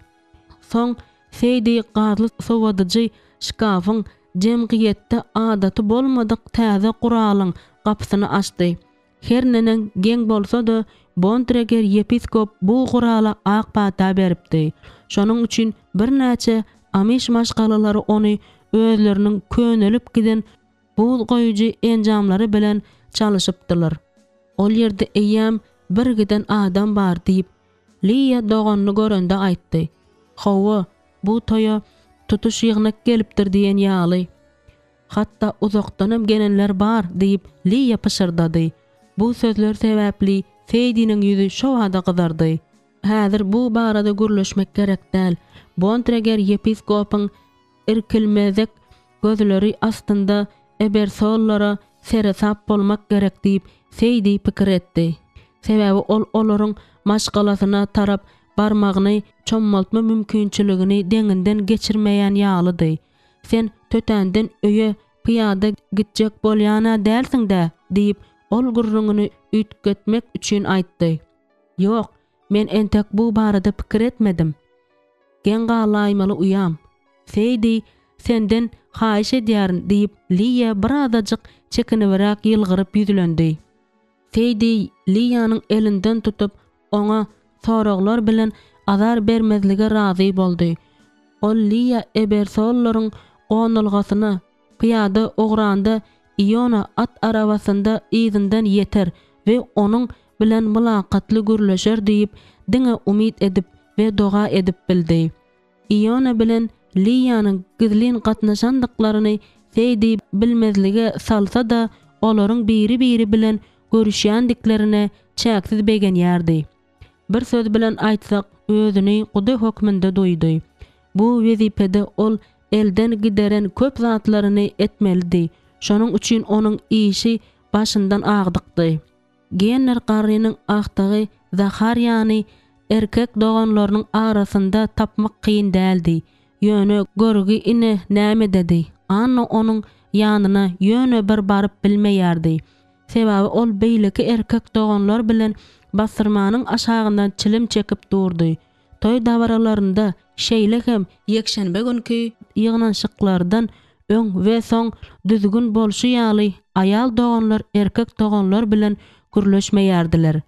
Soň Seydi gazly sowadyjy şkafyň jemgyýetde adaty bolmadyk täze guralyň gapysyny açdy. Her nenen geň bolsa da Bontreger yepiskop bu gurala ak pata beripdi. Şonuň üçin bir näçe Amish maşgalalary ony özleriniň könelip giden bu goýuji enjamlary bilen çalyşypdylar. Ol ýerde eýýäm bir giden adam bar diýip Liýa doganyny görende aýtdy. Hawa, bu toýa tutuş ýygnak gelipdir diýen ýaly. hatta uzakdanam gelenler bar diýip Liya pışırdady. Bu sözler sebäpli Feydi'nin yüzü şowada gyzardy. Häzir bu barada gürleşmek gerek däl. Bontreger yepiskopun irkilmezek gözleri astında ebersollara seresap bolmak gerek diýip Feydi pikir etdi. Sebäbi ol olaryň maşgalasyna tarap barmagyny çommaltma mümkinçiligini deňinden geçirmeýän ýalydy. Sen tötänden öýe piýada gitjek bolýana dälsiň-de diýip ol gurruňyny üýtgetmek üçin aýtdy. Ýok, men entek bu barada pikir etmedim. Gen galaýmaly uyam. Feydi senden haýyş edýärin diýip Liya birazajyk çekiniberäk ýylgyryp ýüzlendi. Feydi Liyanyň elinden tutup oňa soraglar bilen azar bermezlige razy boldy. Ol Liya ebersollaryň gonulgasyny piýada ogranda Iona at arabasynda izinden yeter we onuň bilen mülakatly gürleşer diýip diňe umid edip we doga edip bildi. Iona bilen Liyanyň gizlin gatnaşandyklaryny Feydi bilmezlige salsa da olaryň biri bilen görüşýändiklerine çäksiz begenýärdi. Bir söz bilen aýtsak, özüni Guda hökmünde duýdy. Bu wezipede ol elden gideren köp zatlaryny etmelidi. Şonuň üçin onuň işi başyndan agdykdy. Genler garrynyň agtygy Zaharyany erkek doganlarynyň arasynda tapmak kyn däldi. Ýöne görgi ine näme dedi. Anna onuň ýanyna ýöne bir baryp bilmeýärdi. Sebäbi ol beýleki erkek doganlar bilen basyrmanyň aşagyndan çilim çekip durdy. Toy dawaralarynda şeýle hem ýekşenbe günkü ýygnanşyklardan öň we soň düzgün bolşy ýaly aýal doganlar erkek doganlar bilen gürleşmeýärdiler.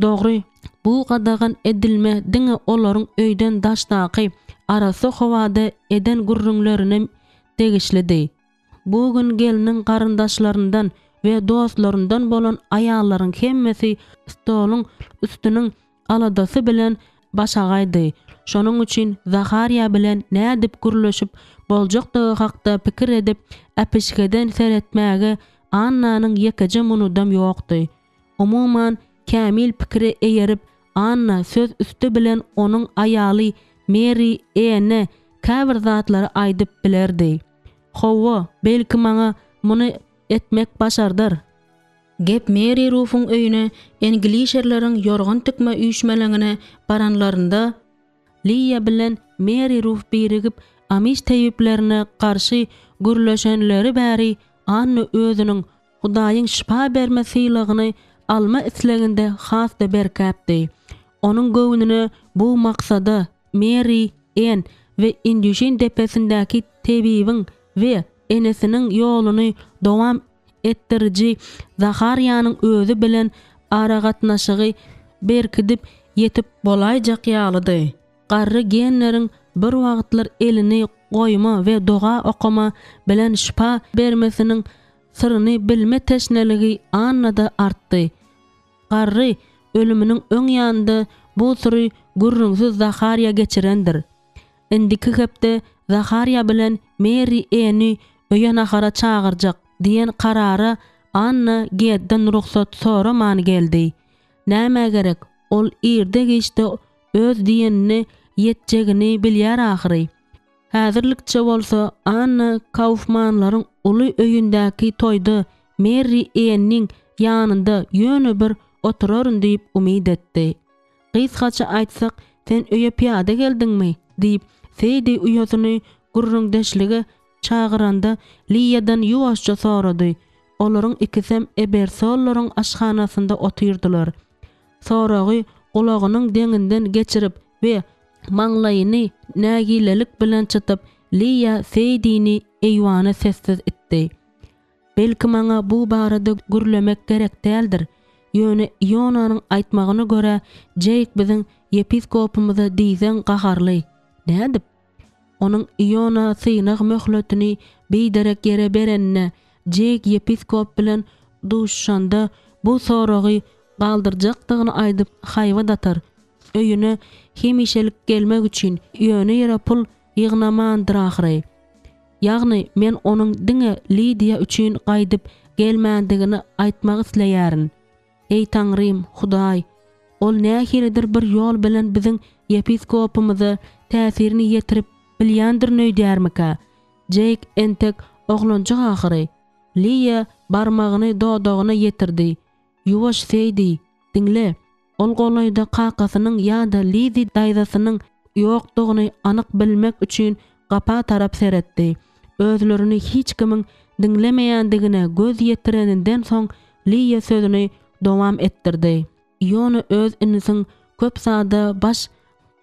Dogry, bu gadagan edilme diňe olaryň öýden daşdaky arasy howada eden gurrunlaryny degişlidi. Bu gün geliniň garyndaşlaryndan we dostlaryndan bolan aýallaryň hemmesi stoluň üstüniň aladasy bilen başagaýdy. Şonuň üçin Zaharya bilen nädip gürleşip boljakdygy hakda pikir edip äpişgeden seretmäge Annanyň ýekeje munudam ýokdy. Umuman kämil pikiri eýerip Anna söz üstü bilen onuň aýaly Mary Anne käbir zatlary aýdyp bilerdi. Hawa belki maňa muny etmek başardyr. Gep Mary Ruff'un öýüne Englişerleriň yorgun tükme üýşmeleňine baranlarynda Liya bilen Mary Ruff birigip Amish teýiplerine garşy gürleşenleri bäri Anna özüniň Hudaýyň şifa bermesiýligini alma isleginde hasda berkäpdi. Onuň göwnüne bu maksada Mary Ann we Indüşin depesindäki tebibiň we enesiniň ýoluny dowam etdiriji Zaharyanyň özü bilen aragatnaşygy berkidip yetip bolaýjak ýalydy. Garry genleriň bir wagtlar elini goýma we doga okuma bilen şifa bermesiniň syryny bilme teşneligi Annada artdy. Garry ölüminiň öň ýanynda bu syry gürrüňsiz Zaharya geçirendir. Indiki hepde Zaharya bilen Mary Anny öýe nahara çagyrjak diýen karara Anna gedden ruhsat soraman geldi. Näme gerek? Ol irde geçdi öz diýenini ýetjegini bilýär ahyry. Häzirlikçe bolsa Anna Kaufmanlaryň uly öýündäki toýda Mary Annyň ýanynda ýöne bir oturaryn diýip umid etdi. Gysgaça aýtsak, sen öýe piýada geldiňmi? diýip Feydi uýasyny gurrundeşlige çagyranda Liyadan ýuwaşça sorady. Olaryň ikisem ebersollaryň aşhanasynda otyrdylar. Soragy gulagynyň deňinden geçirip we maňlaýyny nägilelik bilen çytyp Liya Feydi'ni eýwana sessiz etdi. Belki maňa bu barada gürlemek gerek däldir. Ýöne Ionanyň aýtmagyna görä Jake biziň yepiskopumyza diýsen gaharly. Nädip? Onuň Iona synagy möhletini beýderek ýere berenine Jake yepiskop bilen duşşanda bu soragy galdyrjakdygyny aýdyp haýwa datar. Öýüne hemişelik gelmek üçin ýöne ýere pul ýygnamandyr ahyry. Ýagny men onuň diňe Lydia üçin gaýdyp gelmändigini aýtmak isleýärin. Ey Taňrym, Hudaý, ol nähilidir bir ýol bilen biziň yepiskopumyza täsirini ýetirip bilýändir nöýdärmika. Jake entek oglanjak ahyry. Lydia barmagyny dodagyna ýetirdi. Ýuwaş seýdi. Diňle, ol golaýda qaqasynyň ýa-da Lydia daýdasynyň ýokdugyny anyk bilmek üçin gapa tarap seretdi. Özlerini hiç kimin dinlemeýändigine göz ýetireninden soň Lydia sözüni dowam etdirdi. Ýony öz inisiň köp sada baş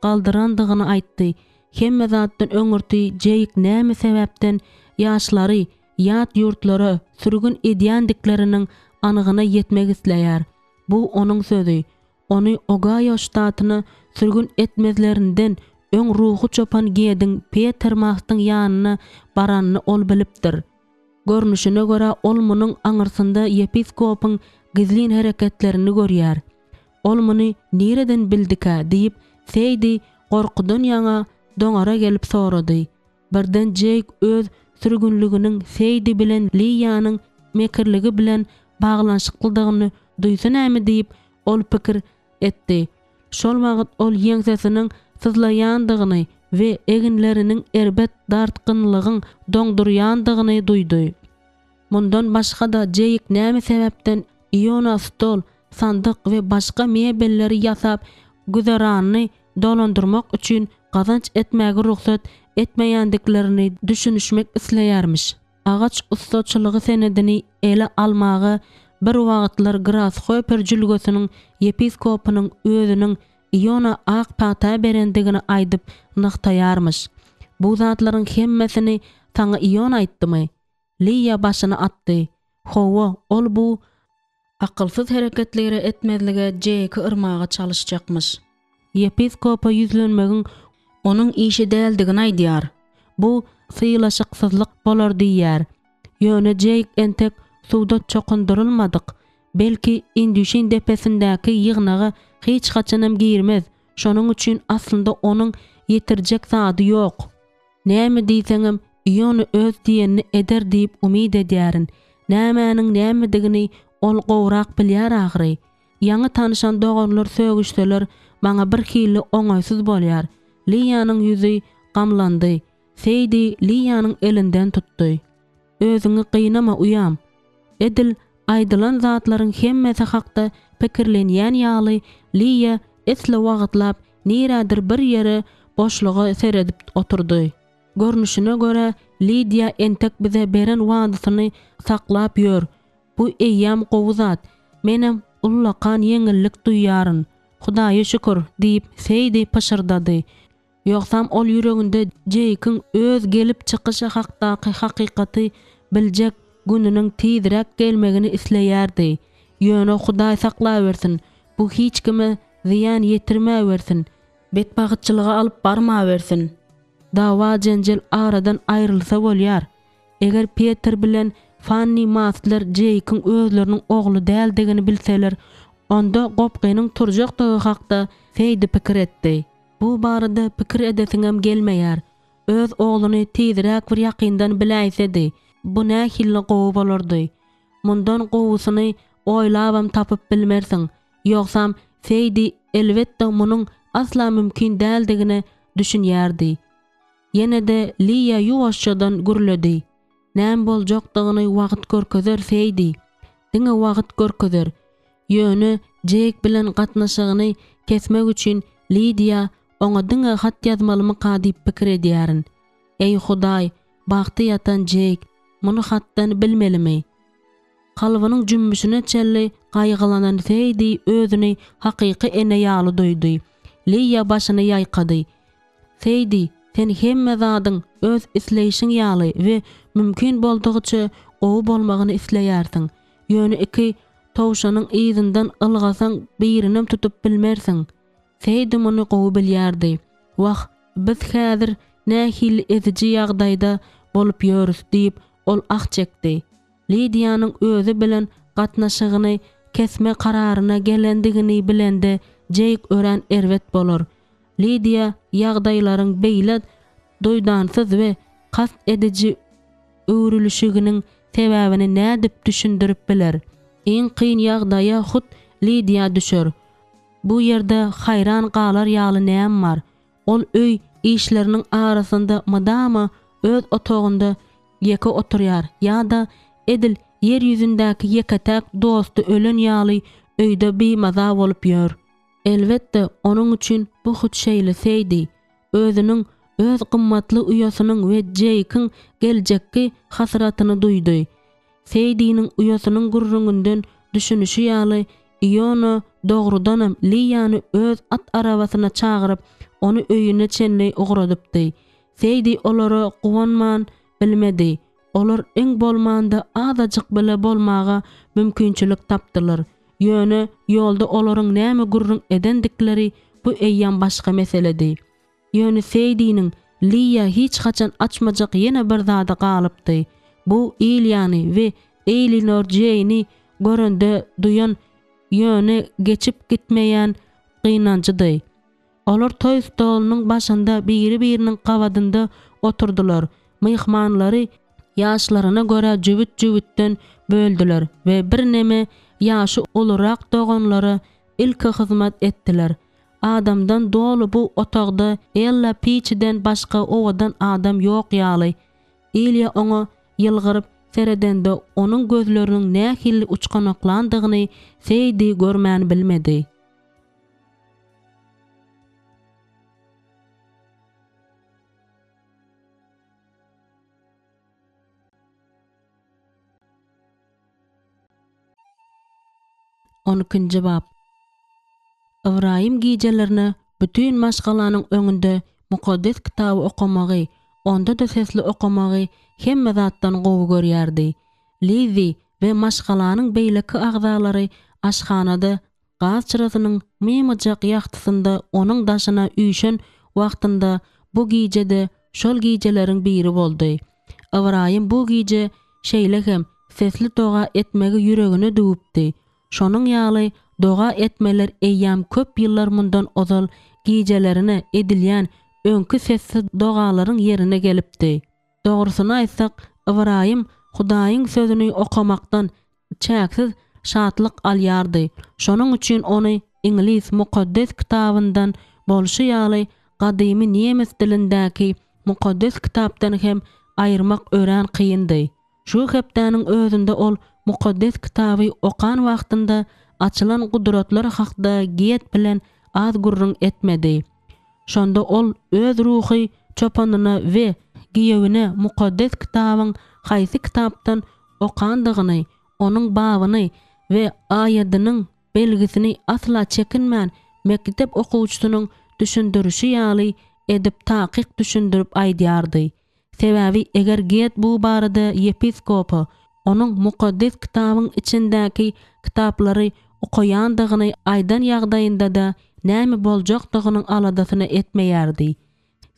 galdyrandygyny aýtdy. Hemme zatdan öňürti Jake näme sebäpden ýaşlary, ýat ýurtlary sürgün edýändikleriniň anygyna ýetmek isleýär. Bu onuň sözü. Ony Ohio ştatyny sürgün etmezlerinden öň ruhu çopan giýediň Peter Mahtyň ýanyna baranyny ol bilipdir. Görnüşine görä ol munyň aňyrsynda yepiskopyň gizlin hereketlerini görýär. Ol muny nereden bildika diýip seýdi, gorkudan ýaňa doňara gelip sorady. Birden Jake öz sürgünliginiň seýdi bilen Lydia'nyň mekirligi bilen baglanşyklydygyny duýsa näme diýip ol pikir etdi. Şol wagt ol ýeňsesiniň sızlaýandygyny we eginleriniň erbet dartgynlygyň doňdurýandygyny duýdy. Mundan başga da Jake näme sebäpden Iona stol, sandyk we başga mebelleri ýasap güzeranyny dolandyrmak üçin gazanç etmäge ruhsat etmeýändiklerini düşünüşmek isleýärmiş. Agaç ustaçylygy senedini ele almagy bir wagtlar Grasshopper jülgesiniň yepiskopynyň özüniň Iona ak pata berendigini aýdyp nyktaýarmyş. Bu zatlaryň hemmesini taňa Iona aýtdymy? Lydia başyny atdy. Howa, ol bu akylsyz hereketleri etmezlige Jake'ı ırmaga çalışjakmyş. Yepiskopa ýüzlenmegiň onuň işi däldigini aýdýar. Bu syýlaşyksyzlyk bolar diýär. Ýöne Jake entek suwda çokundurulmadyk. Belki Indüşin depesindäki ýygnagy hiç haçanam girmez. Şonuň üçin aslynda onuň ýetirjek zady ýok. Näme diýseňem ýony öz diýenini eder diýip umyd edýärin. Nämäniň nämedigini ol gowrak bilýär ahyry. Ýaňy tanyşan doganlar sögüşseler maňa bir hili oňaýsyz bolýar. Lydia'nyň ýüzi gamlandy. Seýdi Lydia'nyň elinden tutdy. Özüňi gynama uyam. Edil aýdylan zatlaryň hemmesi hakda pikirlenýän ýaly Lydia esle wagtlap näradir bir ýere boşluğa seredip oturdy. Görnüşine göre Lydia entek bize beren wadasyny saklap ýör. Bu eýýam gowuzat. Menem ullakan ýeňillik duýýaryn. Hudaýa şükür diýip seýdi paşyrdady. Ýoksam ol ýüreginde Jake'ın öz gelip çykyşy hakdaky hakykaty biljek gününiň tizrek gelmegini isleýärdi. Ýöne Hudaý saklabersin. Bu hiç kime ziyan ýetirmäbersin. Betbagytçylyga alyp barmabersin. Dawa jenjel aradan aýrylsa bolýar. Eger Peter bilen Fanny Masler Jake'ın özleriniň ogly däldigini bilseler, onda gopgynyň turjakdygy hakda seýdi pikir etdi. Bu barada pikir edesiňem gelmeýär. Öz ogluny tizrek bir ýakyndan biläýsedi. Bu nähili gowy bolardy. Mundan gowusyny oýlabam tapyp bilmersiň. Ýoksam seýdi elbetde munyň asla mümkin däldigini düşünýärdi. Ýene-de Lydia ýuwaşçadan gürledi. Näme boljakdygyny wagt görkezer seýdi. Diňe wagt görkezer. Ýöne Jake bilen gatnaşygyny kesmek üçin Lydia oňa diňe hat ýazmalymy diýip pikir edýärin. Ey Hudaý, bagty ýatan Jake, muny hatdan bilmelimi? Kalbynyň jümbüşine çelli gaýgylanan seýdi özüni hakyky ene ýaly duýdy. Lydia başyny ýaýkady. Seýdi, sen hemme zadyň öz isleýişiň ýaly we mümkin boldugyça gowy bolmagyny isleýärsiň. Ýöne iki towşanyň ýyzyndan ylgasaň birini tutup bilmersiň. Seýdi muny gowy bilýärdi. Wah, biz häzir nähili eziji ýagdaýda bolup ýörüs diýip ol ah çekdi. Lydia'nyň özü bilen gatnaşygyny kesme kararyna gelendigini bilende Jake ören erwet bolar. Lydia ýagdaýlaryň beýle doýdansyz we kast ediji öwrülüşiginiň sebäbini nädip düşündirip biler. Iň kyn ýagdaýa hut Lidia düşer. Bu ýerde hayran galar ýaly näme bar? Ol öý işleriniň arasynda madama öz otogunda ýeke oturýar ýa-da edil yer ýüzündäki ýeketäk dosty ölen ýaly öýde bimaza bolup ýör. Elbetde onuň üçin bu hut şeýle seýdi. Özüniň öz gymmatly uýasynyň we Jake'in geljekki hasratyny duýdy. Seýdiniň uýasynyň gurrungynden düşünüşi ýaly Iona dogrudanam Liýany öz at arabasyna çagyryp onu öýüne çenli ugradypdy. Seýdi olara guwanman bilmedi. Olar eň bolmanda azajyk bile bolmaga mümkinçilik tapdylar. Ýöne ýolda olaryň näme gurrun edendikleri bu eýýan başga meseledi. Ýöne Seýdiniň Liýa hiç haçan açmajak ýene bir zada galypdy. Bu Iliany we Elinor Jane'i görende duyan ýöne geçip gitmeýän gynançydy. Olar toý stolunyň başynda biri-biriniň gabadynda oturdular. Myhmanlary ýaşlaryna görä jübüt-jübütten böldüler we bir neme ýaşy olarak doganlary ilki hyzmat etdiler. Adamdan dolu bu otagda Ella Peach'den başga owadan adam ýok ýaly. Ilya oňa ýylgyryp seredende onuň gözleriniň nähili uçkanaklandygyny Seýdi görmäni bilmedi. Onkinji bab. Ibrahim gijelerini bütün maşgalanyň öňünde mukaddes kitaby okamagy, onda da sesli okamagy hemme zatdan gowy görýärdi. Lizi we maşgalanyň beýleki agzalary aşhanada gaz çyrasynyň mymyjak ýagtysynda onuň daşyna üýşen wagtynda bu gijede şol gijeleriň biri boldy. Ibrahim bu gije şeýle hem sesli doga etmegi ýüregine düwüpdi. Şonuň ýaly doga etmeler eýýam köp ýyllar mundan ozal gijelerine edilýän öňkü sessiz dogalaryň ýerine gelipdi. Dogrusyny aýtsak, Ibrahim Hudaýyň sözüni okamakdan çäksiz şatlyk alýardy. Şonuň üçin ony İnglis mukaddes kitabyndan bolşy ýaly gadymy nemes dilindäki mukaddes kitapdan hem aýyrmak ören kıyındy. Şu hepdäniň özünde ol mukaddes kitaby okan wagtynda açylan gudratlar hakda giýet bilen az gurrun etmedi. Şonda ol öz ruhy çopanyna we giýewine mukaddes kitabyň haýsy kitapdan okandygyny, onuň babyny we aýadynyň belgisini asla çekinmän mektep okuwçysynyň düşündirişi ýaly edip takyk düşündirip aýdýardy. Sebäbi eger giýet bu barada yepiskopa onuň mukaddes kitabyň içindäki kitaplary okuyandygyny aýdan ýagdaýynda da näme boljakdygynyň aladasyny etmeýärdi.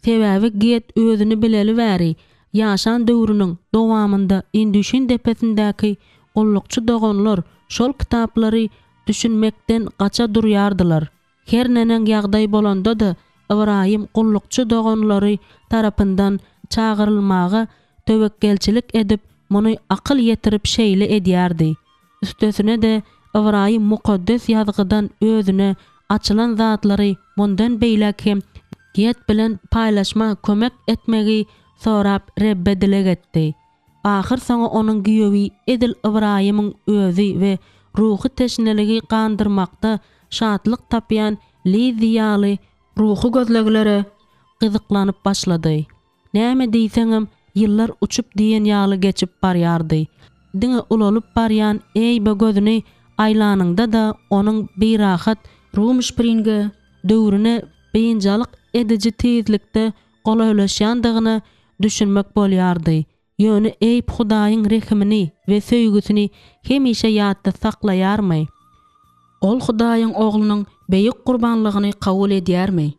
Sebäbi giýet özüni bileli bäri ýaşan döwrüniň dowamynda indüşin depesindäki gollukçy doganlar şol kitaplary düşünmekden gaça durýardylar. Her nenen ýagdaý bolanda da Ibrahim gollukçy doganlary tarapyndan çağırylmaga tövekkelçilik edip muny akyl ýetirip şeýle edýärdi. Üstesine de Ibrahim mukaddes ýazgydan özüne açylan zatlary mundan beýlek hem giýet bilen paýlaşma kömek etmegi sorap rebbedile etdi. Ahir soňa onuň giýewi edil Ibrahimyň özü we ruhy teşneligi gandyrmakda şatlyk tapýan Liziýaly ruhy gözleglere gyzyklanyp başlady. Näme diýseňem ýyllar uçup diýen ýaly geçip barýardy. Diňe ulalyp barýan eýbe gözüni aýlanyňda da onuň bir rahat rumşpringe döwrüne beýinjalyk ediji tezlikde golaýlaşýandygyny düşünmek bolýardy. Ýöne eýip Hudaýyň rehimini we söýgüsini hemişe ýatda saklaýarmy? Ol Hudaýyň oglunyň beýik gurbanlygyny kabul edýärmi?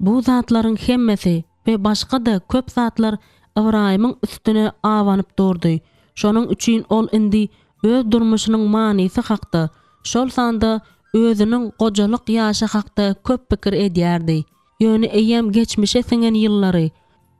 Bu zatlaryň hemmesi we başga da köp zatlar Ibrahimyň üstüne awanyp durdy. Şonuň üçin ol indi öz durmuşynyň manysy hakda, şol sanda özüniň gojalyk ýaşy hakda köp pikir edýärdi. Ýöne eýem geçmişe singen ýyllary,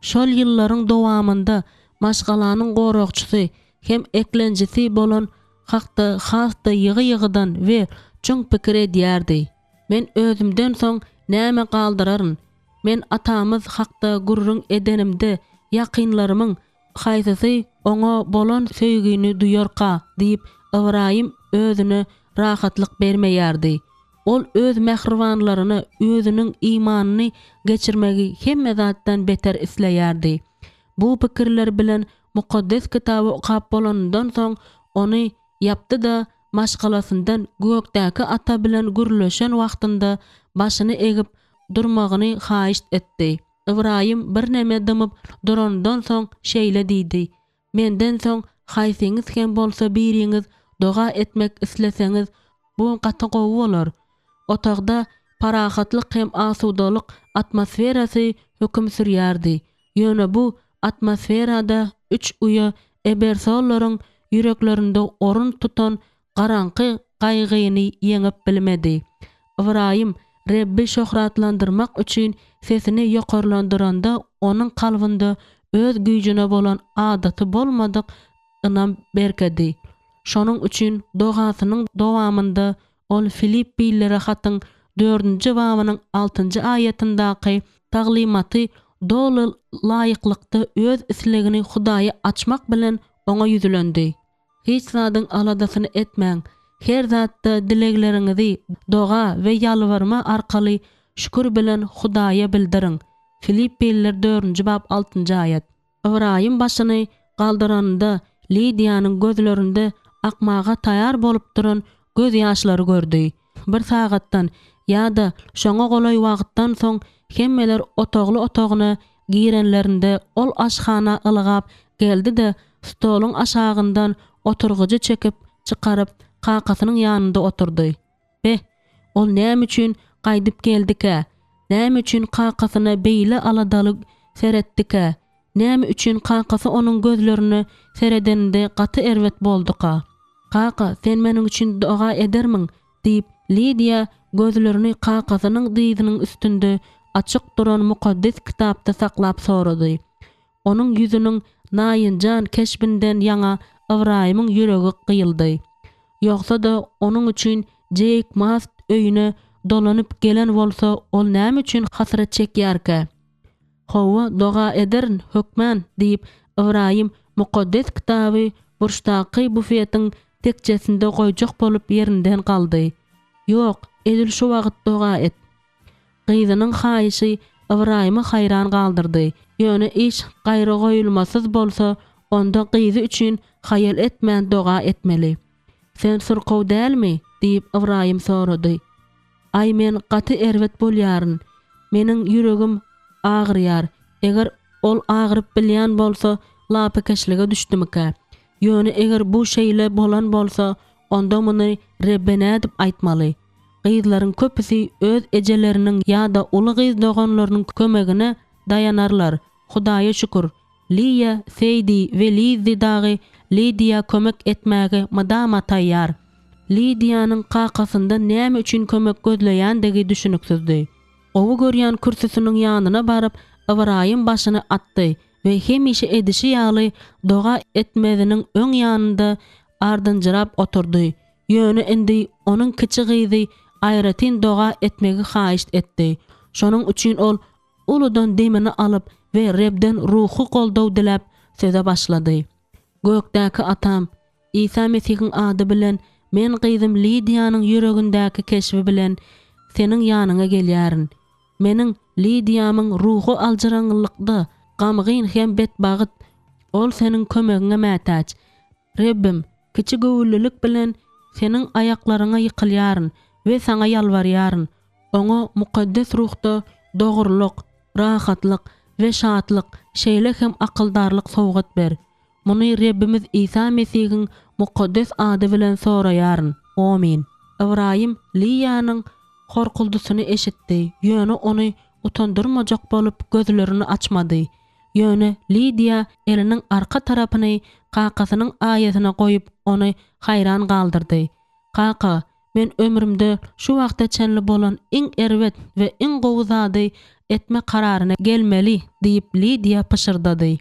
şol ýyllaryň dowamynda maşgalanyň gorokçysy hem eklenjisi bolan hakda hasta ýygy-ýygydan we çöň pikir edýärdi. Men özümden soň näme galdyraryn? Men atamyz hakda gurrun edenimde ýakynlarymyň haýsysy oňa bolan söýgüni duýarka diýip Ibrahim özüne rahatlyk bermeýärdi. Ol öz mähribanlaryny, özüniň imanyny geçirmegi hemme zatdan beter isleýärdi. Bu pikirler bilen mukaddes kitaby okap bolandan soň ony yapdy da maşgalasyndan gökdäki ata bilen gürleşen wagtynda başyny egip durmagyny haýyş etdi. Ibrahim bir näme dymyp durandan soň şeýle diýdi: "Menden soň haýsyňyz hem bolsa biriňiz doga etmek isleseňiz, bu gaty gowy bolar." Otagda parahatlyk hem asudalyk atmosferasy hökm sürýärdi. Ýöne bu atmosferada üç uya ebersollaryň yüreklerinde orun tutan garanky gaýgyny ýeňip bilmedi. Ibrahim Rebbi şöhratlandyrmak üçin sesini ýokarlandyranda onuň kalbynda öz güýjüne bolan adaty bolmadyk ynam berkedi. Şonuň üçin dogasynyň dowamynda ol Filippilere hatyň 4-nji babanyň 6-njy ayetyndaky taglimaty dolu laýyklykda öz islegini Hudaýa açmak bilen oňa ýüzülendi. Hiç zadyň aladasyny etmäň. Her zatda dilekleriňizi doga we ýalwarma arkaly şükür bilen Hudaýa bildirin. Filippililer 4-nji bab 6-njy ayet. Ibrahim başyny galdyranda Lidiýanyň gözlerinde akmaga taýar bolup duran göz ýaşlary gördi. Bir sagatdan ýa-da şoňa golay wagtdan soň hemmeler otogly otagyna girenlerinde ol aşhana ylgap geldi de stoluň aşagyndan oturgyjy çekip çykaryp kakasynyň ýanynda oturdy. Ol näme üçin gaýdyp geldik-ä? Näme üçin kakasyna beýle aladaly seretdik-ä? Näme üçin kakasy onuň gözlerini seredeninde gaty erwet boldyka? "Kaka, sen meniň üçin doga edermiň?" diýip Lidia gözlerini kakasynyň dyzynyň üstünde açyk duran mukaddes kitapda saklap sorady. Onuň ýüzüniň naýynjan keşbinden ýaňa Ibrahimyň ýüregi gyýyldy. Ýogsa da onuň üçin jeyik mast öýüne dolanyp gelen bolsa, ol näme üçin hasret çekýärkä? "Hawa doga ederin, hökmän" diýip Ibrahim mukaddes kitaby burçdaky bufetiň tekçesinde goýjak bolup ýerinden galdy. "Ýok, edil şu wagt doga et." Gyzynyň haýyşy Ibrahimy hayran galdyrdy. Ýöne iş gaýry goýulmasyz bolsa, onda gyzy üçin haýal etmän doga etmeli. "Sen surkaw dälmi?" diýip Ibrahim sorady. "Ay, men gaty erwet bolýaryn. Meniň ýüregim agyryar. Eger ol agyryp bilýän bolsa, lapykeşlige düşdümkä? Ýöne eger bu şeýle bolan bolsa, onda muny Rebbine edip aýtmaly. Gyzlaryň köpüsi öz ejeleriniň ýa-da uly gyz doganlarynyň kömegine dayanarlar. Hudaýa şükür. Liya, Seydi we Lizi dagy Lidia kömek etmäge madama taýýar." Lidiýanyň kakasynda näme üçin kömek gözleýändigi düşünüksizdi. Owu görýän kürsüsiniň ýanyna baryp Ibrahim başyny atdy we hemişe edişi ýaly doga etmeziniň öň ýanynda ardynjyrap oturdy. Ýöne indi onuň kiçi gyzy aýratyn doga etmegi haýyş etdi. Şonuň üçin ol uludan demini alyp we Rebden ruhy goldaw dilep söze başlady. "Gökdäki atam, İsa Mesihiň ady bilen men gyzym Lidiýanyň ýüregindäki keşbi bilen seniň ýanyňa gelýärin. Meniň Lidiýamyň ruhy aljyranlykda, gamgyn hem betbagyt. Ol seniň kömegiňe mätäç. Rebbim, kiçi göwüllülük bilen seniň aýaklaryňa ýykylýaryn we saňa ýalbarýaryn. Oňa mukaddes ruhda dogurlyk, rahatlyk we şatlyk, şeýle hem akyldarlyk sowgat ber. Muny Rebbimiz İsa Mesihiň mukaddes ady bilen soraýaryn. Amin." Ibrahim Liýanyň horkuldusyny eşitdi. Ýöne ony utandyrmajak bolup gözlerini açmady. Ýöne Lidia eliniň arka tarapyny kakasynyň aýatyna goýup ony hayran galdyrdy. "Kaka, men ömrümde şu wagta çenli bolan iň erwet we iň gowy zady etme kararyna gelmeli" diýip Lidia pışırdady.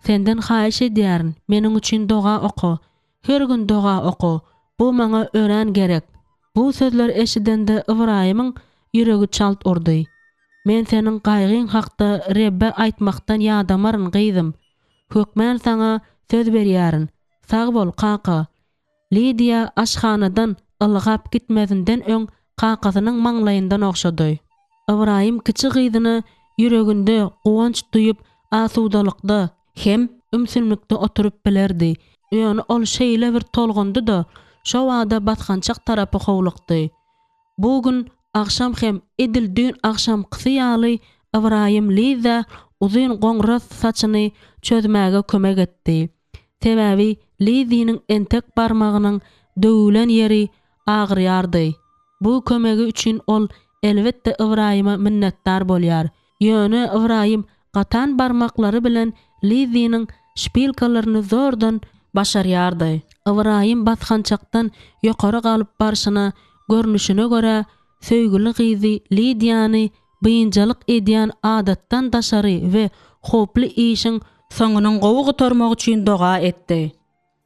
Senden haýyş edýärin, meniň üçin doga oku. Her gün doga oku. Bu maňa ören gerek. Bu sözler eşidende Ibrahimyň ýüregi çalt urdy. Men seniň gaýgyň hakda Rebbe aýtmakdan ýadamaryn gyýdym. Hökmän saňa söz berýärin. Sag bol kaka. Lidia aşhanadan ılgap gitmezinden öň kakasynyň maňlaýyndan okşady. Ibrahim kiçi gyzyny ýüreginde gowanç duýup asudalykda hem ümsünlikde oturup bilerdi. Ýöne ol şeýle bir tolgundy da şo wagda batgançak tarapy howlukdy. Bu gün akşam hem edildüň akşam qysy ýaly Ibrahim Liza uzun goňras saçyny çözmäge kömek etdi. Sebäbi Lizynyň entek barmagynyň döwülen ýeri agyrýardy. Bu kömegi üçin ol elbetde Ibrahima minnetdar bolýar. Ýöne Ibrahim gatan barmaklary bilen Lizynyň şpilkalaryny zordan başarýardy. Ibrahim batgançakdan ýokary galyp barşyna görnüşine görä söýgüli gyzy Lidyany bynjalyk edýän adatdan daşary we hoply işiň soňunyň gowy gotarmak üçin doga etdi.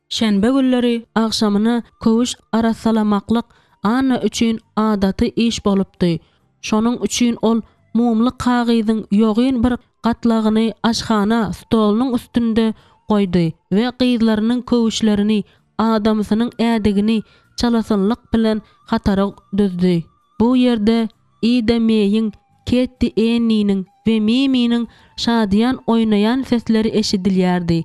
Şenbe günleri akşamyna köwüş arasalamaklyk ana üçin adaty iş bolupdy. Şonuň üçin ol mumly kagyzyň ýogyn bir gatlagyny aşhana stolunyň üstünde goýdy we gyzlarynyň köwüşlerini adamsynyň ädigini çalasynlyk bilen hatara düzdi. Bu ýerde Ida Meýiň, Ketty Enniň we Mimiň şadyan oýnaýan sesleri eşidilýärdi.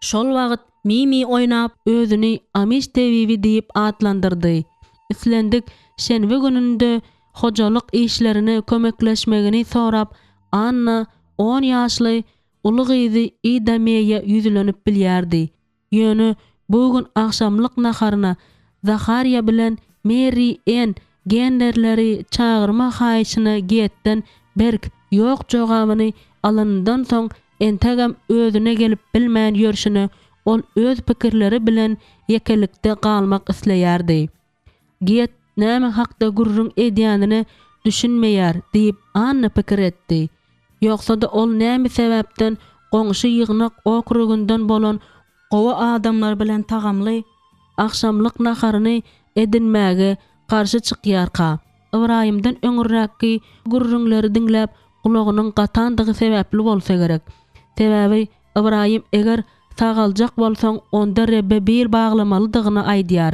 Şol wagt Mimi oýnap özüni Amiş tebibi diýip atlandyrdy. Islendik şenbe gününde hojalyk işlerine kömekleşmegini sorap Anna 10 ýaşly uly gyzy Ida Meýe ýüzlenip bilýärdi. Ýöne bugün akşamlyk naharyna Zahariya bilen Mary Ann genderleri çağırma haýyşyna getden berk ýok jogabyny alyndan soň entegem özüne gelip bilmän ýörşüne ol öz pikirleri bilen yekelikde galmak isleýärdi. Get näme hakda gurrun edýänini düşünmeýär diýip Anna pikir etdi. Ýoksa da ol näme sebäpden goňşy ýygnak okrugundan bolan gowa adamlar bilen tagamly akşamlyk naharyny edinmäge karşı çykýarka. Ibrahimden öňürräki gurrunlary diňläp gulagynyň gatandygy sebäpli bolsa gerek. Sebäbi Ibrahim eger sagaljak bolsaň onda Rebbe bir baglamalydygyny aýdýar.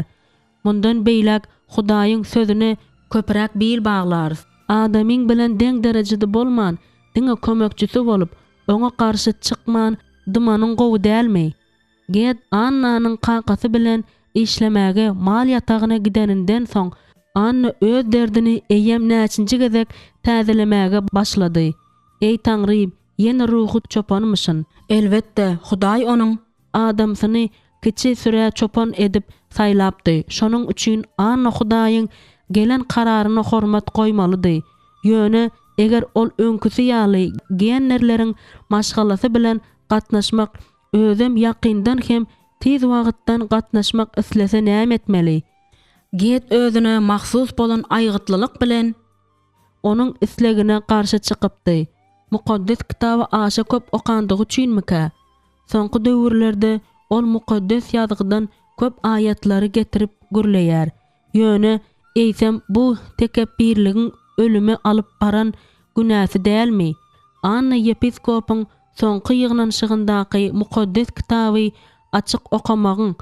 Mundan beýlek Hudaýyň sözüne köpräk bil baglar. Adamyň bilen deň derejede bolman, diňe kömekçisi bolup, oňa karşı çykman dymanyň gowy dälmi? Get Annanyň kakasy bilen işlemäge mal ýatagyna gideninden soň Anna öz derdini eýem näçinji gezek täzelemäge başlady. Ey Taňrym, ýene ruhy çopanmyşyn. Elbetde Hudaý onuň adamsyny kiçi süre çopan edip saýlapdy. Şonuň üçin Anna Hudaýyň gelen kararyna hormat goýmalydy. Ýöne eger ol öňküsi ýaly genlerleriň maşgalasy bilen gatnaşmak özüm ýakyndan hem tiz wagtdan gatnaşmak islese näme etmeli? Get özüne mahsus bolan aýgytlylyk bilen onuň islegine garşy çykypdy. Mukaddes kitaby aşa köp okandygy üçinmika? Soňky döwürlerde ol mukaddes ýazgydan köp aýatlary getirip gürleýär. Ýöne eýsem bu tekebbirligiň ölüme alyp baran günäsi dälmi? Anna yepiskopyň soňky ýygnanşygyndaky mukaddes kitaby açyk okamagyň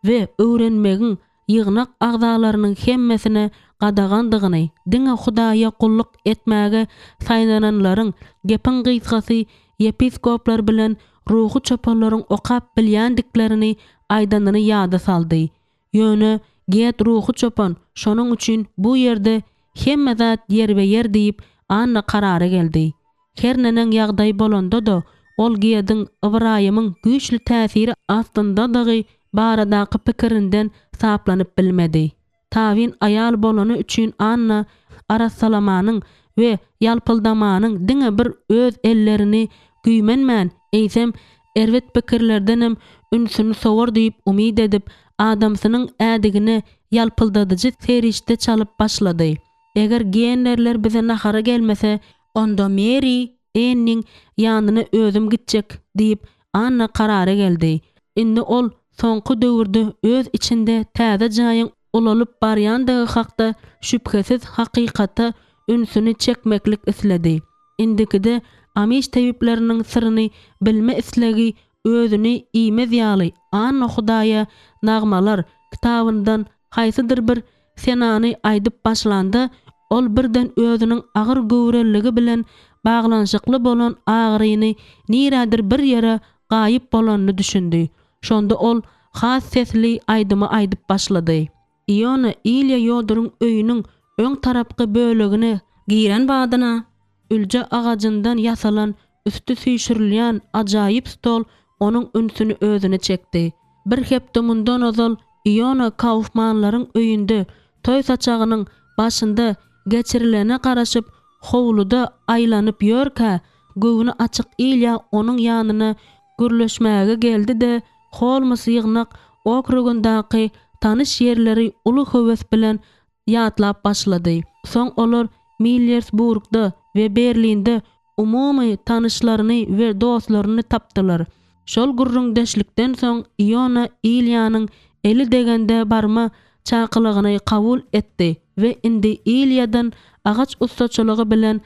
we öwrenmegiň ýygnak agzalarynyň hemmesine gadagandygyny, diňe Hudaýa kullyk etmäge saýlananlaryň gepin gysgasy yepiskoplar bilen ruhy çopanlaryň okap bilýändiklerini aýdanyny ýada saldy. Ýöne get ruhy çopan, şonuň üçin bu ýerde hemme zat ýerbe-ýer diýip Anna karary geldi. Her nenen ýagdaý bolanda da ol giýediň Ibrahimyň güýçli täsiri astynda dagy baradaky pikirinden saplanyp bilmedi. Tawin aýal bolany üçin Anna arasalamanyň we ýalpyldamanyň diňe bir öz ellerini güýmenmän eýsem erwet pikirlerdenem ünsüni sowar diýip umyd edip adamsynyň ädigini ýalpyldadyjy serişde çalyp başlady. Eger genlerler bize nahara gelmese, onda Mary Annyň ýanyna özüm gitjek diýip anna karara geldi. Indi ol soňky döwürde öz içinde täze jaýyň ulalyp barýandygy hakda şüphesiz hakykata ünsüni çekmeklik isledi. Indikide Amiş tebipleriniň syryny bilme islegi özüni iýme ýaly anna Hudaýa nagmalar kitabyndan haýsydyr bir senany aýdyp başlandy. Ol birden özüniň agyr göwrelligi bilen baglanşykly bolan agyryny niradir bir ýere gaýyp bolanyny düşündi. Şonda ol has sesli aýdymy aýdyp başlady. Iona Ilya Yoduryň öýüniň öň tarapky bölegine giren badyna ülje agajyndan yasalan üstü süýşürilýän ajaýyp stol onuň ünsüni özüne çekdi. Bir hepde mundan ozal Iona Kaufmanlaryň öýünde toý saçagynyň başynda geçirilene garaşyp howluda aýlanyp ýörkä göwüni açyk Ilya onuň ýanyna gürleşmäge geldi de holmasy ýygnak okrugundaky tanış ýerleri uly höwes bilen ýatlap başlady. Soň olar Millersburgda we Berlinde umumy tanışlaryny we dostlaryny tapdylar. Şol gurrundeşlikden soň Iona Ilyanyň eli degende barma çakylygyny kabul etdi we indi Ilyadan agaç ustaçylygy bilen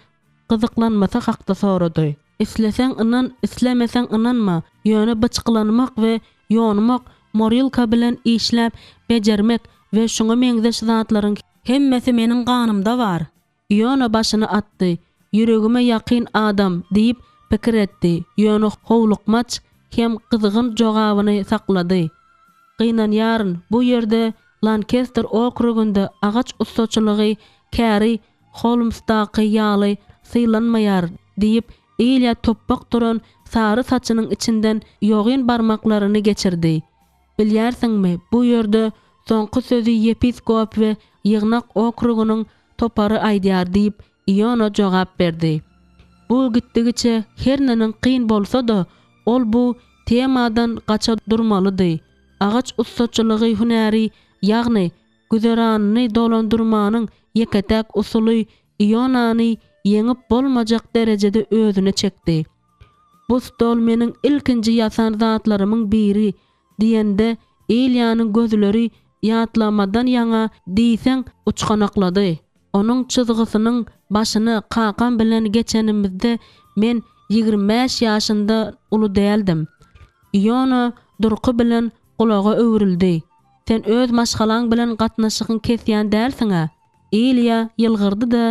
gyzyklanmasa hakda sorady. Isleseň inan, islemeseň inanma. Ýöne bıçklanmak we ýonymak, morilka bilen işläp bejermek we şoňa meňzeş zatlaryň hemmesi meniň ganymda bar. Ýöne başyny atdy. Ýüregime ýakyn adam diýip pikir etdi. Ýöne howlukmaç hem gyzygyn jogabyny saklady. Gynanýaryn bu ýerde Lancaster okrugunda agaç ustaçylygy Käri Holmesdaky ýaly sylanmaýar diýip Ilya toppak duran sary saçynyň içinden ýogyn barmaklaryny geçirdi. Bilýärsiňmi, bu ýerde soňky sözü yepiskop we ýygnak okrugunyň topary aýdýar diýip Iona jogap berdi. Bu gitdigiçe her näme kyn bolsa da ol bu temadan gaça durmalydy. Agaç ustaçylygy hünäri ýagny güzeranyny dolandyrmanyň ýeketek usuly Ionany yeňip bolmajak derejede özüne çekdi. Bu stol meniň ilkinji ýasan zatlarymyň biri diýende Ilyanyň gözleri ýatlamadan ýaňa diýseň uçganaklady. Onuň çyzgysynyň başyny kakan bilen geçenimizde men 25 ýaşynda uly däldim. Iona durky bilen gulaga öwrüldi. Sen öz maşgalaň bilen gatnaşygyň kesýän dälsiň-a? Ilya ýylgyrdy da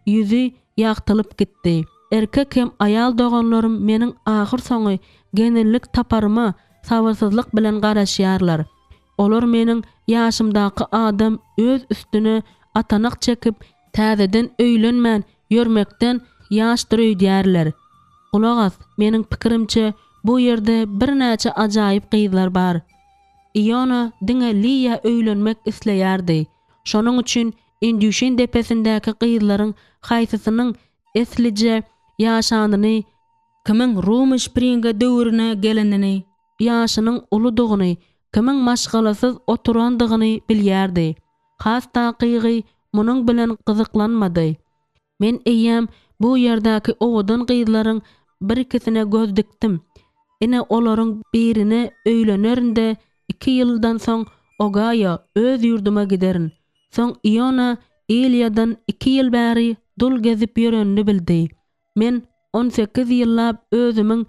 ýüzi ýagtylyp gitdi. Erkek hem ayal doganlarym meniň ahyr soňy genellik taparyma sabyrsyzlyk bilen garaşýarlar. Olar meniň ýaşymdaky adam öz üstüne atanak çekip täzeden öýlenmän ýörmekden ýaşdyry diýerler. Gulagas, meniň pikirimçe bu ýerde bir näçe ajaýyp gyzlar bar. Iona diňe Liya öýlenmek isleýärdi. Şonuň üçin Indüşin depesindäki gyzlaryň haýsysynyň eslije ýaşanyny, kimiň Rum Springa döwrüne gelenini, ýaşynyň uludygyny, kimiň maşgalasyz oturandygyny bilýärdi. Has takygy munyň bilen gyzyklanmady. Men eýýäm bu ýerdäki owadan gyzlaryň bir ikisine göz dikdim. Ine olaryň birine öýlenerinde 2 ýyldan soň Ogaya öz ýurduma giderin. Soň Iona Ilyadan 2 ýyl bäri dul gezip ýörenini bildi. Men 18 ýyllap özümiň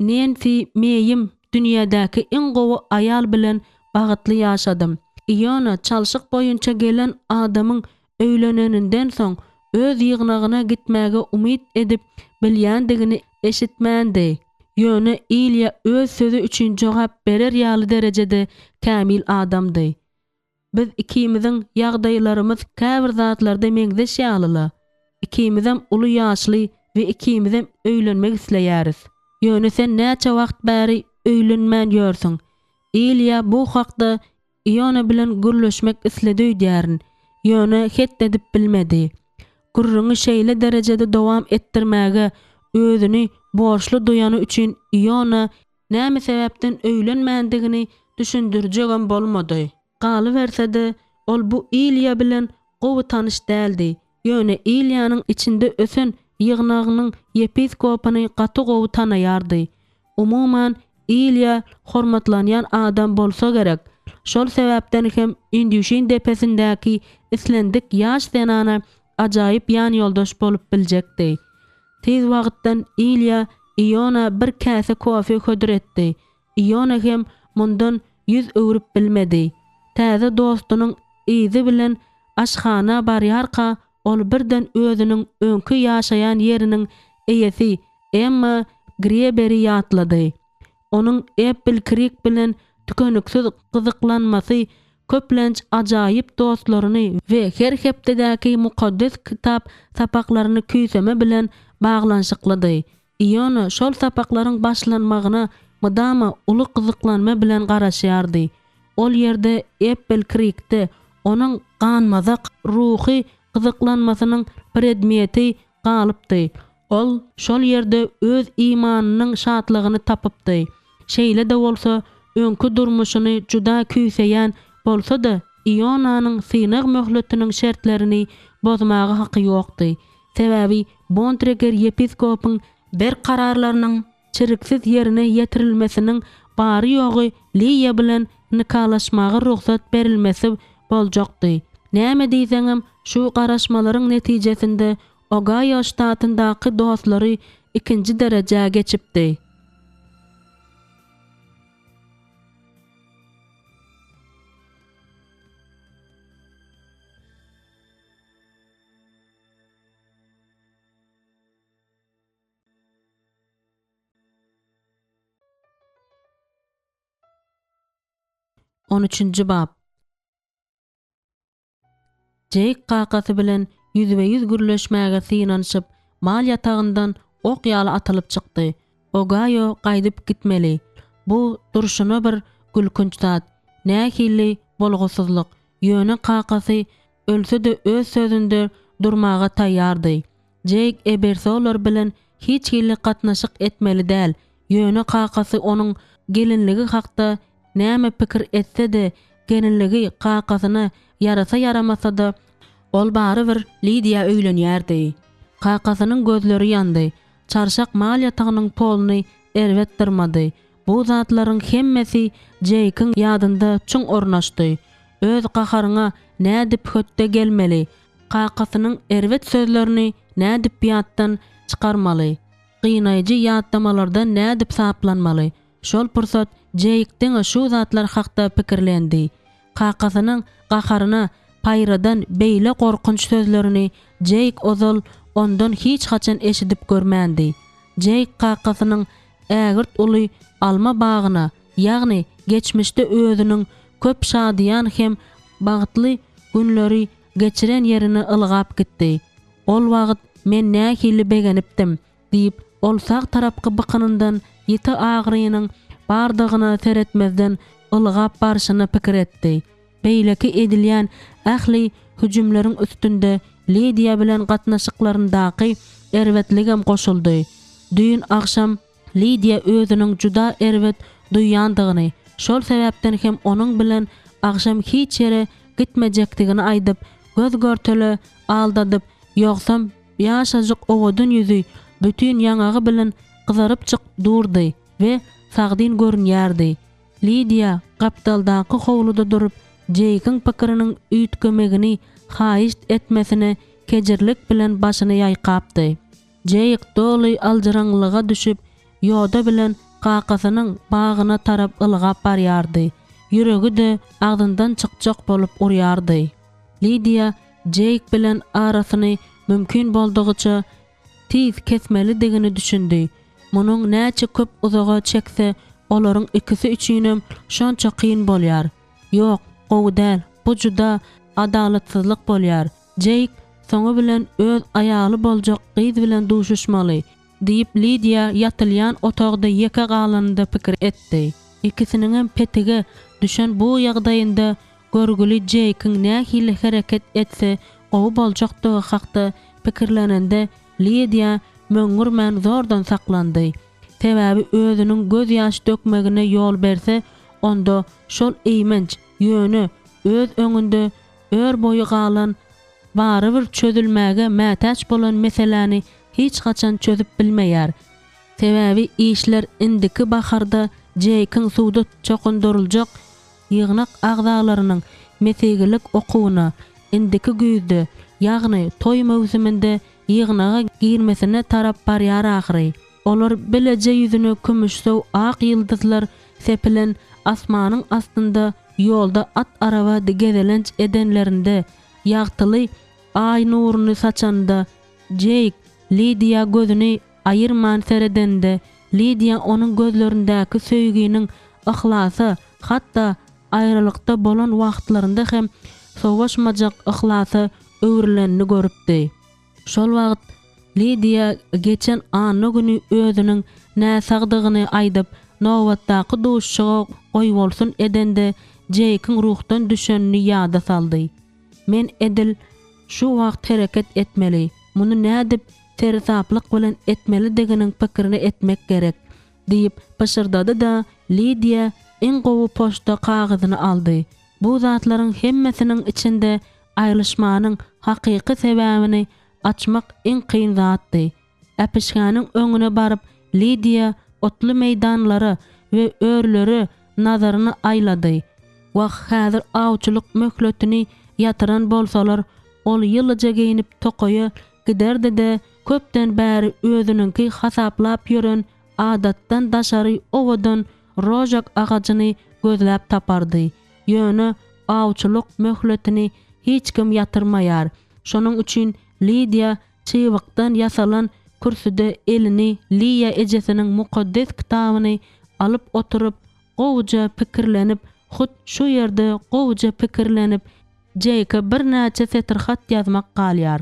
Nancy meýim dünýädäki iň gowy ayal bilen bagatly ýaşadym. Iona çalşyk boýunça gelen adamyň öýleneninden soň öz ýygnagyna gitmäge umyt edip bilýändigini eşitmändi. Ýöne Ilya öz sözü üçin jogap berer ýaly derejede kämil adamdy. Biz ikimiziň ýagdaýlarymyz käbir zatlarda meňzeş ýalyla. Ikimizem uly ýaşly we ikimizem öýlenmek isleýäris. Ýöne sen näçe wagt bäri öýlenmän ýörsiň. Ilya bu hakda Iona bilen gürleşmek isledi diýärin. Ýöne het edip bilmedi. Gurruňy şeýle derejede dowam etdirmäge özüni borçlu duýany üçin Iona näme sebäpden öýlenmändigini düşündirjegem bolmady. Galybersede ol bu Ilya bilen gowy tanış däldi. Ýöne Ilyanyň içinde ösen ýygnagynyň yepiskopyny gaty gowy tanaýardy. Umuman İlya hormatlanyan adam bolsa gerek. Şol sebäpden hem Indüşin depesindäki islendik ýaş senana ajaýyp ýan ýoldaş bolup biljekdi. Tez wagtdan Ilya Iona bir käse kofe hödüretdi. Iona hem mundan yüz öwrüp bilmedi. Täze dostunyň izi bilen aşhana barýarka ol birden özüniň öňkü ýaşaýan ýeriniň eýesi Emma Greber'i ýatlady. Onuň Apple Creek bilen tükönüksiz gyzyklanmasy köplenç ajaýyp dostlaryny we her hepdäki mukaddes kitap sapaklaryny küýseme bilen baglanşyklady. Iona şol sapaklaryň başlanmagyna mydama uly gyzyklanma bilen garaşýardy. Ol ýerde Apple Creek'te onuň ganmazak ruhy gyzyklanmasynyň predmeti galypdy. Ol şol ýerde öz imanynyň şatlygyny tapypdy. Şeýle de bolsa öňkü durmuşyny juda küýseýän bolsa-da Ionanyň synag möhletiniň şertlerini bozmagy haky ýokdy. Sebäbi Bontreger yepiskopyň bir kararlarynyň çiriksiz ýerine ýetirilmesiniň bary ýogy Liya bilen nikalaşmagy ruhsat berilmesi boljakdy. Näme diýseňem şu garaşmalaryň netijesinde Ohio ştatyndaky dostlary ikinji derejäge geçipdi. On 13-nji bab. Jake kakasy bilen yüzbe-yüz gürleşmäge synanyşyp mal ýatagyndan ok ýaly atylyp çykdy. Ohio gaýdyp gitmeli. Bu durşuna bir gülkünç zat. Nähili bolgusyzlyk. Ýöne kakasy ölse-de öz sözünde durmaga taýýardy. Jake Ebersolar bilen hiç hili gatnaşyk etmeli däl. Ýöne kakasy onuň gelinligi hakda näme pikir etse-de gelinligi kakasyna yarasa yaramasa da ol bary bir Lydia öýlenýärdi. Kakasynyň gözleri ýandy. Çarşak mal ýatagynyň poluny erwetdirmady. Bu zatlaryň hemmesi Jake'ın ýadynda çuň ornaşdy. Öz gaharyňa nädip hötte gelmeli. Kakasynyň erwet sözlerini nädip ýatdan çykarmaly. Gynaýjy ýatdamalardan nädip saplanmaly. Şol pursat Jake'den şu zatlar hakda pikirlendi. Kakasynyň gaharyna paýradan beýle korkunç sözlerini Jake ozal ondan hiç haçan eşidip görmändi. Jake kakasynyň ägirt uly alma bagyna, ýagny geçmişde özüniň köp şadyan hem bagtly günleri geçiren ýerini ylgap gitdi. Ol wagt men nähili begenipdim diýip ol sag tarapky bykynyndan ýeti agrynyň bardygyna seretmezden ylgap barşyny pikir etdi. Beýleki edilýän ähli hüjümleriň üstünde Lydia bilen gatnaşyklaryndaky erwetligem goşuldy. Düýün akşam Lydia özüniň juda erwet duýandygyny, şol sebäpden hem onuň bilen akşam hiç ýere gitmejekdigini aýdyp, göz görteli aldadyp, ýoksam ýaşajyk owudun ýüzü bütün ýangagy bilen gyzaryp çyk durdy we sagdyn görünýärdi. Lydia gapdaldaky howluda durup Jake'ın pikiriniň üýtgemegini haýyş etmesine kejirlik bilen başyny ýaýkapdy. Jake doly aljyraňlyga düşüp ýoda bilen kakasynyň bagyna tarap ylgap barýardy. Ýüregi de agdyndan çykjak bolup urýardy. Lydia Jake bilen arasyny mümkin boldugyça tiz kesmeli digini düşündi. Munyň näçe köp uzaga çekse olaryň ikisi üçinem şonça kyn bolýar. Ýok, gowdal, bu juda adalatsyzlyk bolýar. Jake soňu bilen öz aýaly boljak gyz bilen duşuşmaly diýip Lydia ýatylýan otagda ýeke galanyda pikir etdi. İkisiniň petige düşen bu ýagdaýynda görgüli Jake'ın nähili hereket etse gowy boljakdygy hakda pikirlenende Lydia möňürmän zordan saklandy. Sebäbi özüniň göz ýaş dökmegine ýol berse, onda şol eýmenç ýöne öz öňünde ör boyu galan bary bir çözülmäge mätäç bolan meseleni hiç haçan çözüp bilmeýär. Sebäbi işler indiki baharda Jake'in suwda çokundurulacak ýygnak agzalarynyň mesegilik okuwyna indiki güýde, ýagny toý mewsiminde ýygnaga girmesine tarap barýar ahry. Olar bileje ýüzüne kümüşsow ak ýyldızlar sepilen asmanyň astynda ýolda at araba gezelenç edenlerinde ýagtyly ay nuruny saçanda Jake Lydia gözüni ayırman seredende Lydia onun gözlerindäki söýgüniň ihlasy, hatda aýrylykda bolan wagtlarynda hem sowaşmajak ihlasy öwrilenini görüpdi. Şol wagt Lydia geçen any güni özüniň näsagdygyny aýdyp nowatdaky duşşuga goý bolsun edende Jake'in ruhdan düşenini ýada saldy. Men edil şu wagt hereket etmeli. Muny nädip tersaplyk bilen etmeli degeniň pikirini etmek gerek diýip başyrdy da Lydia en gowy poçta kagyzyny aldy. Bu zatlaryň hemmesiniň içinde aýryşmanyň hakyky sebäbini açmak en kyn zatdy. Äpişganyň öňüne baryp Lydia otly meýdanlary we örleri nazaryny aýlady. Wagt häzir awçylyk möhletini yatyran bolsalar, ol ýylyja giyinip tokoýa giderdi de köpden bäri özüniňki hasaplap ýören adatdan daşary owadan rojak agagyny gözläp tapardy. Ýöne awçylyk möhletini hiç kim yatyrmaýar. Şonuň üçin Lydia çybykdan yasalan kürsüde elini Liya ejesiniň mukaddes kitabyny alyp oturup gowuja pikirlenip, hut şu ýerde gowuja pikirlenip Jake'a bir näçe setir hat ýazmak galýar.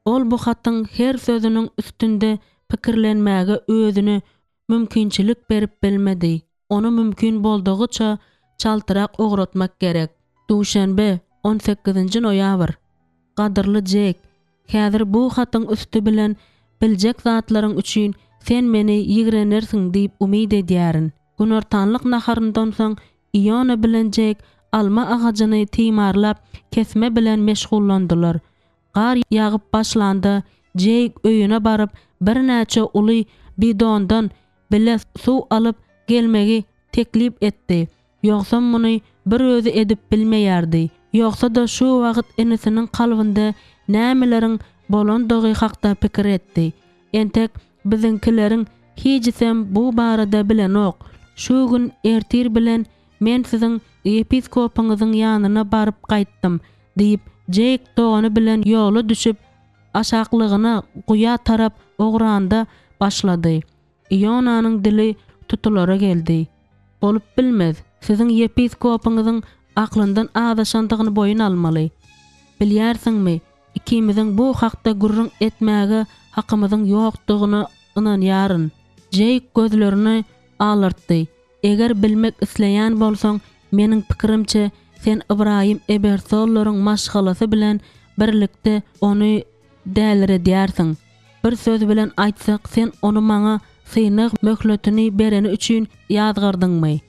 Ol bu hatyň her sözüniň üstünde pikirlenmäge özüne mümkinçilik berip bilmedi. Onu mümkin boldugyça çaltyrak ogratmak gerek. Duşanbe 18-nji noýabr. Gadyrly Jake, häzir bu hatyň üstü bilen biljek zatlaryň üçin sen meni ýigrenersiň diýip umyd edýärin. Günortanlyk naharyndan soň Iona bilen Jake alma agagyny timarlap kesme bilen meşgullandylar. Gar ýagyp başlandy. Jake öýüne baryp bir näçe uly bidondan bile suw alyp gelmegi teklip etdi. Ýogsa muny bir özü edip bilmeýärdi. Ýogsa da şu wagt enesiniň kalbynda nämeleriň bolandygy hakda pikir etdi. Entek bizinkileriň hiçsem bu barada bilenok. Şu gün ertir bilen men siziň episkopuňyzyň ýanyna baryp gaýtdym diýip Jake dogany bilen ýola düşüp aşaklygyna guya tarap ogranda başlady. Ionanyň dili tutulara geldi. Bolup bilmez, siziň episkopuňyzyň aklyndan adaşandygyny boyun almaly. Bilýärsiňmi, ikimiziň bu hakda gurrun etmäge hakymyzyň ýokdugyny ynanýaryn. Jake gözlerini alyrtdy. Eger bilmek isleýän bolsaň, meniň pikirimçe sen Ibrahim Ebersollaryň maşgalasy bilen birlikde onu dälire diýärsiň. Bir söz bilen aýtsak, sen onu maňa synyk möhletini bereni üçin ýadgardyňmy?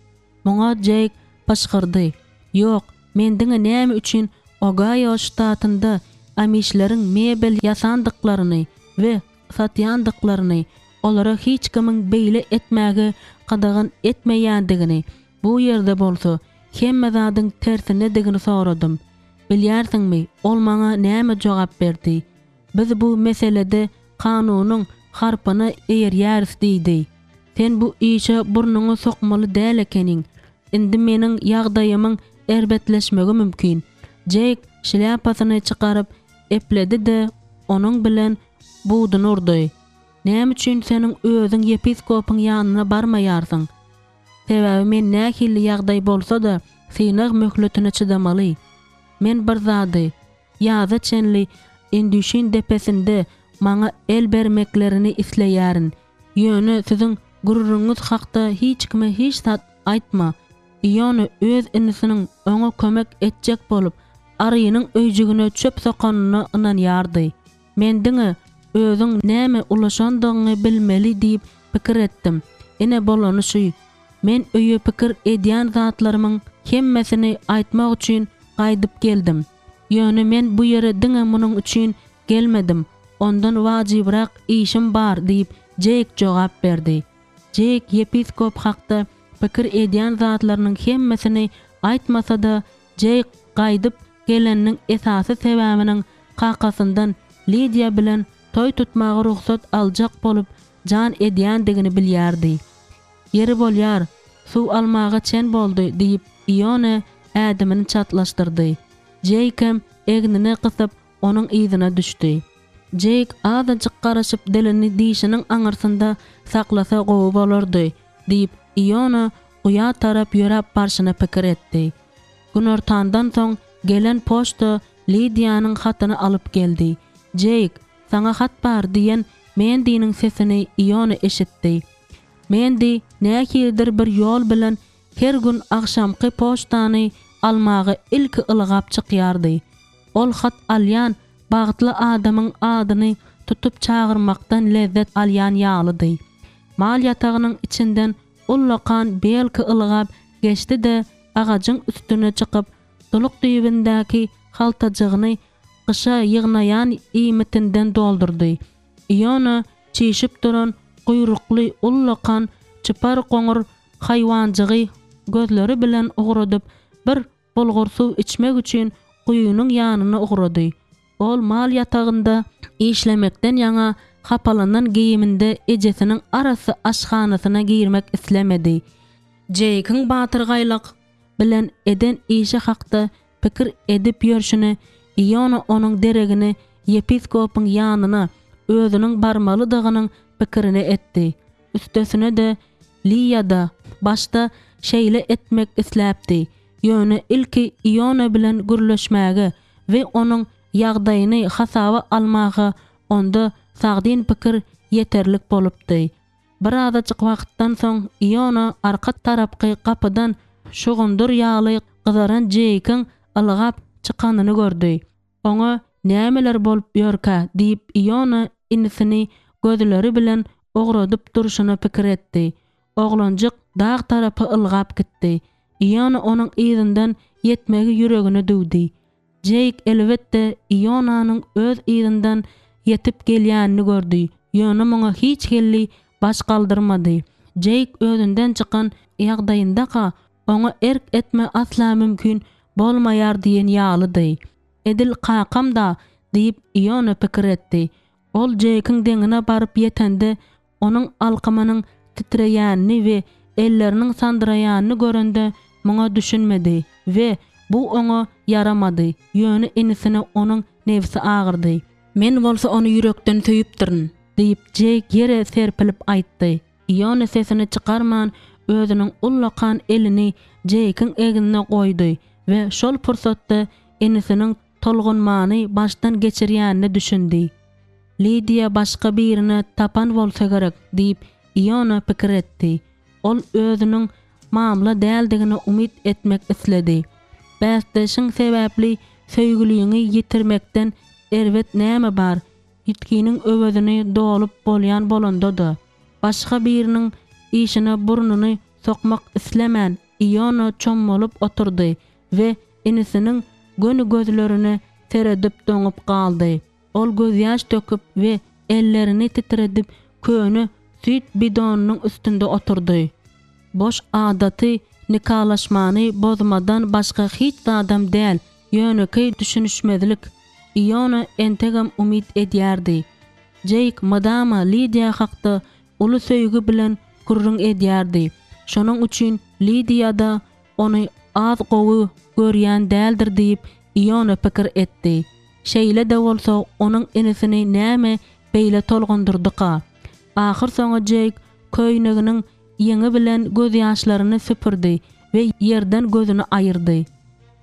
Muňa Jake başgyrdy. Ýok, men diňe näme üçin Ohio ştatynda Amishleriň mebel ýasandyklaryny we satýandyklaryny, olara hiç kimiň beýle etmäge qadagyn etmeýändigini, bu ýerde bolsa hemme zadyň tersine digini soradym. Bilýärsiňmi, ol maňa näme jogap berdi? Biz bu meselede kanunyň harpyny eýerýäris diýdi. Sen bu işe burnuňy sokmaly däl ekeniň. Indi meniň ýagdaýymyň erbetleşmegi mümkin. Jake şляпаsyny çykaryp epledi de onuň bilen buwduny urdy. Näme üçin seniň özüň episkopuň ýanyna barmaýarsyň? Sebäbi men nähili ýagdaý bolsa da synyk möhletine çydamaly. Men bir zady, ýaza çenli Indüşin depesinde maňa el bermeklerini isleýärin. Ýöne siziň gururuňyz hakda hiç kime hiç zat aýtma. Iona öz inisiniň öňe kömek etjek bolup, arýynyň öýjügine çöp sokanyna ynanýardy. Men diňe özüň näme ulaşandygyny bilmeli diýip pikir etdim. Ene bolany şu, men öýe pikir edýän zatlarymyň hemmesini aýtmak üçin gaýdyp geldim. Ýöne men bu ýere diňe munyň üçin gelmedim. Ondan wajybrak işim bar diýip Jake jogap berdi. Jake episkop hakda pikir edýän zatlarynyň hemmesini aýtmasa-da, Jake gaýdyp geleniniň esasy sebäbiniň kakasyndan Lydia bilen toy tutmagy ruhsat aljak bolup jan edýändigini bilýärdi. Yeri bolýar, suw almaga çen boldy diýip Iona ädimini çatlaşdyrdy. Jake egnini gysyp onuň ýzyna düşdi. Jake azajyk garaşyp dilini dişiniň aňyrsynda saklasa gowy bolardy diýip Iona uya tarap ýörap barşyna pikir etdi. Gün ortandan soň gelen poçta Lydia'nın hatyny alyp geldi. Jake, sana hat bar diýen Mendy'niň sesini Iona eşitdi. Mendy näkirdir bir ýol bilen her gün akşamky poçtany almagy ilki ılgap çykýardy. Ol hat alýan bagtly adamyň adyny tutup çağırmakdan lezzet alýan ýalydy. Mal ýatagynyň içinden ullakan belki ılgap geçdi-de agajyň üstüne çykyp duluk düýbündäki haltajagyny gysha ýygnayan iýmitinden doldurdy. Iona çeşip duran guýrukly ullakan çıpar goňur haýwanjygy gözleri bilen ugradyp bir bolgur suw içmek üçin guýunyň ýanyna ugrady. Ol mal ýatagynda işlemekden ýaňa hapalanan giyiminde ejesiniň arasy aşhanasyna girmek islemedi. Jake'ın batyrgaýlyk bilen eden işe hakda pikir edip ýörşüni Iona onuň deregini yepiskopyň ýanyna özüniň barmalydygynyň pikirini etdi. Üstesine de Lydia başta şeýle etmek isläpdi. Ýöne ilki Iona bilen gürleşmäge we onuň ýagdaýyny hasaba almagy onda sagdyn pikir yeterlik bolupdy. Bir azajyk wagtdan soň Iona arka tarapky kapydan şugundur ýaly gyzaran Jake'ın ılgap çykanyny gördü. Oňa nämeler bolup ýörkä diýip Iona inisini gözleri bilen ogradyp durşyny pikir etdi. Oglanjyk dag tarapy ılgap gitdi. Iona onuň ýzynyň ýetmegi ýüregine düwdi. Jake elbetde Ionanyň öz ýzynyň ýetip gelýänini gördü. Ýöne muňa hiç gelli baş galdyrmady. Jake özünden çykan ýagdaýynda oňa erk etme asla mümkin bolmaýar diýen ýalydy. Edil kakam da diýip Iona pikir etdi. Ol Jake'ın deňine baryp ýetende onuň alkymynyň titreýänini we elleriniň sandyraýanyny görende muňa düşünmedi we bu oňa yaramady. Ýöne inisine onuň nefsi agyrdy. Men bolsa onu ýürekden söýüpdirin diýip Jake ýere serpilip aýtdy. Iona sesini çykarman özüniň ullakan elini Jake'ın egnine goýdy we şol pursatda inisiniň tolgunmany başdan geçirýänini düşündi. Lydia başga birine tapan bolsa gerek diýip Iona pikir etdi. Ol özüniň mamla däldigine umyt etmek isledi. Bäsdeşiň sebäpli söýgüliňi ýitirmekden erwet näme bar? Ýitkiniň öwedini dolup bolýan bolanda-da. Başga biriniň işine burnuny sokmak islemän Iona çommalyp oturdy we inisiniň gönü gözlerini teredip doňup galdy. Ol gözýaş töküp we ellerini titredip köni süýt bidonynyň üstünde oturdy. Boş adaty nikalaşmany bozmadan başga hiç adam däl. Ýöneki düşünüşmezlik. Iona entegam umyt edýärdi. Jake madama Lydia hakda uly söýgü bilen gurrun edýärdi. Şonuň üçin Lydia da ony az gowy görýän däldir diýip Iona pikir etdi. Şeýle de bolsa onuň inisini näme beýle tolgundurdyka. Ahyr soňa Jake köýneginiň ýeňi bilen göz ýaşlaryny süpürdi we ýerden gözüni aýyrdy.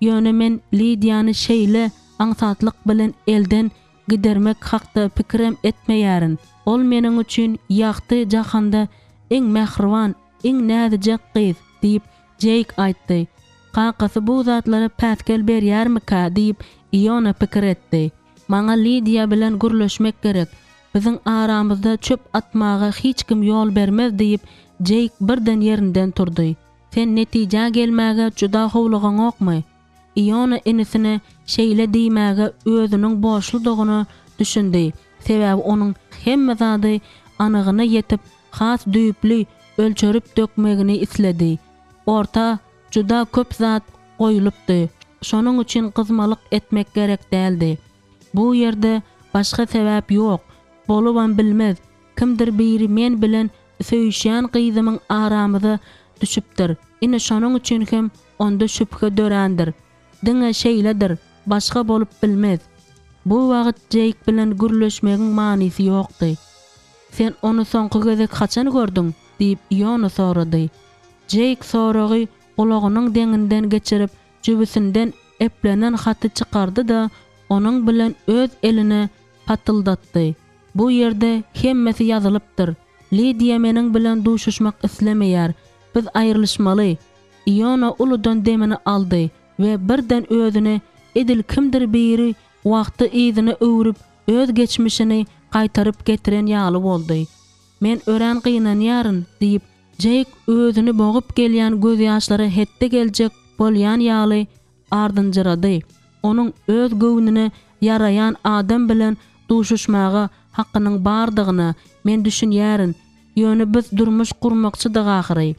Ýöne men Lydia'ny şeýle aňsatlyk bilen elden gidermek hakda pikirem etmeýärin. Ol meniň üçin ýagty jahanda eň mähriban, eň näzijek gyz diýip Jake aýtdy. Kakasy bu zatlara päskel berýärmika diýip Iona pikir etdi. Maňa Lydia bilen gürleşmek gerek. Biziň aramyzda çöp atmaga hiç kim ýol bermez diýip Jake birden ýerinden turdy. Sen netije gelmäge juda howlugyň okmy? Iona inisine şeýle diýmäge özüniň boşlugyny düşündi. Sebäbi onuň hemme zady anygyna ýetip has düýpli ölçerip dökmegini isledi. orta juda köp zat goýulypdy. Şonuň üçin gyzmalyk etmek gerek däldi. Bu ýerde başga sebäp ýok. Boluban bilmez. Kimdir biri men bilen söýüşýän gyzymyň aramyza düşüpdir. Ine şonuň üçin hem onda şüphe dörendir. Diňe şeýledir. Başga bolup bilmez. Bu wagt Jake bilen gürleşmegiň manysy ýokdy. Sen onu soňky gezek haçan gördüň? Diýip Iona sorady. Jake soragy gulagynyň deňinden geçirip jübüsinden eplenen haty çykardy da onuň bilen öz eline patyldatdy. Bu ýerde hemmesi ýazylypdyr. Lydia meniň bilen duşuşmak islemeýär. Biz aýrylyşmaly. Iona uludan demini aldy we birden özüne edil kimdir biri wagty izini öwrüp öz geçmişini gaýtaryp getiren ýaly boldy. Men ören gynanýaryn diýip Jake özüni boğup gelýän göz ýaşlary hette geljek bolýan ýaly ardynjyrady. Onuň öz göwnüne yarayan adam bilen duşuşmaga hakynyň bardygyny men düşünýärin. Ýöne biz durmuş gurmakçydyk ahyry.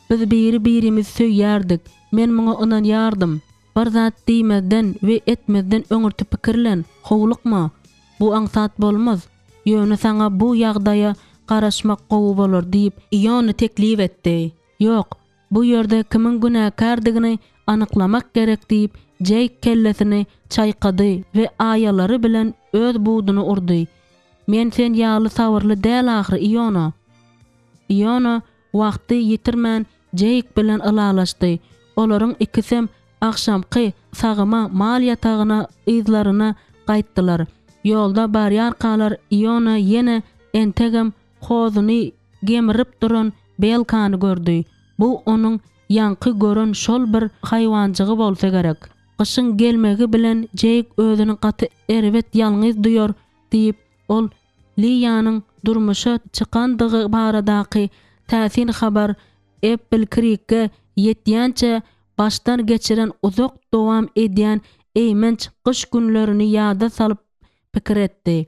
Biz biri-birimiz söýýärdik. Men muňa ynanýardym. Bir zat diýmezden we etmezden öňürtüp pikirlen. Howlukma? Bu aňsat bolmaz. Ýöne saňa bu ýagdaýa garaşmak gowy bolar diýip Iona teklip etdi. Ýok, bu ýerde kimiň günäkärdigini anyklamak gerek diýip Jake kellesini çaýkady we aýalary bilen öz buduny urdy. Men sen ýaly sabyrly däl ahyry Iona. Iona wagty ýitirmän Jake bilen ylalaşdy. Olaryň ikisem akşamky sagyma mal ýatagyna ýyzlaryna gaýtdylar. Ýolda barýarkalar Iona ýene entegem hozuny gemirip duran belkany gördü. Bu onuň ýanky gören şol bir haýwanjygy bolsa gerek. Gyşyň gelmegi bilen Jake özüni gaty erwet ýalňyz duýar diýip ol Liýanyň durmuşa çykandygy baradaky täsin habar Apple Creek'e ýetýänçe baştan geçiren uzak dowam edýän eýmenç gyş günlerini ýada salyp pikir etdi.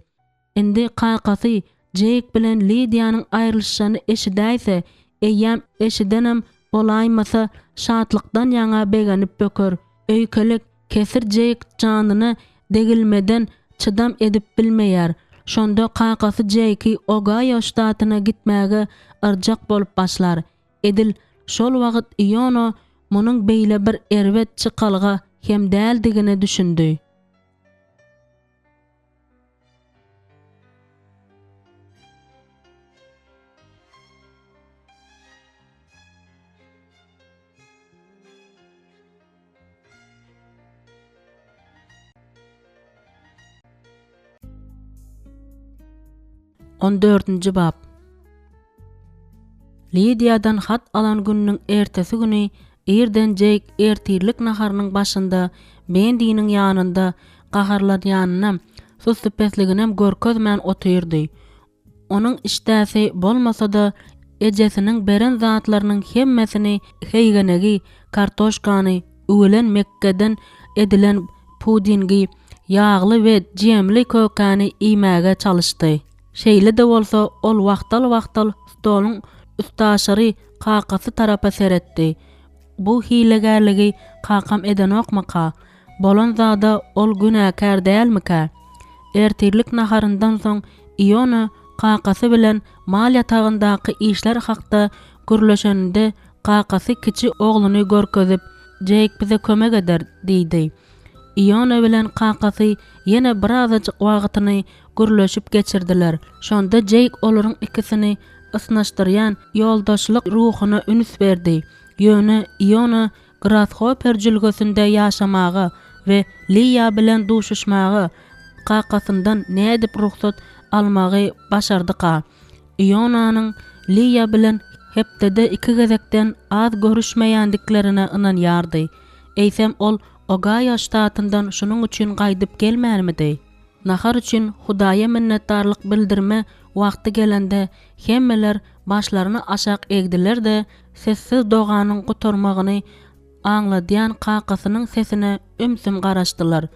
Indi kakasy Jake bilen Lydia'nın ayrılışany eşidäýse, eýýäm eşidenem bolaýmasa şatlykdan ýaňa begenip böker. Öýkelik kesir Jake janyny degilmeden çydam edip bilmeýär. Şonda kakasy Jake'i Ohio ştatyna gitmäge yrjak bolup başlar. Edil şol wagt Iona munyň beýle bir erwet çykalga hem däldigini düşündi. On 4-nji bab. Lydia'dan hat alan günniň ertesi güni erden Jake ertirlik naharynyň başynda Bendi'niň ýanynda gaharlar ýanyna susupesliginem görkezmän oturdy. Onuň işdäsi bolmasa-da ejesiniň beren zatlarynyň hemmesini heýgenegi, kartoşkany, öwelen Mekkeden edilen pudingi, ýagly we jemli kökany iýmäge çalışdy. Şeýle de bolsa ol wagtal stoluň üstaşary kakasy tarapa seretdi. Bu hilegärligi kakam eden okmaka, bolan zada ol günäkär dälmika? Ertirlik naharyndan soň Iona kakasy bilen mal ýatagyndaky işler hakda gürleşende kakasy kiçi ogluny görkezip Jake bize kömek eder diýdi. Iona bilen kakasy ýene birazajyk wagtyny gürleşip geçirdiler. Şonda Jake olaryň ikisini ysnaşdyrýan ýoldaşlyk ruhuny üns berdi. Ýöne Iona Grasshopper jülgesinde ýaşamagy we Lydia bilen duşuşmagy kakasyndan nädip ruhsat almagy başardyka. Ionanyň Lydia bilen hepdede iki gezekden az görüşmeýändiklerine ynanýardy. Eýsem ol Ohio ştatyndan şunuň üçin gaýdyp gelmärmidi? Nahar üçin Hudaýa minnetdarlyk bildirme wagty gelende hemmeler başlaryny aşak egdiler de sessiz doganyň gutormagyny aňladýan kakasynyň sesine ümsüm garaşdylar.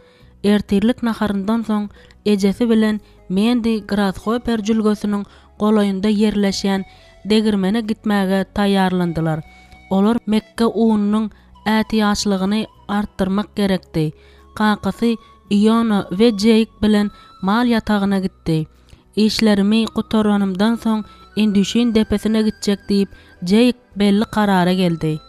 Ertirlik naharyndan soň ejesi bilen Mendi Grasshopper jülgesiniň golaýynda ýerleşýän degirmene gitmäge taýýarlandylar. Olar Mekke uunun ätiyaçlygyny arttırmak gerekdi. Kakasy Iona we Jake bilen mal yatagyna gitdi. İşlerimi gutarganymdan soň Indüşin depesine gitjek diýip Jake belli karara geldi.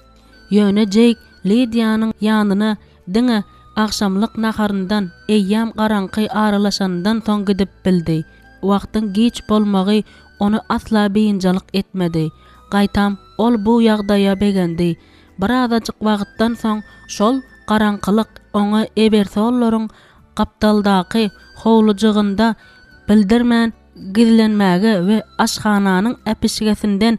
Ýöne Jake Lydia'nın ýanyna diňe akşamlyk naharyndan eýýäm garanky aralaşandan soň gidip bildi. Wagtyň geç bolmagy onu asla beýinjalyk etmedi. Gaýtam ol bu ýagdaýa begendi. Bir azajyk wagtdan soň şol garankylyk oňa ebersollaryň gapdaldaky howlujygynda bildirmän gizlenmäge we aşhananyň äpişigesinden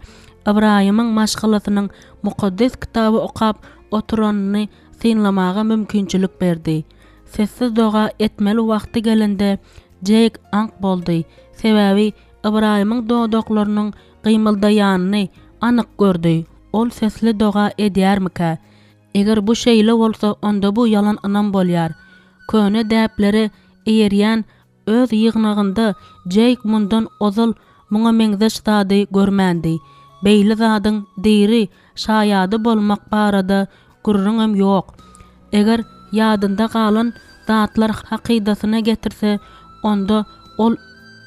Ibrahimyň maşgalasynyň mukaddes kitaby okap oturanyny synlamaga mümkinçilik berdi. Sessiz doga etmeli wagty gelende Jake ank boldy. Sebäbi Ibrahimyň dodaklarynyň gymyldaýanyny anyk gördü. Ol sesli doga edýärmika? Eger bu şeýle bolsa, onda bu yalan anam bolýar. Köne däpleri eýerýän öz ýygnagynda Jake mundan ozal muňa meňzeş zady görmändi. Beýle zadyň diri şaýady bolmak barada gurrunam ýok. Eger ýadynda galan zatlar hakydasyna getirse, onda ol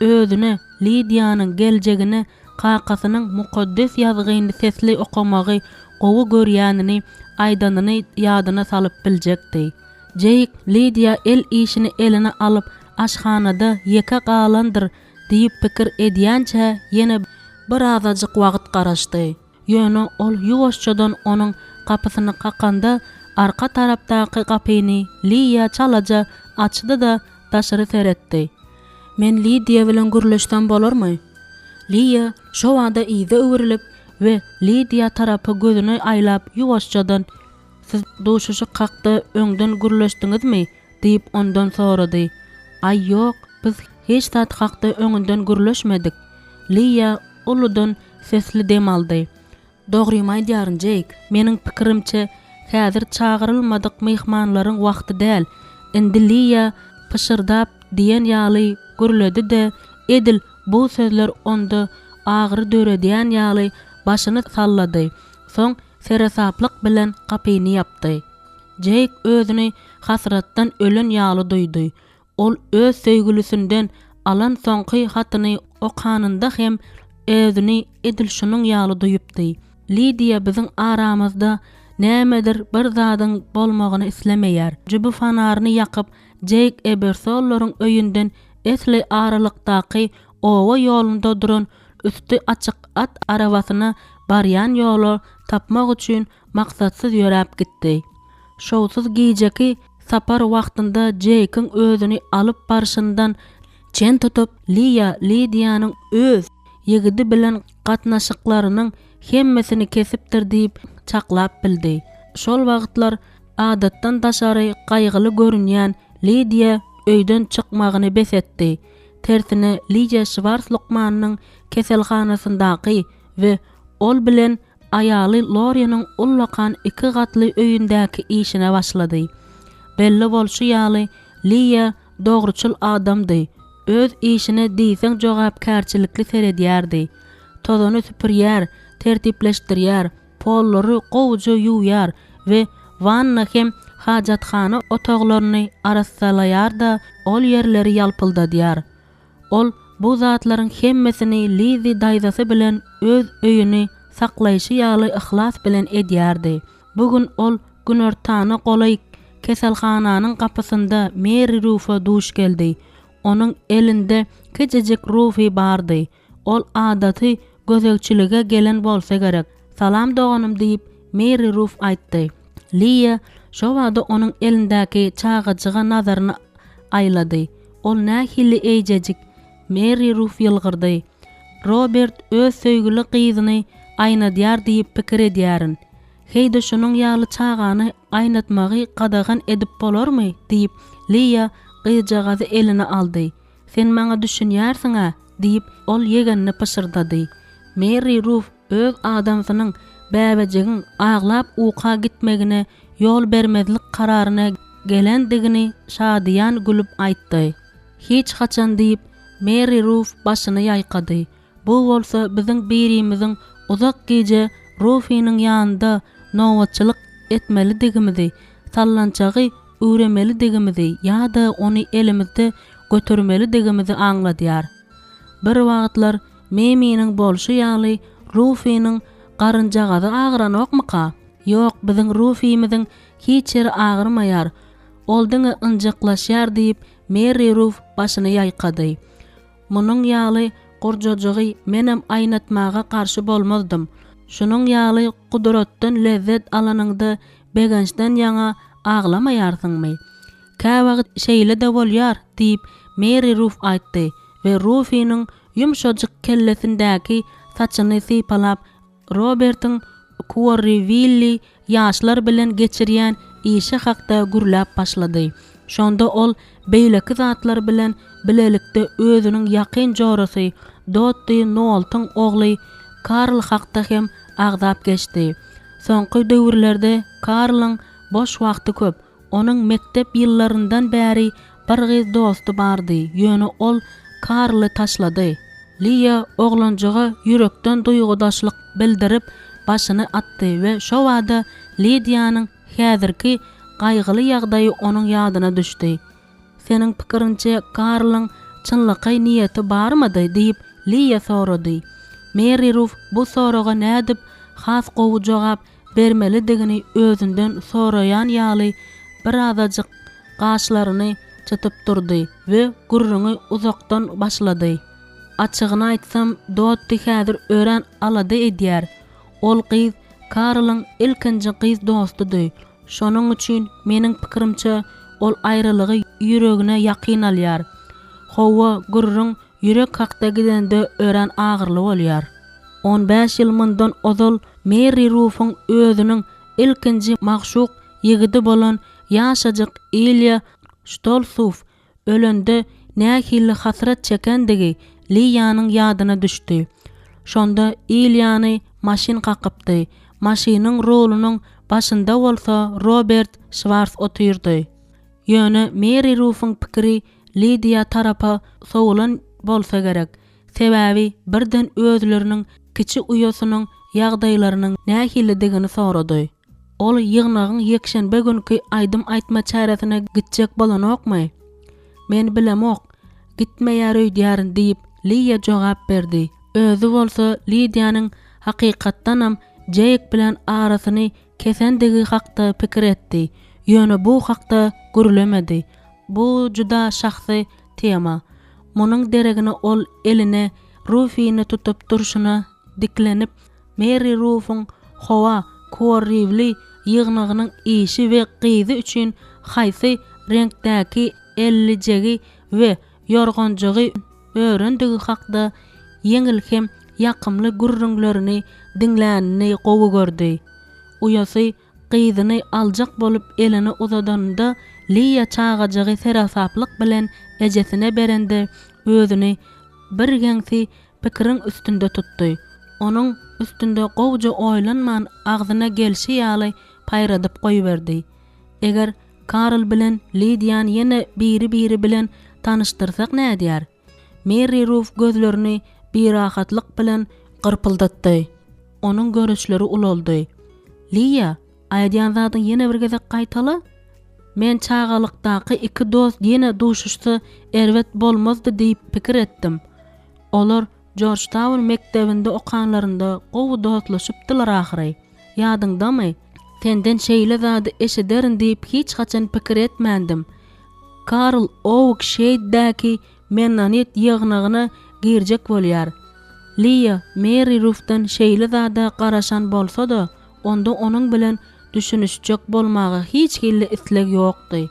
özüne Lydia'nın geljegini kakasynyň mukaddes ýazgyny sesli okamagy gowy görýänini aýdanyny ýadyna salyp biljekdi. Jake Lydia el işini eline alıp aşhanada yeka galandyr diýip pikir edýänçe ýene bir azajyk wagt garaşdy. Ýöne ol ýuwaşçadan onuň kapysyny kakanda arka tarapdaky kapyny Lydia çalaja açdy da daşary seretdi. Men Lydia bilen gürleşden bolarmy? Lydia şo wada iýde öwrilip we Lydia tarapy gözüni aýlap ýuwaşçadan "Siz duşuşy kakda öňden gürleşdiňizmi?" diýip ondan sorady. "Ay ýok, biz hiç zat kakda öňünden gürleşmedik." Lydia uludan sesli dem aldy. "Dogrymy aýdýaryn Jake, meniň pikirimçe häzir çağırylmadyk mehmanlaryň wagty däl." Indi Lydia pışırdap diýen ýaly gürledi de edil bu sözler onda agyry döredýän ýaly başyny sallady. Soň seresaplyk bilen kapyny ýapdy. Jake özüni hasratdan ölen ýaly duýdy. Ol öz söýgülisinden alan soňky hatyny okanynda hem özüni edil şunyň ýaly duýupdy. Lydia biziň aramyzda nämedir bir zadyň bolmagyny islemeýär. Jibi fanaryny ýakyp Jake Ebersollaryň öýünden esli aralykdaky owa ýolunda duran üstü açyk at arabasyna barýan ýoly tapmak üçin maksatsyz ýöräp gitdi. Şowsuz giýjeki sapar wagtynda Jake'ın özüni alyp barşyndan çen tutup Lydia'nın öz ýigidi bilen gatnaşyklarynyň hemmesini kesipdir diýip çaklap bildi. Şol wagtlar adatdan daşary gaýgyly görünýän Lydia öýden çykmagyny besetdi. Tersine Lydia Schwarzlokmanyň keselhanasyndaky we ol bilen aýaly Loria'nın ullakan 2 gatly öýündäki işine başlady. Belli bolşy ýaly Lydia dogruçul adamdy. Öz işine diýseň jogapkärçilikli seredýärdi. Tozany süpürýär, tertipleşdirýär, pollary gowja ýuýar we wanna hem hajatxana otoglaryny arassalaýar da ol ýerleri ýalpyldadýar. Ol bu zatlaryň hemmesini Lydia daýdasy bilen öz öýüni saklaýşy ýaly ihlas bilen edýärdi. Bugün ol günortany golay keselhananyň kapysynda Mary Rufa duş geldi. Onun elinde kecejek Rufi bardy. Ol adaty gözekçilige gelen bolsa gerek. "Salam doganım" diýip Mary Ruf aýtdy. Lydia şo wada onuň elindäki çağaçyga nazaryny aýlady. Ol nähili eýjejik. Mary Ruf ýylgyrdy. Robert öz söýgüli gyzyny aýnadýar diýip pikir edýärin. "Heýde şunyň ýaly çağany aýnatmagy gadagan edip bolarmy?" diýip Lydia gyjagazy eline aldy. "Sen maňa düşünýärsiň-a?" diýip ol ýegenini pışırdady. Mary Ruf öz adamsynyň bäbejigin aglap uqa gitmegine ýol bermezlik kararyna gelendigini şadyan gülüp aýtdy. "Hiç haçan" diýip Mary Ruf başyny ýaýkady. "Bu bolsa biziň birimiziň uzak gece Rufi'nin ýanynda nowaçylyk etmeli digimizi, sallançagy öwremeli digimizi ýa-da ony elimizde götürmeli digimizi aňladýar. Bir wagtlar Meminiň bolşy ýaly Rufi'nin garynjagazy agranokmyka? Ýok, biziň Rufi'miziň hiç ýeri agyrmaýar. Ol diňe ynjyklaşýar diýip Mary Ruf başyny ýaýkady. Munyň ýaly gorjojagy menem aýnatmaga garşy bolmazdym. Şunuň ýaly kudratdan lezzet alanynda begençden ýaňa aglamaýarsyňmy? Käwagt şeýle de bolýar diýip Mary Ruf aýtdy we Rufi'niň yumşajyk kellesindäki saçyny sypalap Robert'ın Quarryville ýaşlar bilen geçirýän işi hakda gürläp başlady. Şonda ol beýleki zatlar bilen bilelikde özüniň ýakyn jorasy Dotty Nolt'un ogly Karl hakda hem agzap geçdi. Soňky döwürlerde Karlyň boş wagty köp. Onuň mektep ýyllaryndan bäri bir gyz dosty bardy. Ýöne ol Karly taşlady. Lia oglanjaga yürekden duýgudaşlyk bildirip başyny atdy we şo wada Lydia'nyň häzirki gaýgyly ýagdaýy onuň ýadyna düşdi. Seniň pikirinçe Karlyň çynlyky niýeti barmydy diýip Lia sorady. Mary Ruf bu soraga nädip has gowy jogap bermelidigini özünden soraýan ýaly bir azajyk gaşlaryny çytyp durdy we gurruňy uzakdan başlady. Açygyny aýtsam, Dotty häzir ören alady edýär. Ol gyz Karlyň ilkinji gyz dostudy. Şonuň üçin meniň pikirimçe ol aýrylygy ýüregine ýakyn alýar. Howa gurrun ýürek hakda gidende ören agyrly bolýar. 15 ýyl mundan ozal Mary Ruf'un özüniň ilkinji magşuk ýigidi bolan ýaşajyk Ilya Stoltsov ölende nähili hasrat çekendigi Lia'nyň ýadyna düşdi. Şonda Ilyany maşin qakypdy. Maşynyň rolunyň başynda bolsa Robert Schwarz otyrdy. Ýöne Mary Ruf'un pikiri Lydia tarapa soğulan bolsa gerek. Sebäbi birden özleriniň kiçi uýasynyň ýagdaýlarynyň nähilidigini sorady. Ol ýygnagyň ýekşenbe günkü aýdym aýtma çäresine gitjek bolanokmy? Men bilemok. Gitmeýär öýdýärin diýip Lia jogap berdi. Özü bolsa Lydia'nyň hakykatdanam Jake bilen arasyny kesendigi hakda pikir etdi. Ýöne bu hakda gürlemedi. Bu juda şahsy tema. Munyň deregine ol eline Rufi'ni tutup durşuna diklenip Mary Ruf'un howa Quarryville ýygnagynyň işi we gyzy üçin haýsy renkdäki ellijegi we ýorgonjagy öğrendigi hakda yeňil hem ýakymly gurrunlaryny diňlänini gowy gördi. Uýasy gyzyny aljak bolup elini uzadanda Lia çağajagy serasaplyk bilen ejesine berende özüni bir geňsi pikiriň üstünde tutdy. Onuň üstünde gowja oýlanman agzyna gelşi ýaly paýradyp goýberdi. Eger Karl bilen Lydia'ny ýene biri bilen tanıştırsak nädýär? Mary Ruf gözlerini bir rahatlyk bilen gyrpyldatdy. Onuň görüşleri ulaldy. Lia, aýdýan zadyň ýene bir gezek gaýtaly? Men çağalykdaky iki dost ýene duşuşsa erwet bolmazdy diýip pikir etdim. Olar Georgetown mektebinde okanlarynda gowy dostlaşypdylar ahyry. Ýadyňdamy? Senden şeýle zady eşederin diýip hiç haçan pikir etmendim. Karl Oak şeýdäki Mennonit ýygnagyna girjek bolýar. Lia Mary Ruf'dan şeýle zada garaşan bolsa-da, onda onuň bilen düşünüşjek bolmagy hiç hille isleg ýokdy.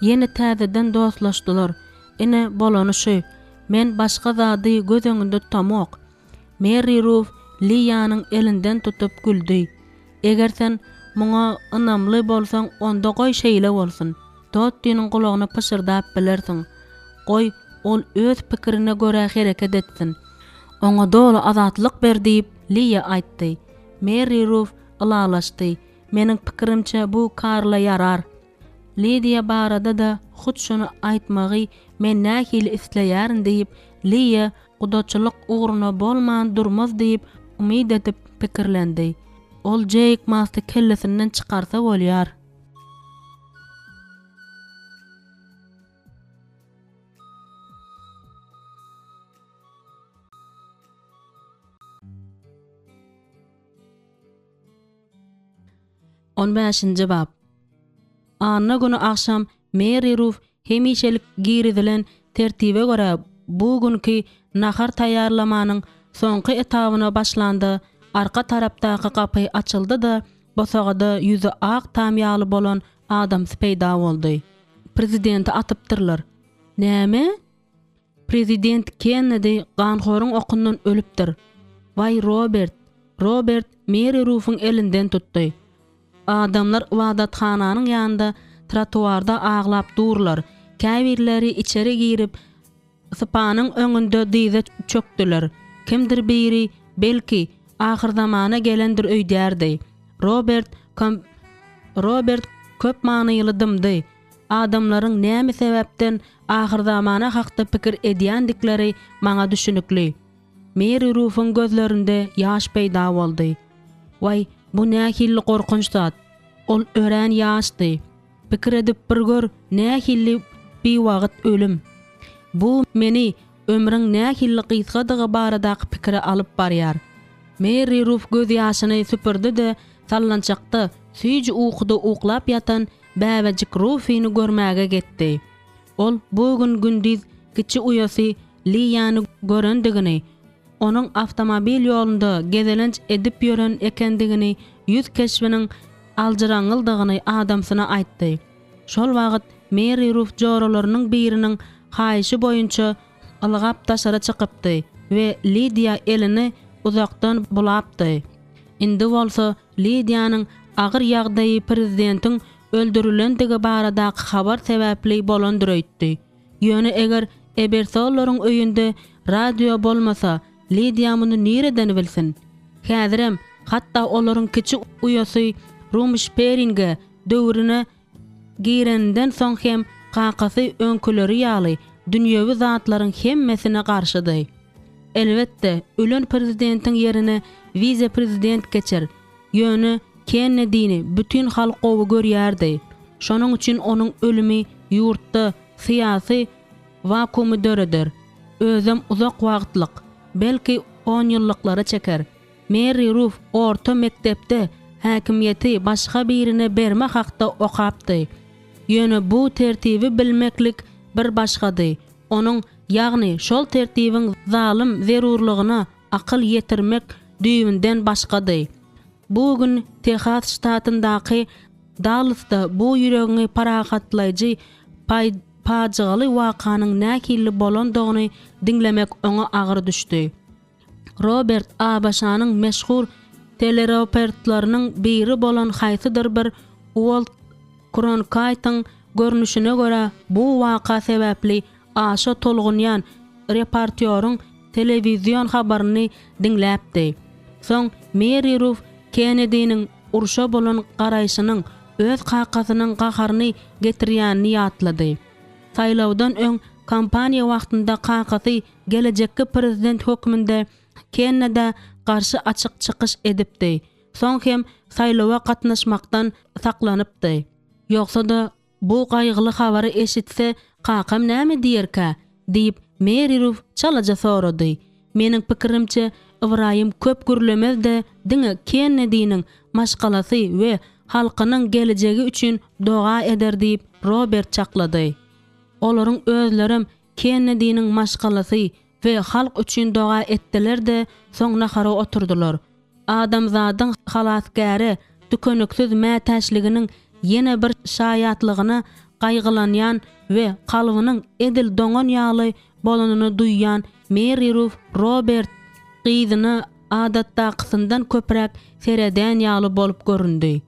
Ýene täzeden dostlaşdylar. Ine bolany şu, men başga zady göz öňünde tutamok. Mary Ruf Lia'nyň elinden tutup güldü. Eger sen muňa ynamly bolsaň, onda goý şeýle bolsun. Dottynyň gulagyna pışırdap bilersiň. Goý ol öz pikirine göre hereket etsin. Oňa doly azatlyk ber diýip Lia aýtdy. Mary Ruf ılalaşdy. Meniň pikirimçe bu Karla yarar. Lydia barada da hut şunu aýtmagy men nähili isleýärin diýip Lia gudaçylyk ugruna bolman durmaz diýip umyd edip pikirlendi. ol Jake Master kellesinden çıkarsa bolýar. On beşinci bab. Anna günü akşam Mary Ruth hemişelik giridilen tertibe göre bu günkü nahar taýarlamanyň soňky etabyna başlandy. Arka tarapdaky kapy açyldy da bosagada yüzü ak tamyaly bolan adam peýda boldy. Prezidenti atypdyrlar. Näme? Prezident Kennedy ganhoryň okundan ölüpdir. Vay Robert. Robert Mary Ruth'un elinden tutdy. Adamlar wadathananyň ýanynda trotuarda aglap durlar. Käbirleri içeri girip spanyň öňünde dize çökdüler. Kimdir biri belki ahir zamana gelendir öýdärdi. Robert köp manyýlydymdy. Adamlaryň näme sebäpden ahir zamana hakda pikir edýändikleri maňa düşünükli. Mary Ruth'un gözlerinde ýaş peýda boldy. Vay, bu nähilli korkunç zat. Ol ören ýaşdy. Pikir edip bir gör, nähilli bir wagt ölüm. Bu meni ömrüň nähilli gysgadygy baradaky pikire alyp barýar. Mary Ruth göz ýaşyny süpürdi-de sallançakda süýji uykuda uklap ýatan bäbejik Ruth'yny görmäge getdi. Ol bu gün gündüz kiçi uýasy Liýany görendigini, onuň awtomobil ýolunda gezelenç edip ýören ekendigini, ýüz keşfiniň aljyraňyldygyny adamsyna aýtdy. Şol wagt Mary Ruth joralarynyň biriniň haýyşy boýunça algap taşara çykypdy we Lydia elini uzakdan bulapdy. Indi bolsa Lydianyň agyr ýagdaýy prezidentiň öldürilendigi baradaky habar sebäpli bolandyr öýtdi. Ýöne eger Ebersolaryň öýünde radio bolmasa, Lydia muny nereden bilsin? Häzirem hatda olaryň kiçi uýasy Rumsperinge döwrüne girenden soň hem kakasy öňküleri ýaly dünýäwi zatlaryň hemmesine garşydy. Elbetde ölen prezidentiň ýerine vize prezident geçer. Ýöne Kennedy'ni bütün halk owy görýärdi. Şonuň üçin onuň ölümi ýurtda syýasy vakumy döredir. Özüm uzak wagtlyk, belki 10 ýyllyklara çeker. Mary Ruth orta mektepde häkimiýeti başga birine berme hakda okapdy. Ýöne bu tertibi bilmeklik bir başgady. Onuň ýagny şol tertibiň zalim zerurlygyna akyl ýetirmek düýünden başgady. Bu gün Texas ştatyndaky Dallas'da bu ýüregiňi paragatlaýjy pajygaly wakanyň nähilli bolandygyny dinlemek oňa agyr düşdi. Robert Abaşanyň meşhur telereportlarynyň biri bolan haýsydyr bir Walt Cronkite'ň görnüşine göre bu waka sebäpli aşa tolgunyan reportýoryň telewizion habaryny dinläpdi. Soň Mary Ruth Kennedy'niň urşa bolan garaýşynyň öz kakasynyň gaharyny getirýänini ýatlady. Saýlawdan öň kampaniýa wagtynda kakasy gelejekki prezident hökmünde Kennedy garşy açyk çykyş edipdi. Soň hem saýlawa gatnaşmakdan saklanypdy. Ýoksa da bu gaýgyly habary eşitse kakam näme diýerkä diýip Mary Ruth çalaja sorady. Meniň pikirimçe Ibrahim köp gürlemez de diňe Kennedy'niň maşgalasy we halkynyň gelejegi üçin doga eder diýip Robert çaklady. Olaryň özlerim Kennedy'niň maşgalasy we halk üçin doga etdiler de soň nahara oturdular. Adamzadyň halaskäri tükönüksiz mätäşliginiň ýene bir şaýatlygyna gaýgylanýan we kalbynyň edil doňan ýaly bolanyny duýýan Mary Ruth Robert gyzyny adatdakysyndan köprek sereden ýaly bolup göründi.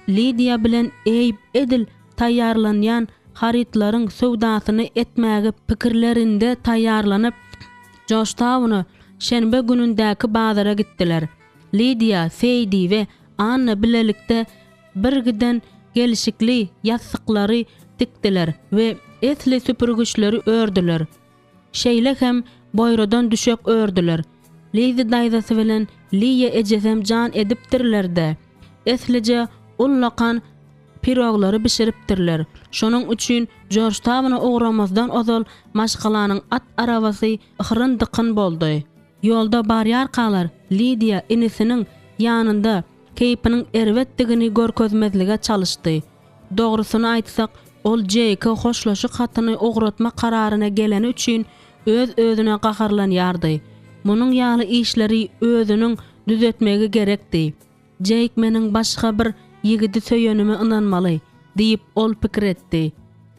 Lydia bilen eýip edil taýýarlanýan haritlaryň sowdasyny etmäge pikirlerinde taýýarlanyp Joştawny şenbe günündäki bazara gitdiler. Lydia, Feydi we Anna bilelikde birgiden gelişikli ýasyklary dikdiler we etli süpürgüçleri ördüler. Şeýle hem boýradan düşek ördüler. Lizi daýzasy bilen Liye ejesem jan edipdirler-de. Eslice ullakan piroglary bişiripdirler. Şonuň üçin Georgetown'a ogramazdan ozal maşgalanyň at arabasy ıhyryndyqyn boldy. Ýolda barýar kalar Lydia inisiniň ýanynda keypiniň erwetdigini görkezmezlige çalışdy. Dogrusyny aýtsak, ol Jake'a hoşlaşyk hatyny ogratma kararyna geleni üçin öz-özüne gaharlanýardy. Munyň ýaly işleri özüniň düzetmegi gerekdi. Jake meniň başga bir ýigidi söýenime ynanmaly diýip ol pikir etdi.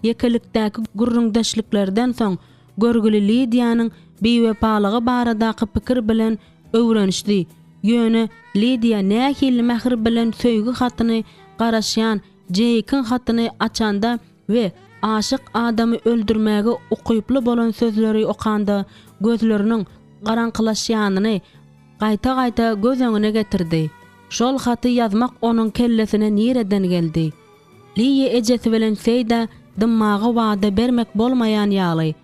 Yekelikdäki gurrundaşlyklardan soň görgüli Lydia'nyň beýwepalygy baradaky pikir bilen öwrenişdi. Ýöne Lydia nähili mähir bilen söýgü hatyny garaşýan Jake'in hatyny açanda we aşyk adamy öldürmäge ukyply bolan sözleri okanda gözleriniň garanqylaşýanyny gaýta-gaýta göz öňüne getirdi. Şol haty ýazmak onuň kellesine nireden geldi. Liye ejesi bilen Seyda dymmagy wada bermek bolmaýan ýaly.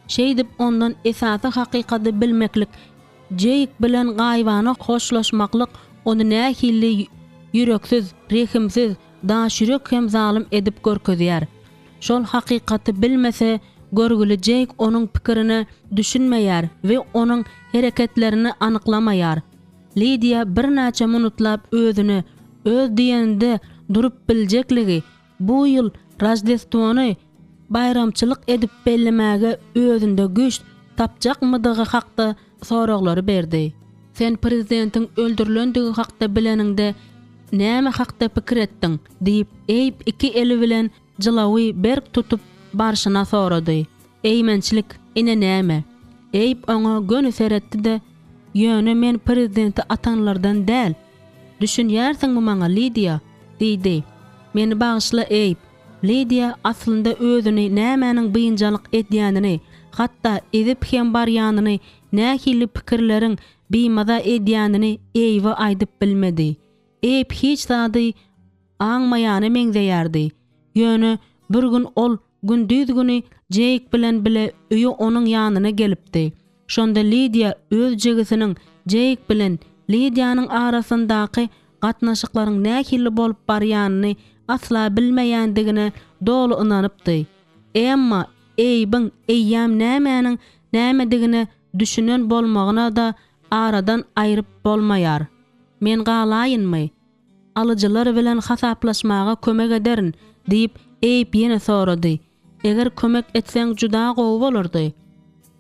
Şeýdip ondan esasy hakykaty bilmeklik, Jake bilen gaýbana hoşlaşmaklyk onu nähili ýüreksiz, rehimsiz, daşyrek hem zalim edip görkezýär. Şol hakykaty bilmese, görgüli Jake onuň pikirini düşünmeýär we onuň hereketlerini anyklamaýar. Lydia bir näçe minutlap özüni öz diýeninde durup biljekligi, bu ýyl Rajdestwony bayramçylyk edip bellemäge özünde güç tapjakmydygy hakda soraglary berdi. Sen prezidentiň öldürilendigi hakda bileninde näme hakda pikir etdiň diýip Eyp iki eli bilen jylawy berk tutup barşyna sorady. Eýmençilik ine näme? Eyp oňa gönü seretdi de, ýöne men prezidenti atanlardan däl. Düşünýärsiňmi maňa Lydia? diýdi. Meni bagyşla Eyp. Lydia aslında özüni nämäniň bynjalyk edýänini, hatda edip hem barýanyny, nähili pikirleriň bimaza edýänini Eywe aýdyp bilmedi. Eyp hiç zady aňmaýany meňzeýärdi. Ýöne bir gün ol gündüz güni Jake bilen bile öýe onuň ýanyna gelipdi. Şonda Lydia öz jegisiniň Jake bilen Lydia'nyň arasyndaky gatnaşyklaryň nähili bolup barýanyny asla bilmeýändigine dolu ynanypdy. Emma Eybiň eýýäm nämäniň nämedigine düşünen bolmagyna da aradan aýryp bolmaýar. Men galaýynmy? Alyjylar bilen hasaplaşmaga kömek ederin diýip Eyp ýene sorady. Eger kömek etseň juda gowy bolardy.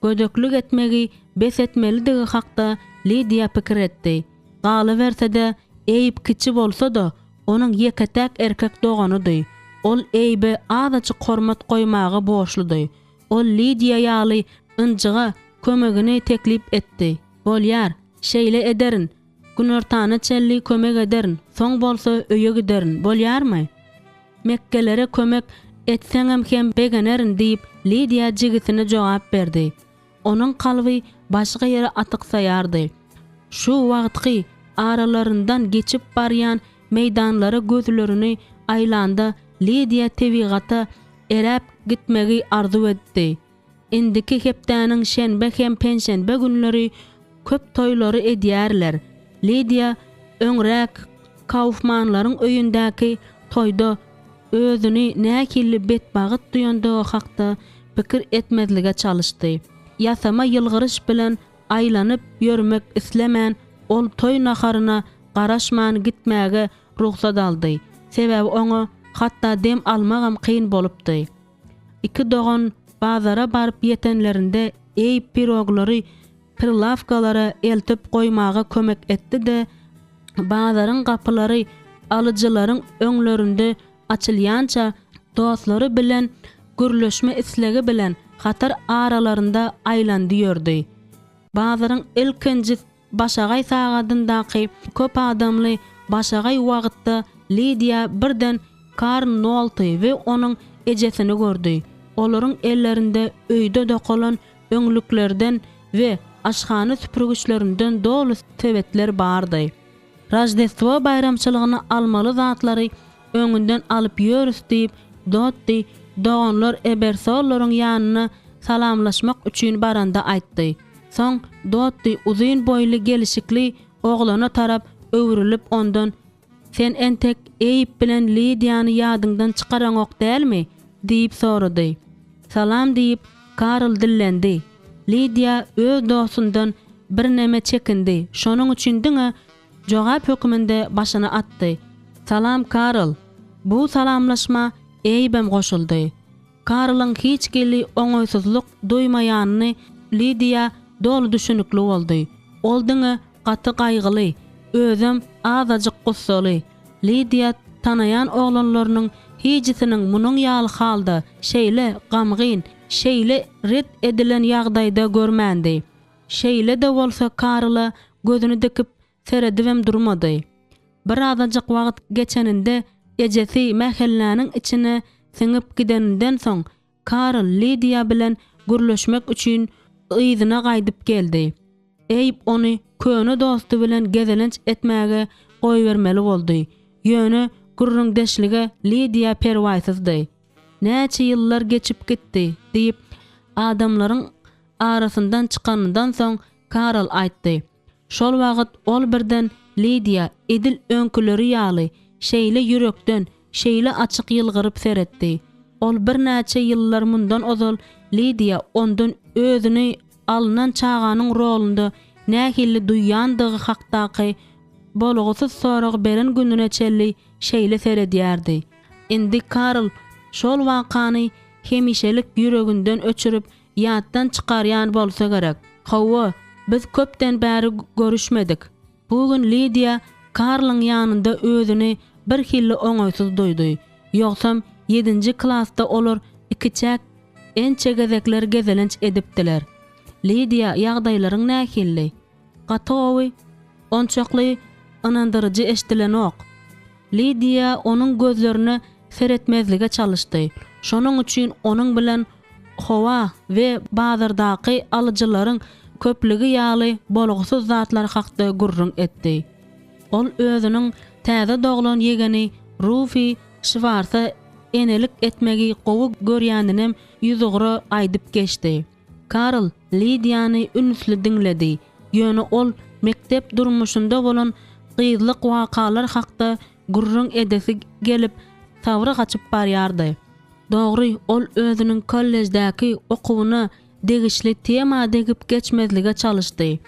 Gödöklük etmegi bes etmelidigi hakda Lydia pikir etdi. Galyberse-de Eyp kiçi bolsa da onuň ýeketäk erkek doganydy. Ol Eybe adaçy hormat goýmagy boşludy. Ol Lydia ýaly ynjyga kömegini teklip etdi. Bolýar, şeýle ederin. Günortany çelli kömek ederin. Soň bolsa öýe giderin. Bolýarmy? Mekkelere kömek etseňem hem begenerin diýip Lydia jigisine jogap berdi. Onuň kalby başga ýere atyksaýardy. Şu wagtky aralaryndan geçip barýan meýdanlara gözlerini aýlanda Lydia tebigata eräp gitmegi arzu etdi. Indiki hepdäniň şenbe hem penşenbe günleri köp toýlary edýärler. Lydia öňrek Kaufmanlaryň öýündäki toýda özüni näkilli betbagyt duýandygy hakda pikir etmezlige çalışdy. Ýasama ýylgyryş bilen aýlanyp ýörmek islemän ol toý naharyna garaşman gitmäge ruhsat aldy. Sebäbi oňa hatda dem almagam kyn bolupdy. Iki dogan bazara barıp yetenlerinde Eyp piroglary pirlavkalara eltip goýmaga kömek etdi de bazaryň gapylary alyjylaryň öňlerinde açylýança dostlary bilen gürleşme islegi bilen hatar aralarında aýlandy ýördi. Bazaryň ilkinji başagay sagadyndaky köp adamly başagay wagtda Lydia birden karn nolty we onuň ejesini gördü. Olaryň ellerinde öýde dokolan öňlüklerden we aşhana süpürgüçlerinden dolu tebetler bardy. Rajdestwo bayramçylygyny almaly zatlary öňünden alyp ýörüs diýip dotdy, doganlar ebersolaryň ýanyna salamlaşmak üçin baranda aýtdy. Soň dotdy uzun boyly gelişikli oglana tarap öwrülip ondan "Sen entek Eyüp bilen Lidiýany ýadyňdan çykaraňok dälmi?" diýip sorady. "Salam" diýip Karl dillendi. Lidia öz dostundan bir näme çekindi. Şonuň üçin diňe jogap hökmünde başyny atdy. "Salam Karl." Bu salamlaşma Eyüp'em goşuldy. Karlyň hiç geli oňoýsuzlyk duýmaýanyny Lidia dolu düşünükli boldy. Ol diňe gaty gaýgyly, özüm azadyk gussaly. Lidia tanayan oglanlarynyň hijisiniň munyň ýaly halda şeýle gamgyn, şeýle red edilen ýagdaýda görmändi. Şeýle de bolsa Karla gözüni dikip seredibem durmady. Bir azadyk wagt geçeninde ejesi mähellanyň içine siňip gideninden soň Karl Lidia bilen gürleşmek üçin ýyzyna gaýdyp geldi. Eyüp ony köne dostu bilen gezelenç etmäge goýbermeli boldy. Ýöne gurrun deşlige Lidia perwaýsızdy. "Näçe ýyllar geçip gitdi" diýip adamlaryň arasyndan çykanyndan soň Karl aýtdy. Şol wagt ol birden Lidia edil öňküleri ýaly, şeýle ýürekden, şeýle açyk ýylgyryp seretdi. Ol bir näçe ýyllar mundan ozal Lidia ondan özüni alynan çağanyň rolunda nähili duýandygy hakdaky bolgusyz sorag beren gününe çelli şeýle seredýärdi. Indi Karl şol wakany hemişelik ýüreginden öçürüp ýatdan çykarýan bolsa gerek. "Hawa, biz köpden bäri görüşmedik." Bugün Lidia Karlyň ýanynda özüni bir hille oňoýsuz duýdy. Ýoksam 7-nji klasda olar ikiçäk ençe gezekler gezelenç edipdiler. Lidia ýagdaýlaryň nähilli? Gaty, onçakly anandyrjy eşdilen ok. Lidia onuň gözlerini seretmezlige çalışdy. Şonuň üçin onuň bilen howa we bazardaky alyjylaryň köplügi ýaly bolgusyz zatlar hakda gurrun etdi. Ol özüniň täze doglan ýegeni Rufi Schwarza enelik etmegi gowy görýäninem ýüzügre aýdyp geçdi. Karl Lidiany ünsli diňledi. Ýöne ol mektep durmuşynda bolan gyzlyk wakalar hakda gurrun edesi gelip tawra gaçyp barýardy. Dogry, ol özüniň kollejdäki okuwyny degişli tema degip geçmezlige çalışdy.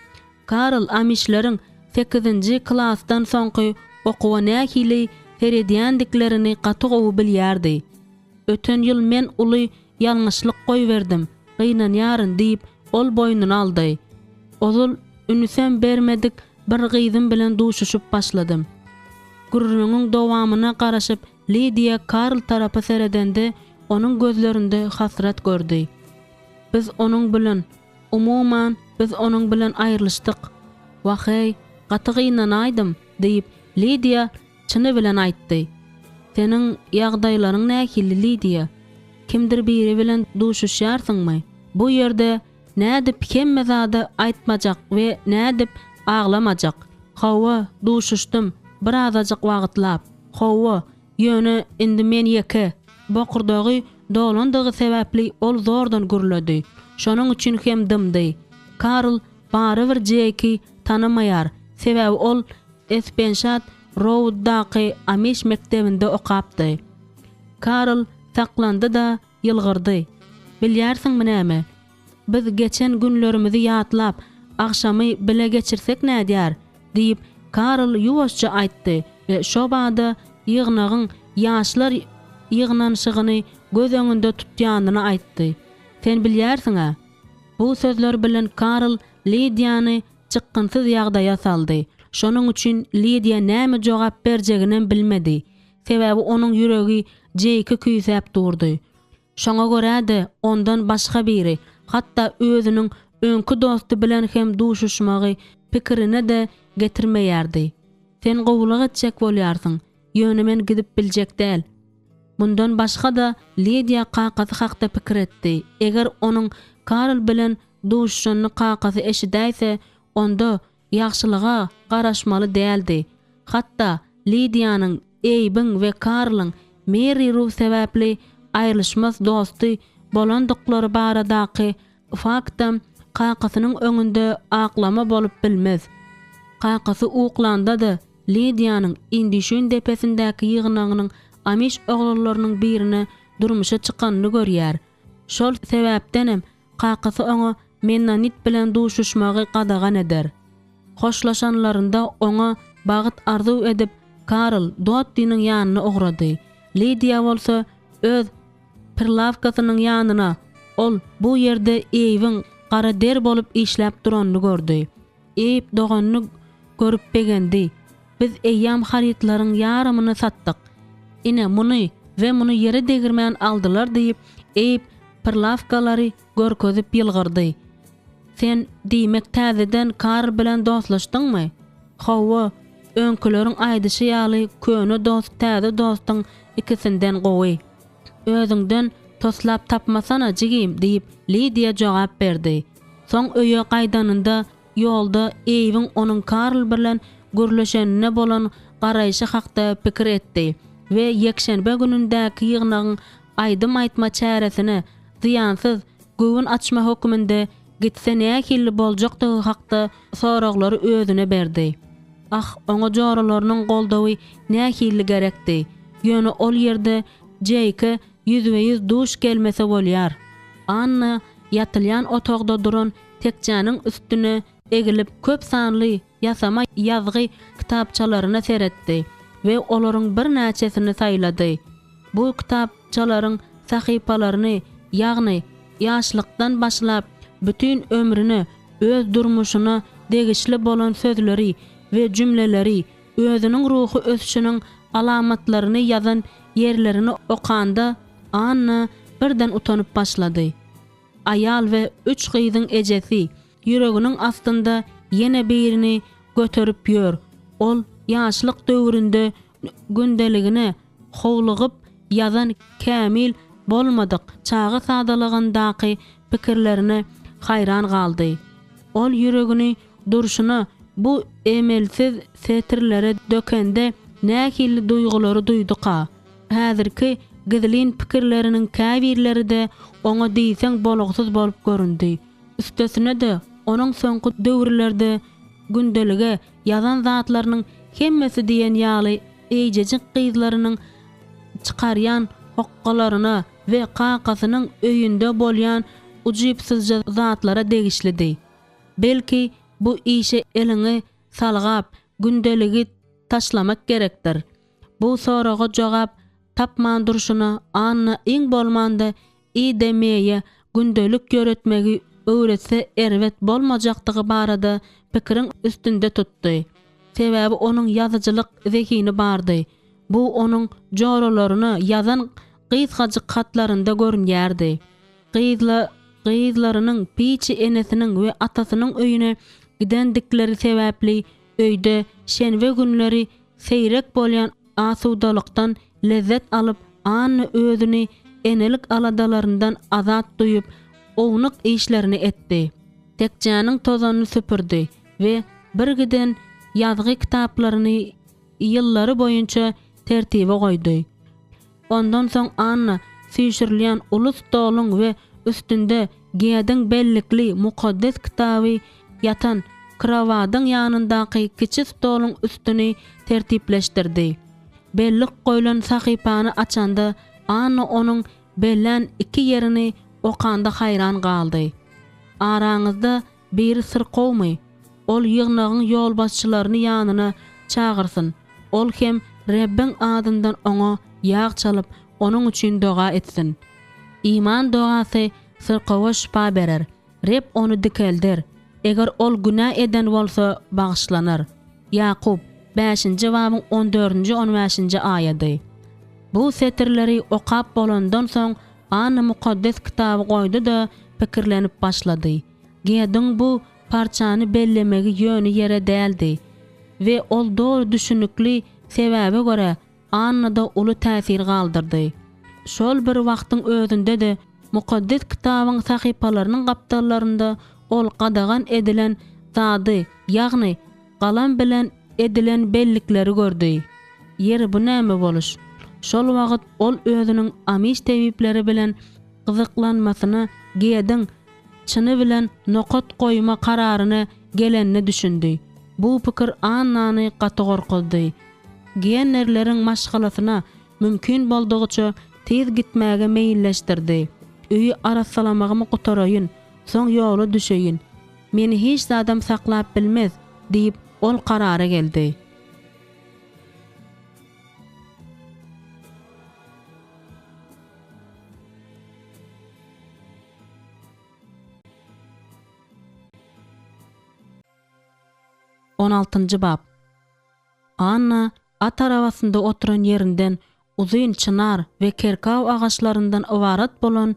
Karl amişleriň 8-nji klasdan soňky okuwa nähili seredýändiklerini gaty gowy bilýärdi. "Öten ýyl men uly ýalňyşlyk goýberdim, gynanýaryn" diýip ol boýnuny aldy. "Ozul ünsem bermedik bir gyzym bilen duşuşup başladym." Gurrunyň dowamyna garaşyp Lidia Karl tarapy seredende onuň gözlerinde hasrat gördi. "Biz onuň bilen, umuman biz onuň bilen aýrylyşdyk. Wahey, gaty gynanaýdym" diýip Lidia çyny bilen aýtdy. "Seniň ýagdaýlaryň nähili Lidia? Kimdir biri bilen duşuşýarsyňmy? Bu ýerde nädip hemme zada aýtmajak we nädip aglamajak. Hawa, duşuşdym, bir azadyk wagtlap. Hawa, ýöne indi men ýeke." Bokurdagy dolandygy sebäpli ol zordan gürledi. Şonuň üçin hem dymdy. Karl bary bir jeki tanamaýar. Sebäbi ol Espenşat Roaddaky Amish mektebinde okapdy. Karl saklandy da ýylgyrdy. "Bilýärsiňmi näme? Biz geçen günlerimizi ýatlap, akşamy bile geçirsek nädýär?" diýip Karl ýuwaşça aýtdy we şo bada ýygnagyň ýaşlar ýygnanşygyny göz öňünde tutýanyny aýtdy. "Sen bilýärsiň-a?" Bu sözler bilen Karl Lidiany çykgynsyz ýagdaýa saldy. Şonuň üçin Lidia näme jogap berjegini bilmedi. Sebäbi onuň ýüregi jeyki küýsäp durdy. Şoňa görä-de ondan başga biri, hatda özüniň öňkü dostu bilen hem duşuşmagy pikirine de getirmeýärdi. "Sen gowulak etjek bolýarsyň, ýöne men gidip biljek däl." Bundan başga da Lidia kakasy hakda pikir etdi. Eger onuň Karl bilen duşuşyny kakasy eşidäýse, onda ýagşylyga garaşmaly däldi. Hatda Lidianyň Eyüp'in we Karlyň Mary Ruth sebäpli aýrylyşmaz dosty bolandyklary baradaky faktam qaqasynyň öňünde aklama bolup bilmez. Qaqasy uqlandady. Lydianyň indişün depesindäki ýygnagynyň Amish oglalarynyň birine durmuşa çykanyny görýär. Şol sebäpdenem qaqasy oňa Mennonit bilen duşuşmagy qadagan eder. Hoşlaşanlarynda oňa bagyt arzu edip Karl Dottynyň ýanyna ogrady. Lydia bolsa öz Pirlavkasynyň ýanyna. Ol bu ýerde eýiň qara der bolup işläp duranyny gördü. Eýip doganyny görüp begendi. Biz eýýam haritlaryň ýarymyny satdyk. Ine muny we muny ýere degirmän aldylar diýip eýip Pirlavkalary görkezip ýylgyrdy. Sen diýmek täzeden Karl bilen dostlaşdyňmy? Hawa, öňküleriň aýdyşy ýaly köne dost täze dostyň ikisinden gowy. Özüňden toslap tapmasana jigim diýip Lydia jogap berdi. Soň öýe gaýdanynda ýolda eýiň onuň Karl bilen gürleşenine bolan garaýşy hakda pikir etdi we ýekşenbe günündäki ýygnagyň aýdym aýtma çäresini ziýansyz göwün açma hökmünde gitse nähili boljakdygy hakda soraglary özüne berdi. Oňa joralarynyň goldawy nähili gerekdi. Ýöne ol ýerde Jake yüzbeýüz duş gelmese bolýar. Anna ýatylýan otogda duran tekjäniň üstüne egilip köp sanly ýasama ýazgy kitapçalaryna seretdi we olaryň bir näçesini saýlady. Bu kitapçalaryň sahypalaryny, ýagny ýaşlykdan başlap bütün ömrüni, öz durmuşuna degişli bolan sözleri we jümleleri, özüniň ruhy ösüşiniň alamatlaryny ýazan ýerlerini okanda Anna birden utanyp başlady. Ayal we 3 gyzyň ejesi ýüreginiň astynda ýene birini göterip ýör. Ol ýaşlyk döwründe gündeligine howlygyp ýazan kämil bolmadyk çağı sadalygyndaky pikirlerine hayran galdy. Ol ýüregini durşuna bu emelsiz setirlere dökende nähili duýgulary duýdyka. Häzirki gizlin pikirleriniň käbirleri de oňa diýseň bolagsyz bolup göründi. Üstesine de onuň soňky döwürlerde gündelige ýazan zatlarynyň hemmesi diýen ýaly eýjejik gyzlarynyň çykaryan hokkalaryna we qaqasynyň öýünde bolýan ujypsyzja zatlara degişlidi. Belki bu işe elini salgap gündeligi taşlamak gerekdir. Bu soraga jogap tapman durşuna Anna iň bolmanda demeýe gündelik göretmegi öwretse erwet bolmajakdygy barada pikiriň üstünde tutdy. Sebäbi onuň ýazyjylyk zekini bardy. Bu onuň joralaryny ýazan gysgaçyk hatlarynda görünýärdi. Gyzlarynyň piçi enesiniň we atasynyň öýüne gidendikleri sebäpli öýde şenbe günleri seýrek bolýan asudalykdan lezzet alyp Anna özüni enelik aladalaryndan azat duýup ownyk işlerini etdi. Tekjäniň tozanyny süpürdi we bir giden ýazgy kitaplaryny ýyllary boýunça tertibe goýdy. Ondan soň Anna süýşirilýän ulus stoluň we üstünde giýediň bellikli mukaddes kitaby ýatan kravadyň ýanyndaky kiçik stoluň üstüni tertipleşdirdi. Bellik goýulan sahypany açanda Anna onuň bellen 2 ýerini okanda hayran galdy. Araňyzda bir sir gowmy? Ol ýygnagyň ýolbaşçylaryny ýanyna çagyrsyn. Ol hem Rebbiň adyndan oňa ýag çalyp onuň üçin doga etsin. İman dogasy sirqawa şifa berer. Reb onu dikeldir. Eger ol günah eden bolsa bağışlanar. Yaqub 5-nji babyň 14-nji 15-nji aýady. Bu setirleri okap bolandan soň Anna mukaddes kitaby goýdy da pikirlenip başlady. Giýediň bu parçany bellemegi ýöni ýere däldi we ol dogry düşünükli sebäbe görä Annada uly täsir galdyrdy. Şol bir wagtyň özünde de mukaddes kitabyň sahypalarynyň gaptallarynda ol qadagan edilen zady, ýagny galam bilen edilen bellikleri gördü. Ýeri bu näme boluş? Şol wagt ol özüniň Amish tebipleri bilen gyzyklanmasyny giýediň çyny bilen nokot goýma kararyny gelenini düşündi. Bu pikir Annany gaty gorkutdy. Genlerleriň maşgalasyna mümkin boldugyça tez gitmäge meýilleşdirdi. Öýi arasalamagymı gutarayyn, soň ýola düşeýin. Meni hiç adam saklap bilmez diýip ol karara geldi. Bab. Anna at arabasynda oturan yerinden uzun çınar ve kerkaw ağaçlarından ibaret bolan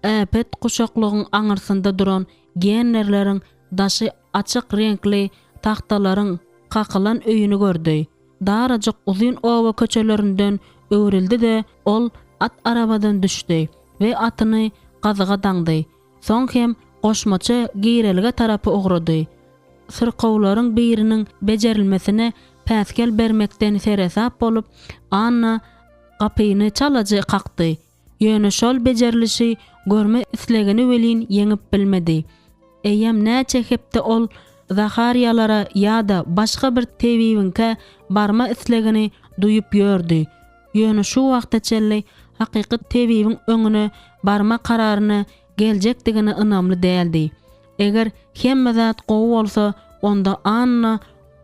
äpet kuşaklygyň aňyrsynda duran genlerleriň daşy açyk renkli tahtalaryň kakylan öýüni gördi. Darajyk uzun owa köçelerinden öwrildi de ol at arabadan düşdi ve atyny gazyga daňdy. Soň hem goşmaça giýrelige tarapy ugrady. Sırqawlaryň biriniň bejerilmesine päskel bermekden seresap bolup Anna gapyny çalajy kakdy. Ýöne şol bejerilişi görme islegini welin yeňip bilmedi. Eýem näçe hepde ol Zahariyalara ýa-da başga bir tebiwinke barma islegini duýup ýördi. Ýöne şu wagtda çelli hakyky tebiwiň öňüne barma kararyny geljekdigini ynamly däldi. Eger hemme zat gowy bolsa, onda Anna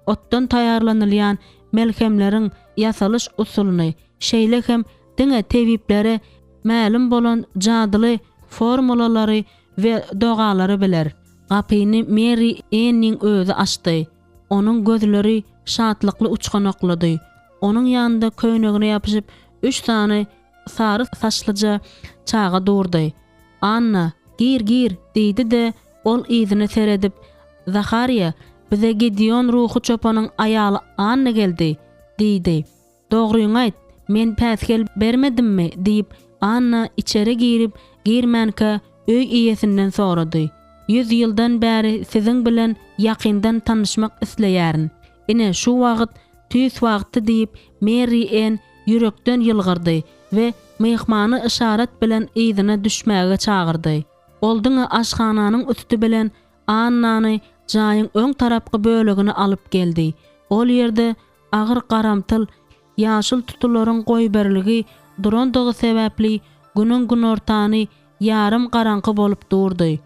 otdan taýarlanylýan melhemleriň ýasalyş usulyny, şeýle hem diňe tebiplere ma'lum bolan jadyly formulalary we dogalary biler. Gapyny Mary Anne'ň özü açdy. Onuň gözleri şatlykly uçganaklady. Onuň ýanynda köýnegine ýapyşyp 3 tane sary saçlyja çaga durdy. Anna, gir diýdi de ol izini seredip, Zahariya, bize Gideon ruhu çopanyň aýaly Anna geldi, diýdi. Dogryňy aýt, men päskel bermedimmi, diýip Anna içeri girip, girmänke öý iýesinden sorady. 100 ýyldan bäri siziň bilen ýakyndan tanışmak isleýärin. Ine şu wagt tüýs wagty diýip Mary Ann ýürekden ýylgyrdy we mehmany işaret bilen izine düşmäge çagyrdy. Oldyňa aşhananyň üstü bilen Annany jaýyň öň tarapky bölegine alyp geldi. Ol ýerde agyr garamtyl ýaşyl tutularyň goýberligi durandygy sebäpli günüň günortany ýarym garaňky bolup durdy.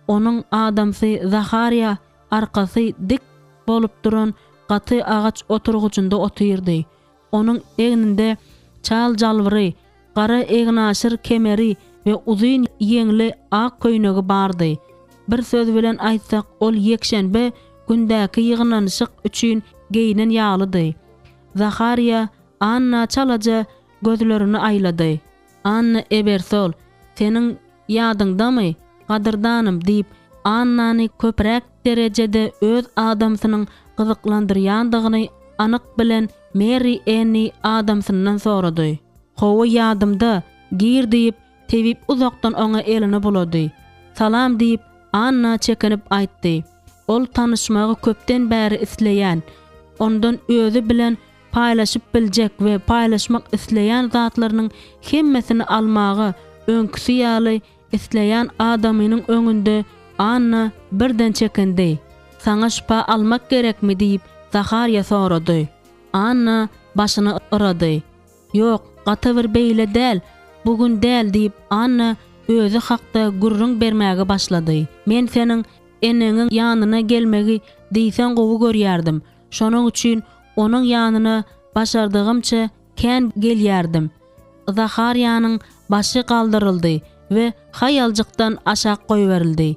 Onuň adamsy Zahariya arkasy dik bolup duran gaty agaç oturguçynda otyrdy. Onuň egninde çal jalwyry, gara egnaşyr kemeri ve uzun ýeňli ak köýnegi bardy. Bir söz bilen aýtsak, ol ýekşenbe gündäki ýygnanyşyk üçin geýinen ýalydy. Zahariya Anna çalaja gözlerini aýlady. Anna Ebersol, seniň ýadyňdamy, gadyrdanım diýip Annany köprek derejede öz adamsynyň gyzyklandyrýandygyny anyk bilen Mary Anny adamsyndan sorady. Howa ýadymda, gir diýip tebip uzakdan ona elini bulady. Salam diýip Anna çekinip aýtdy. Ol tanışmagy köpden bäri isleýän, ondan özü bilen paýlaşyp biljek we paýlaşmak isleýän zatlarynyň hemmesini almagy öňküsi ýaly isleýän adamynyň öňünde Anna birden çekindi. Saňa şüpä almak gerekmi diýip Zahariya sorady. Anna başyny yrady. Ýok, gaty bir beýle däl, bugün däl diýip Anna özü hakda gurrun bermäge başlady. Men seniň eneňiň ýanyna gelmegi diýsen gowy görýärdim. Şonuň üçin onuň ýanyna başardygymça kän gelýärdim. Zahariyanyň başy galdyryldy we haýaljykdan aşak goýberildi.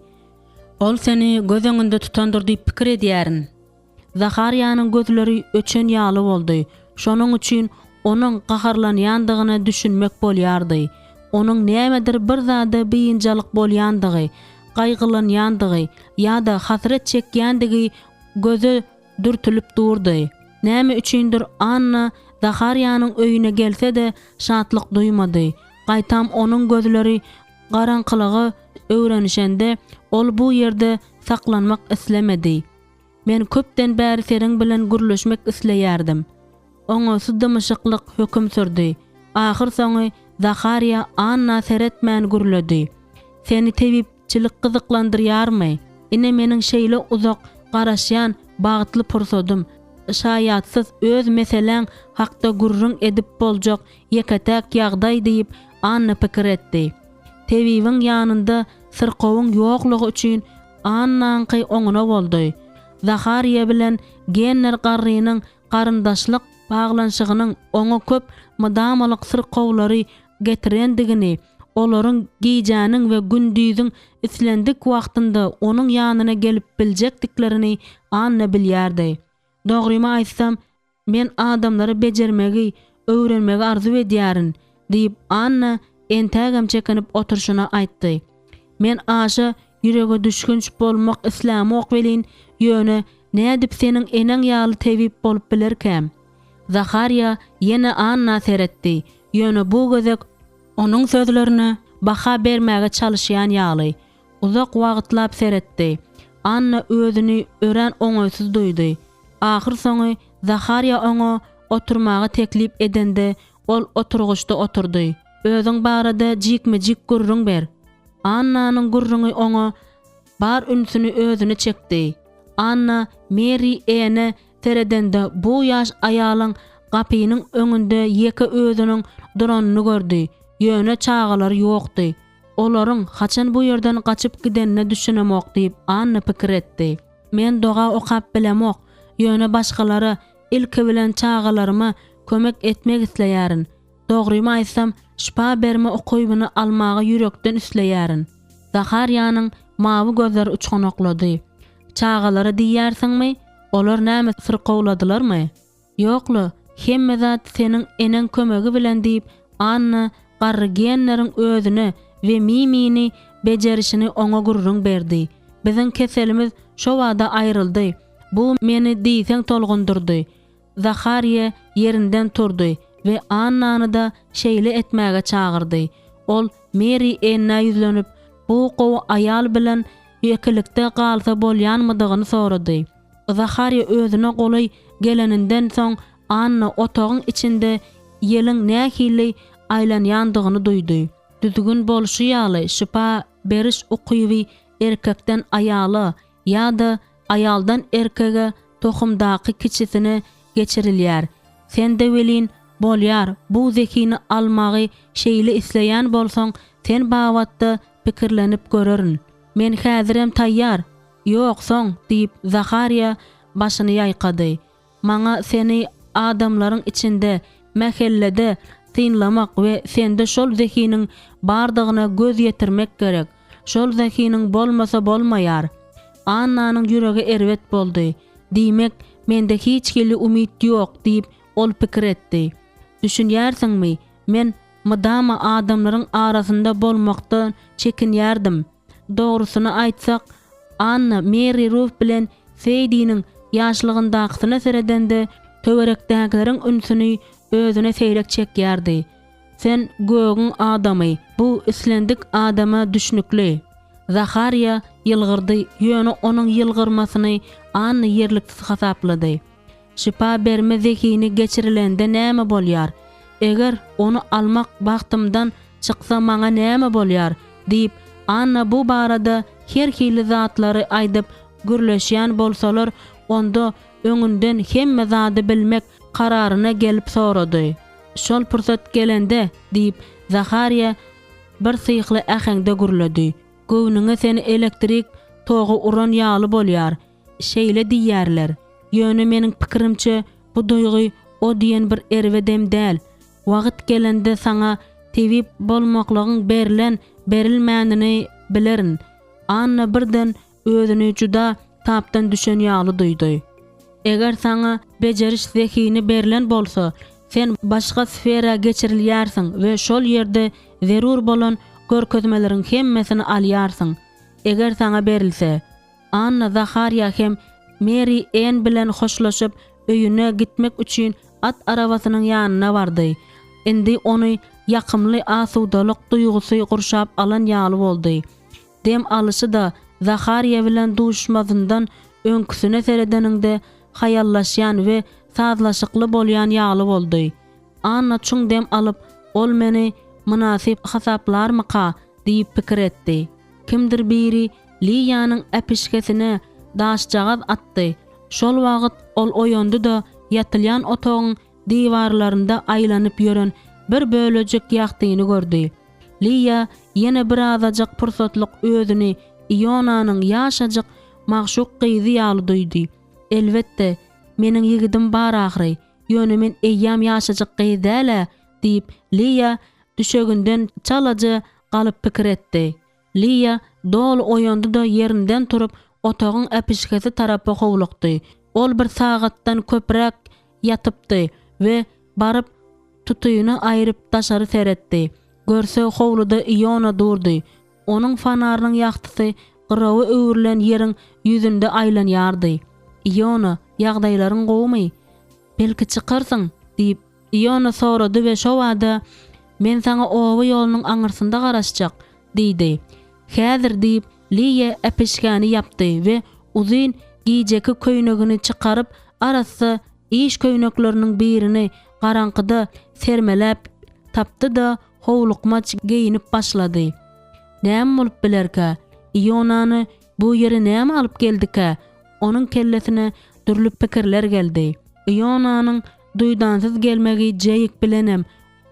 Ol seni göz öňünde tutandyr diýip pikir edýärin. Zahariyanyň gözleri öçen ýaly boldy. Şonuň üçin onuň gaharlanýandygyny düşünmek bolýardy. Onuň nämedir bir zada beýinjalyk bolýandygy, gaýgylanýandygy ýa-da hasret çekýändigi göze dürtülüp durdy. Näme üçindir Anna Zahariyanyň öýüne gelse de şatlyk duýmady. Gaýtam onuň gözleri garaňkylygy öwrenişende ol bu ýerde saklanmak islemedi. Men köpden bäri seriň bilen gürleşmek isleýärdim. Oňa sydymışyklyk hökm sürdi. Ahyr soňy Zahariya Anna seretmän gürledi. Seni tebip sepçilik gyzyklandyrýarmy? Ine meniň şeýle uzak garaşýan bagtly pursadım. Şaýatsyz öz meseleň hakda gurrun edip boljak ýeketäk ýagdaý diýip Anna pikir etdi. Tebibiň ýanynda syrkowyň ýoklugy üçin Annanky oňuna boldy. Zahariya bilen Genner garrynyň garyndaşlyk baglanşygynyň oňa köp mydamalyk syrkowlary getirendigini, olaryň giýjäniň we gündüziň islendik wagtynda onuň ýanyna gelip biljekdiklerini Anna bilýärdi. Dogrymy aýtsam, men adamlary bejermegi, öwrenmegi arzu edýärin, diýip Anna entägem çekinip oturşuna aýtdy. Men aşa ýürege düşkünç bolmak islamy okwelin ýöne nädip seniň eneň ýaly tebip bolup bilerkäm. Zahariya ýene Anna seretdi. Ýöne bu gözek onuň sözlerine baha bermäge çalışýan ýaly. Uzak wagtlap seretdi. Anna özüni ören oňaýsız duýdy. Ahir soňy Zahariya oňa oturmagy teklip edende ol oturgyçda oturdy. Özüň barada jikme-jik gurrun ber. Annanyň gurruny oňa bar ünsüni özüne çekdi. Anna Mary ene teredende bu ýaş aýalyň gapynyň öňünde ýeke özüniň duranyny gördi. Ýöne çağalary ýokdy. Olaryň haçan bu ýerden gaçyp gidenine düşünemok diýip Anna pikir etdi. Men doga okap bilemok. Ýöne başgalary ilki bilen çağalaryma kömek etmek isleýärin. Dogrymy aýtsam, şipa berme okuýbyny almagy ýürekden isleýärin. Zahariýanyň mawy gözleri uçganoklady. Çağalary diýärsiňmi? Olar näme syrkowladylarmy? Ýoklu, hemme zat seniň enen kömegi bilen diýip Anna garrygenneriň özüne we mimini bejerişini oňa gurrun berdi. Biziň keselimiz şo wagda aýryldy. Bu meni diýseň tolgundurdy. Zahariya yerinden turdy we Annany da şeýle etmäge çağırdy. Ol Mary enne ýüzlenip bu gowy aýal bilen ýekilikde galsa bolýanmydygyny sorady. Zahariya özüne golay geleninden soň Anna otagyň içinde ýeliň nähili aýlanýandygyny duýdy. Düzgün bolşy ýaly şipa beriş okuýby erkekden aýaly ýa-da aýaldan erkege tohumdaky kiçisini geçirilýär. Sen de welin bolýar bu zekini almagy şeýle isleýän bolsaň sen bawatda pikirlenip görerin. Men häzirem taýýar. Ýoksoň diýip Zahariya başyny ýaýkady. Maňa seni adamlaryň içinde, mähellede tynlamak we sende şol zekiniň bardygyna göz ýetirmek gerek. Şol zekiniň bolmasa bolmaýar. Annanyň ýüregi erwet boldy. Diýmek, mende hiç kili umyt ýok diýip ol pikir etdi. Düşünýärsiňmi, men mydama adamlaryň arasynda bolmakdan çekinýärdim. Dogrusyny aýtsak, Anna Mary Ruth bilen Feidi'niň ýaşlygyndakysyna seredende töwerekdäkleriň ünsüni özüne seýrek çekýärdi. Sen göğün adamy, bu islendik adama düşnükli. Zahariya ýylgyrdy, ýöne onuň ýylgyrmasyny Anna ýerliksiz hasaplady. Şipa berme zekini geçirilende näme bolýar? Eger onu almak bagtymdan çyksa maňa näme bolýar? Diýip Anna bu barada her hili zatlary aýdyp gürleşýän bolsalar, onda öňünden hemme zady bilmek kararyna gelip sorady. Şol pursat gelende diýip Zahariya bir syýkly äheňde gürledi. Göwnüňe seni elektrik togy uran ýaly bolýar. Şeýle diýýärler. Ýöne meniň pikirimçe bu duýgy o diýen bir erwedem däl. Wagt gelende saňa tebip bolmaklygyň berilmänini bilerin. Anna birden özüni juda tapdan düşen ýaly duýdy. Eger saňa bejeriş zekini berilen bolsa, sen başga sfera geçirilýärsiň we şol ýerde zerur bolan görkezmeleriň hemmesini alýarsyň. Eger saňa berilse, Anna Zahariya hem Mary en bilen hoşlaşyp öýüne gitmek üçin at arabasynyň ýanyna bardy. Indi ony ýakymly asudalyk duýgusy gurşap alan ýaly boldy. Dem alyşy da Zahariya bilen duşmazyndan öňküsine seredeninde hayallaşýan we sazlaşykly bolýan ýaly boldy. Anna çuň dem alyp, ol meni münasip hasaplarmyka diýip pikir etdi. kimdir biri Liyanyň epişkesine daşjagaz atdy. Şol wagt ol oýandy da ýatylýan otagyň diwarlarynda aýlanyp ýören bir bölejek ýagtyny gördi. Liya ýene bir azajyk pursatlyk özüni Ionanyň ýaşajyk magşuk gyzy ýaly duýdy. Elbetde, meniň ýigidim bar ahry, ýöne men eýýam ýaşajyk gyzy däle, diýip Liya düşeginden çalaja galyp pikir etdi. Liya dol oýandy da ýerinden turup otagyň epişkesi tarapy howlukdy. Ol bir sagatdan köprek ýatypdy we baryp tutuýuny aýryp daşary seretdi. Görse howluda Iona durdy. Onuň fanarynyň ýagtysy gyrawy öwrülen ýeriň ýüzünde aýlanýardy. Iona, ýagdaýlaryň gowmy? Belki çykarsyň, diýip Iona sorady we şo wada men saňa owa ýolunyň aňyrsynda garaşjak, diýdi. Häzir diýip Liya epişkani ýapdy we uzyn giýjeki köýnegini çykaryp arasy iş köýnekleriniň birini garankyda sermelep tapdy da howlukmaç giyinip başlady. Näme bolup bilerkä? Ionany bu ýere näme alyp geldika? Onuň kellesine türlü pikirler geldi. Ionanyň duýdansyz gelmegi jeyik bilenem.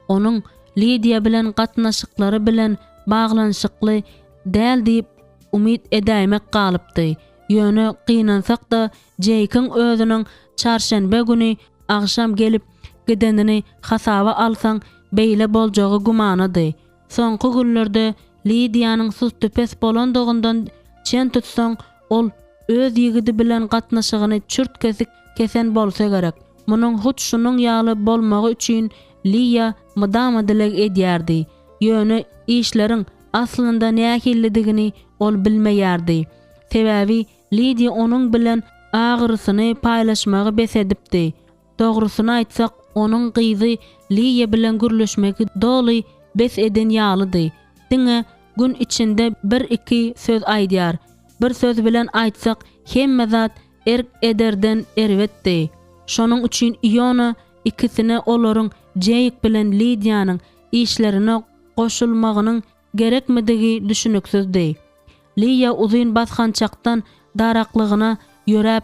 Onuň Lidia bilen gatnaşyklary bilen baglanşykly däl diýip umid edämek galypdy. Ýöne gynansak da Jeykiň özüniň çarşembe güni agşam gelip gidenini hasaba alsaň beýle boljagy gumanydy. Soňky günlerde Lidianyň sustupes bolandygyndan çen tutsaň ol öz ýigidi bilen gatnaşygyny çürt kesik kesen bolsa gerek. Munyň hut şunyň ýaly bolmagy üçin Liya mydama dilek edýärdi. Ýöne işleriň aslynda nähillidigini ol bilmeýärdi. Sebäbi Lidia onuň bilen agyrysyny paýlaşmagy besedipdi. Dogrusyny aýtsak, onuň gyzy Liya bilen gürleşmegi doly bes eden ýalydy. Diňe gün içinde bir-iki söz aýdýar. Bir söz bilen aýtsak, hemme zat erk ederden erwetdi. Şonuň üçin Iona ikisine olaryň Jeyk bilen Lidianyň işlerine goşulmagynyň gerekmedigi düşünüksizdi. Liya uzyn baskançaktan daraklygyna ýörep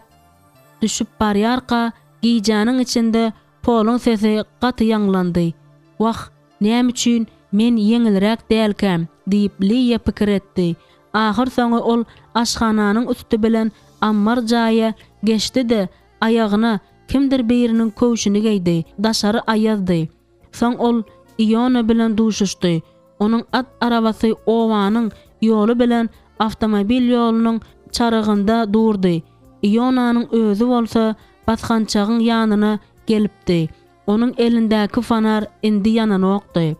düşüp barýarka giýjanyň içinde Polun sesi gaty ýanglandy. Wah, näme üçin men ýeňilrek dälkäm, diýip Liya pikir etdi. Ahir soňy ol aşhananyň üstü bilen ammar jaýa geçdi de aýagyna kimdir biriniň köwşüni geýdi. Daşary aýazdy. Soň ol Iona bilen duşuşdy. Onuň at arabasy owanyň ýolu bilen avtomobil ýolunyň çarygynda durdy. Ionanyň özü bolsa baskançagyň ýanyna gelipdi. Onuň elindäki fanar indi ýananokdy.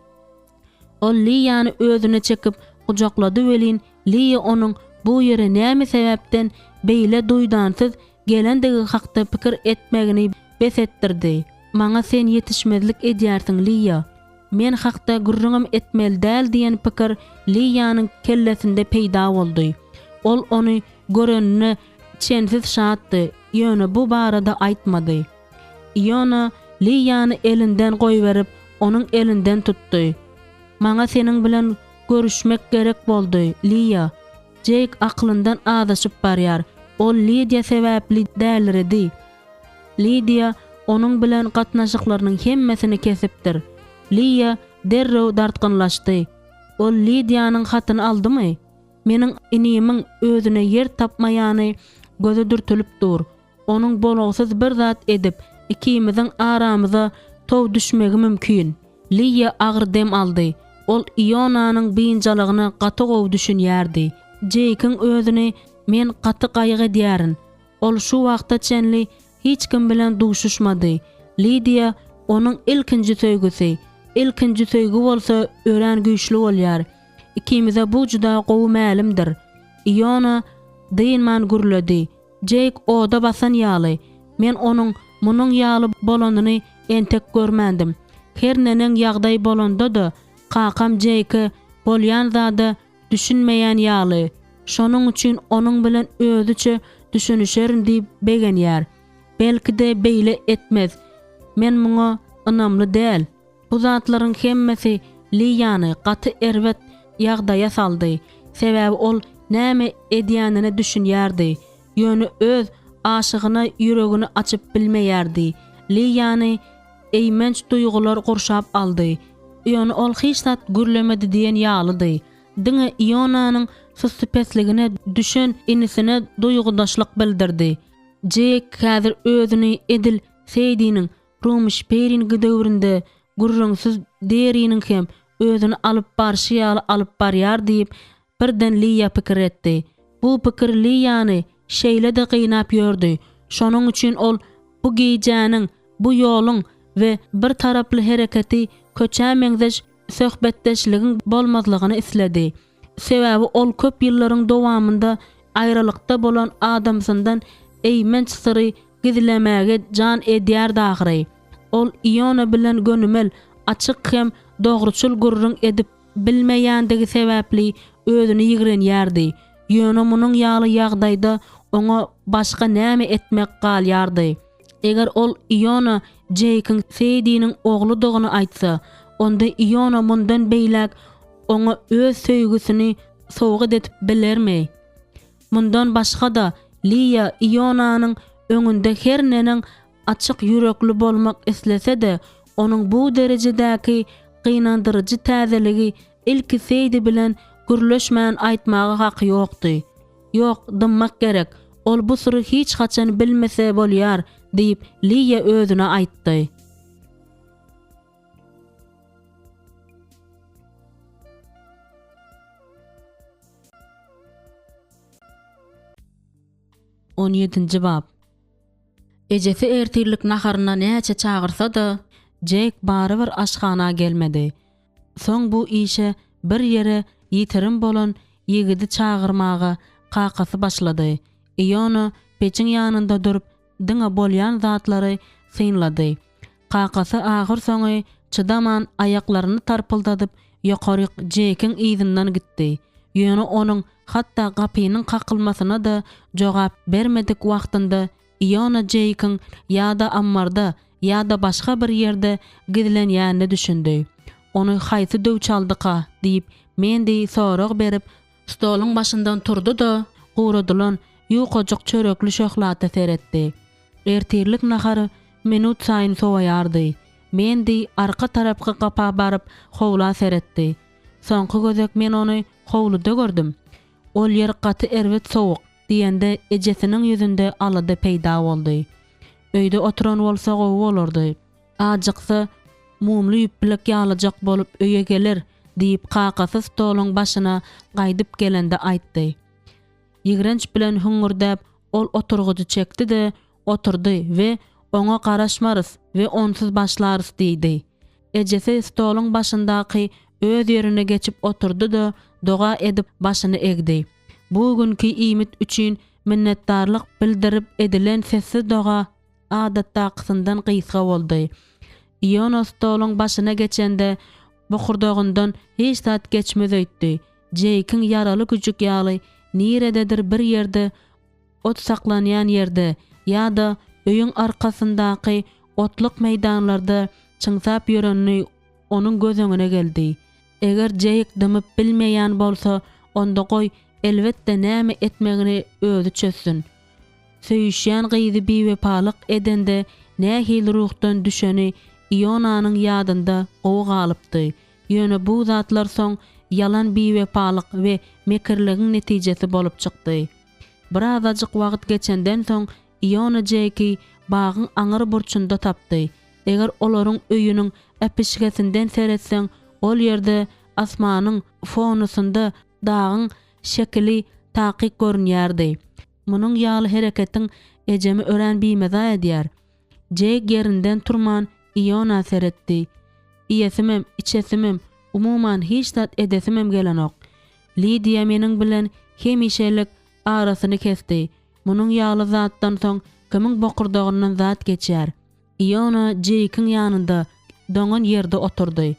Ol Liyany özüne çekip gujaklady welin Liya onuň bu ýere näme sebäpden beýle duýdansyz gelendigi hakda pikir etmegini besetdirdi. Maňa sen ýetişmezlik edýärsiň Liya. Men hakda gürrüňem etmel däl diýen pikir Liyanyň kellesinde peýda boldy. Ol ony görenine çensiz şatdy. Ýöne bu barada aýtmady. Iona Liyany elinden goýberip onuň elinden tutdy. Maňa seniň bilen görüşmek gerek boldy, Liya. Jeyk aklyndan adaşyp barýar. Ol Lidia sebäpli dälredi. Lidia onuň bilen gatnaşyklarynyň hemmesini kesipdir. Liya derrew dartgynlaşdy. Ol Lidianyň hatyny aldymy? Meniň inimiň özüne yer tapmaýany göze dürtülip dur. Onuň bolagsyz bir zat edip ikimiziň aramyza tow düşmegi mümkin. Liya agyr dem aldy. Ol Ionanyň biňjalagyny gaty gow düşünýärdi. Jeykiň özüni men gaty gaýyk edýärin. Ol şu wagta çenli hiç kim bilen duşuşmady. Lidia onuň ilkinji söýgüsi. İlkinji söýgü bolsa ören güýçli bolýar. İkimize bu juda gowy mälimdir. Iona diýman gürledi. Jeyk oda basan ýaly. Men onuň munyň ýaly bolanyny entek görmendim. Her nenen ýagdaý bolanda da kakam Jeyke bolýan zada düşünmeýän ýaly. Şonuň üçin onuň bilen özüçe düşünüşerin diýip begenýär. Belki de beýle etmez. Men muňa ynamly däl. Bu zatlaryň hemmesi Liyany gaty erwet ýagdaýa saldy. Sebäbi ol näme edýänine düşünýärdi. Ýöne öz aşygyna ýüregini açyp bilmeýärdi. Liýany eýmenç duýgular gurşap aldy. Ýöne ol hiçnat gürlemedi diýen ýalydy. Diňe Ionanyň susupesligine düşen inisine duýgudaşlyk bildirdi. Jack häzir özüni edil seýdiniň Rumish Perin gidöwründe gurrunsyz deriniň hem özüni alyp barşy alyp barýar diýip birden Liýa pikir etdi. Bu pikir Liýany şeýle de gynap ýördi. Şonuň üçin ol bu giýjäniň, bu ýoluň we bir taraply hereketi köçämeňdeş söhbetdeşligiň bolmazlygyny isledi. Sebäbi ol köp ýyllaryň dowamında aýrylykda bolan adamsyndan eýmenç syry gizlemäge jan edýär dahyry. Ol Iona bilen gönümel, açyk hem dogruçul gurrun edip bilmeýändigi sebäpli özüni ýigrenýärdi. Ýöne munyň ýaly ýagdaýda oňa başga näme etmek galýardy. Eger ol Iona Jake'in seýdiniň ogludygyny aýtsa, onda Iona mundan beýlek oňa öz söýgüsini sowgat etip bilermi? Mundan başga da Liýa Ionanyň öňünde her neniň açyk ýürekli bolmak islese de, onuň bu derejedäki gynandyrjy täzeligi ilki seýdi bilen gürleşmän aýtmagy haky ýokdy. Ýok, dymmak gerek. Ol bu syry hiç haçan bilmese bolýar diýip Liýa özüne aýtdy. On 7-nji bab. Ejesi ertirlik naharyna näçe çağırsa da Jack barıbyr aşgana gelmedi. Soň bu işe bir yere ýitirim bolan ýigidi çağırmaga kakasy başlady. Iona peçiň ýanynda durup diňe bolýan zatlary synlady. Kakasy agyr soňy çıdaman aýaklaryny tarpyldadyp ýokaryk Jack'iň ýzynyň gitdi. Ýöne onuň hatda gapynyň kakylmasyna da jogap bermedik wagtynda Iona Jake'in ýa-da ammarda ýa-da başga bir ýerde gizlenýänini düşündi. Onu haýsy döw çaldyka diýip mendi sorag berip stoluň başyndan turdy da guradylan ýukajuk çörekli şokolata seretdi. Ertirlik nahary minut saýyn sowaýardy. Mendi arka tarapga gapa baryp howla seretdi. Soňky gözek men ony howluda gördüm. Ol ýer gaty erwet sowuk diýende ejesiniň ýüzünde alady peýda boldy. Öýde oturan bolsa gowy bolardy. Ajyksa mumly ýüplik ýalajak bolup öýe gelir diýip kakasy stoluň başyna gaýdyp gelende aýtdy. Ýigrenç bilen hüngürdäp ol oturgudy çekdi de oturdy we oňa garaşmarys we onsuz başlarys diýdi. Ejesi stoluň başyndaky öz ýerine geçip oturdy da doga edip başyny egdi. Bu günkü iýmit üçin minnetdarlyk bildirip edilen sessiz doga adatdakysyndan gysga boldy. Iona stoluň başyna geçende bokurdagyndan hiç saat geçmez öýtdi. Jake'in yaraly küçük ýaly nirededir bir ýerde ot saklanýan ýerde ýa-da öýüň arkasyndaky otlyk meýdanlarda çyňsap ýörenni onuň gözüňe geldi. Eger Jake dymyp bilmeýän bolsa, onda goý elbetde näme etmegini özü çözsün. Söýüşýän gyzy biwepalyk edende nähil ruhdan düşeni Ionanyň ýadynda ow galypdy. Ýöne bu zatlar soň yalan biwepalyk we mekirligiň netijesi bolup çykdy. Birazajyk wagt geçenden soň Iona Jake'i bagyň aňyr burçunda tapdy. Eger olaryň öýüniň epişgesinden seretseň, ol ýerde asmanyň fonusunda dagyň şekli takyk görünýärdi. Munyň ýaly hereketiň ejemi ören biýmeze edýär. Jake yerinden turman Iona seretdi. Iýesimem, içesimem, umuman hiç zat edesimem gelenok. Lydia meniň bilen hemişelik arasyny kesdi. Munyň ýaly zatdan soň kimiň bokurdagyndan zat geçýär. Iona Jake'iň ýanynda doňan ýerde oturdy.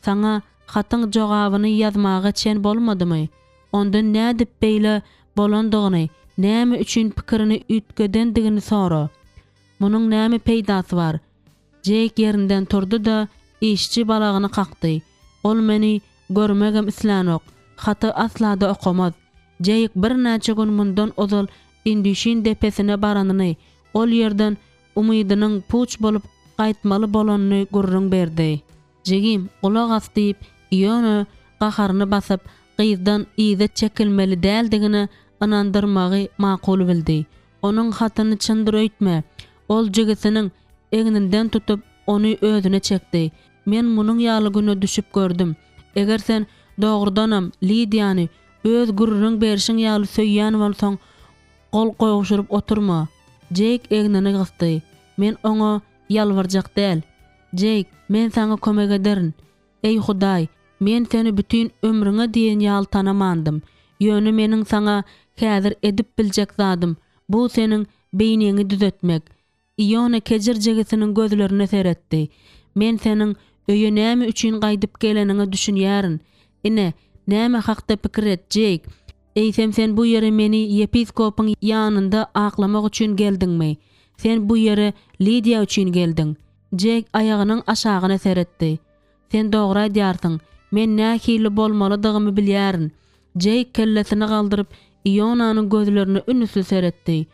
Saňa hatyň jogabyny ýazmaga çen bolmadymy? Ondan nädip beýle bolandygyny, näme üçin pikirini ütgedendigini sora. Munyň näme peýdasy bar? Jake yerinden turdy da işçi balagyny kakdy. Ol meni görmegem islanok. hatı asla da okamaz. Jake bir näçe gün mundan ozal indişin depesine baranyny, ol yerden umydynyň puç bolup gaýtmaly bolanyny gurrun berdi. Jegim gulak as diýip ýöne gaharyny basyp gyzdan iýde çekilmeli däldigini ynandyrmagy makul bildi. Onuň hatyny çyndyr öýtme. Ol jigisiniň egninden tutup ony özüne çekdi. Men munyň ýaly güne düşüp gördüm. Eger sen dogrudanam Lidiany öz gurrun berişiň ýaly söýýän bolsaň, gol goýuşuryp oturma. Jake egnini gysdy. Men oňa ýalvarjak däl. Jake, men sana kömek ederin. Ey Hudaý, men seni bütün ömrüňe diýen ýaly tanamandym. Ýöne meniň sana häzir edip biljek zadym. Bu seniň beýniňi düzetmek. Ýöne kejir jegisiniň gözlerine seretdi. Men seniň öýe näme üçin gaýdyp geleniňi düşünýärin. Ine, näme hakda pikir et, Jake? Eýsem sen bu ýere meni yepiskopyň ýanynda aklamak üçin geldiňmi? Sen bu ýere Lydia üçin geldiň. Jake aýagynyň aşagyna seretdi. Sen dogry aýdýarsyň. Men nähili bolmalydygymy bilýärin. Jake kellesini galdyryp Ionanyň gözlerini ünnüsli seretdi.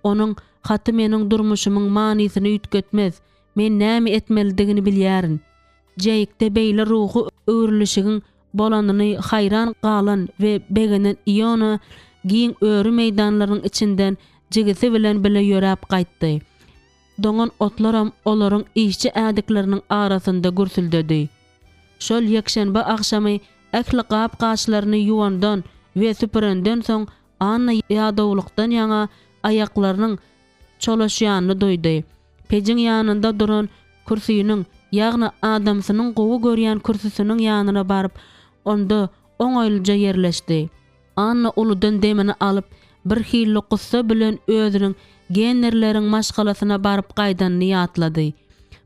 Onuň haty meniň durmuşymyň manysyny üýtgetmez. Men näme etmelidigini bilýärin. Jake-de beýle ruhu öwrülüşigiň bolanyny hayran galan we begenen Iona giň öwrü meýdanlarynyň içinden jigisi bilen bile ýöräp gaýtdy. Doňan otlaram olaryň işçi ädikleriniň arasynda gürsüldedi. Şol ýekşenbe akşamy ähli gap gaşlaryny ýuwandan we süpürenden soň Anna ýadawlykdan ýaňa aýaklarynyň çolaşýanyny duýdy. Pejiň ýanynda duran kursynyň, ýagny adamsynyň gowy görýän kursysiniň ýanyna baryp, onda oňaýlyja ýerleşdi. Anna uludan demini alyp, bir hili gussa bilen özüniň generleriň maşgalasyna baryp gaýdanyny ýatlady.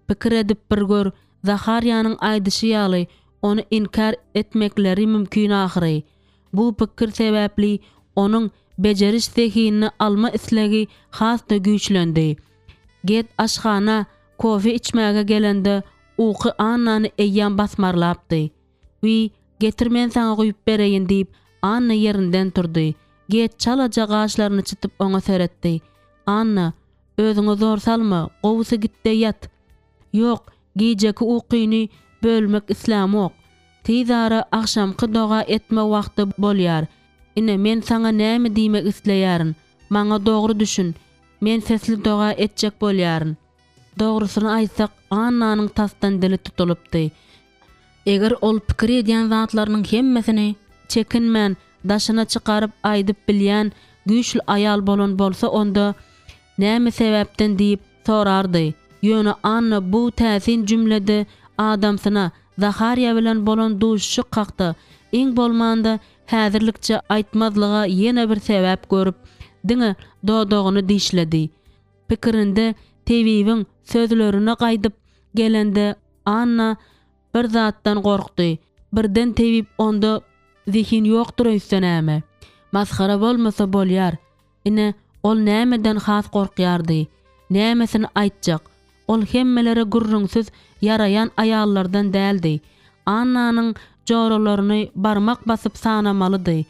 Pikir edip bir gör, Zaharyanyň aýdyşy ýaly onu inkar etmekleri mümkin ahyry. Bu pikir sebäpli onuň beceriş zehini alma islegi hasda güýçlendi. Get aşhana kofe içmäge gelende uky Annany eýýän basmarlapdy. "Wi, getirmen sana goýup bereýin" diýip Anna ýerinden turdy. Get çalaja gaşlaryny çytyp oňa seretdi. "Anna, özüňe zor salma, gowsy gitde ýat." "Ýok, gijeki ukyny bölmek islamok. Tizara akşamky doga etme wagty bolýar. Ine men sana näme diýmek isleýärin? Maňa dogry düşün. Men sesli doga etjek bolýaryn." Dogrusyny aýtsak, Annanyň tasdan dili tutulypdy. Eger ol pikir edýän zatlarynyň hemmesini çekinmän daşyna çykaryp aýdyp bilýän güýçli aýal bolan bolsa, onda näme sebäpden diýip sorardy. Ýöne Anna bu täsin jümlede adamsyna Zaharya bilen bolan duşşy kakda iň bolmanda häzirlikçe aýtmazlyga ýene bir sebäp görüp diňe dodogyny diýişledi. Pikirinde tebibiň sözlerine gaýdyp gelende Anna bir zatdan gorkdy. Birden tebib onda zihin ýokdur öýsenäme. Maskara bolmasa bolýar. Ine ol nämeden has gorkýardy? Nämesini aýtjak? Ol hemmelere gurrunsyz yarayan ayallardan däldi. Annanyň joralaryny barmak basyp sanamalydy.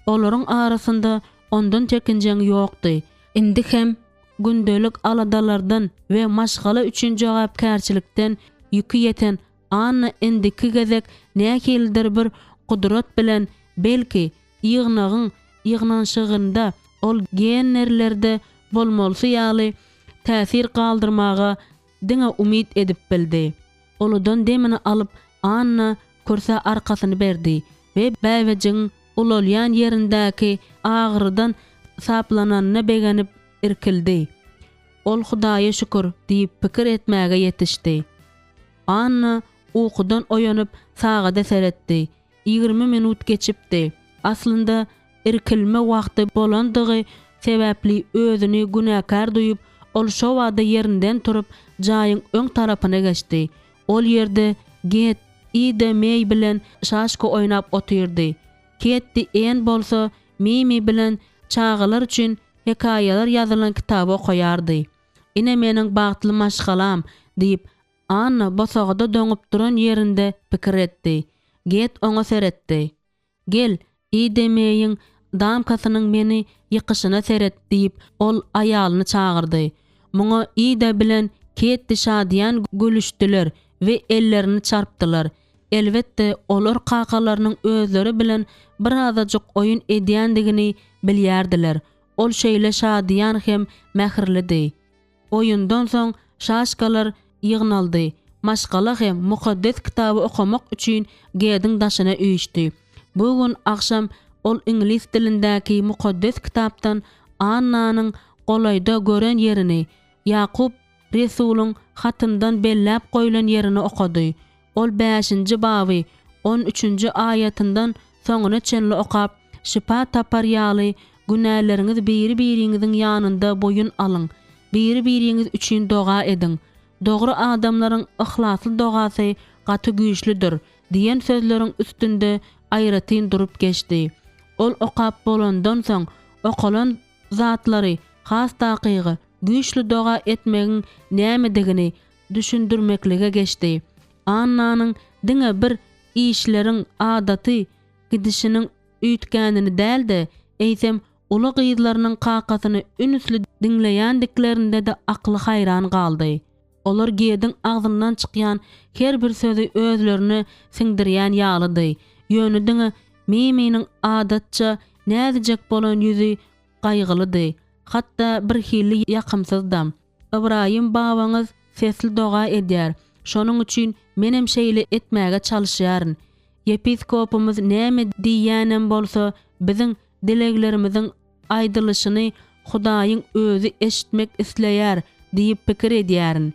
Olaryň arasynda ondan çekinjeň ýokdy. Indi hem gündelik aladalardan we maşgala üçin jogapkärçilikden ýükü ýeten Anna indiki gezek nähildir bir kudrat bilen belki ýygnaşygynda ol generlerde bolmalsy ýaly täsir galdyrmaga diňe umid edip bildi. Oludan demini alyp Anna kursa arkasyny berdi we bäwejiň ulolýan ýerindäki agyrydan saplananyna begenip irkildi. Ol Hudaýa şükür diýip pikir etmäge ýetişdi. Anna uykudan oýanyp sagada seretdi. 20 minut geçipdi. Aslında irkilme wagty bolandygy sebäpli özüni günäkär duýup, ol şo wagda ýerinden turup jaýyň öň tarapyna geçdi. Ol ýerde Get ide mey bilen şaşka oýnap otyrdy. Ketdi en bolsa Mimi bilen çağalar üçin hekaýalar ýazylan kitaba okoýardy. Ine meniň bagtly maşgalam diýip Anna bosagda döňüp duran ýerinde pikir etdi. Get oňa seretdi. "Gel, demeyin damkasynyň meni ýykyşyna seret diýip ol aýalyny çağırdy. Muňa ide bilen ketdi şadyan gülüşdiler we ellerini çarpdylar. Elbetde olar kakalarynyň özleri bilen birazajyk oýun edýändigini bilýärdiler. Ol şeýle şadyan hem mähirlidi. Oýundan soň şaşkalar ýygnaldy. Maşgala hem mukaddes kitaby okamak üçin gediň daşyna üýüşdi. Bu gün akşam ol İnglis dilindäki mukaddes kitapdan Annanyň golaýda gören yerini, Ýakup Resulüň hatyndan belläp goýulan yerini okady. Ol 5-nji baby 13-nji ayatyndan soňuna çenli okap, şipa tapar ýaly, günäleriniz biri-biriňiziň ýanynda boyun alyň, biri-biriňiz üçin doga edin. Dogry adamlaryň ihlasly dogasy gaty güýçlidir diýen sözleriň üstünde aýratyn durup geçdi. Ol okap bolandan soň okalan zatlary has dakygy güýçli doga etmegiň nämedigini düşündirmeklige geçdi. Annanyň diňe bir işleriň adaty gidişiniň üýtgänini däldi, eýsem uly gyzlarynyň kakasyny ünüsli diňleýändiklerinde de akly hayran galdy. Olar gediň agzyndan çykýan her bir sözi özlerini siňdirýän ýalydy. Ýöne diňe meminiň adatça näzijek bolan ýüzi gaýgylydy. Hatda bir hili ýakymsyzdam. Ibrahim babaňyz sesli doga edýär. Şonuň üçin menem şeýle etmäge çalyşýaryn. Yepiskopumuz näme diýýänem bolsa, biziň dileglerimiziň aýdylyşyny Hudaýyň özü eşitmek isleýär diýip pikir edýärin.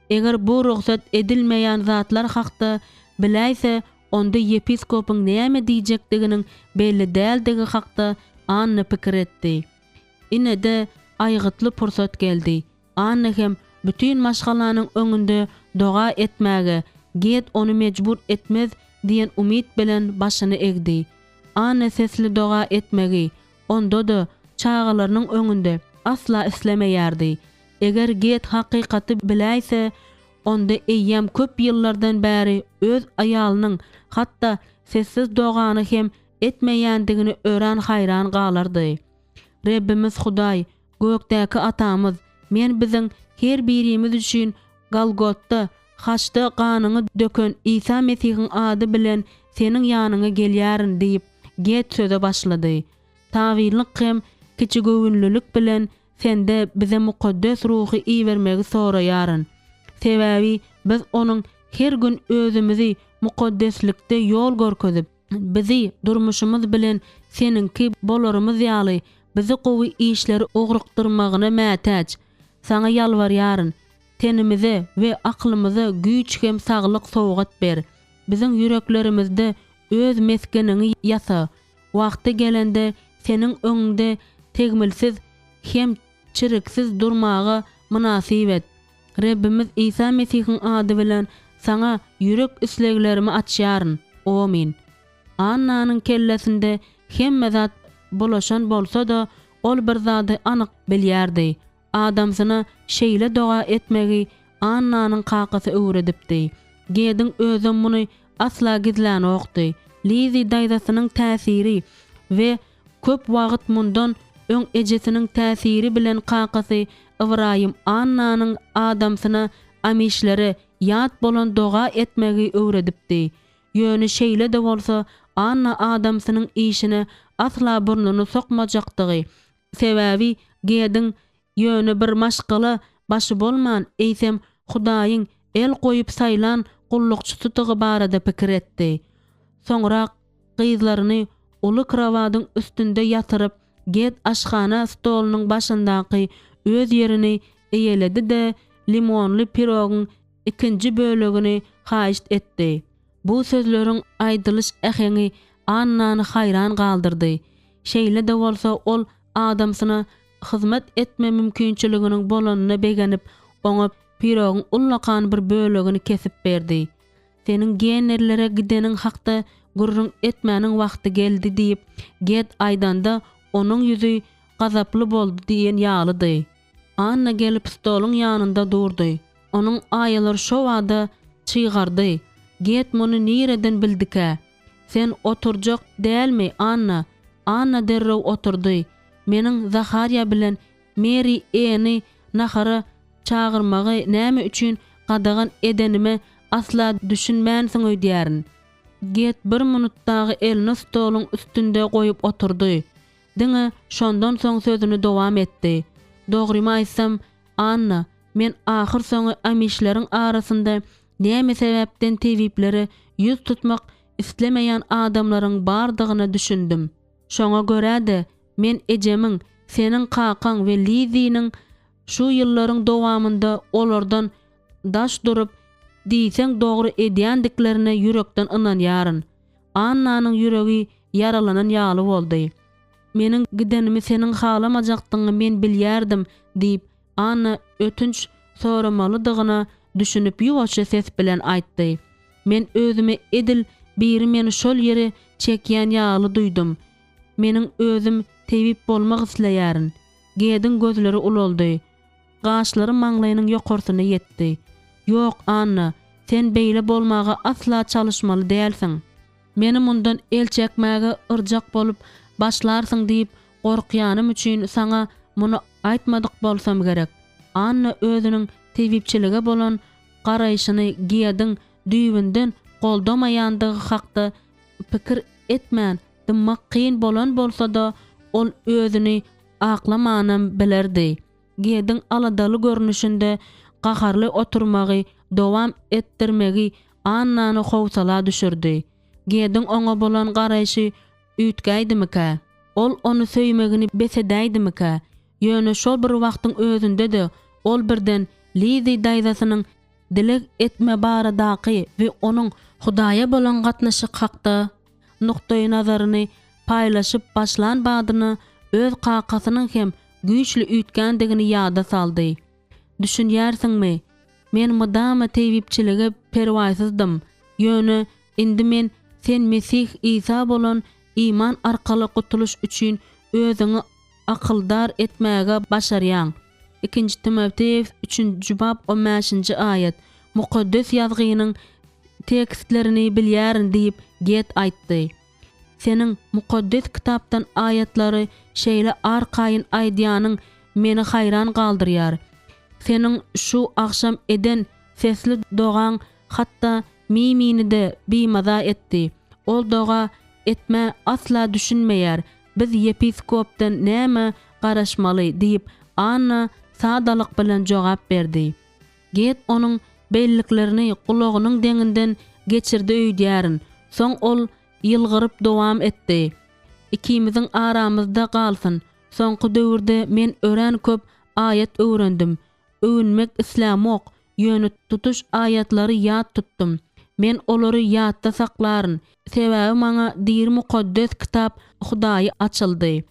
Eger bu ruhsat edilmeýän zatlar hakda biläýse, onda yepiskopyň näme diýjekdiginiň belli däldigi hakda anny pikir etdi. Ine de aýgytly pursat geldi. Anny hem bütün maşgalanyň öňünde doga etmäge, get onu mejbur etmez diýen umid bilen başyny egdi. Anny sesli doga etmegi, onda da çağalarynyň öňünde asla islemeýärdi. Eger get hakykaty biläýse, onda eýýäm köp ýyllardan bäri öz aýalynyň hatda sessiz dogany hem etmeýändigini ören hayran galardy. Rebbimiz Hudaý, gökdäki atamyz, men biziň her birimiz üçin Galgotda haçda ganyny döken İsa Mesihiň ady bilen seniň ýanyňa gelýärin diýip get söze başlady. Tawillik hem kiçi göwünlülük bilen sende bize mukaddes ruhy iýermegi soraýaryn. Sebäbi biz onuň her gün özümizi mukaddeslikde ýol görkezip, bizi durmuşymyz bilen seninki bolarymyz ýaly bizi gowy işleri ogrukdyrmagyna mätäç. Sana ýalbarýaryn, tenimize we aklymyza güýç hem saglyk sowgat ber. Biziň yüreklerimizde öz meskenini ýasa. Wagty gelende seniň öňünde tegmilsiz hem çiriksiz durmagy münasip et. Rebbimiz İsa Mesihiň ady bilen sana yürek isleglerimi açýaryn. Amin. Annanyň kellesinde hemme zat bolaşan bolsa da ol bir zady anyk bilýärdi. Adamsyna şeýle doga etmegi Annanyň kakasy öwredipdi. Gediň özüm muny asla gizlän okdy. Lizi daýdasynyň täsiri we köp wagt mundan öň ejesiniň täsiri bilen kakasy Ibrahim Annanyň adamsyna amişleri ýat bolan doga etmegi öwredipdi. Ýöne şeýle de bolsa Anna adamsynyň işine asla burnuny sokmajakdygy sebäbi gediň ýöne bir maşgala başı bolman eýsem Hudaýyň el goýup saýlan gullukçysydygy barada pikir etdi. Soňra gyzlaryny uly krawadyň üstünde ýatyryp get aşgana stolunyň başyndaky öz yerini eýeledi de limonly pirogyň ikinji bölegini haýyş etdi. Bu sözleriň aýdylyş äheňi Annany hayran galdyrdy. Şeýle de bolsa ol adamsyna hyzmat etme mümkinçiliginiň bolanyna begenip, oňa pirogyň ullakan bir bölegini kesip berdi. Seniň generlere gideniň hakda gurrun etmäniň wagty geldi diýip, get aýdanda onuň ýüzi gazaply boldy diýen ýalydy. Anna gelip stoluň ýanynda durdy. Onuň aýalary şo wada çygardy. Get muny nireden bildike? Sen oturjak dälmi Anna? Anna derrew oturdy. Meniň Zaharya bilen Mary eni nahara çağırmagy näme üçin qadagan edenime asla düşünmänsiň öýdýärin. Get 1 minutdagy elini stoluň üstünde goýup oturdy. Diňe şondan soň sözüni dowam etdi. Dogrymy aýtsam, Anna, men ahir soňy amişleriň arasynda näme sebäpden tebiplere ýüz tutmak islemeýän adamlaryň bardygyny düşündim. Şoňa görä-de men ejemiň, seniň kakaň we Liziň şu ýyllaryň dowamında olardan daş durup diýseň dogry edýändiklerine ýürekden ynanýaryn. Annanyň ýüregi yaralanan ýaly boldy. Meniň gidenimi seniň halamajakdygyny men bilýärdim diýip Anna ötünç soramalydygyna düşünüp ýuwaşça ses bilen aýtdy. Men özüme edil biri meni şol ýere çekýän ýaly duýdum. Meniň özüm tebip bolmak isleýärin. Gedin gözleri ulaldy. Gaşlary maňlaýynyň ýokarsyna ýetdi. Ýok Anna, sen beýle bolmaga asla çalışmaly dälsiň. Meni mundan el çekmäge yrjak bolup başlarsyň diýip gorkýanym üçin saňa muny aýtmadyk bolsam gerek. Anna özüniň tebipçilige bolan garaýşyny giýediň düýbünden goldamaýandygy hakda pikir etmän, dymmak kyn bolan bolsa-da ol özüni aklamanam bilerdi. Giýediň aladaly görnüşinde gaharly oturmagy dowam etdirmegi Annany howsala düşürdi. Giýediň oňa bolan garaýşy üýtgäýdimika? Ol onu söýmegini besedäýdimika? Ýöne şol bir wagtyň özünde de ol birden Lizi daýzasynyň dilek etme baradaky we onuň Hudaýa bolan gatnaşy hakda nukdaý nazaryny paýlaşyp başlan badyny öz kakasynyň hem güýçli üýtgändigini ýada saldy. Düşünýärsiňmi? Men mydama tebipçilige perwaýsyzdym. Ýöne indi men sen Mesih İsa bolan iman arkaly gutuluş üçin özüňi akyldar etmäge başarýan. 2 Timoteus 3-nji bab 15-nji aýat. Mukaddes ýazgynyň tekstlerini bilýärin diýip get aýtdy. Seniň mukaddes kitapdan aýatlary şeýle arkaýyn aýdýanyň meni hayran galdyrýar. Seniň şu akşam eden sesli dogan hatda mimini de bimaza etdi. Ol doga etme asla düşünmeýär. Biz yepiskopdan näme garaşmaly diýip Anna sadalyk bilen jogap berdi. Get onuň belliklerini kulagynyň deňinden geçirdi öýdýärin. Soň ol ýylgyryp dowam etdi. İkimiziň aramyzda galsyn. Soňky döwürde men ören köp aýat öwrendim. Öwünmek islamok, ýöne tutuş aýatlary ýat tutdum. Men olary ýatda saklaryn. Sebäbi maňa dir mukaddes kitap Hudaýy açyldy.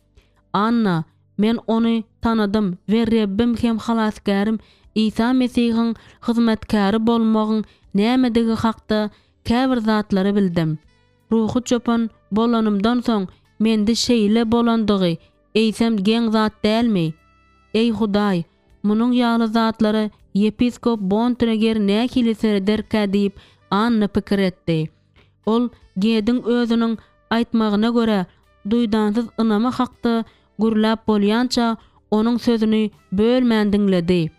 Anna, men onu tanydym we Rabbim hem halasgarim İsa Mesihiň hyzmatkary bolmagyň nämedigi hakda käbir zatlary bildim. Ruhy çöpen bolanymdan soň mende şeýle bolandygy eýsem geň zat dälmi? Ey Hudaý, munyň ýaly zatlary yepiskop Bontreger näkilisi derkä diýip Anna pikir etdi. Ol Gediň özüniň aýtmagyna görä duýdansyz ynama hakda gürläp bolýança onuň sözüni bölmän diňledi.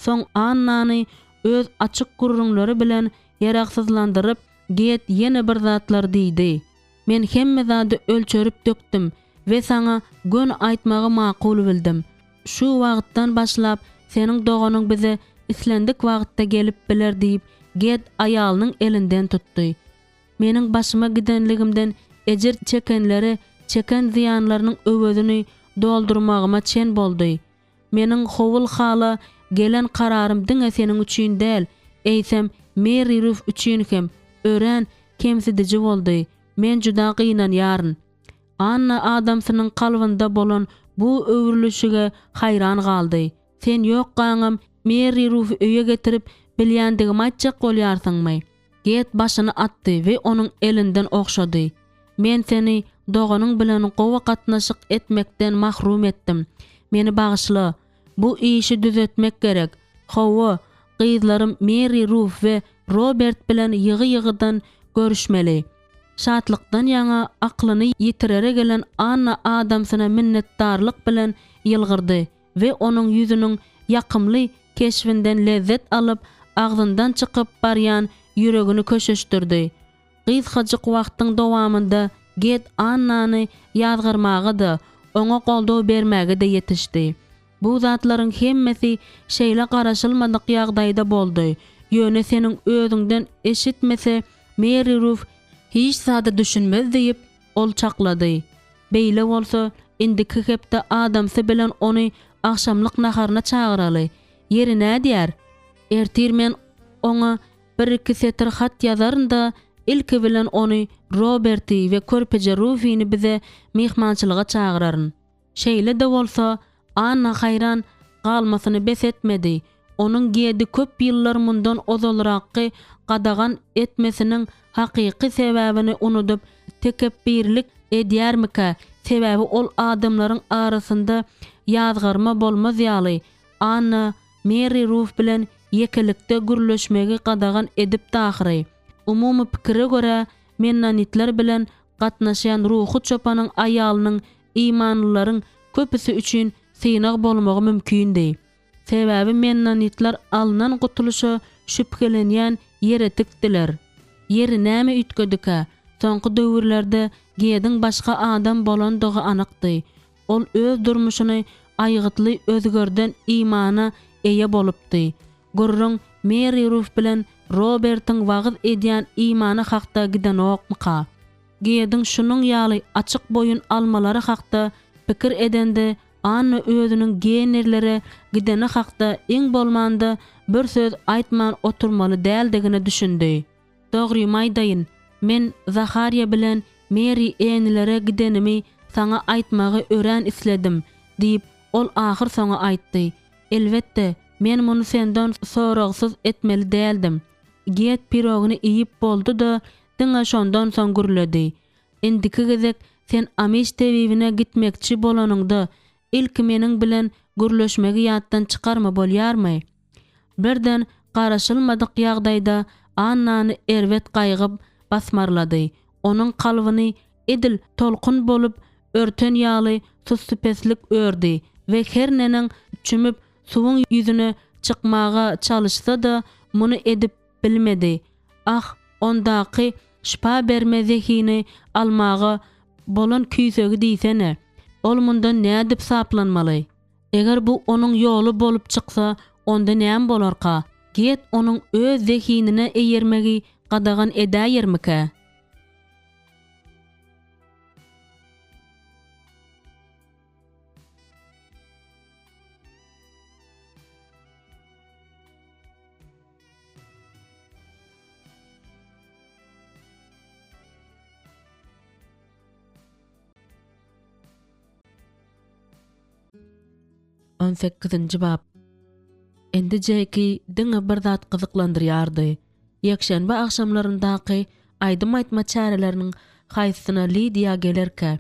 Soň Annany öz açyk gurrunlary bilen ýaraksızlandyryp Get ýene bir zatlar diýdi. Men hemme zady ölçörüp döktüm we saňa gön aýtmagy makul bildim. Şu wagtdan başlap seniň doganyň bize islendik wagtda gelip biler diýip Get aýalynyň elinden tutdy. Meniň başyma gidenligimden ejir çekenleri çeken ziýanlarynyň öwedini doldurmagyma çen boldy. Meniň howul hala gelen kararym diňe seniň üçin däl, eýsem Mary Ruth üçin hem ören kemsidici boldy. Men juda gynanýaryn. Anna adamsynyň kalbynda bolan bu öwrülüşige hayran galdy. Sen ýok gaňam Mary Ruth öýe getirip bilýändigimi aýtjak bolýarsyňmy? Get başyny atdy we onuň elinden okşady. Men seni doganyň bilen gowa gatnaşyk etmekden mahrum etdim. Meni bagyşla. Bu işi düzetmek gerek. Hawa, gyzlarym Mary Ruth we Robert bilen ýygy-ýygydan görüşmeli. Şatlykdan ýaňa aklyny ýitirere gelen Anna adamsyna minnetdarlyk bilen ýylgyrdy we onuň ýüzüniň ýakymly keşfinden lezzet alyp agzyndan çykyp barýan ýüregini köşeşdirdi. Gyzgaçyk wagtyň dowamında get Annany ýazgyrmagy da, oňa goldaw bermäge de ýetişdi. Bu zatlaryň hemmesi şeýle garaşylmadyk ýagdaýda boldy. Ýöne seniň özüňden eşitmese Mary Ruth hiç sada düşünmez diýip ol çaklady. Beýle bolsa indiki hepde adamsy bilen ony akşamlyk naharyna çagyraly. Ýeri nädýär? Ertir men oňa bir-iki setr hat ýazarynda ilki bilen ony Roberty we körpeje Rufiני bize mihmançylyga çagyraryn. Şeýle de bolsa Anna hayran galmasyny bes etmedi. Onuň gedi köp ýyllar mundan ozalraky gadagan etmesiniň hakyky sebäbini unudup tekebbirlik edýärmika? Sebäbi ol adamlaryň arasynda ýazgyrma bolmaz ýaly. Anna Mary Ruth bilen ýekelikde gürleşmegi gadagan edip dahyry. Umumy pikire görä Mennonitler bilen gatnaşan ruhy çopanyň aýalynyň imanlylaryň köpüsi üçin synav bolmagy mümkindi. Sebäbi Mennonitler alynan gutuluşa şüphelenýän ýere tikdiler. Ýeri näme ütkedika? Soňky döwürlerde giýediň başga adam bolandygy anykdy. Ol öz durmuşyny aýgytly özgörden imana eýe bolupdy. Gurrun Mary Ruth bilen Robert'ın wagyz edýän imany hakda giden okmaka. Giýediň şunuň ýaly açyk boyun almalary hakda pikir edende Anna özüniň generlere gideni hakda iň bolmanda bir söz aýtman oturmaly däldigini düşündi. Dogry maýdaýyn, men Zahariya bilen Mary enlere gidenimi saňa aýtmagy ören isledim diýip ol ahir soňa aýtdy. Elbetde men muny senden soragsyz etmeli däldim. Giýet pirogyny iýip boldy da diňe şondan soň gürledi. Indiki gezek sen Amish tebibine gitmekçi bolanyňda ilk meniň bilen gürleşmegi ýatdan çykarma bolýarmy? Birden garaşylmadyk ýagdaýda Annany erwet gaýgyp basmarlady. Onuň kalbyny edil tolkun bolup örten ýaly süspeslik ördi we her neniň çümüp suwuň ýüzüne çykmaga çalyşsa da muny edip bilmedi. Ah, ondaky şipa berme zehini almaga bolan küýsegi diýsene. Ol mundan nädip saplanmaly? Eger bu onuň ýoly bolup çyksa, onda näme bolarka? Giýet onuň öz zehinine eýermegi gadagan edäýermika? On 8-nji bab. Endi Jeki diňe bir zat gyzyklandyrýardy. Ýekşenbe akşamlaryndaky aýdym aýtma çäreleriniň haýsyna Lydia gelerke.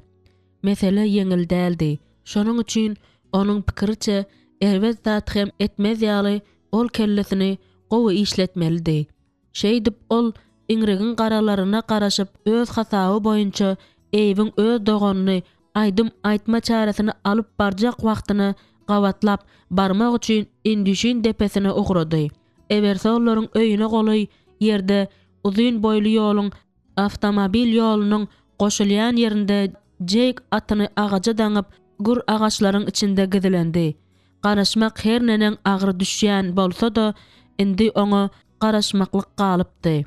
Mesele ýeňil däldi. Şonuň üçin onuň pikiriçe erwet zat hem etmez ýaly ol kellesini gowy işletmelidi. Şeý dip ol iňregin garalaryna garaşyp öz hasaby boýunça eýiň öz doganyny aýdym aýtma çäresini alyp barjak wagtyny gawatlap barmak üçin indişin depesine ugrady. Eversolaryň öýüne golay ýerde uzun boýly ýoluň avtomobil ýolunyň goşulýan ýerinde Jake atyny agaja daňyp gur agaçlaryň içinde gidilendi. Garaşmak her nenen agyr düşýän bolsa da indi oňa garaşmaklyk galypdy.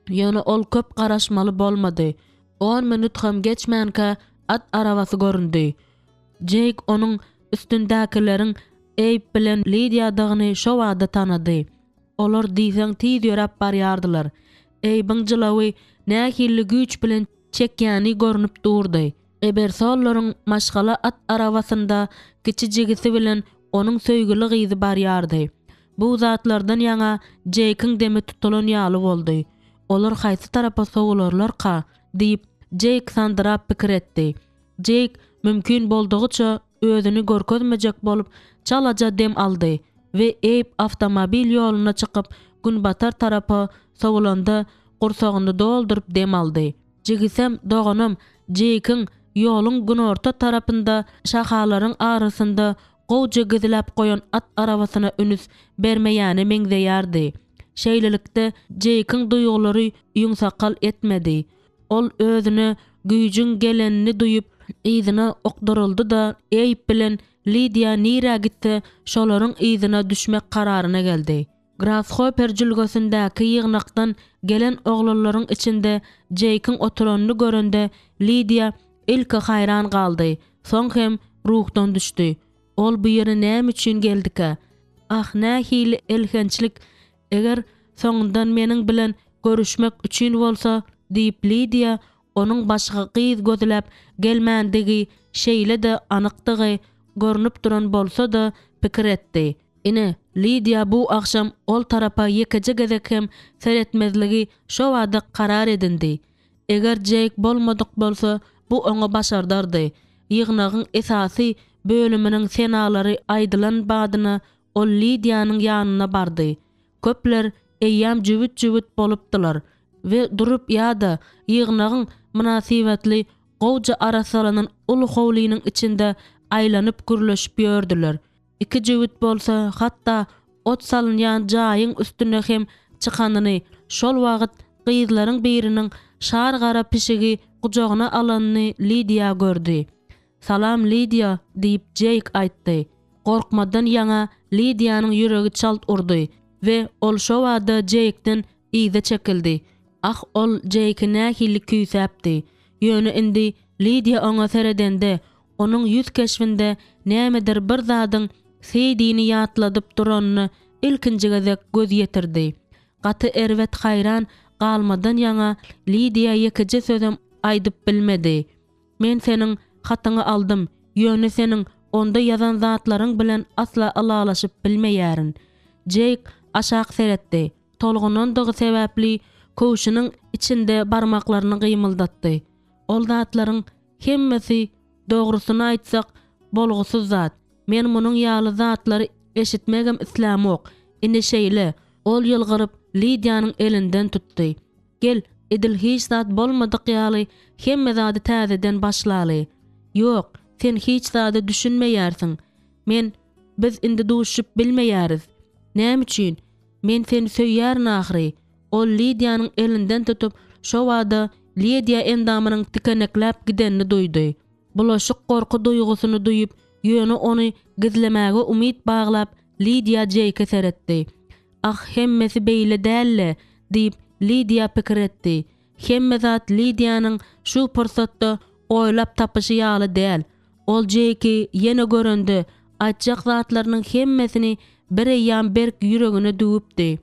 Ýöne ol köp garaşmaly bolmady. 10 minut hem geçmänkä at arabasy göründi. Jake onuň üstündäkilerin Eyp bilen Lydia dagyny şo wagda tanady. Olar diýseň tiz ýörap barýardylar. Eybiň jylawy nähilli güç bilen çekýäni görünüp durdy. Ebersolaryň maşgala at arabasynda kiçijigisi bilen onuň söýgüli gyzy barýardy. Bu zatlardan ýaňa Jake'ın demi tutulan ýaly boldy. Olar haýsy tarapa sogularlarka diýip Jake sandyrap pikir etdi. Jake mümkin boldugyça özüni görkezmejek bolup çalaja dem aldy we Eyp avtomobil ýoluna çykyp gün batar tarapy sowulanda gursagyny doldurup dem aldy. Jigisem doganam Jake'in yolun günorta tarapında şahalaryň arasında gowja gizlap koyan at arabasyna önüs bermeýäne meňzeýärdi. Şeýlelikde Jake'in duýgulary ýuňsakal etmedi. Ol özüne güýjüň gelenini duýup ýzyna okduruldy da eýip bilen Lydia nirä gitse şolaryň ýzyna düşmek kararyna geldi. Grasshopper jülgesindäki ýygnakdan gelen oglalaryň içinde Jake'in oturanyny görende Lydia ilki hayran galdy. Soň hem ruhdan düşdi. Ol bu ýere näme üçin geldika? Ah, nähili elhençlik. Eger soňundan meniň bilen görüşmek üçin bolsa, diýip Lydia onuň başga gyz gözläp gelmändigi şeýle de anykdygy görnüp duran bolsa da pikir etdi. Ine Lydia bu akşam ol tarapa ýekeje gezek hem seretmezligi şo wada karar edindi. Eger Jake bolmadyk bolsa bu oňa başardardy. Ýygnagyň esasy bölüminiň senalary aýdylan badyna ol Lydia'nyň ýanyna bardy. Köpler eýýam jübüt bolupdylar we durup ýa-da ýygnagyň münasibetli gowja arasalanan ulu howlynyň içinde aýlanyp gürleşip ýördiler. Iki jübüt bolsa hatda ot salynýan jaýyň üstüne hem çykanyny şol wagt gyzlaryň biriniň şar gara pişigi gujagyna alanyny Lydia gördü. "Salam Lydia" diýip Jake aýtdy. Korkmadan ýaňa Lydia'nyň ýüregi çalt urdy we ol şo wagtda Jake'den ýyza çekildi. Ah, ol Jake'i nähili küýsäpdi. Ýöne indi Lydia oňa seredende onuň ýüz keşfinde nämedir bir zadyň seýdini ýatladyp duranyny ilkinji gezek göz ýetirdi. Gaty erwet hayran galmadan ýaňa Lydia ýekeje sözem aýdyp bilmedi. "Men seniň hatyňy aldym. Ýöne seniň onda ýazan zatlaryň bilen asla alalaşyp bilmeýärin." Jake aşak seretdi. Tolgunandygy sebäpli köşüniň içinde barmaklaryny gymyldatdy. Ol zatlaryň hemmesi dogrusyny aýtsak bolgusuz zat. Men munyň ýaly zatlary eşitmegem islam ok. Indi şeýle, ol ýylgyryp Lydia'nyň elinden tutdy. "Gel, edil hiç zat bolmadyk ýaly hemme zady täzeden başlaly. Ýok, sen hiç zady düşünmeýärsiň. Biz indi duşup bilmeýäris. Näme üçin? Men seni söýýärin ahry." Ol Lydia'nyň elinden tutup şo wagtda Lydia endamynyň tikeneklap gidenini duýdy. Bulaşyk gorku duýgusyny duýup ýöne ony gizlemäge umyt baglap Lydia Jake'e seretdi. "Ah, hemmesi beýle dälle" diýip Lydia pikir etdi. Hemme zat Lydia'nyň şu pursatda oýlap tapyşy ýaly däl. Ol Jake'i ýene görende aýtjak zatlarynyň hemmesini bir eýýän berk ýüregine düwüpdi.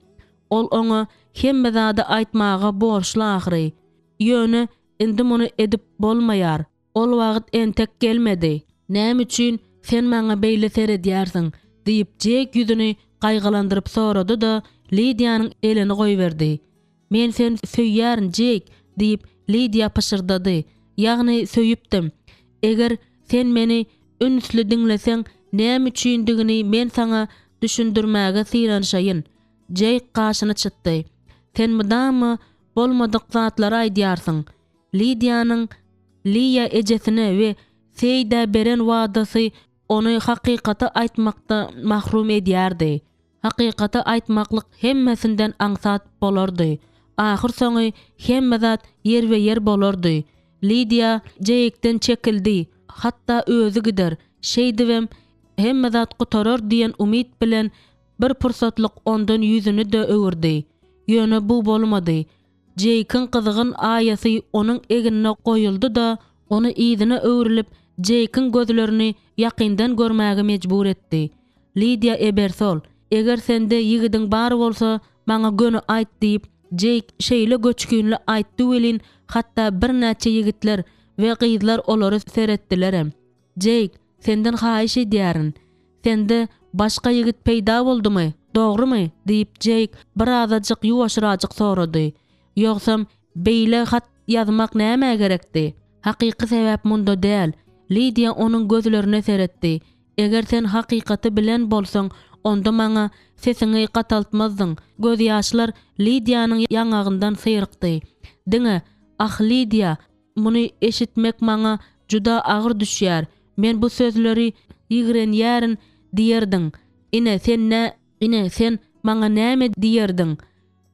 Ol oňa hemme zady aýtmaga borçly ahry. Ýöne indi muny edip bolmaýar. Ol wagt entek gelmedi. "Näme üçin sen maňa beýle seredýärsiň?" diýip Jake ýüzüni gaýgalandyryp sorady da Lydia'nyň elini goýberdi. "Men sen söýýärin Jake" diýip Lydia paşyrdydy. "Ýagny söýüpdim. Eger sen meni ünsli diňleseň näme üçindigini men saňa düşündirmäge syranşaýyn." Jake gaşyny çytdy. "Sen mydamy bolmadyk zatlary aýdýarsyň?" Lydia'nyň Lydia ejesine we seýde beren wadasy ony hakykata aýtmakda mahrum edýärdi. Hakykata aýtmaklyk hemmesinden aňsat bolardy. Ahyr soňy hemme zat yer we yer bolardy. Lydia Jake'den çekildi. Hatta özü gider. Şeýdibem hemme zat gutarar diýen umyt bilen bir pursatlyk ondan ýüzüni de öwürdi. Ýöne bu bolmady. Jake'in kızgın aýasy onuň eginine goýuldy da ony ýzyna öwrilip Jake'in gözlerini ýakyndan görmäge mejbur etdi. "Lydia Ebersol, eger sende ýigidiň bary bolsa, maňa göni aýt" diýip Jake şeýle göçkünli aýtdy welin hatda bir näçe ýigitler we gyzlar olary seretdilerem. "Jake, senden haýyş edýärin. Sende başga ýigit peýda boldymy? Dogrymy?" diýip Jake bir azadyk ýuwaşradyk sorady. "Ýoksam beýle hat ýazmak näme gerekdi?" "Hakyky sebäp munda däl." Lydia onuň gözlerine seretdi. "Eger sen hakykaty bilen bolsaň, onda maňa sesiňi gataltmazdyň." Göz ýaşlar Lydia'nyň ýangagyndan syrykdy. "Diňe, "Ah Lydia, bunu eşitmek maňa juda agyr düşýär. Men bu sözleri ýigrenýärin diýerdiň. Ine sen maňa näme diýerdiň?"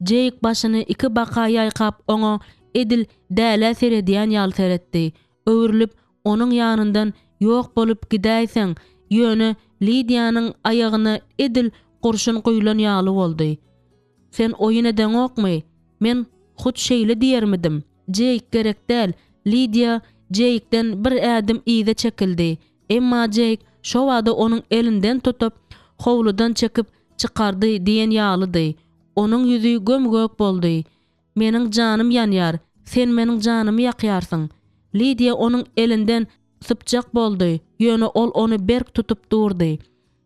Jake başyny iki baka ýaýkap oňa edil däle serediýän ýaly seretdi. Öwrülip onuň ýanyndan "Ýok bolup gidäýseň" ýöne Lydianyň aýagyna edil gurşun goýulan ýaly boldy. "Sen oýun edeňokmy? Men hut şeýle diýermidim?" "Jake gerek däl." Lydia Jake'den bir ädim iýde çekildi. Emma Jake şo wagda onuň elinden tutup howludan çekip çykardy diýen ýalydy. Onuň ýüzi gömgök boldy. "Meniň janym ýanýar, sen meniň janymy ýakýarsyň." Lydia onuň elinden sypjak boldy. Ýöne ol onu berk tutup durdy.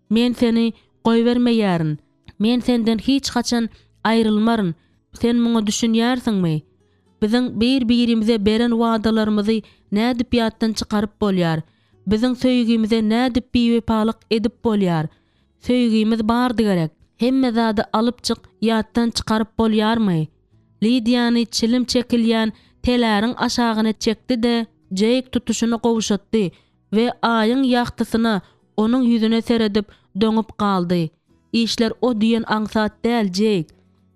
"Men seni goýbermeýärin. Men senden hiç haçan aýrylmaryn. Sen muňa düşünýärsiňmi? Biziň bir-birimize beren wadalarymyzy nädip ýatdan çykaryp bolýar? Biziň söýgimize nädip bewepalyk edip bolýar? Söýgimiz bardy gerek. Hemme zady alyp çyk ýatdan çykaryp bolýarmy?" Lydiany çilim çekilýän teläriň aşagyna çekdi de Jake tutuşuny gowuşatdy we aýyň ýagtysyna onuň ýüzüne seredip döňüp galdy. "Işler o diýen aňsat däl Jake.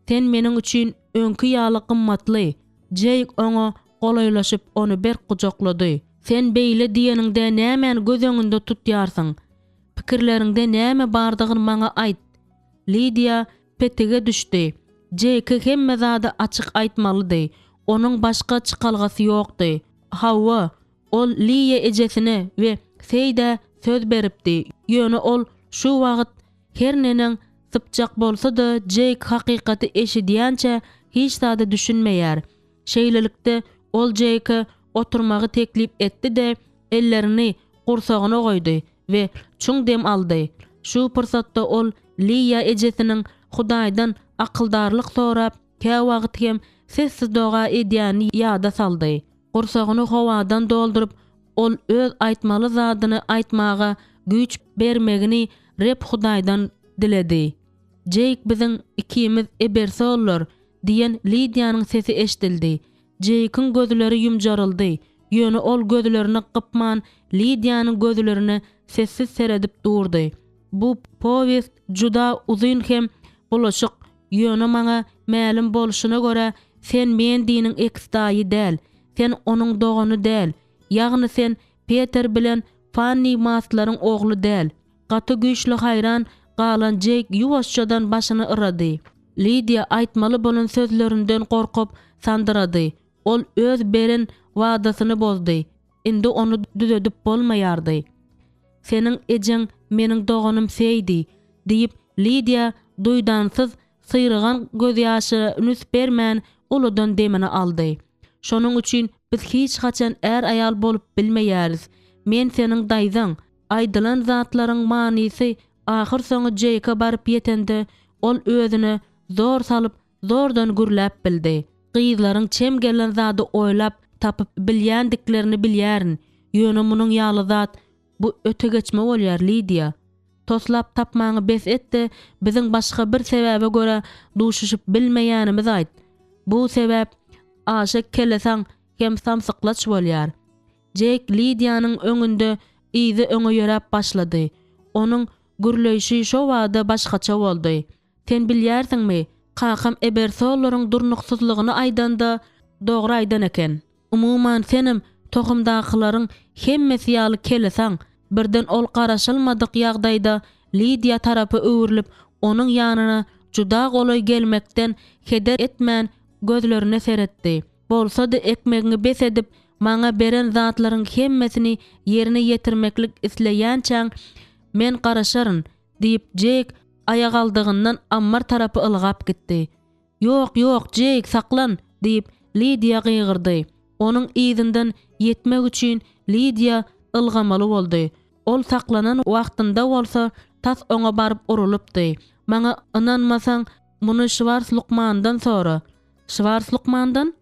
Sen meniň üçin öňkü ýaly gymmatly." Jake oňa golaylaşyp onu berk kucaklady. "Sen beýle diýeningde nämäni göz öňünde tutýarsyň? Pikirleriňde näme bardygyny maňa aýt." Lydia petege düşdi. Jake hemme zady açyk aýtmalydy. Onuň başga çykalgasy ýokdy. Hawa, ol Lydia ejesine we Seyde söz beripdi. Ýöne ol şu wagt her neneň sypjak bolsa-da Jake hakykaty eşidýänçe hiç zady düşünmeýär. Şeýlelikde ol Jake'a oturmagy teklip etdi de ellerini gursagyna goýdy we çuň dem aldy. Şu pursatda ol Lydia ejesiniň Hudaýdan akyldarlyk sorap, kä wagt hem sessiz doga edýäni ýada saldy. Gursagyny howadan doldurup, ol öz aýtmaly zadyny aýtmaga güç bermegini rep Hudaýdan diledi. "Jake biziň ikimiz ebersolar" diýen Lydianyň sesi eşdildi. Jake'ın gözleri yumjaryldy. Ýöne ol gözlerini gypman Lydianyň gözlerini sessiz seredip durdy. "Bu powest juda uzun hem bulaşyk. Ýöne maňa mälim bolşuna görä sen men diýiniň ekstaýy däl. Sen onuň dogany däl. Ýagny sen Peter bilen Fanny Maslaryň ogly däl." Gaty güýçli haýran galan Jake ýuwaşçadan başyny yrady. Lydia aýtmaly bolan sözlerinden gorkup sandyrady. Ol öz beren wadasyny bozdy. Indi onu düzedip bolmaýardy. "Seniň ejeň meniň doganym seýdi" diýip Lydia duýdansyz syrygan göz ýaşy nüs bermän uludan demini aldy. "Şonuň üçin biz hiç haçan är aýal bolup bilmeýäris. Men seniň daýzaň." Aýdylan zatlaryň manysy ahyr soňy Jake'a baryp ýetende ol özüne zor salyp zordan gürläp bildi. Gyzlaryň çem gelen zady oýlap tapyp bilýändiklerini bilýärin. Ýöne munyň ýaly zat bu öte geçme bolýar Lydia. Toslap tapmaňy bes etdi, biziň başga bir sebäbe görä duşuşyp bilmeýänimiz aýt. Bu sebäp aşyk kelesaň hem samsyklaç bolýar. Jake Lydianyň öňünde izi öňe ýöräp başlady. Onuň gürleýşi şo wagda başgaça boldy. "Sen bilýärsiňmi, kakam ebersolaryň durnuksyzlygyny aýdanda dogry aýdan eken. Umuman senim tohumdakylaryň hemmesi ýaly kelesaň." Birden ol garaşylmadyk ýagdaýda Lydia tarapy öwrülip onuň ýanyna juda golay gelmekden heder etmän gözlerine seretdi. "Bolsa-da ekmegiňi bes edip maňa beren zatlaryň hemmesini ýerine ýetirmeklik isleýänçäň men garaşaryn" diýip Jake aýag aldygyndan ammar tarapy ylgap gitdi. "Ýok, ýok Jake, saklan" diýip Lydia gygyrdy. Onuň izinden ýetmek üçin Lydia ylgamaly boldy. Ol saklanan wagtynda bolsa tas oňa baryp urulypdy. "Maňa inanmasaň, muny Schwarz Lukmandan sora." "Schwarz Lukmandan?"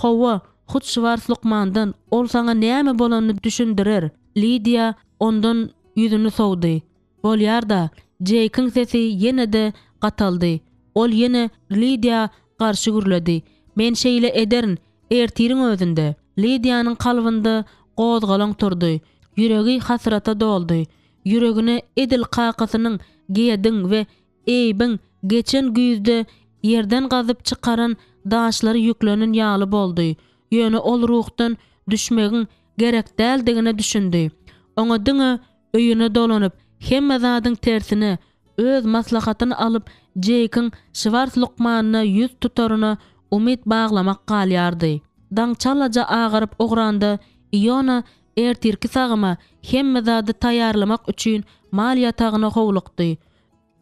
"Hawa, hut Schwarz Lukmandan. Ol saňa näme bolanyny düşündirer." Lydia ondan ýüzüni sowdy. "Bolýar-da." Jake'ın sesi ýene-de gataldy. Ol ýene Lydia garşy gürledi. "Men şeýle ederin. Ertirin özünde Lidia'nın kalbında gozgalan turdy. Ýüregi hasrata doldy. Yüregine edil qaqasynyň giýedin we eýbiň geçen güýzde yerden gazyp çykaran daşlary yüklenen ýaly boldy. Ýöne ol ruhdan düşmegiň gerek däldigine düşündi. Oňa diňe öýüne dolanyp hemme zadyň tersine öz maslahatyny alyp Jake'in Schwarz lukmanyna ýüz tutaryna umid baglamak galýardy. Daňçalaja agyryp ogranda Iona ertirki sagyma hemme zady taýarlamak üçin mal ýatagyna howlukdy.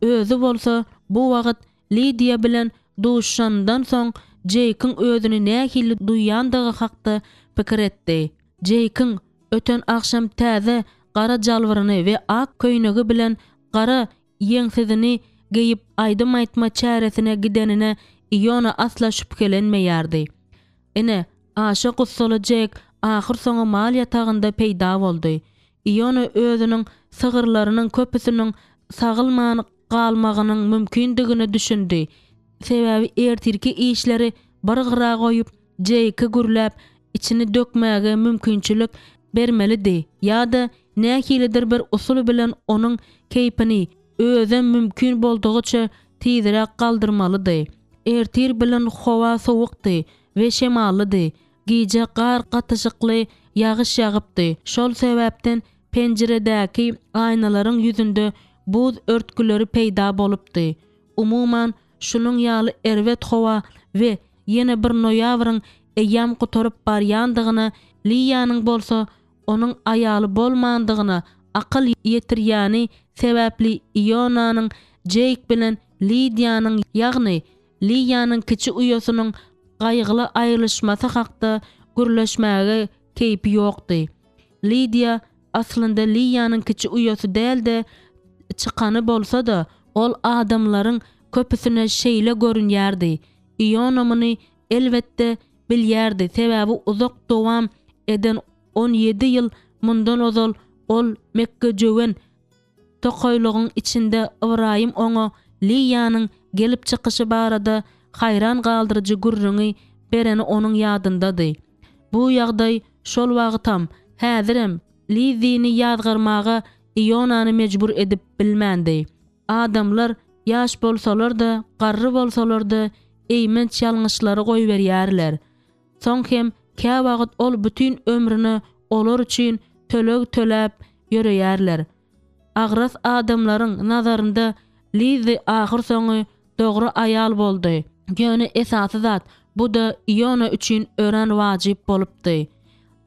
Özü bolsa bu wagt Lydia bilen duşandan soň Jake'in özüni nähili duýandygy hakda pikir etdi. Jake'in öten akşam täze gara jalwyryny we ak köýnegi bilen gara ýeňsizini geyip aýdym aýtma çäresine gidenine Iona asla şüphelenmeýärdi. Ene aşa gussaly Jake ahyr soňa mal ýatagynda peýda boldy. Iona özüniň sygyrlarynyň köpüsiniň sagylmany galmagynyň mümkindigini düşündi. Sebäbi ertirki işleri bir gyra goýup Jake'i gürläp içini dökmäge mümkinçilik bermelidi. Ýa-da nähilidir bir usul bilen onuň keýpini öze mümkin boldugyça tizirek galdyrmalydy. Ertir bilen howa sowukdy we şemallydy. Gije gar gatyşykly ýagyş ýagypdy. Şol sebäpden penjiredäki aýnalaryň ýüzünde buz örtgüleri peýda bolupdy. Umuman şunuň ýaly erwet howa we ýene bir noýabryň eýam gutorup barýandygyna Liýanyň bolsa onuň aýaly bolmandygyna akyl ýetirýäni sebäpli Ionanyň Jake bilen Lydia'nyň ýagny Liýanyň kiçi uýasynyň gaýgyly aýrylyşmasy hakda gürleşmäge keýpi ýokdy. Lydia aslynda Liýanyň kiçi uýasy dälde çykany bolsa-da ol adamlaryň köpüsine şeýle görünýärdi. Iona muny elbetde bilýärdi, sebäbi uzak dowam eden 17 ýyl mundan ozal ol Mekke jöwen tokoýlugyň içinde Ibrahim oňa Liýanyň gelip çykyşy barada hayran galdyrjy gürrüňi bereni onuň ýadyndady. Bu ýagdaý şol wagtam häzirem Lidyny ýazgyrmaga Ionany mejbur edip bilmändi. Adamlar ýaş bolsalar da, garry bolsalar da eýmenç ýalňyşlary goýberýärler. Soň hem kä wagt ol bütün ömrüni olar üçin töläp ýöreýärler. Agras adamlaryň nazarynda Lidy ahyr soňy dogry aýal boldy. Ýöne esasy zat bu da Iona üçin ören wajyp bolupdy.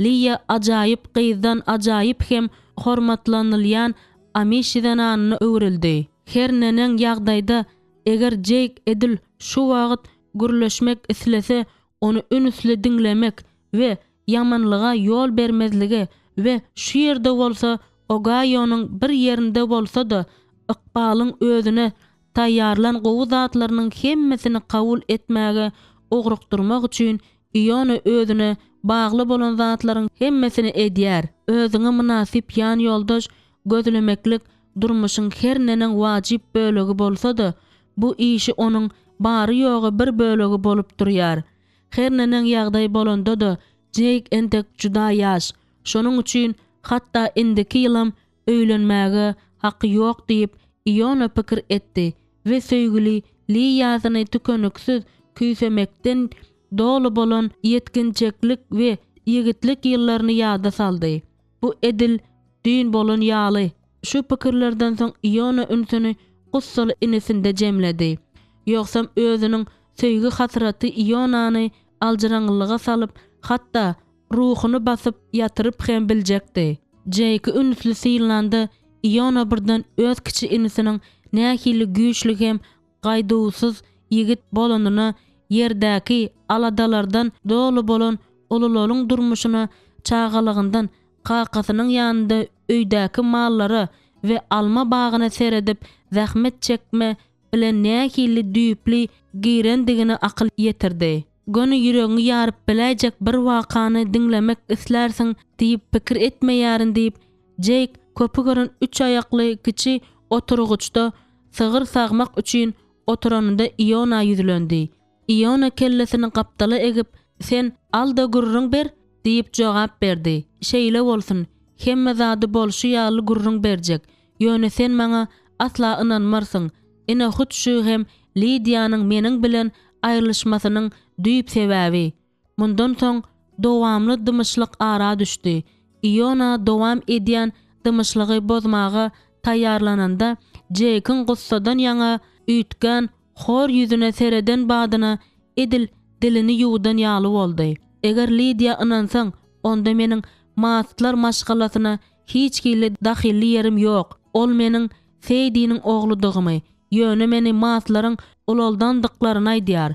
Liya ajaýyp gyzdan ajaýyp hem hormatlanylýan Amishidan anyny öwrildi. Her nenen ýagdaýda eger Jake edil şu wagt gürleşmek islese onu önüsle diňlemek we ýamanlyga ýol bermezligi we şu ýerde bolsa Ogaýonyň bir ýerinde bolsa-da ykbalyň özüne taýýarlan gowy zatlarynyň hemmesini kabul etmäge ogrukdurmak üçin Iona özüne bagly bolan zatlaryň hemmesini edýär. Özüňe münasip ýan ýoldaş gözlemeklik durmuşyň her nenen wajyp bölegi bolsa-da bu işi onuň bary ýogy bir bölegi bolup durýar. Her nenen ýagdaý bolanda da Jake entek juda ýaş. Şonuň üçin hatda indiki ýylam öýlenmäge haky ýok diýip Iona pikir etdi we söýgüli Liýasyny tükönüksiz küýsemekden dolu bolan ýetginçeklik we ýigitlik ýyllaryny ýada saldy. Bu edil düýn bolan ýaly. Şu pikirlerden soň Iona ünsüni gussaly inisinde jemledi. Ýoksam özüniň söýgü hasraty Ionany aljyraňlyga salyp hatda ruhuny basyp ýatyryp hem biljekdi. Jake ünsli sylandy. Iona birden öz kiçi inisiniň nähili güýçli hem gaýdusuz ýigit bolanyna ýerdäki aladalardan dolu bolan ulularyň durmuşyna çağalygyndan qaqasynyň ýanynda öýdäki mallary we alma bagyna seredip zahmet çekme bilen nähili düýpli girendigini akyl ýetirdi. Gönü ýüregiňi ýaryp biläjek bir wakany diňlemek islersiň diýip pikir etmeýärin diýip Jake köpügörün 3 ayakly kiçi oturguçda sygyr sagmak üçin oturanynda Iona ýüzlendi. Iona kellesini gapdaly egip Sen al da gurrun ber diýip jogap berdi. Şeýle bolsun, hemme zady bolşy ýaly gurrun berjek. Ýöne sen maňa asla ynanmarsyň. Ine hut şu hem Lidiýanyň meniň bilen aýrylyşmasynyň düýüp sebäbi. Mundan soň dowamly dymyşlyk ara düşdi. Iona dowam edýän dymyşlygy bozmaga taýýarlananda Jake'in gussadan ýaňa üýtgän hor ýüzüne sereden badyna edil dilini ýuwdan ýaly boldy. Eger Lidia ynansaň, onda meniň maatlar maşgalasyna hiç kili dahilli ýerim ýok. Ol meniň Feydiniň ogludygymy, ýöne meni maatlaryň uloldandyklaryny aýdýar.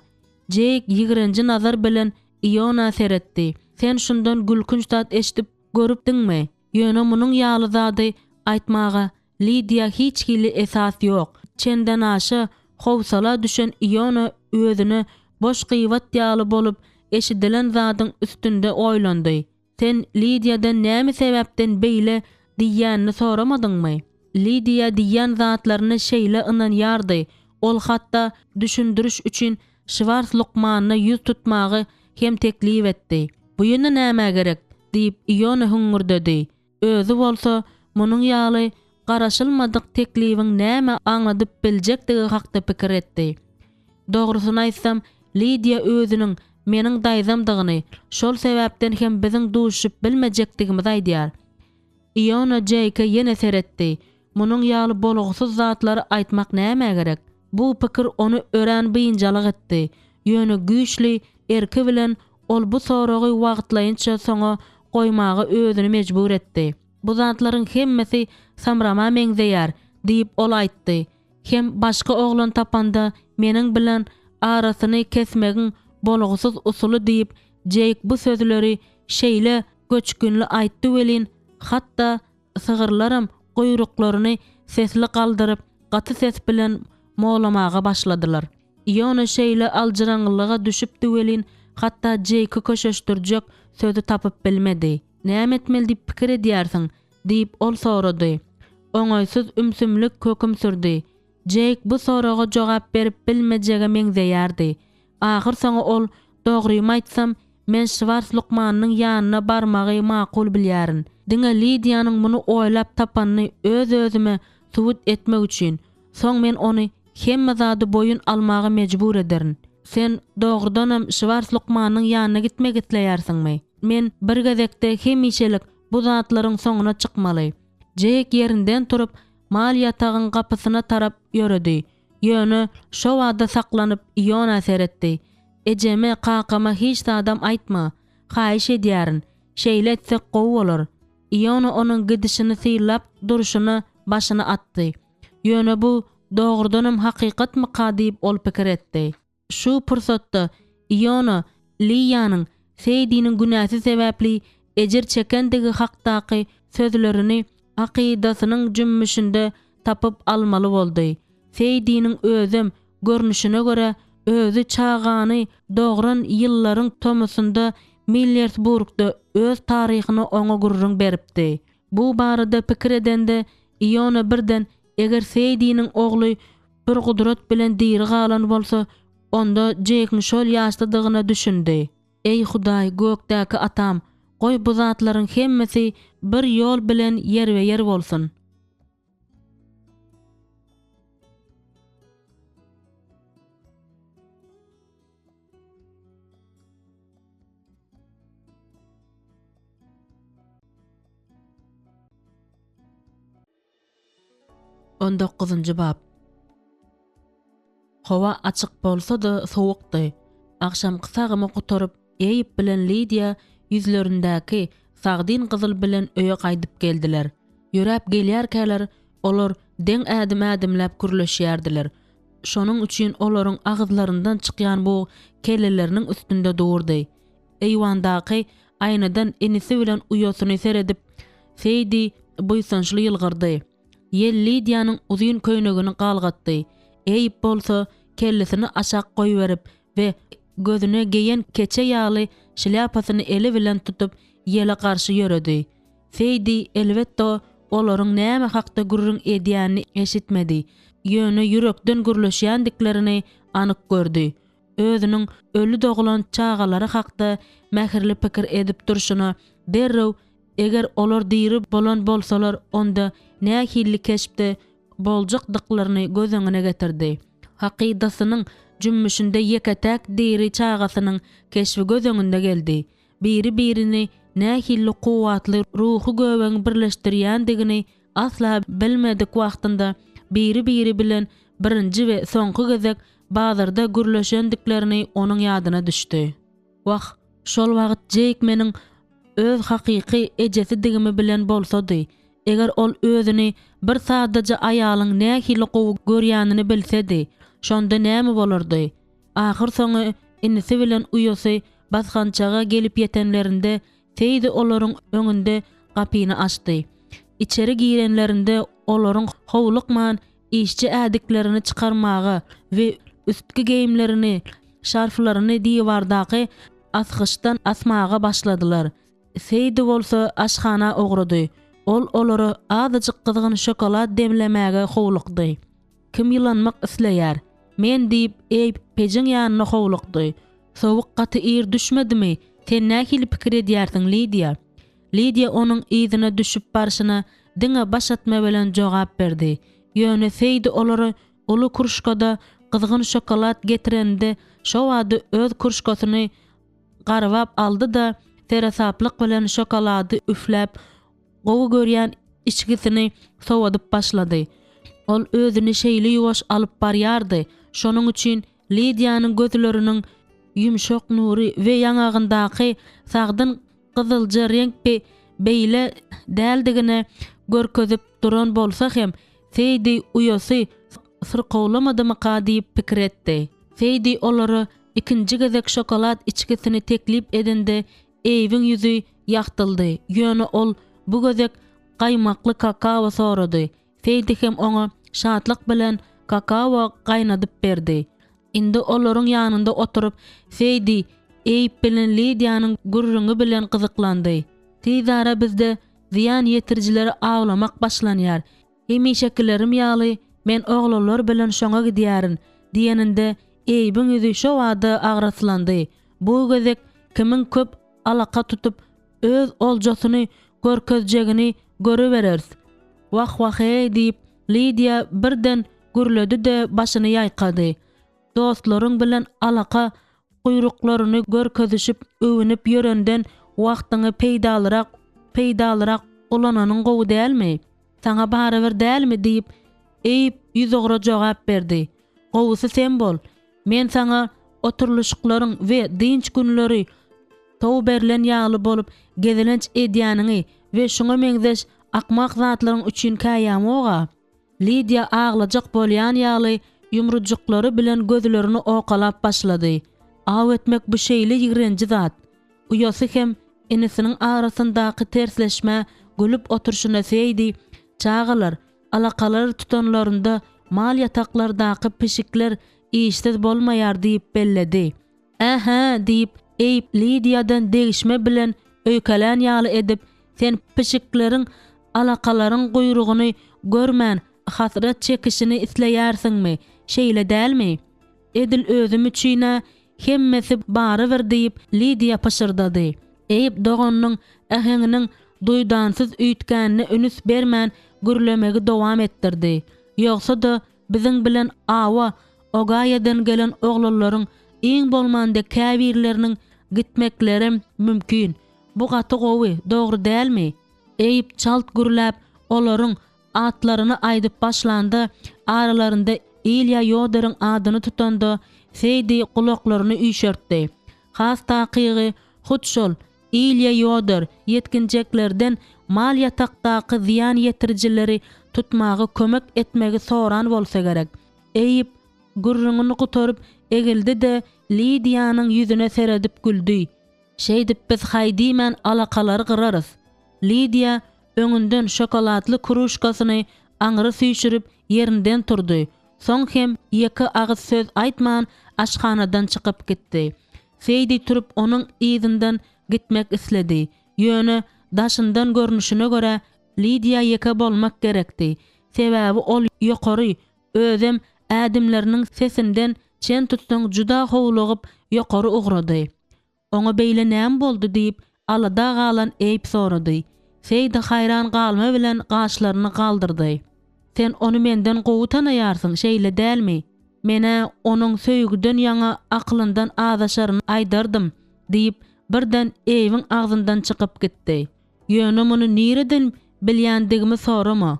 Jake ýigrenji nazar bilen Iona seretdi. Sen şundan gülkünç tat eşdip görüpdiňmi? Ýöne munyň ýaly zady aýtmaga Lidia hiç kili esas ýok. Çenden aşy howsala düşen Iona özüne boş gıýbat ýaly bolup eşidilen zadyň üstünde oýlandy. Sen Lidia'dan näme sebäpden beýle diýýänini soramadyňmy? Lidia diýýän zatlaryny şeýle ynanýardy. Ol hatda düşündürüş üçin Schwarz Lukmanyna ýüz tutmagy hem teklip etdi. Bu ýöne näme gerek diýip Iona hüngürdedi. Özü bolsa munyň ýaly garaşylmadyk teklibiň näme aňladyp biljekdigi hakda pikir etdi. Dogrusyny aýtsam, Lidia özüniň meniň daýzamdygyny, şol sebäpden hem biziň duşup bilmejekdigimizi aýdýar. Iona Jake'a ýene seretdi. Munyň ýaly bolgusyz zatlary aýtmak näme gerek? Bu pikir onu örän bynjalyk etdi. Ýöne güýçli erki bilen ol bu soragy wagtlaýynça soňa goýmagy özüni mejbur etdi. Bu zatlaryň hemmesi samrama meňzeýär diýip ol aýtdy. Hem başga oglan tapanda meniň bilen arasyny kesmegiň bolgusyz usuly diýip Jake bu sözleri şeýle göçkünli aýtdy welin, hatda sygyrlarym goýruklaryny sesli galdyryp gaty ses bilen moğlamaga başladylar. Iona şeýle aljyraňlyga düşüpdi welin, hatda Jake'y köşeşdirjek sözü tapyp bilmedi. Näme etmeli diýip pikir edýärsiň diýip ol sorady. Oňaýsyz ümsümlik köküm sürdi. Jake bu soraga jogap berip bilmejege meňzeýärdi. Ahir soňa ol, dogrymy aýtsam, men Schwarz Lukmanyň ýanyna barmagy makul bilýärin. Diňe Lidia'nyň muny oýlap tapanyny öz-özüme subut etmek üçin. Soň men ony hemme zady boyun almaga mejbur ederin. Sen dogrudanam Schwarz Lukmanyň ýanyna gitmek isleýärsiňmi? Men bir gezekde hemişelik bu zatlaryň soňuna çykmaly. Jake yerinden turup mal ýatagyň gapysyna tarap ýöredi. Ýöne şo wada saklanyp Iona seretdi. Ejeme kakama hiç adam aýtma. Haýyş edýärin. Şeýle etsek gowy bolar. Iona onuň gidişini syýlap duruşyna başyny atdy. Ýöne bu dogrudanam hakykatmy diýip ol pikir etdi. Şu pursatda Iona Liýanyň Feydiniň günäsi sebäpli ejir çekendigi hakdaky sözlerini aqidasynyň jümmüşinde tapyp almaly boldy. Feydiniň özüm görnüşine göre özü çağany dogran ýyllaryň tomusunda Millersburgda öz taryhyny oňa gurrun beripdi. Bu barada pikir edende Iona birden eger Feydiniň ogly bir gudrat bilen diri galan bolsa, onda Jake'in şol ýaşdadygyna düşündi. Ey Hudaý, gökdäki atam, goý bu zatlaryň hemmesi bir ýol bilen yer bolsun. On 9-njy bab. Hawa açyk bolsa-da sowukdy. Akşamky sagymy guturup, Eyüp bilen Lidia yüzlerindäki sagdyn gyzyl bilen öýe gaýdyp geldiler. Ýörep gelýärkäler olar deň ädim-ädimläp gürleşýärdiler. Şonuň üçin olaryň agyzlaryndan çykýan bu kelleleriniň üstünde durdy. Eýwandaky aýnadan enisi bilen uýosyny seredip, Feydi buýsançly ýylgyrdy. Ýel Lidia'nyň uzun köýnegini galgatdy. Eyüp bolsa kellesini aşak goýberip we gözüne geýen keçe ýaly şlyapasyny eli bilen tutup ýele garşy ýöredi. Feydi elbetde olaryň näme hakda gurrun edýänini eşitmedi. Ýöne ýürekden gürleşýändiklerini anyk gördi. özünün ölü doğulan çağaları hakda mähirli pikir edip durşuna derrew eger olar diri bolan bolsalar onda nähilli keşpde boljakdyklaryny göz öňüne getirdi. Hakydasynyň cümmüşinde yeketek diri çağasynyň keşfi göz öňünde geldi. Biri-birini nähilli kuwatly ruhy göweň birleşdirýändigini asla bilmedik wagtynda biri bilen birinci we soňky gezek bazarda gürleşendiklerini onun ýadyna düşdi. Şol wagt Jake meniň öz hakyky ejesi digimi bilen bolsady, eger ol özüni bir sadaja aýalyň nähili gowy görýänini bilsedi, şonda näme bolardy? Ahyr soňy inisi bilen uýasy basgançaga gelip yetenlerinde Teydi olaryň öňünde gapyny açdy. İçeri girenlerinde olaryň howlukman işçi ädiklerini çykarmagy we üstki geyimlerini, şarflaryny diýwardaky asgyçdan asmaga başladylar. Teydi bolsa aşhana ogrady. Ol olary azyjyk gyzgyn şokolad demlemäge howlukdy. Kim ýylanmak isleýär? Men diýip pejiň ýanyna howlukdy. Sowuk gaty ir düşmedimi? Sen nähili pikir edýärsiň Lydia? Lydia onuň ýzyna düşüp barşyna diňe baş atma bilen jogap berdi. Ýöne Seydi olary uly kurşkada gyzgyn şokolad getirende şo wady öz kurşkasyny garwap aldy da terasaplyk bilen şokolady üfläp gowy görýän içgisini sowadyp başlady. Ol özüni şeýle ýuwaş alyp barýardy. Şonuň üçin Lydianyň gözleriniň yumşak nuri we ýangagyndaky sagdyn gyzylja renk beýle däldigine görkezip duran bolsa hem Seydi uýasy syrkawlamadymyka diýip pikir etdi. Seydi olary ikinji gezek şokolad içkisini teklip edende eýbiň ýüzi ýaktyldy. Ýöne ol bu gezek gaýmakly kakao sorady. Seydi hem oňa şatlyk bilen kakao gaýnadyp berdi. Indi olaryň ýanynda oturup Seydi eýip bilen Lydianyň gurrungy bilen gyzyklandy. Tizara bizde ziyan yetirjileri ağlamak başlanýar. Hemişekilerim ýaly, men oglanlar bilen şoňa gidýärin diýeninde eýbiň ýüzi şo wada agraslandy. Bu gezek kimin köp alaka tutup öz oljasyny görkezjegini göreberers. Wah diýip Lydia birden gürledi de başyny ýaýkady. Dostlaryň bilen alaka guyruklaryny görkezişip öwünip ýörenden wagtyňy peýdalyrak ulananyň gowy dälmi? Saňa baraber dälmi diýip eýip ýüzogura jogap berdi. Gowusy sen bol. Men saňa oturluşyklaryň we dinç günleri taw berilen ýaly bolup gezilenç edýäniňi we şoňa meňzeş akmak zatlaryň üçin käýämoga. Lydia ağlajak bolýan ýaly yumrujuklary bilen gözlerini okalap başlady. Aw etmek bu şeýle ýigrenji zat. Uýasy hem enisiniň arasyndaky tersleşme gülüp oturşuna Seydi çağalar, alakalar tutanlarında mal yataklardaky pişikler işsiz bolmaýar diýip belledi. Aha diýip eýip Lydiadan degişme bilen öýkelän ýaly edip sen pişikleriň alakalaryň guyrugyny görmän hasrat çekişini isleýärsiňmi? Şeýle dälmi? Edil özüm üçin hemmesi barıver diýip Lydia paşırdady. Eýip doganyň äheňiniň duýdansız üýtkänine ünüs bermän gürlemegi dowam etdirdi. Ýogsa da biziň bilen awa ogaýadan gelen oglanlaryň iň bolmanda käbirleriniň gitmekleri mümkin. Bu gaty gowy dogry dälmi? Eýip çalt gürläp olaryň atlaryny aýdyp başlandy. Aralarynda Ilya Yoder'ın adyny tutanda Seydi kulaklaryny üýşertdi. Has takygy hutşol Ilya Yoder yetkinjeklerden mal yatakdaky ziyan yetirjileri tutmagy kömek etmegi soran bolsa gerek. Eýip gurruňyny gutorup egildi de Lydianyň ýüzüne seredip güldü. Şeýdip biz haýdyman alakalary gyrarys. Lydia öňünden şokoladly kruşkasyny aňyry süýşürip ýerinden turdy. Soň hem ýeki agyz söz aýtman aşhanadan çykyp gitdi. Seydi turup onuň ýzynyň gitmek isledi. Ýöne daşyndan görnüşine göre Lydia ýeke bolmak gerekdi. Sebäbi ol ýokary özüm ädimleriniň sesinden çen tutsaň juda howlugyp ýokary ugrady. Oňa beýle näme boldy diýip alada galan Eyüp sorady. Seydi hayran galma bilen gaşlaryny galdyrdy. Sen onu menden gowy tanaýarsyň, şeýle dälmi? Mene onuň söýgüden ýaňa aklyndan azaşaryny aýdardym diýip birden Eyüpň agzyndan çykyp gitdi. Ýöne muny nireden bilýändigimi sorama.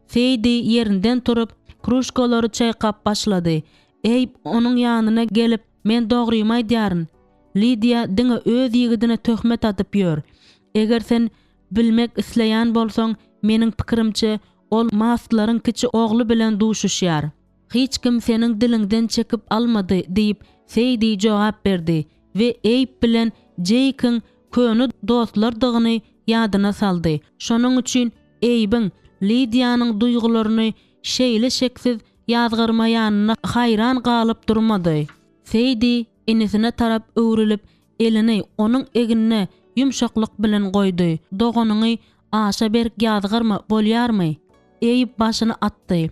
Seydi ýerinden turup kruşkalary çaýkap başlady. Eyüp onuň ýanyna gelip men dogrymy aýdýaryn. Lidia diňe öz ýigidine töhmet atyp ýör. Eger sen bilmek isleýän bolsaň, meniň pikirimçe ol mastlaryň kiçi ogly bilen duşuşýar. Hiç kim seniň diliňden çekip almady diýip Seydi jogap berdi we Eyüp bilen Jeykin köni dostlardygyny ýadyna saldy. Şonuň üçin Eyüpň Lidiýanyň duýgularyny şeýle şeksiz ýazgyrmaýanyna hayran galyp durmady. Seydi inisine tarap öwrilip elini onuň eginine yumşaklyk bilen goýdy. Doganyny aşa berk ýazgyrma bolýarmy? Eyüp başyny atdy.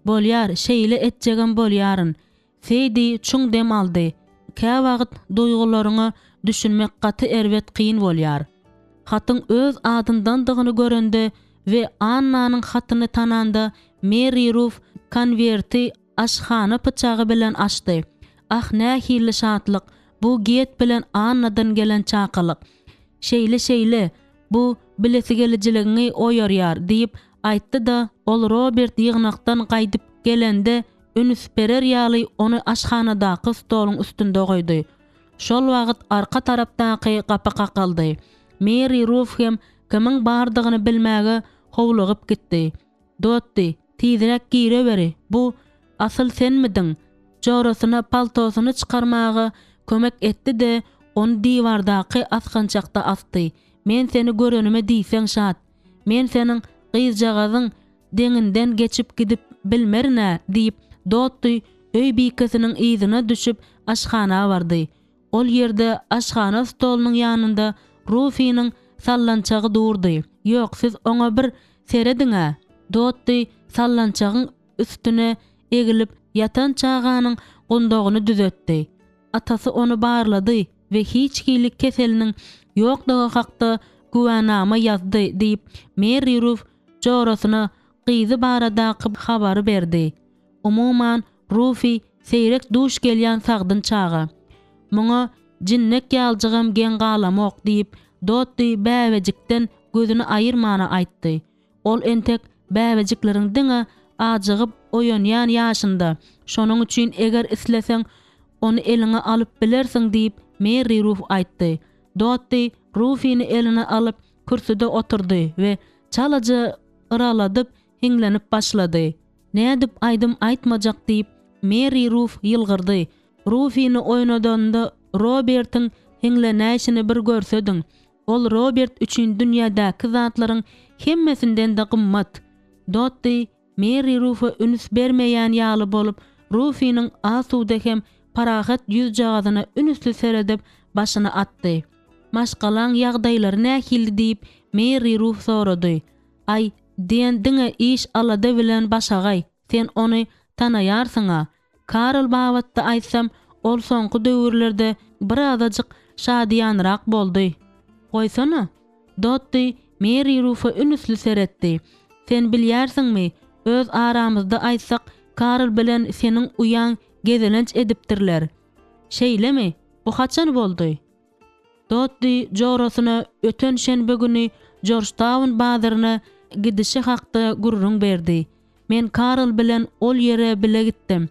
Bolýar, şeýle etjegem bolýaryn. Seydi çuň dem aldy. Kä wagt duýgularyňy düşünmek gaty erbet kyn bolýar. Hatyň öz adyndandygyny görende we Annanyň hatyny tananda Mary Ruth konwerti aşhana pyçagy bilen açdy. Ah nähili şatlyk, bu get bilen Annadan gelen çakylyk. Şeýle bu bilesi gelejiligiňi oýarýar diýip aýtdy da ol Robert ýygnakdan gaýdyp gelende ünüs berer ýaly onu aşhanadaky stoluň üstünde goýdy. Şol wagt arka tarapdaky gapy kakyldy. Mary Ruth hem kimiň bardygyny bilmäge howlugyp gitdi. Dotdy, tiýdirek gire beri. Bu asyl senmidiň? Jorosyna paltosyny çykarmagy kömek etdi de onu diýwardaky askançakda asdy. Men seni görenime diýseň şat. Men seniň gyzjagazyň deňinden geçip gidip bilmerine diýip Dotdy öý bikesiniň ýzyna düşüp aşhana bardy. Ol ýerde aşhana stolunyň ýanynda Rufiň sallançagy durdy. Ýok, siz oňa bir serediňä. Dotdy sallançagyň üstüne egilip yatan çağanyň gondogyny düzetdi. Atasy onu barlady we hiç kilik keseliniň ýokdugy hakda güwennama ýazdy diýip Mary Ruth jorosyna gyzy baradaky habary berdi. Umuman Rufi seyrek duş gelýän sagdyn çağı. Muňa jinnek ýaljygam gen galamok diýip Dotdy bäwejikden gözüni aýyrmana aýtdy. Ol entek bäwejikleriň diňe ajygyp oýanýan ýaşynda. Şonuň üçin eger isleseň onu eliňe alyp bilersiň diýip Mary Ruth aýtdy. Dotdy Rufiň eline alyp kürsüde oturdy we çalaja ıraladyp hiňlenip başlady. Nädip aýdym aýtmajak diýip Mary Ruth ýylgyrdy. Rufiň oýnadanda Robert'in hiňlenäşini bir görsedim. Ol Robert üçin dünýädäki zatlaryň hemmesinden de gymmat. Dotdy Mary Ruth'a ünüs bermeýän ýaly bolup, Rufiň asuda hem parahat ýüz jagadyna ünüsli seredip başyny atdy. Maşgalan ýagdaýlary nähildi diýip Mary Ruth sorady. Ay, diňe iş alada bilen başagay, sen onu tanaýarsyň. Karl bawatda aýtsam, ol soňky döwürlerde bir azajyk şadyanrak boldy. Goýsana. Dotdy Mary Ruth'a ünüsli seretdi. Sen bilýärsiňmi, öz aramyzda aýtsak, Karl bilen seniň uýan gezelenç edipdirler. Şeýlemi? Bu haçan boldy? Dotdy jorosyna öten şenbe güni Georgetown bazaryna gidişi hakda gurrun berdi. Men Karl bilen ol ýere bile gitdim.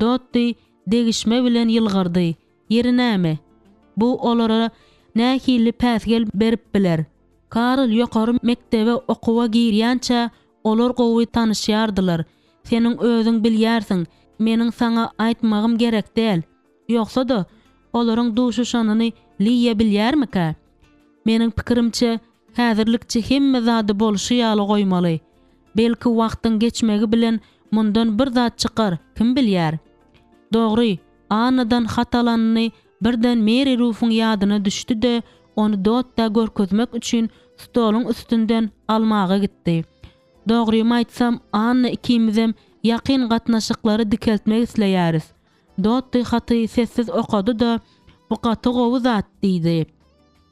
Dotdy degişme bilen ýylgyrdy. Ýeri näme? Bu olara nähili päsgel berip biler. Karl ýokary mektebe okuwa girýänçä olar gowy tanışýardylar. Seniň özüň bilýärsiň, meniň saňa aýtmagym gerek däl. Ýoksa da olaryň duşuşanyny liýe bilýärmika? Meniň pikirimçe häzirlikçe hemme zady bolşy ýaly goýmaly. Belki wagtyň geçmegi bilen mundan bir zat çykar, kim bilýär? Dogry, Annadan hatalanyny birden Mary Ruth'un ýadyna düşdi de onu Dotda görkezmek üçin stoluň üstünden almaga gitdi. Dogrymy aýtsam, Anna ikimizem ýakyn gatnaşyklary dikeltmek isleýäris. Dotty haty sessiz okady da bu gaty gowy zat diýdi.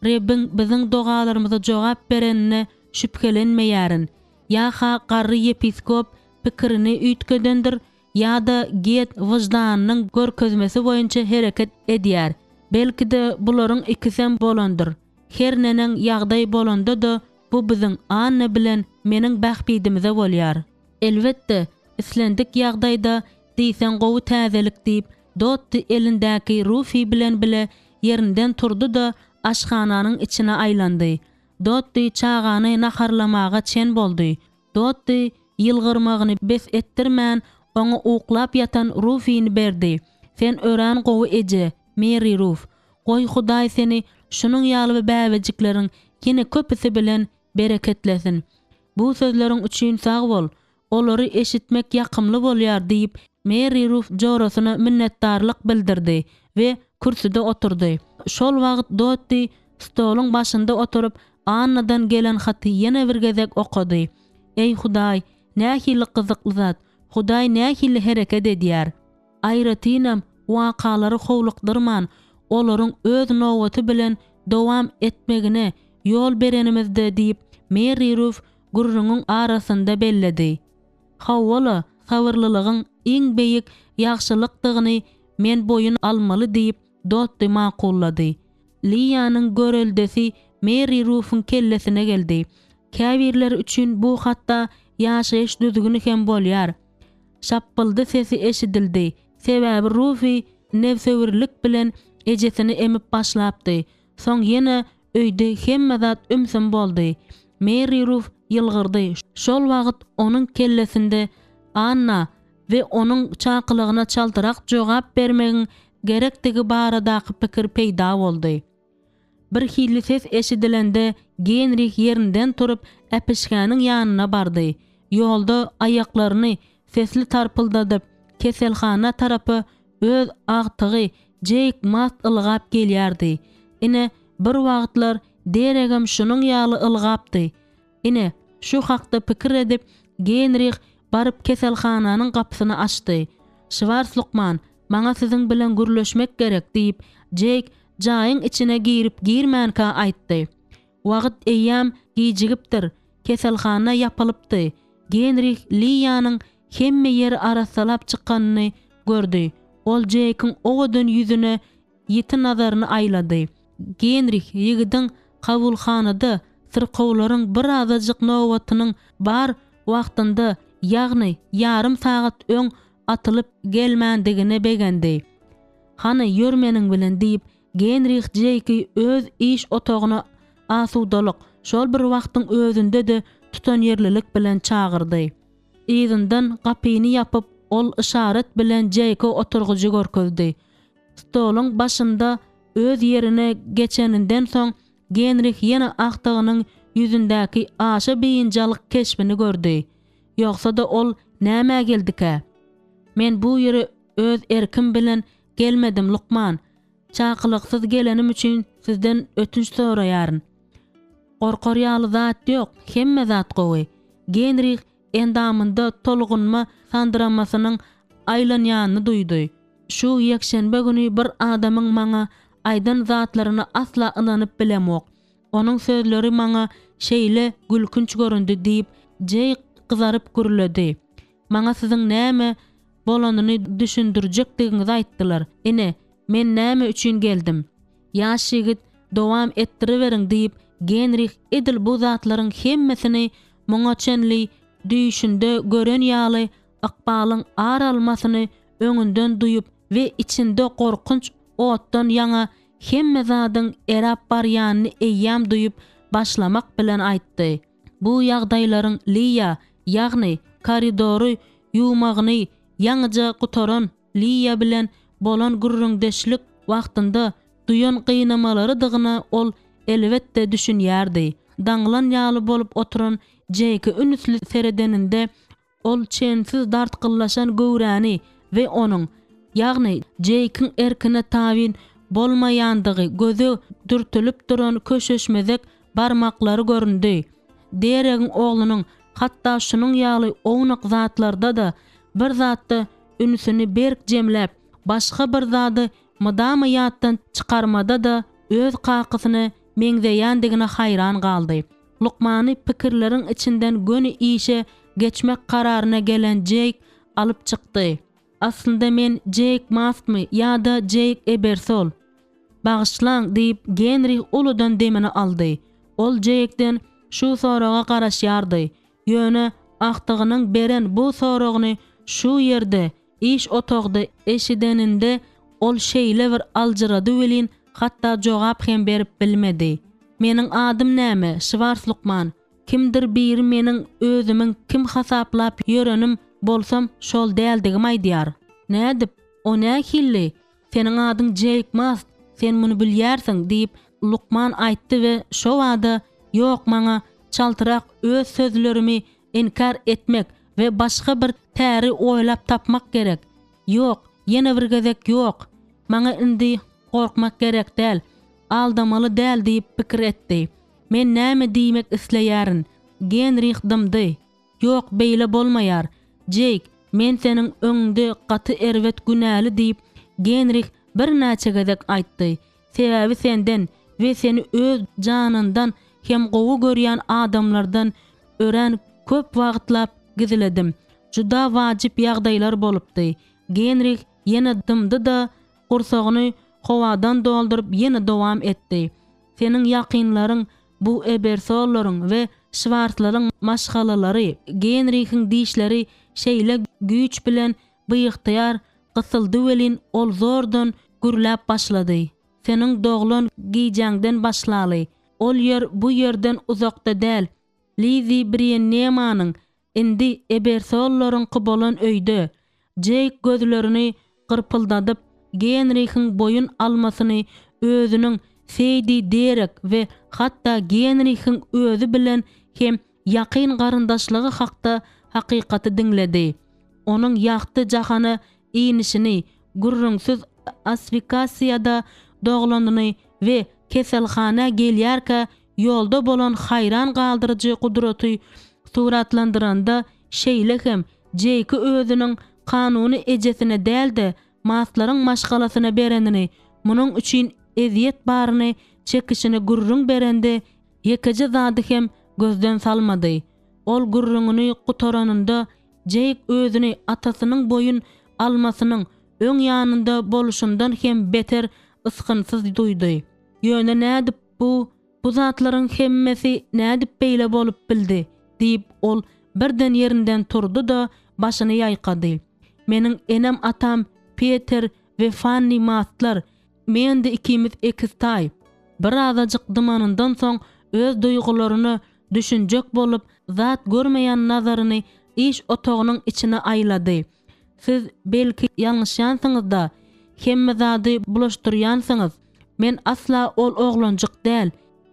Rebbin biziň dogalarymyza jogap berenine şüphelenmeýärin. Ýa-ha garry episkop pikirini üýtgedendir, ýa-da get wyjdanynyň görkezmesi boýunça hereket edýär. Belki de bularyň ikisem bolandyr. Her neneň ýagdaý bolanda da bu biziň anna bilen meniň bähbidimize bolýar. Elbetde, islendik ýagdaýda diýsen gowy täzelik diýip, Dotty elindäki rufi bilen bile yerinden turdu da aşhananyň içine aýlandy. Dotty çağany naharlamaga çen boldy. Dotty ýylgyrmagyny bes etdirmän oňa uklap ýatan Rufini berdi. Sen ören gowy eje, Mary Ruf. Goý Hudaý seni şunuň ýaly bäwejiklerin ýene köpüsi bilen bereketlesin. Bu sözleriň üçin sag bol. Olary eşitmek ýakymly bolýar diýip Mary Ruf jorosyna minnetdarlyk bildirdi we kürsüde oturdy. Şol wagt Dotty stoluň başynda oturup annadan gelen haty ýene bir gezek okudy. Ey Hudaý, nähili gyzykly zat, Hudaý nähili hereket edýär. Aýratynam wakalary howlukdyrman, olaryň öz nowaty bilen dowam etmegine ýol berenimizde diýip Mary Ruf gurrunyň arasynda belledi. Hawala, sabırlylygyň iň beýik ýagşylykdygyny men boyun almaly diýip Dotty maqullady. Liýanyň göreldesi Mary Ruf'un kellesine geldi. Käbirler üçin bu hatda ýaşaýyş düzgünü hem bolýar. Şapyldy sesi eşidildi. Sebäbi Rufi nefsewirlik bilen ejesini emip başlapdy. Soň ýene öýde hemme zat ümsüm boldy. Mary Ruf ýylgyrdy. Şol wagt onuň kellesinde Anna we onuň çakylygyna çaldyrak jogap bermegiň gerektigi baradaky pikir peýda boldy. Bir hili ses eşidilende Genrich yerinden turup äpişkäniň ýanyna bardy. Ýolda aýaklaryny sesli tarpyldadyp keselhana tarapy öz agtygy Jake mast ılgap gelýärdi. Ine bir wagtlar deregem şunuň ýaly ılgapdy. Ine şu hakda pikir edip Genrich barıp keselhananyň kapysyny açdy. Schwarzlukman, maňa siziň bilen gürleşmek gerek diýip Jake jaýyň içine girip girmänkä aýtdy. Wagt eýýäm giýjigipdir. Keselhana ýapylypdy. Genrich Liýanyň hemme ýeri arasalap çykanyny gördü. Ol Jake'ın owadan ýüzüne ýeti nazaryny aýlady. Genrich ýigidiň kabulhanada sırqowlaryň bir azadyk nowatynyň bar wagtynda, ýagny ýarym sagat öň atylyp gelmändigine begendi. Hany ýörmeniň bilen diýip Genrich Jake'i öz iş otagyna asudalyk şol bir wagtyň özünde de tutan ýerlilik bilen çağırdy. Ýygynden gapyny ýapyp ol işaret bilen Jake'i oturgujy görkezdi. Stoluň başynda öz ýerine geçeninden soň Genrich ýene agtygynyň ýüzündäki aşa beýinjalyk keşbini gördi. Ýogsa da ol näme geldike? Men bu ýere öz erkim bilen gelmedim Lukman. Çakylyksyz gelenim üçin sizden ötünç soraýaryn. Gorkar ýaly zat ýok, hemme zat gowy. Genrich endamynda tolgunma sandyramasynyň aýlanýanyny duýdy. Şu ýekşenbe güni bir adamyň maňa aýdan zatlaryna asla ynanyp bilemok. Onuň sözleri maňa şeýle gülkünç göründi diýip Jake gyzaryp gürledi. Maňa siziň näme bolanyny düşündirjekdigiňizi aýtdylar. Ine men näme üçin geldim? Ýaş ýigit dowam etdiriberiň diýip Genrich edil bu zatlaryň hemmesini maňa çenli düýşünde gören ýaly akbalyň aralmasyny öňünden duýup we içinde korkunç otdan ýaňa hemme zadyň erap barýanyny eýýäm duýup başlamak bilen aýtdy. Bu ýagdaýlaryň Liýa, ýagny koridory ýumagyny ýaňyja gutaran Liýa bilen bolan gürrüňdeşlik wagtynda duýan gynamalardygyna ol elbetde düşünýärdi. Daňlan ýaly bolup oturan Jake ünüsli seredeninde ol çensiz dartgyllaşan göwräni we onuň, ýagny Jake'ın erkine tabin bolmaýandygy gözü dürtülüp duran köşeşmezek barmaklary göründi. Deregiň oglunyň hatda şunuň ýaly ownak zatlarda da bir zatda ünüsini berk jemläp başga bir zady madamayatdan çıkarmada da öz qakysyny meňzeýändigine hayran galdy. Lukmany pikirleriň içinden göni işe geçmek kararyna gelen Jake alıp çykdy. Aslında men Jake Mastmy ýa-da Jake Ebersol bağışlaň diýip Genrich uludan demini aldy. Ol Jake'den şu soraga garaşýardy. Ýöne ahtygynyň beren bu soragyny şu ýerde iş otogda eşideninde ol şeýle bir aljyrady welin hatda jogap hem berip bilmedi. Meniň adym näme? Schwarz Lukman. Kimdir biri meniň özümiň kim hasaplap ýörenim bolsam şol däldigim aýdýar. Nädip? O nähilli? Seniň adyň Jake Mast. Sen muny bilýärsiň diýip Lukman aýtdy we şo wada ýok maňa çaltyrak öz sözlerimi inkar etmek we başga bir täri oýlap tapmak gerek. Ýok, ýene bir gezek ýok. Maňa indi gorkmak gerek däl. Aldamaly däl diýip pikir etdi. Men näme diýmek isleýärin? Genrich dymdy. Ýok, beýle bolmaýar. Jake, men seniň öňünde gaty erwet günäli diýip Genrich bir näçe gezek aýtdy. Sebäbi senden we seni öz janyndan hem gowy görýän adamlardan ören köp wagtlap giziledim. Juda wajyp ýagdaýlar bolupdy. Genrich ýene dymdy da gursagyny howadan doldurup ýene dowam etdi. Seniň ýakynlaryň bu Ebersollaryň we Schwarzlaryň maşgalalary, Genrichiň diýişleri şeýle güýç bilen bıyıktyar gysyldy welin ol zordan gürläp başlady. Seniň doglan giýjäňden başlaly. Ol ýer bu ýerden uzakda däl. Lizi Briennemaanyň indi Ebersollaryň bolan öýde. Jake gözlerini gyrpyldadyp Genrichiň boyun almasyny özüniň seýdi derek we hatda Genrichiň özü bilen hem ýakyn garyndaşlygy hakda hakykaty diňledi. Onuň ýakty jahany iňişini, gurrunsyz asfikasiýada doglandyny we keselhana gelýärkä ýolda bolan hayran galdyrjy gudraty suratlandyranda şeýle hem Jake özüniň kanuny ejesine däldi maslaryň maşgalasyna berenini, munyň üçin eziýet baryny çekişini gurrun berende ýekiji zady hem gözden salmady. Ol gurrunyny gutaranyňda Jake özüni atasynyň boyun almasynyň öň ýanynda boluşundan hem beter ısgynsyz duýdy. Ýöne nädip bu zatlaryň hemmesi nädip beýle bolup bildi diýip ol birden ýerinden turdy da başyny ýaýkady. Meniň enem atam Peter we Fanny Mastlar, mende ikimiz ekiztaý. Bir azadyk dymanyndan soň öz duýgularyny düşünjek bolup zat görmeýän nazaryny iş otogynyň içine aýlady. Siz belki ýalňyşýansyňyz da hemme zady bulaşdyrýansyňyz. Men asla ol oglanjyk däl.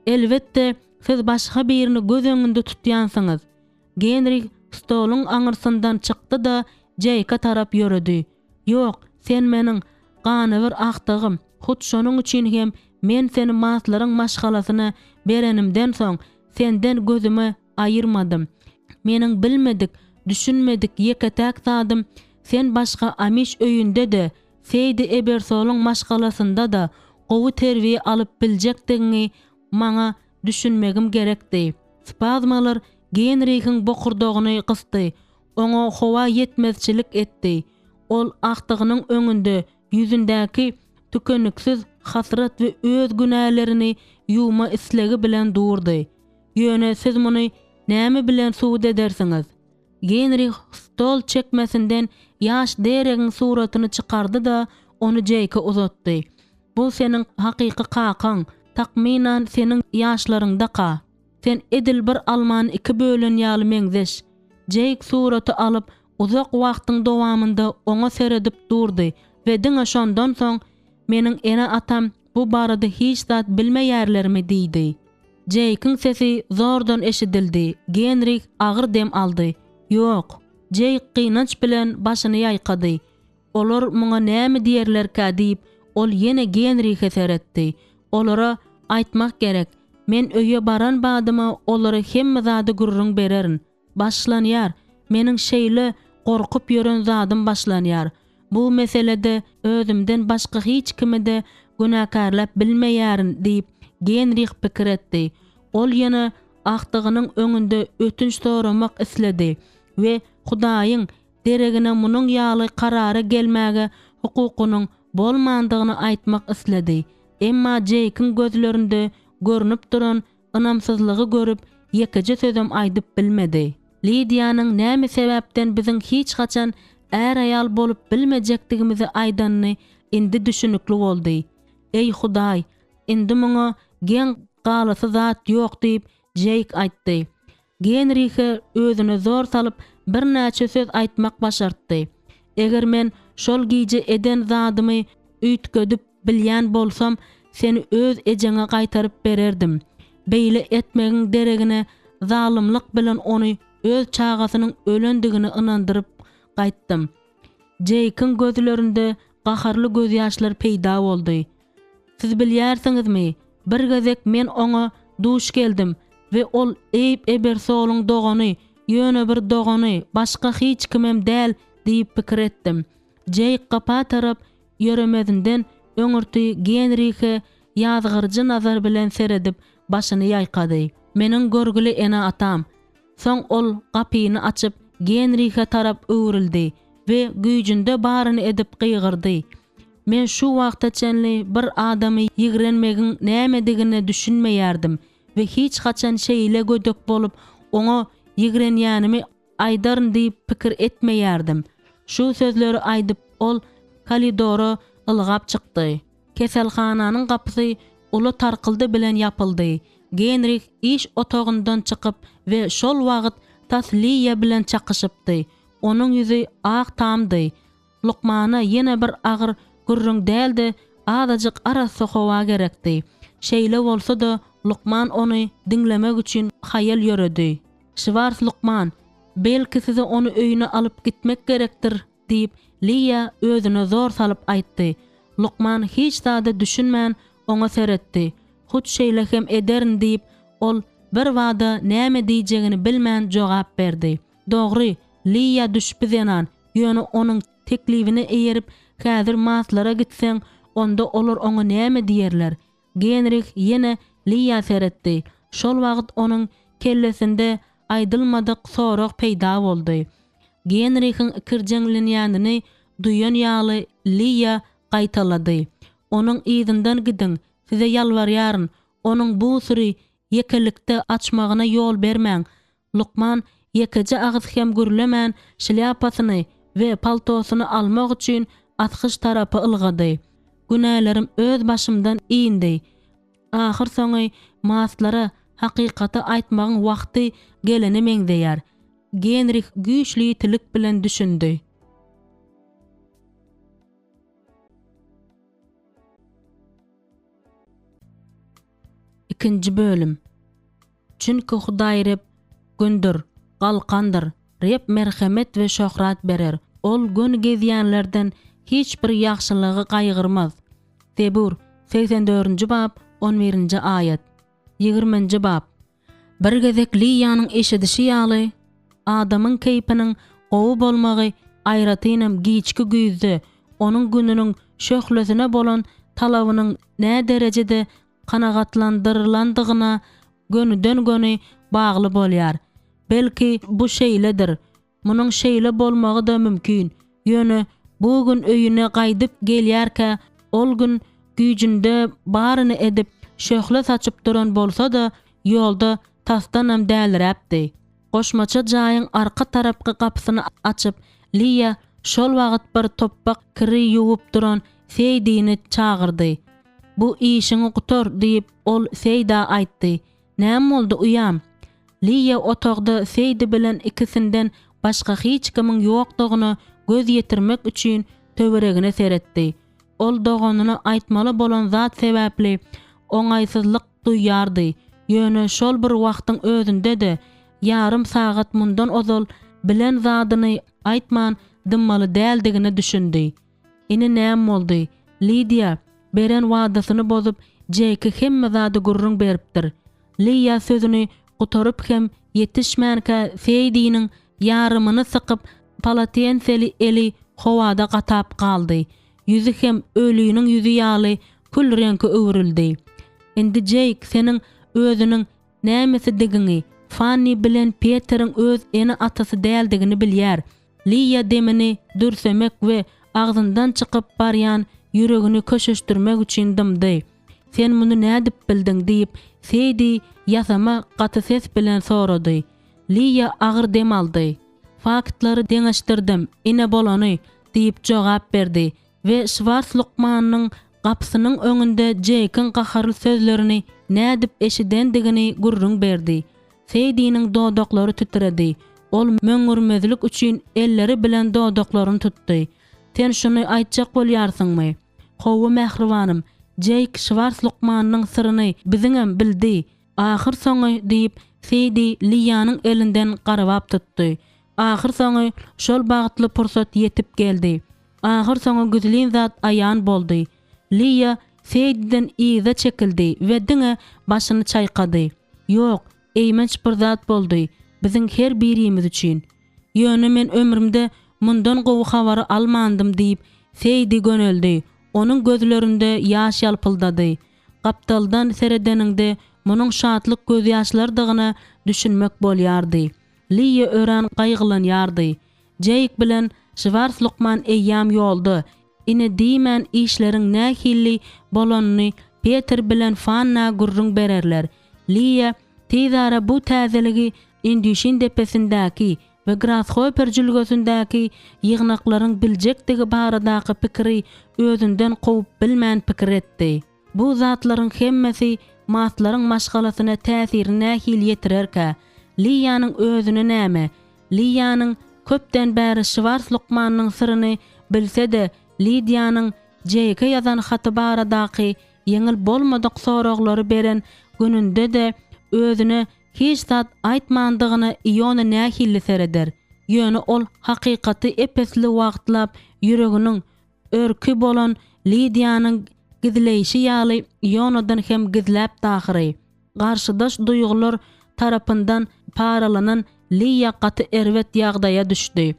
Elbetde siz başga birini göz öňünde tutýansyňyz. Genrich stoluň aňyrsyndan çykdy da Jake'a tarap ýöredi. Ýok, sen meniň ganywyr ahtygym. Hut şonuň üçin hem men seni maslaryň maşgalasyna berenimden soň senden gözüme aýyrmadym. Meniň bilmedik, düşünmedik ýeketäk zadym sen başga amiş öýünde de, Seýdi Ebersoluň maşgalasynda da gowy terbiýe alyp biljekdigini maňa düşünmegim gerekdi. Spazmalar Genrichiň bokurdogyny gysdy. Oňa howa ýetmezçilik etdi. Ol ahtygynyň öňünde ýüzündäki tükeniksiz hasrat we öz günälerini ýuma islegi bilen durdy. Ýöne siz muny näme bilen suwd edersiňiz? Genrich stol çekmesinden ýaş deregiň suratyny çykardy da onu Jake'a uzatdy. Bu seniň hakyky kakaň, takminan seniň ýaşlaryňda ka. Sen edil bir alman iki bölen ýaly meňzeş. Jake suraty alyp uzak wagtyň dowamında oňa seredip durdy we diňe şondan soň meniň ene atam bu barada hiç zat bilmeýärlermi diýdi. Jake'in sesi zordan eşidildi. Genrich agyr dem aldy. Ýok. Jake gynanç bilen başyny ýaýkady. Olar muňa näme diýerlerkä diýip ol ýene Genrich'e seretdi. Olara aýtmak gerek. Men öýe baran badyma olary hemme zady gurrun bererin. Başlanýar. Meniň şeýle gorkup ýören zadym başlanýar. bu meselede özümden başga hiç kimi de günakarlap bilmeýärin diýip genrih pikir etdi. Ol ýene akdygynyň öňünde ötünç soramak isledi we Hudaýyň deregine munyň ýaly karara gelmäge hukukunyň bolmandygyny aýtmak isledi. Emma Jake'in gözlerinde görünüp duran ynamsyzlygy görüp ýekeje sözüm aýdyp bilmedi. Lydia'nyň näme sebäpden biziň hiç gaçan är aýal bolup bilmejekdigimizi aýdanyny indi düşünükli boldy. Ey Hudaý, indi muňa gen galasy zat ýok diýip Jake aýtdy. Genrihe özüne zor salyp bir näçe söz aýtmak başartdy. Eger men şol giýje eden zadymy üýtgedip bilýän bolsam, seni öz ejeňe gaýtaryp bererdim. Beýle etmegiň deregine zalymlyk bilen ony öz çağasynyň ölendigini ynandyryp gaýtdym. Jake'in gözlerinde gaharly göz ýaşlary peýda boldy. Siz bilýärsiňizmi, bir gezek men oňa duş geldim we ol Eyüp Ebersolyň dogany, ýöne bir dogany, başga hiç kimem däl diýip pikir etdim. Jake gapa tarap ýöremezinden öňürti Genrihe ýazgyrjy nazar bilen seredip başyny ýaýkady. Meniň görgüli ene atam. Soň ol gapyny açyp Genrihe tarap öwrildi we güýjünde baryny edip gygyrdy. Men şu wagtaçenli bir adamy ýigrenmegiň nämedigini düşünmeýärdim we hiç haçan şeýle gödök bolup oňa ýigrenýänimi aýdaryn diýip pikir etmeýärdim. Şu sözleri aýdyp ol koridora ylgap çykdy. Keselhananyň gapysy uly tarkyldy bilen ýapyldy. Genrih iş otogyndan çykyp we şol wagt Tasliýa bilen çakyşypdy. Onuň ýüzi ak tamdy. Lukmana ýene bir agyr gürrüň däldi, azajyk ara sohawa gerekdi. Şeýle bolsa-da Lukman ony diňlemek üçin haýal ýöredi. Şwars Lukman, belki sizi onu öýüne alyp gitmek gerekdir diýip Liya özüne zor salyp aýtdy. Lukman hiç zada düşünmän oňa seretdi. Hut şeýle hem ederin diýip ol bir wada näme diýjegini bilmän jogap berdi. Dogry, Liya düşbizenan, ýöne onuň teklifini eýerip häzir maslara gitseň, onda olar oňa näme diýerler? Genrih ýene Liya seretdi. Şol wagt onuň kellesinde aýdylmadyk sorak peýda boldy. Genrihin ikirjeňlenýänini duýan ýaly Liya gaýtalady. Onuň ýzyňdan gidin, size ýalbarýaryn, onuň bu süri yekelikde açmagyna ýol bermäň. Lukman yekeje agyz hem gürlemän şlyapasyny we paltosyny almak üçin atkyş tarapy ylgady. Günälerim öz başymdan iýindi. Ahir soňy maslara hakykaty aýtmagyň wagty geleni meňdeýär. Genrih güýçli tilik bilen düşündi. İkinci bölüm. Çünki Hudaý rep gündür, galkandyr, rep merhemet we şöhrat berer. Ol gün gezýänlerden hiç bir ýagşylygy gaýgyrmaz. Zebur 84-nji bab 11-nji aýat. 20-nji bab. Bir gezek Liýanyň eşidişi ýaly adamyň keýpiniň gowy bolmagy aýratynam giçki güýzdi. Onuň gününiň şöhlesine bolan talabynyň nä derejede kanagatlandyrlandygyna gönüden göni bagly bolýar. Belki bu şeýledir. Munyň şeýle bolmagy da mümkin. Ýöne bu gün öýüne gaýdyp gelýärkä ol gün güýjünde baryny edip şöhle saçyp duran bolsa da ýolda tastanam dälirepdi. Goşmaça jaýyň arka tarapky kapysyny açyp Liya şol wagt bir toppak kiri ýuwup duran Seýdini çağırdy. Bu işiňi gutar diýip ol Seýda aýtdy. Näme boldy uyam? Liya otogda Seýdi bilen ikisinden başga hiç kimiň ýokdugyny göz ýetirmek üçin töweregine seretdi. Ol doganyna aýtmaly bolan zat sebäpli oňaýsyzlyk duýýardy. Ýöne şol bir wagtyň özünde de yarım sagat mundan ozal bilen zadyny aýtman dymmaly däldigini düşündi. Ine näme boldy? Lydia beren wadasyny bozup Jake hemme zady gurrun beripdir. Liya sözüni gutaryp hem yetişmänkä Seýdiniň yarymyny sykyp palatenseli eli howada gatap kaldy. Yüzü hem ölüýüniň yüzü ýaly kül reňki öwrüldi. Indi Jake senin özüniň nämesi digini, Fanny bilen Peter'in öz eni atasy däldigini bilýär. Lia demini dürsemek we agzyndan çykyp barýan yüregini köşeşdirmek üçin dymdy. Sen muny nädip bildiň diýip Seydi ýasama gaty ses bilen sorady. Lia agyr dem aldy. Faktlary deňeşdirdim, ine bolany diýip jogap berdi we Schwarz Lukmanyň gapsynyň öňünde Jake'in gaharly sözlerini nädip eşidendigini gurrun berdi. Seydi'niň dodoklary titredi. Ol möňürmezlik üçin elleri bilen dodoklaryny tutdy. Sen şunu aýtjak bolýarsyňmy? Howa mähribanym, Jake Schwarz Lukmanyň syryny biziňem bildi. Ahyr soňy diýip Seydi Liýanyň elinden garabap tutdy. Ahyr soňy şol bagtly pursat ýetip geldi. Ahyr soňy güzlin zat aýan boldy. Liýa Seydi'den iýze çekildi we diňe başyny çaýkady. Ýok, eýmenç bir zat boldy. Biziň her birimiz üçin. Ýöne men ömrümde mundan gowy habary almandym diýip Seydi göneldi. Onuň gözlerinde ýaş ýalpyldady. Gapdaldan seredeninde munyň şatlyk göz ýaşlardygyna düşünmek bolýardy. Liýa ören gaýgylanýardy. Jake bilen Schwarz Lukman eýýam ýoldy. Ine diýmän işleriň nähilli bolanyny Peter bilen Fanna gurrun bererler. Liýa tezara bu täzeligi Indişin depesindäki we Grasshopper jülgösündäki ýygnaklaryň biljekdigi baradaky pikiri özünden gowy bilmän pikir etdi. Bu zatlaryň hemmesi matlaryň maşgalasyna täsirini nähil ýetirerkä. Liýanyň özüne näme? Liýanyň köpden bäri Schwarz Lukmanyň syryny bilse-de Lidiýanyň Jake'e ýazan haty baradaky ýeňil bolmadyk soraglary beren gününde de özüne hiç zat aýtmandygyny ýony nähilli sereder. Ýöne ol hakykaty epesli wagtlap yüreginiň örkü bolan Lidiýanyň gizleýişi ýaly ýonadan hem gizläp dahyry. Garşydaş duýgular tarapyndan paralanan Liýa gaty erwet ýagdaýa düşdi.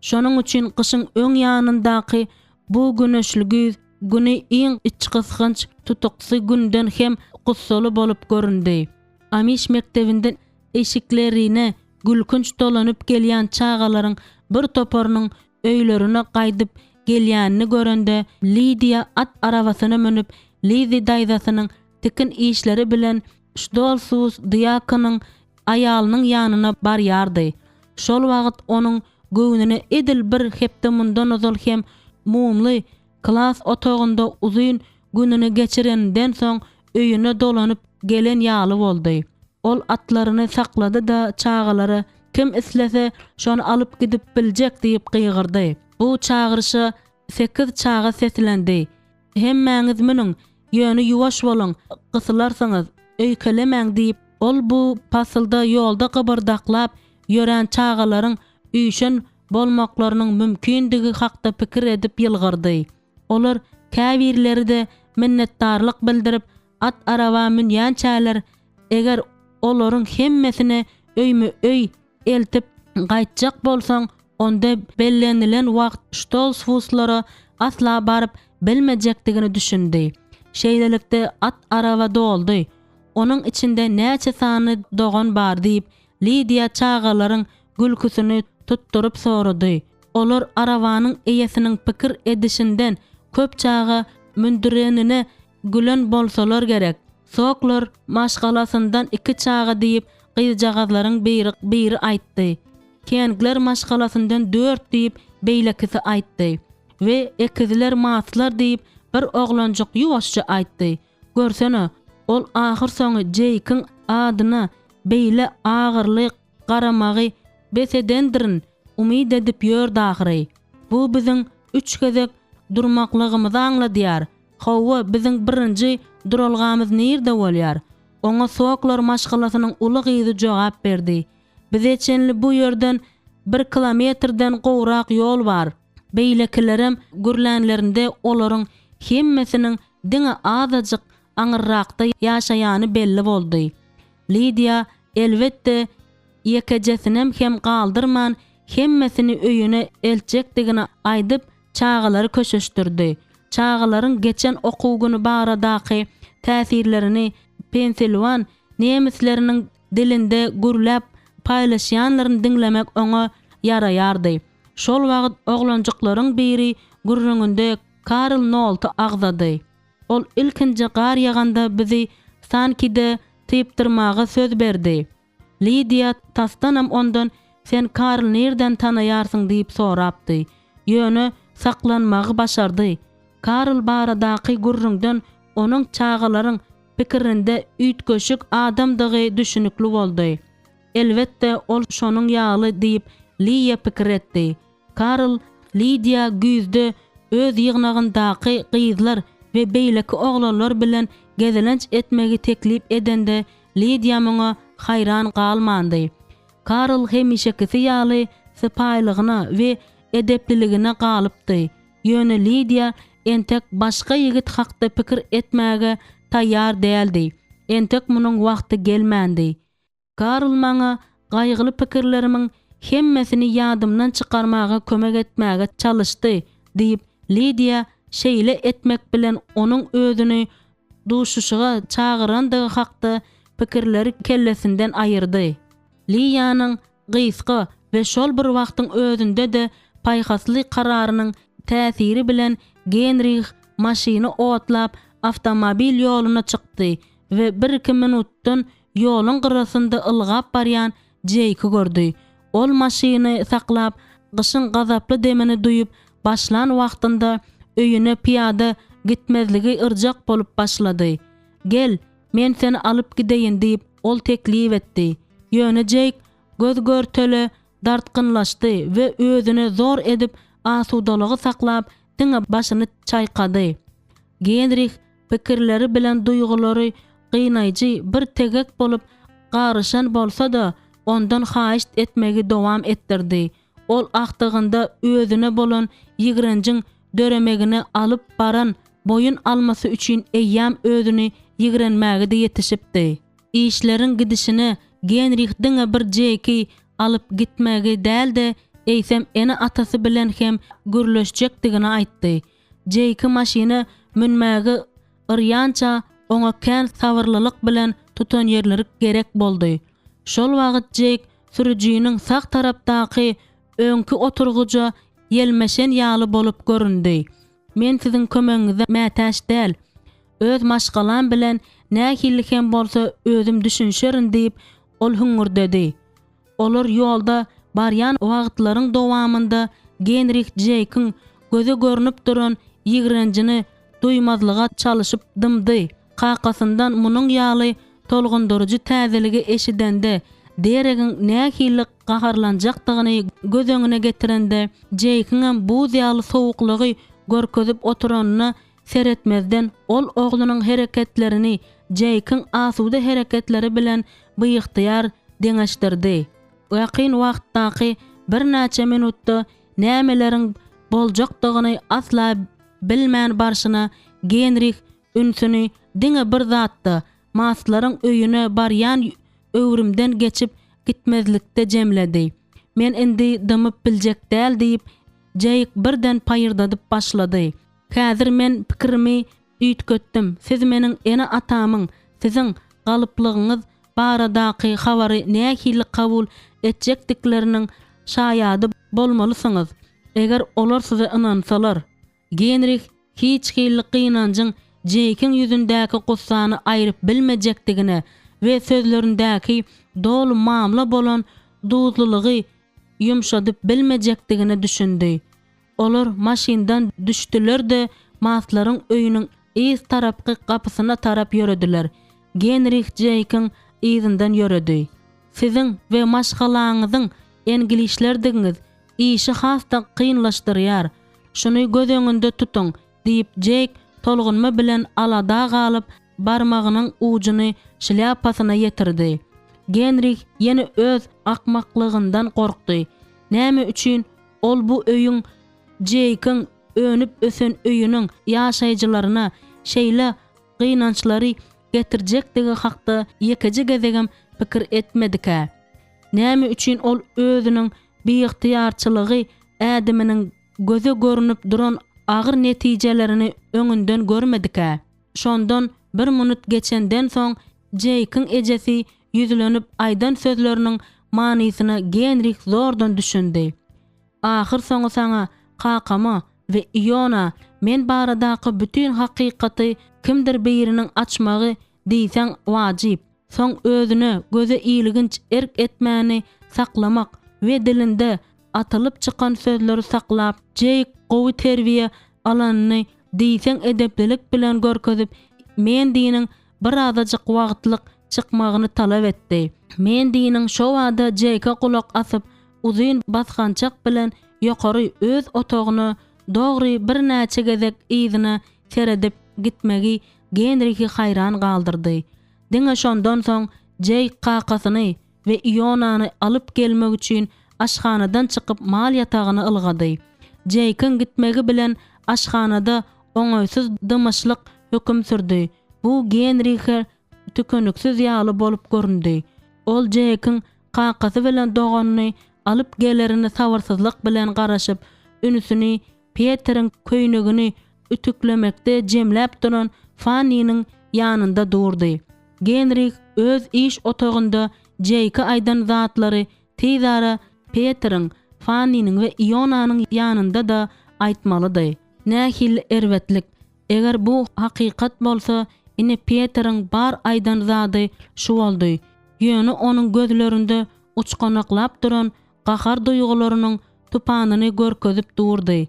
Şonuň üçin gyşyň öň ýanyndaky bu güneşli güz güni iň içgysgynç tutuksy günden hem gussaly bolup göründi. Amish mektebinden eşiklerine gülkünç dolanyp gelýän çağalaryň bir toparynyň öýlerine gaýdyp gelýänini görende Lidia at arabasyna menip Lizi daýzasynyň tikin işleri bilen Stolsus diýakonyň aýalynyň ýanyna barýardy. Şol wagt onuň göwnüne edil bir hepde mundan ozal hem mumly klas otogunda uzun gününi geçirenden soň öýüne dolanyp gelen ýaly boldy. Ol atlaryny saklady da çağalary kim islese şonu alyp gidip biljek diýip gygyrdy. Bu çağırşa 8 çağa seslendi. Hemmäňiz meniň ýöne ýuwaş boluň, gysylarsaňyz öýkelemäň diýip ol bu pasylda ýolda gybyrdaklap ýören çağalaryň üýşen bolmaklarynyň mümkindigi hakda pikir edip ýylgyrdy. Olar käbirleri de minnetdarlyk bildirip at araba minýänçäler eger olaryň hemmesine öýme öý eltip gaýtjak bolsaň onda bellenilen wagt Stolzfuslara asla barıp bilmejekdigini düşündi. Şeýlelikde at araba doldy. Onuň içinde näçe sany dogan bar diýip Lidia çağalaryň gülküsini tutturup sorady. Olar arabanyň eýesiniň pikir edişinden köp çağa mündürenine gülen bolsalar gerek. Soklar maşgalasyndan 2 çağa diýip gyjagazlaryň biri aýtdy. Kengler maşgalasyndan 4 diýip beýlekisi aýtdy. We ekizler maslar diýip bir oglanjak ýuwaşça aýtdy. Görsene, ol ahyr soňy Jake'in adyna beýle agyrly garamagy besedendirin umyd edip ýör dahyry. Bu biziň 3 gezek durmaklygymyzy aňladýar. Hawa biziň birinji duralgamyz nerede bolýar? Oňa soklar maşgalasynyň uly gyzy jogap berdi. Bize çenli bu ýerden 1 kilometrden gowrak ýol bar. Beýlekilerem gürlänlerinde olaryň hemmesiniň diňe azadyk aňyrrakda ýaşaýany belli boldy. Lidia elbetde yekejesinem hem galdyrman hemmesini öýüne elçekdigini aýdyp çağalary köşeşdirdi. Çağalaryň geçen okuwyny baradaky täsirlerini Pensilvan nemisleriniň dilinde gürläp paýlaşýanlaryny diňlemek oňa yaraýardy. Şol wagt oglanjyklaryň biri gürrüňinde Karl Nolte agzady. Ol ilkinji gar ýaganda bizi sankide typdyrmaga söz berdi. Lydia tastanam ondan sen Karl nerden tanaýarsyň diýip sorapdy. Ýöne saklanmagy başardy. Karl baradaky gürrüňden onuň çağalaryň pikirinde üýtgeşik adamdygy düşünükli boldy. Elbetde ol şonuň ýaly diýip Lydia pikir etdi. Karl Lydia güýzde öz ýygnagyndaky gyzlar we beýleki oglanlar bilen gezelenç etmegi teklip edende Lydia muňa hayran galmandy. Karl hemişekisi ýaly sypaýlygyna we edepliligine galypdy. Ýöne Lydia entek başga ýigit hakda pikir etmäge taýýar däldi. Entek munyň wagty gelmändi. Karl maňa gaýgyly pikirlerimiň hemmesini ýadymdan çykarmaga kömek etmäge çalyşdy diýip Lydia şeýle etmek bilen onuň özüni duşuşyga çağırandygy hakda pikirleri kellesinden aýyrdy. Lydianyň gysga we şol bir wagtyň özünde de paýhasly kararynyň täsiri bilen Genrich maşyny otlap avtomobil ýoluna çykdy we 1-2 minutdan ýoluň gyrasynda ylgap barýan Jake'i gördü. Ol maşyny saklap, gyşyň gazaply demini duýup başlan wagtynda öýüne piýada gitmezligi yrjak bolup başlady. Gel, men seni alyp gideýin diýip ol teklip etdi. Ýöne Jake göz görtele dartkynlaşdy we özüni zor edip asudalygy saklap diňe başyny çaýkady. Genrich pikirleri bilen duýgulary gynaýjy bir tegek bolup garşan bolsa da ondan haýyş etmegi dowam etdirdi. Ol aktygynda özüne bolan ýigrenjiň döremegini alyp baran boyun almasy üçin eýýäm özüni ýigrenmäge de ýetişipdi. İşleriň gidişine Genrich diňe bir Jake'i alyp gitmegi däl de eýsem ene atasy bilen hem gürleşjekdigini aýtdy. Jake maşyny münmäge yryança oňa kän sabyrlylyk bilen tutan ýerleri gerek boldy. Şol wagt Jake sürüjüniň sak tarapdaky öňkü oturguja ýelmeşen ýaly bolup göründi. Men siziň kömegiňize mätäş däl. Öz maşgalan bilen nähillik hem bolsa özüm düşünşerin diýip ol hüngür dedi. Olar ýolda barýan wagtlaryň dowamında Genrich Jake'ın göze görünüp duran ýigrenjini duýmazlyga çalyşyp dymdy. Kakasyndan munyň ýaly tolgunduruju täzeligi eşidende deregiň nähillik gaharlanjakdygyny göz öňüne getirende Jake'ın bu ýaly sowuklygy görkezip oturanyny seretmezden ol oglunyň hereketlerini Jake'ın asuda hereketleri bilen byýykdyar deňeşdirdi. Ýakyn wagtdaky bir näçe minutda nämeleriň boljakdygyny asla bilmän barşyna Genrich ünsüni diňe bir zatda maslaryň öýüne barýan öwrümden geçip gitmezlikde jemledi. Men indi dymyp biljek däl diýip Jake birden paýyrdadyp başlady. Häzir men pikirimi üýtgetdim. Siz meniň ene atamyň, siziň galyplygyňyz baradaky habary nähili kabul etjekdikleriniň şaýady bolmalysyňyz. Eger olar size inansalar. Genrich hiç hillik gynanjyň Jake'in ýüzündäki gussany aýryp bilmejekdigine we sözlerindäki dolu mamla bolan duzlulygy ýumşadyp bilmejekdigine düşündi. Olar maşyndan düşdiler de maslaryň öýüniň ýyz tarapky gapysyna tarap ýörediler. Genrich Jake'in ýyzyndan ýöredi. Siziň we maşgalaňyzyň engilişlerdiňiz işi hasda kynlaşdyrýar. Şuny göz öňünde tutuň diýip Jake tolgunma bilen alada galyp barmagynyň ujuny şляpasyna ýetirdi. Genrich ýene öz akmaklygyndan korkdy. Näme üçin ol bu öýüň Jake'ın önüp ösen öýüniň ýaşaýjylaryna şeýle gynançlary getirjektigi hakda ýekeje gezegem pikir etmedik. Näme üçin ol özüniň biýiktiyarçylygy ädiminiň göze görünüp duran agyr netijelerini öňünden görmedik-ä. Şondan bir minut geçenden soň Jake'ın ejesi yüzlenip aýdan sözleriniň manysyna Genrich zordan düşündi. Ahir soňy saňa kakama we Iona men baradaky bütün hakykaty kimdir biriniň açmagy diýsen wajyp. Soň özüne göze iýliginç erk etmäni saklamak we dilinde atylyp çykan sözleri saklap Jake gowy terbiýe alanyny diýsen edeplilik bilen görkezip men diýiniň bir azajyk wagtlyk çykmagyny talap etdi. Men diýiniň şo wada Jake'a kulak asyp uzyn basgançak bilen ýokary öz otagyna dogry bir näçe gezek iýdine seredip gitmegi Genrich'i hayran galdyrdy. Diňe şondan soň Jake kakasyny we Ionany alyp gelmek üçin aşhanadan çykyp mal ýatagyna ylgady. Jake'ın gitmegi bilen aşhanada oňaýsyz dymaşlyk hökm sürdi. Bu Genrich'e tükönüksiz ýaly bolup göründi. Ol Jake'ın kakasy bilen doganyny alyp gelerini sabyrsyzlyk bilen garaşyp ünüsini Peter'in köýnegini ütüklemekde jemläp duran Fanny'nin ýanynda durdy. Genrich öz iş otagynda Jake'a aýdan zatlary tezara Peter'in, Fanny'nin we Ionanyň ýanynda da aýtmalydy. Nähil erwetlik. Eger bu hakykat bolsa, ine Peter'in bar aýdan zady şu boldy. Ýöne onuň gözlerinde uçganaklap duran gahar duýgularynyň tupanyny görkezip durdy.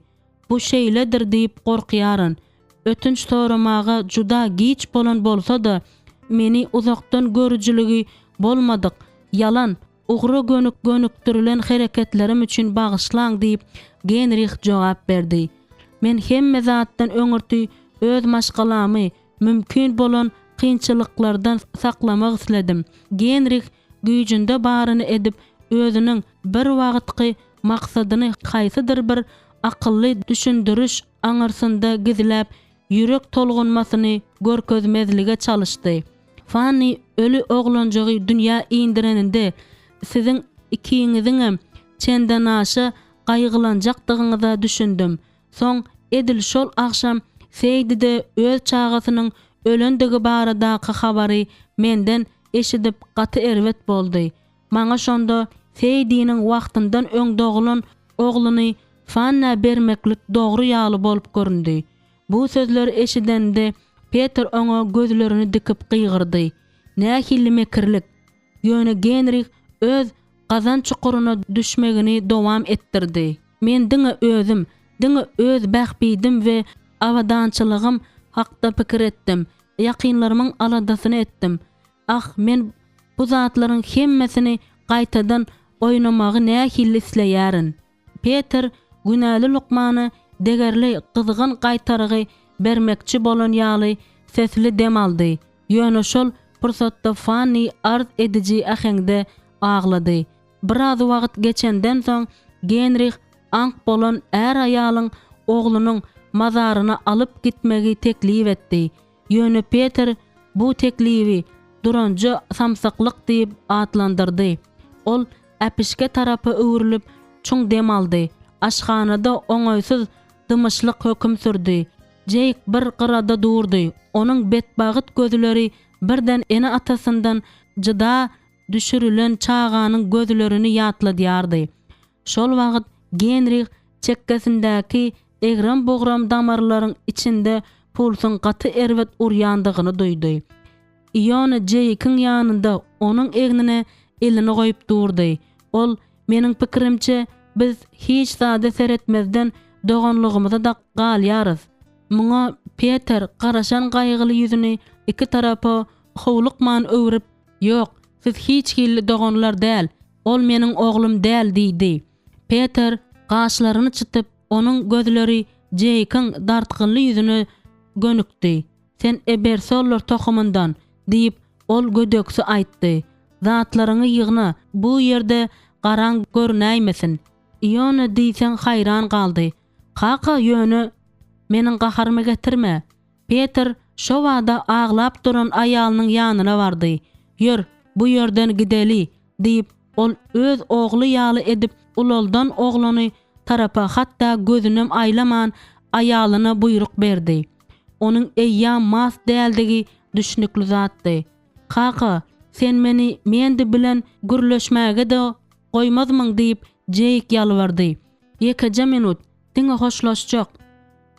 Bu şeýledir diýip gorkýaryn. Ötünç soramaga juda giç bolan bolsa da meni uzakdan görüjüligi bolmadyk. Yalan, ugry gönüktirilen hereketlerim üçin bagyşlaň diýip Genrich jogap berdi. Men hemme zatdan öňürti öz maşgalamy mümkin bolan kynçylyklardan saklamak isledim. Genrich güýjünde baryny edip özüniň bir wagtky maksadyny haýsydyr bir akylly düşündiriş aňarsynda gizläp ýürek tolgunmasyny görkezmezlige çalışdy. Fanny ölü oglanjagy dünýä iňdireninde siziň ikiňiziň çenden aşy gaýgylanjakdygyňyza düşündim. Soň edil şol akşam Seýdide öz çagasynyň ölendigi baradaky habary menden eşidip gaty erwet boldy. Maňa şonda Seýdiniň wagtyndan öň doglan ogluny Fanna bermeklik dogry ýaly bolup göründi. Bu sözleri eşidende Peter oňa gözlerini dikip gıygırdy. Nähili mekirlik. Ýöne Genrich öz gazan çukuryna düşmegini dowam ettirdi. Men diňe öz bähbidim we awadançylygym hakda pikir etdim. Ýakynlarymyň aladasyny etdim. Ah, men bu zatlaryň hemmesini gaýtadan oýnamagy nähili isleýärin. Peter günäli lukmany degerli gyzgyn gaýtargy bermekçi bolan ýaly sesli dem aldy. Ýöne şol pursatda Fanny arz ediji ahengde aglady. Biraz wagt geçenden soň Genrich ank bolan är aýalyň oglunyň mazaryna alyp gitmegi teklip etdi. Ýöne Peter bu teklibi duranjy samsaklyk diýip atlandyrdy. Ol äpişke tarapy öwrülip çuň dem aldy. Aşhanada oňaýsyz dymaşlyk hökm sürdi. Jake bir gyrada durdy. Onuň betbagyt gözleri birden ene atasyndan jyda düşürülen çaganyň gözlerini ýatladýardy. Şol wagt Genrich çekkesindäki egram bogram damarlaryň içinde pulsyň gaty erwet urýandygyny duýdy. Iona Jake'ın ýanynda onuň egnine elini goýup durdy. Ol, meniň pikirimçe, biz hiç zada seretmezden doganlygymyza da galýarys. Muňa Peter garaşan gaýgyly ýüzüni iki tarapy howlukman öwrüp, "Ýok, siz hiç hilli doganlar däl, ol meniň oglum däl" diýdi. Peter gaşlaryny çytyp, onuň gözleri Jake'ın dartgynly ýüzüne gönükdi. "Sen Ebersoller tohumyndan" diýip ol gödöksü aýtdy. "Zatlaryňy ýygna, bu ýerde garaň görnäýmesin." Iona diýsen hayran galdy. "Kaka ýöne meniň gaharmy getirme." Peter şo wada aglap duran aýalynyň ýanyna bardy. "Ýür, bu ýerden gideli" diýip ol öz ogly ýaly edip uloldan oglany tarapa hatta gözünem aylaman aýalyna buyruk berdi. Onuň eýýam mas däldigi düşnükli zatdy. Kaka, sen meni mendi bilen gürleşmäge de goýmazmyň diýip jeyik ýalvardy. Ýekeje minut, diňe hoşlaşjak.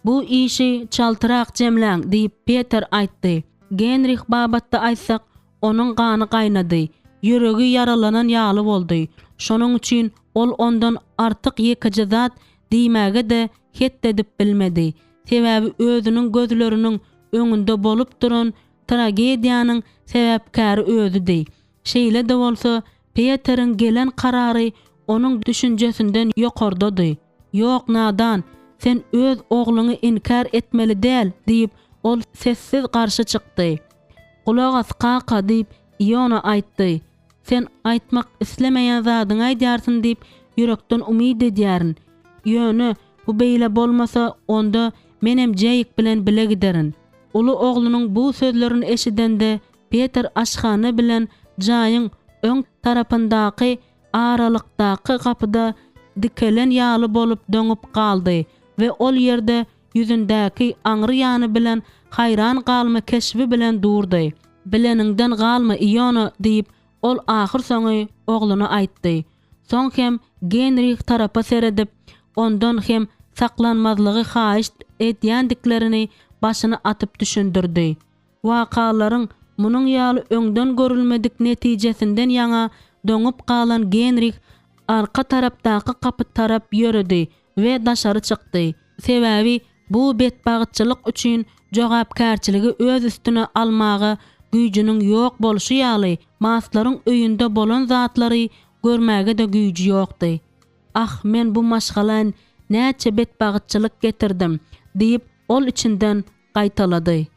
Bu işi çaltyrak jemläň diýip Peter aýtdy. Genrich babatda aýtsak, onuň gany gaýnady. Ýüregi yaralanan ýaly boldy. Şonuň üçin ol ondan artyk ýekeje zat diýmäge de het edip bilmedi. Sebäbi özüniň gözleriniň öňünde bolup duran tragediýanyň sebäpkäri özüdi. Şeýle de bolsa, Peteriň gelen karary onuň düşünjesinden ýokardydy. Ýok nadan, sen öz ogluňy inkar etmeli däl diýip ol sessiz garşy çykdy. Kulak as kaka diýip Iona aýtdy. Sen aýtmak islemeýän zadyň aýdýarsyn diýip ýürekden umyd edýärin. Ýöne, bu beýle bolmasa onda menem jeyik bilen bile giderin. Ulu oglunyň bu sözlerini eşidende Peter aşhana bilen jaýyň öň tarapyndaky aralykdaky kapyda dikelen ýaly bolup döňüp galdy we ol ýerde ýüzündäki aňry ýany bilen hayran galma keşbi bilen durdy. Bileniňden galma Iona diýip ol ahir soňy ogluna aýtdy. Soň hem Genrich tarapa seredip ondan hem saklanmazlygy haýyş edýändiklerini başyna atyp düşündirdi. Wakalaryň munyň ýaly öňden görülmedik netijesinden ýaňa döňüp galan Genrich arka tarapdaky kapy tarap ýöredi we daşary çykdy. Sebäbi bu betbagtçylyk üçin jogapkärçiligi öz üstüne almagy güýjüniň ýok bolşy ýaly maslaryň öýünde bolan zatlary görmäge de güýji ýokdy. Ah, men bu maşgalan näçe betbagtçylyk getirdim diýip ol içinden gaýtalady.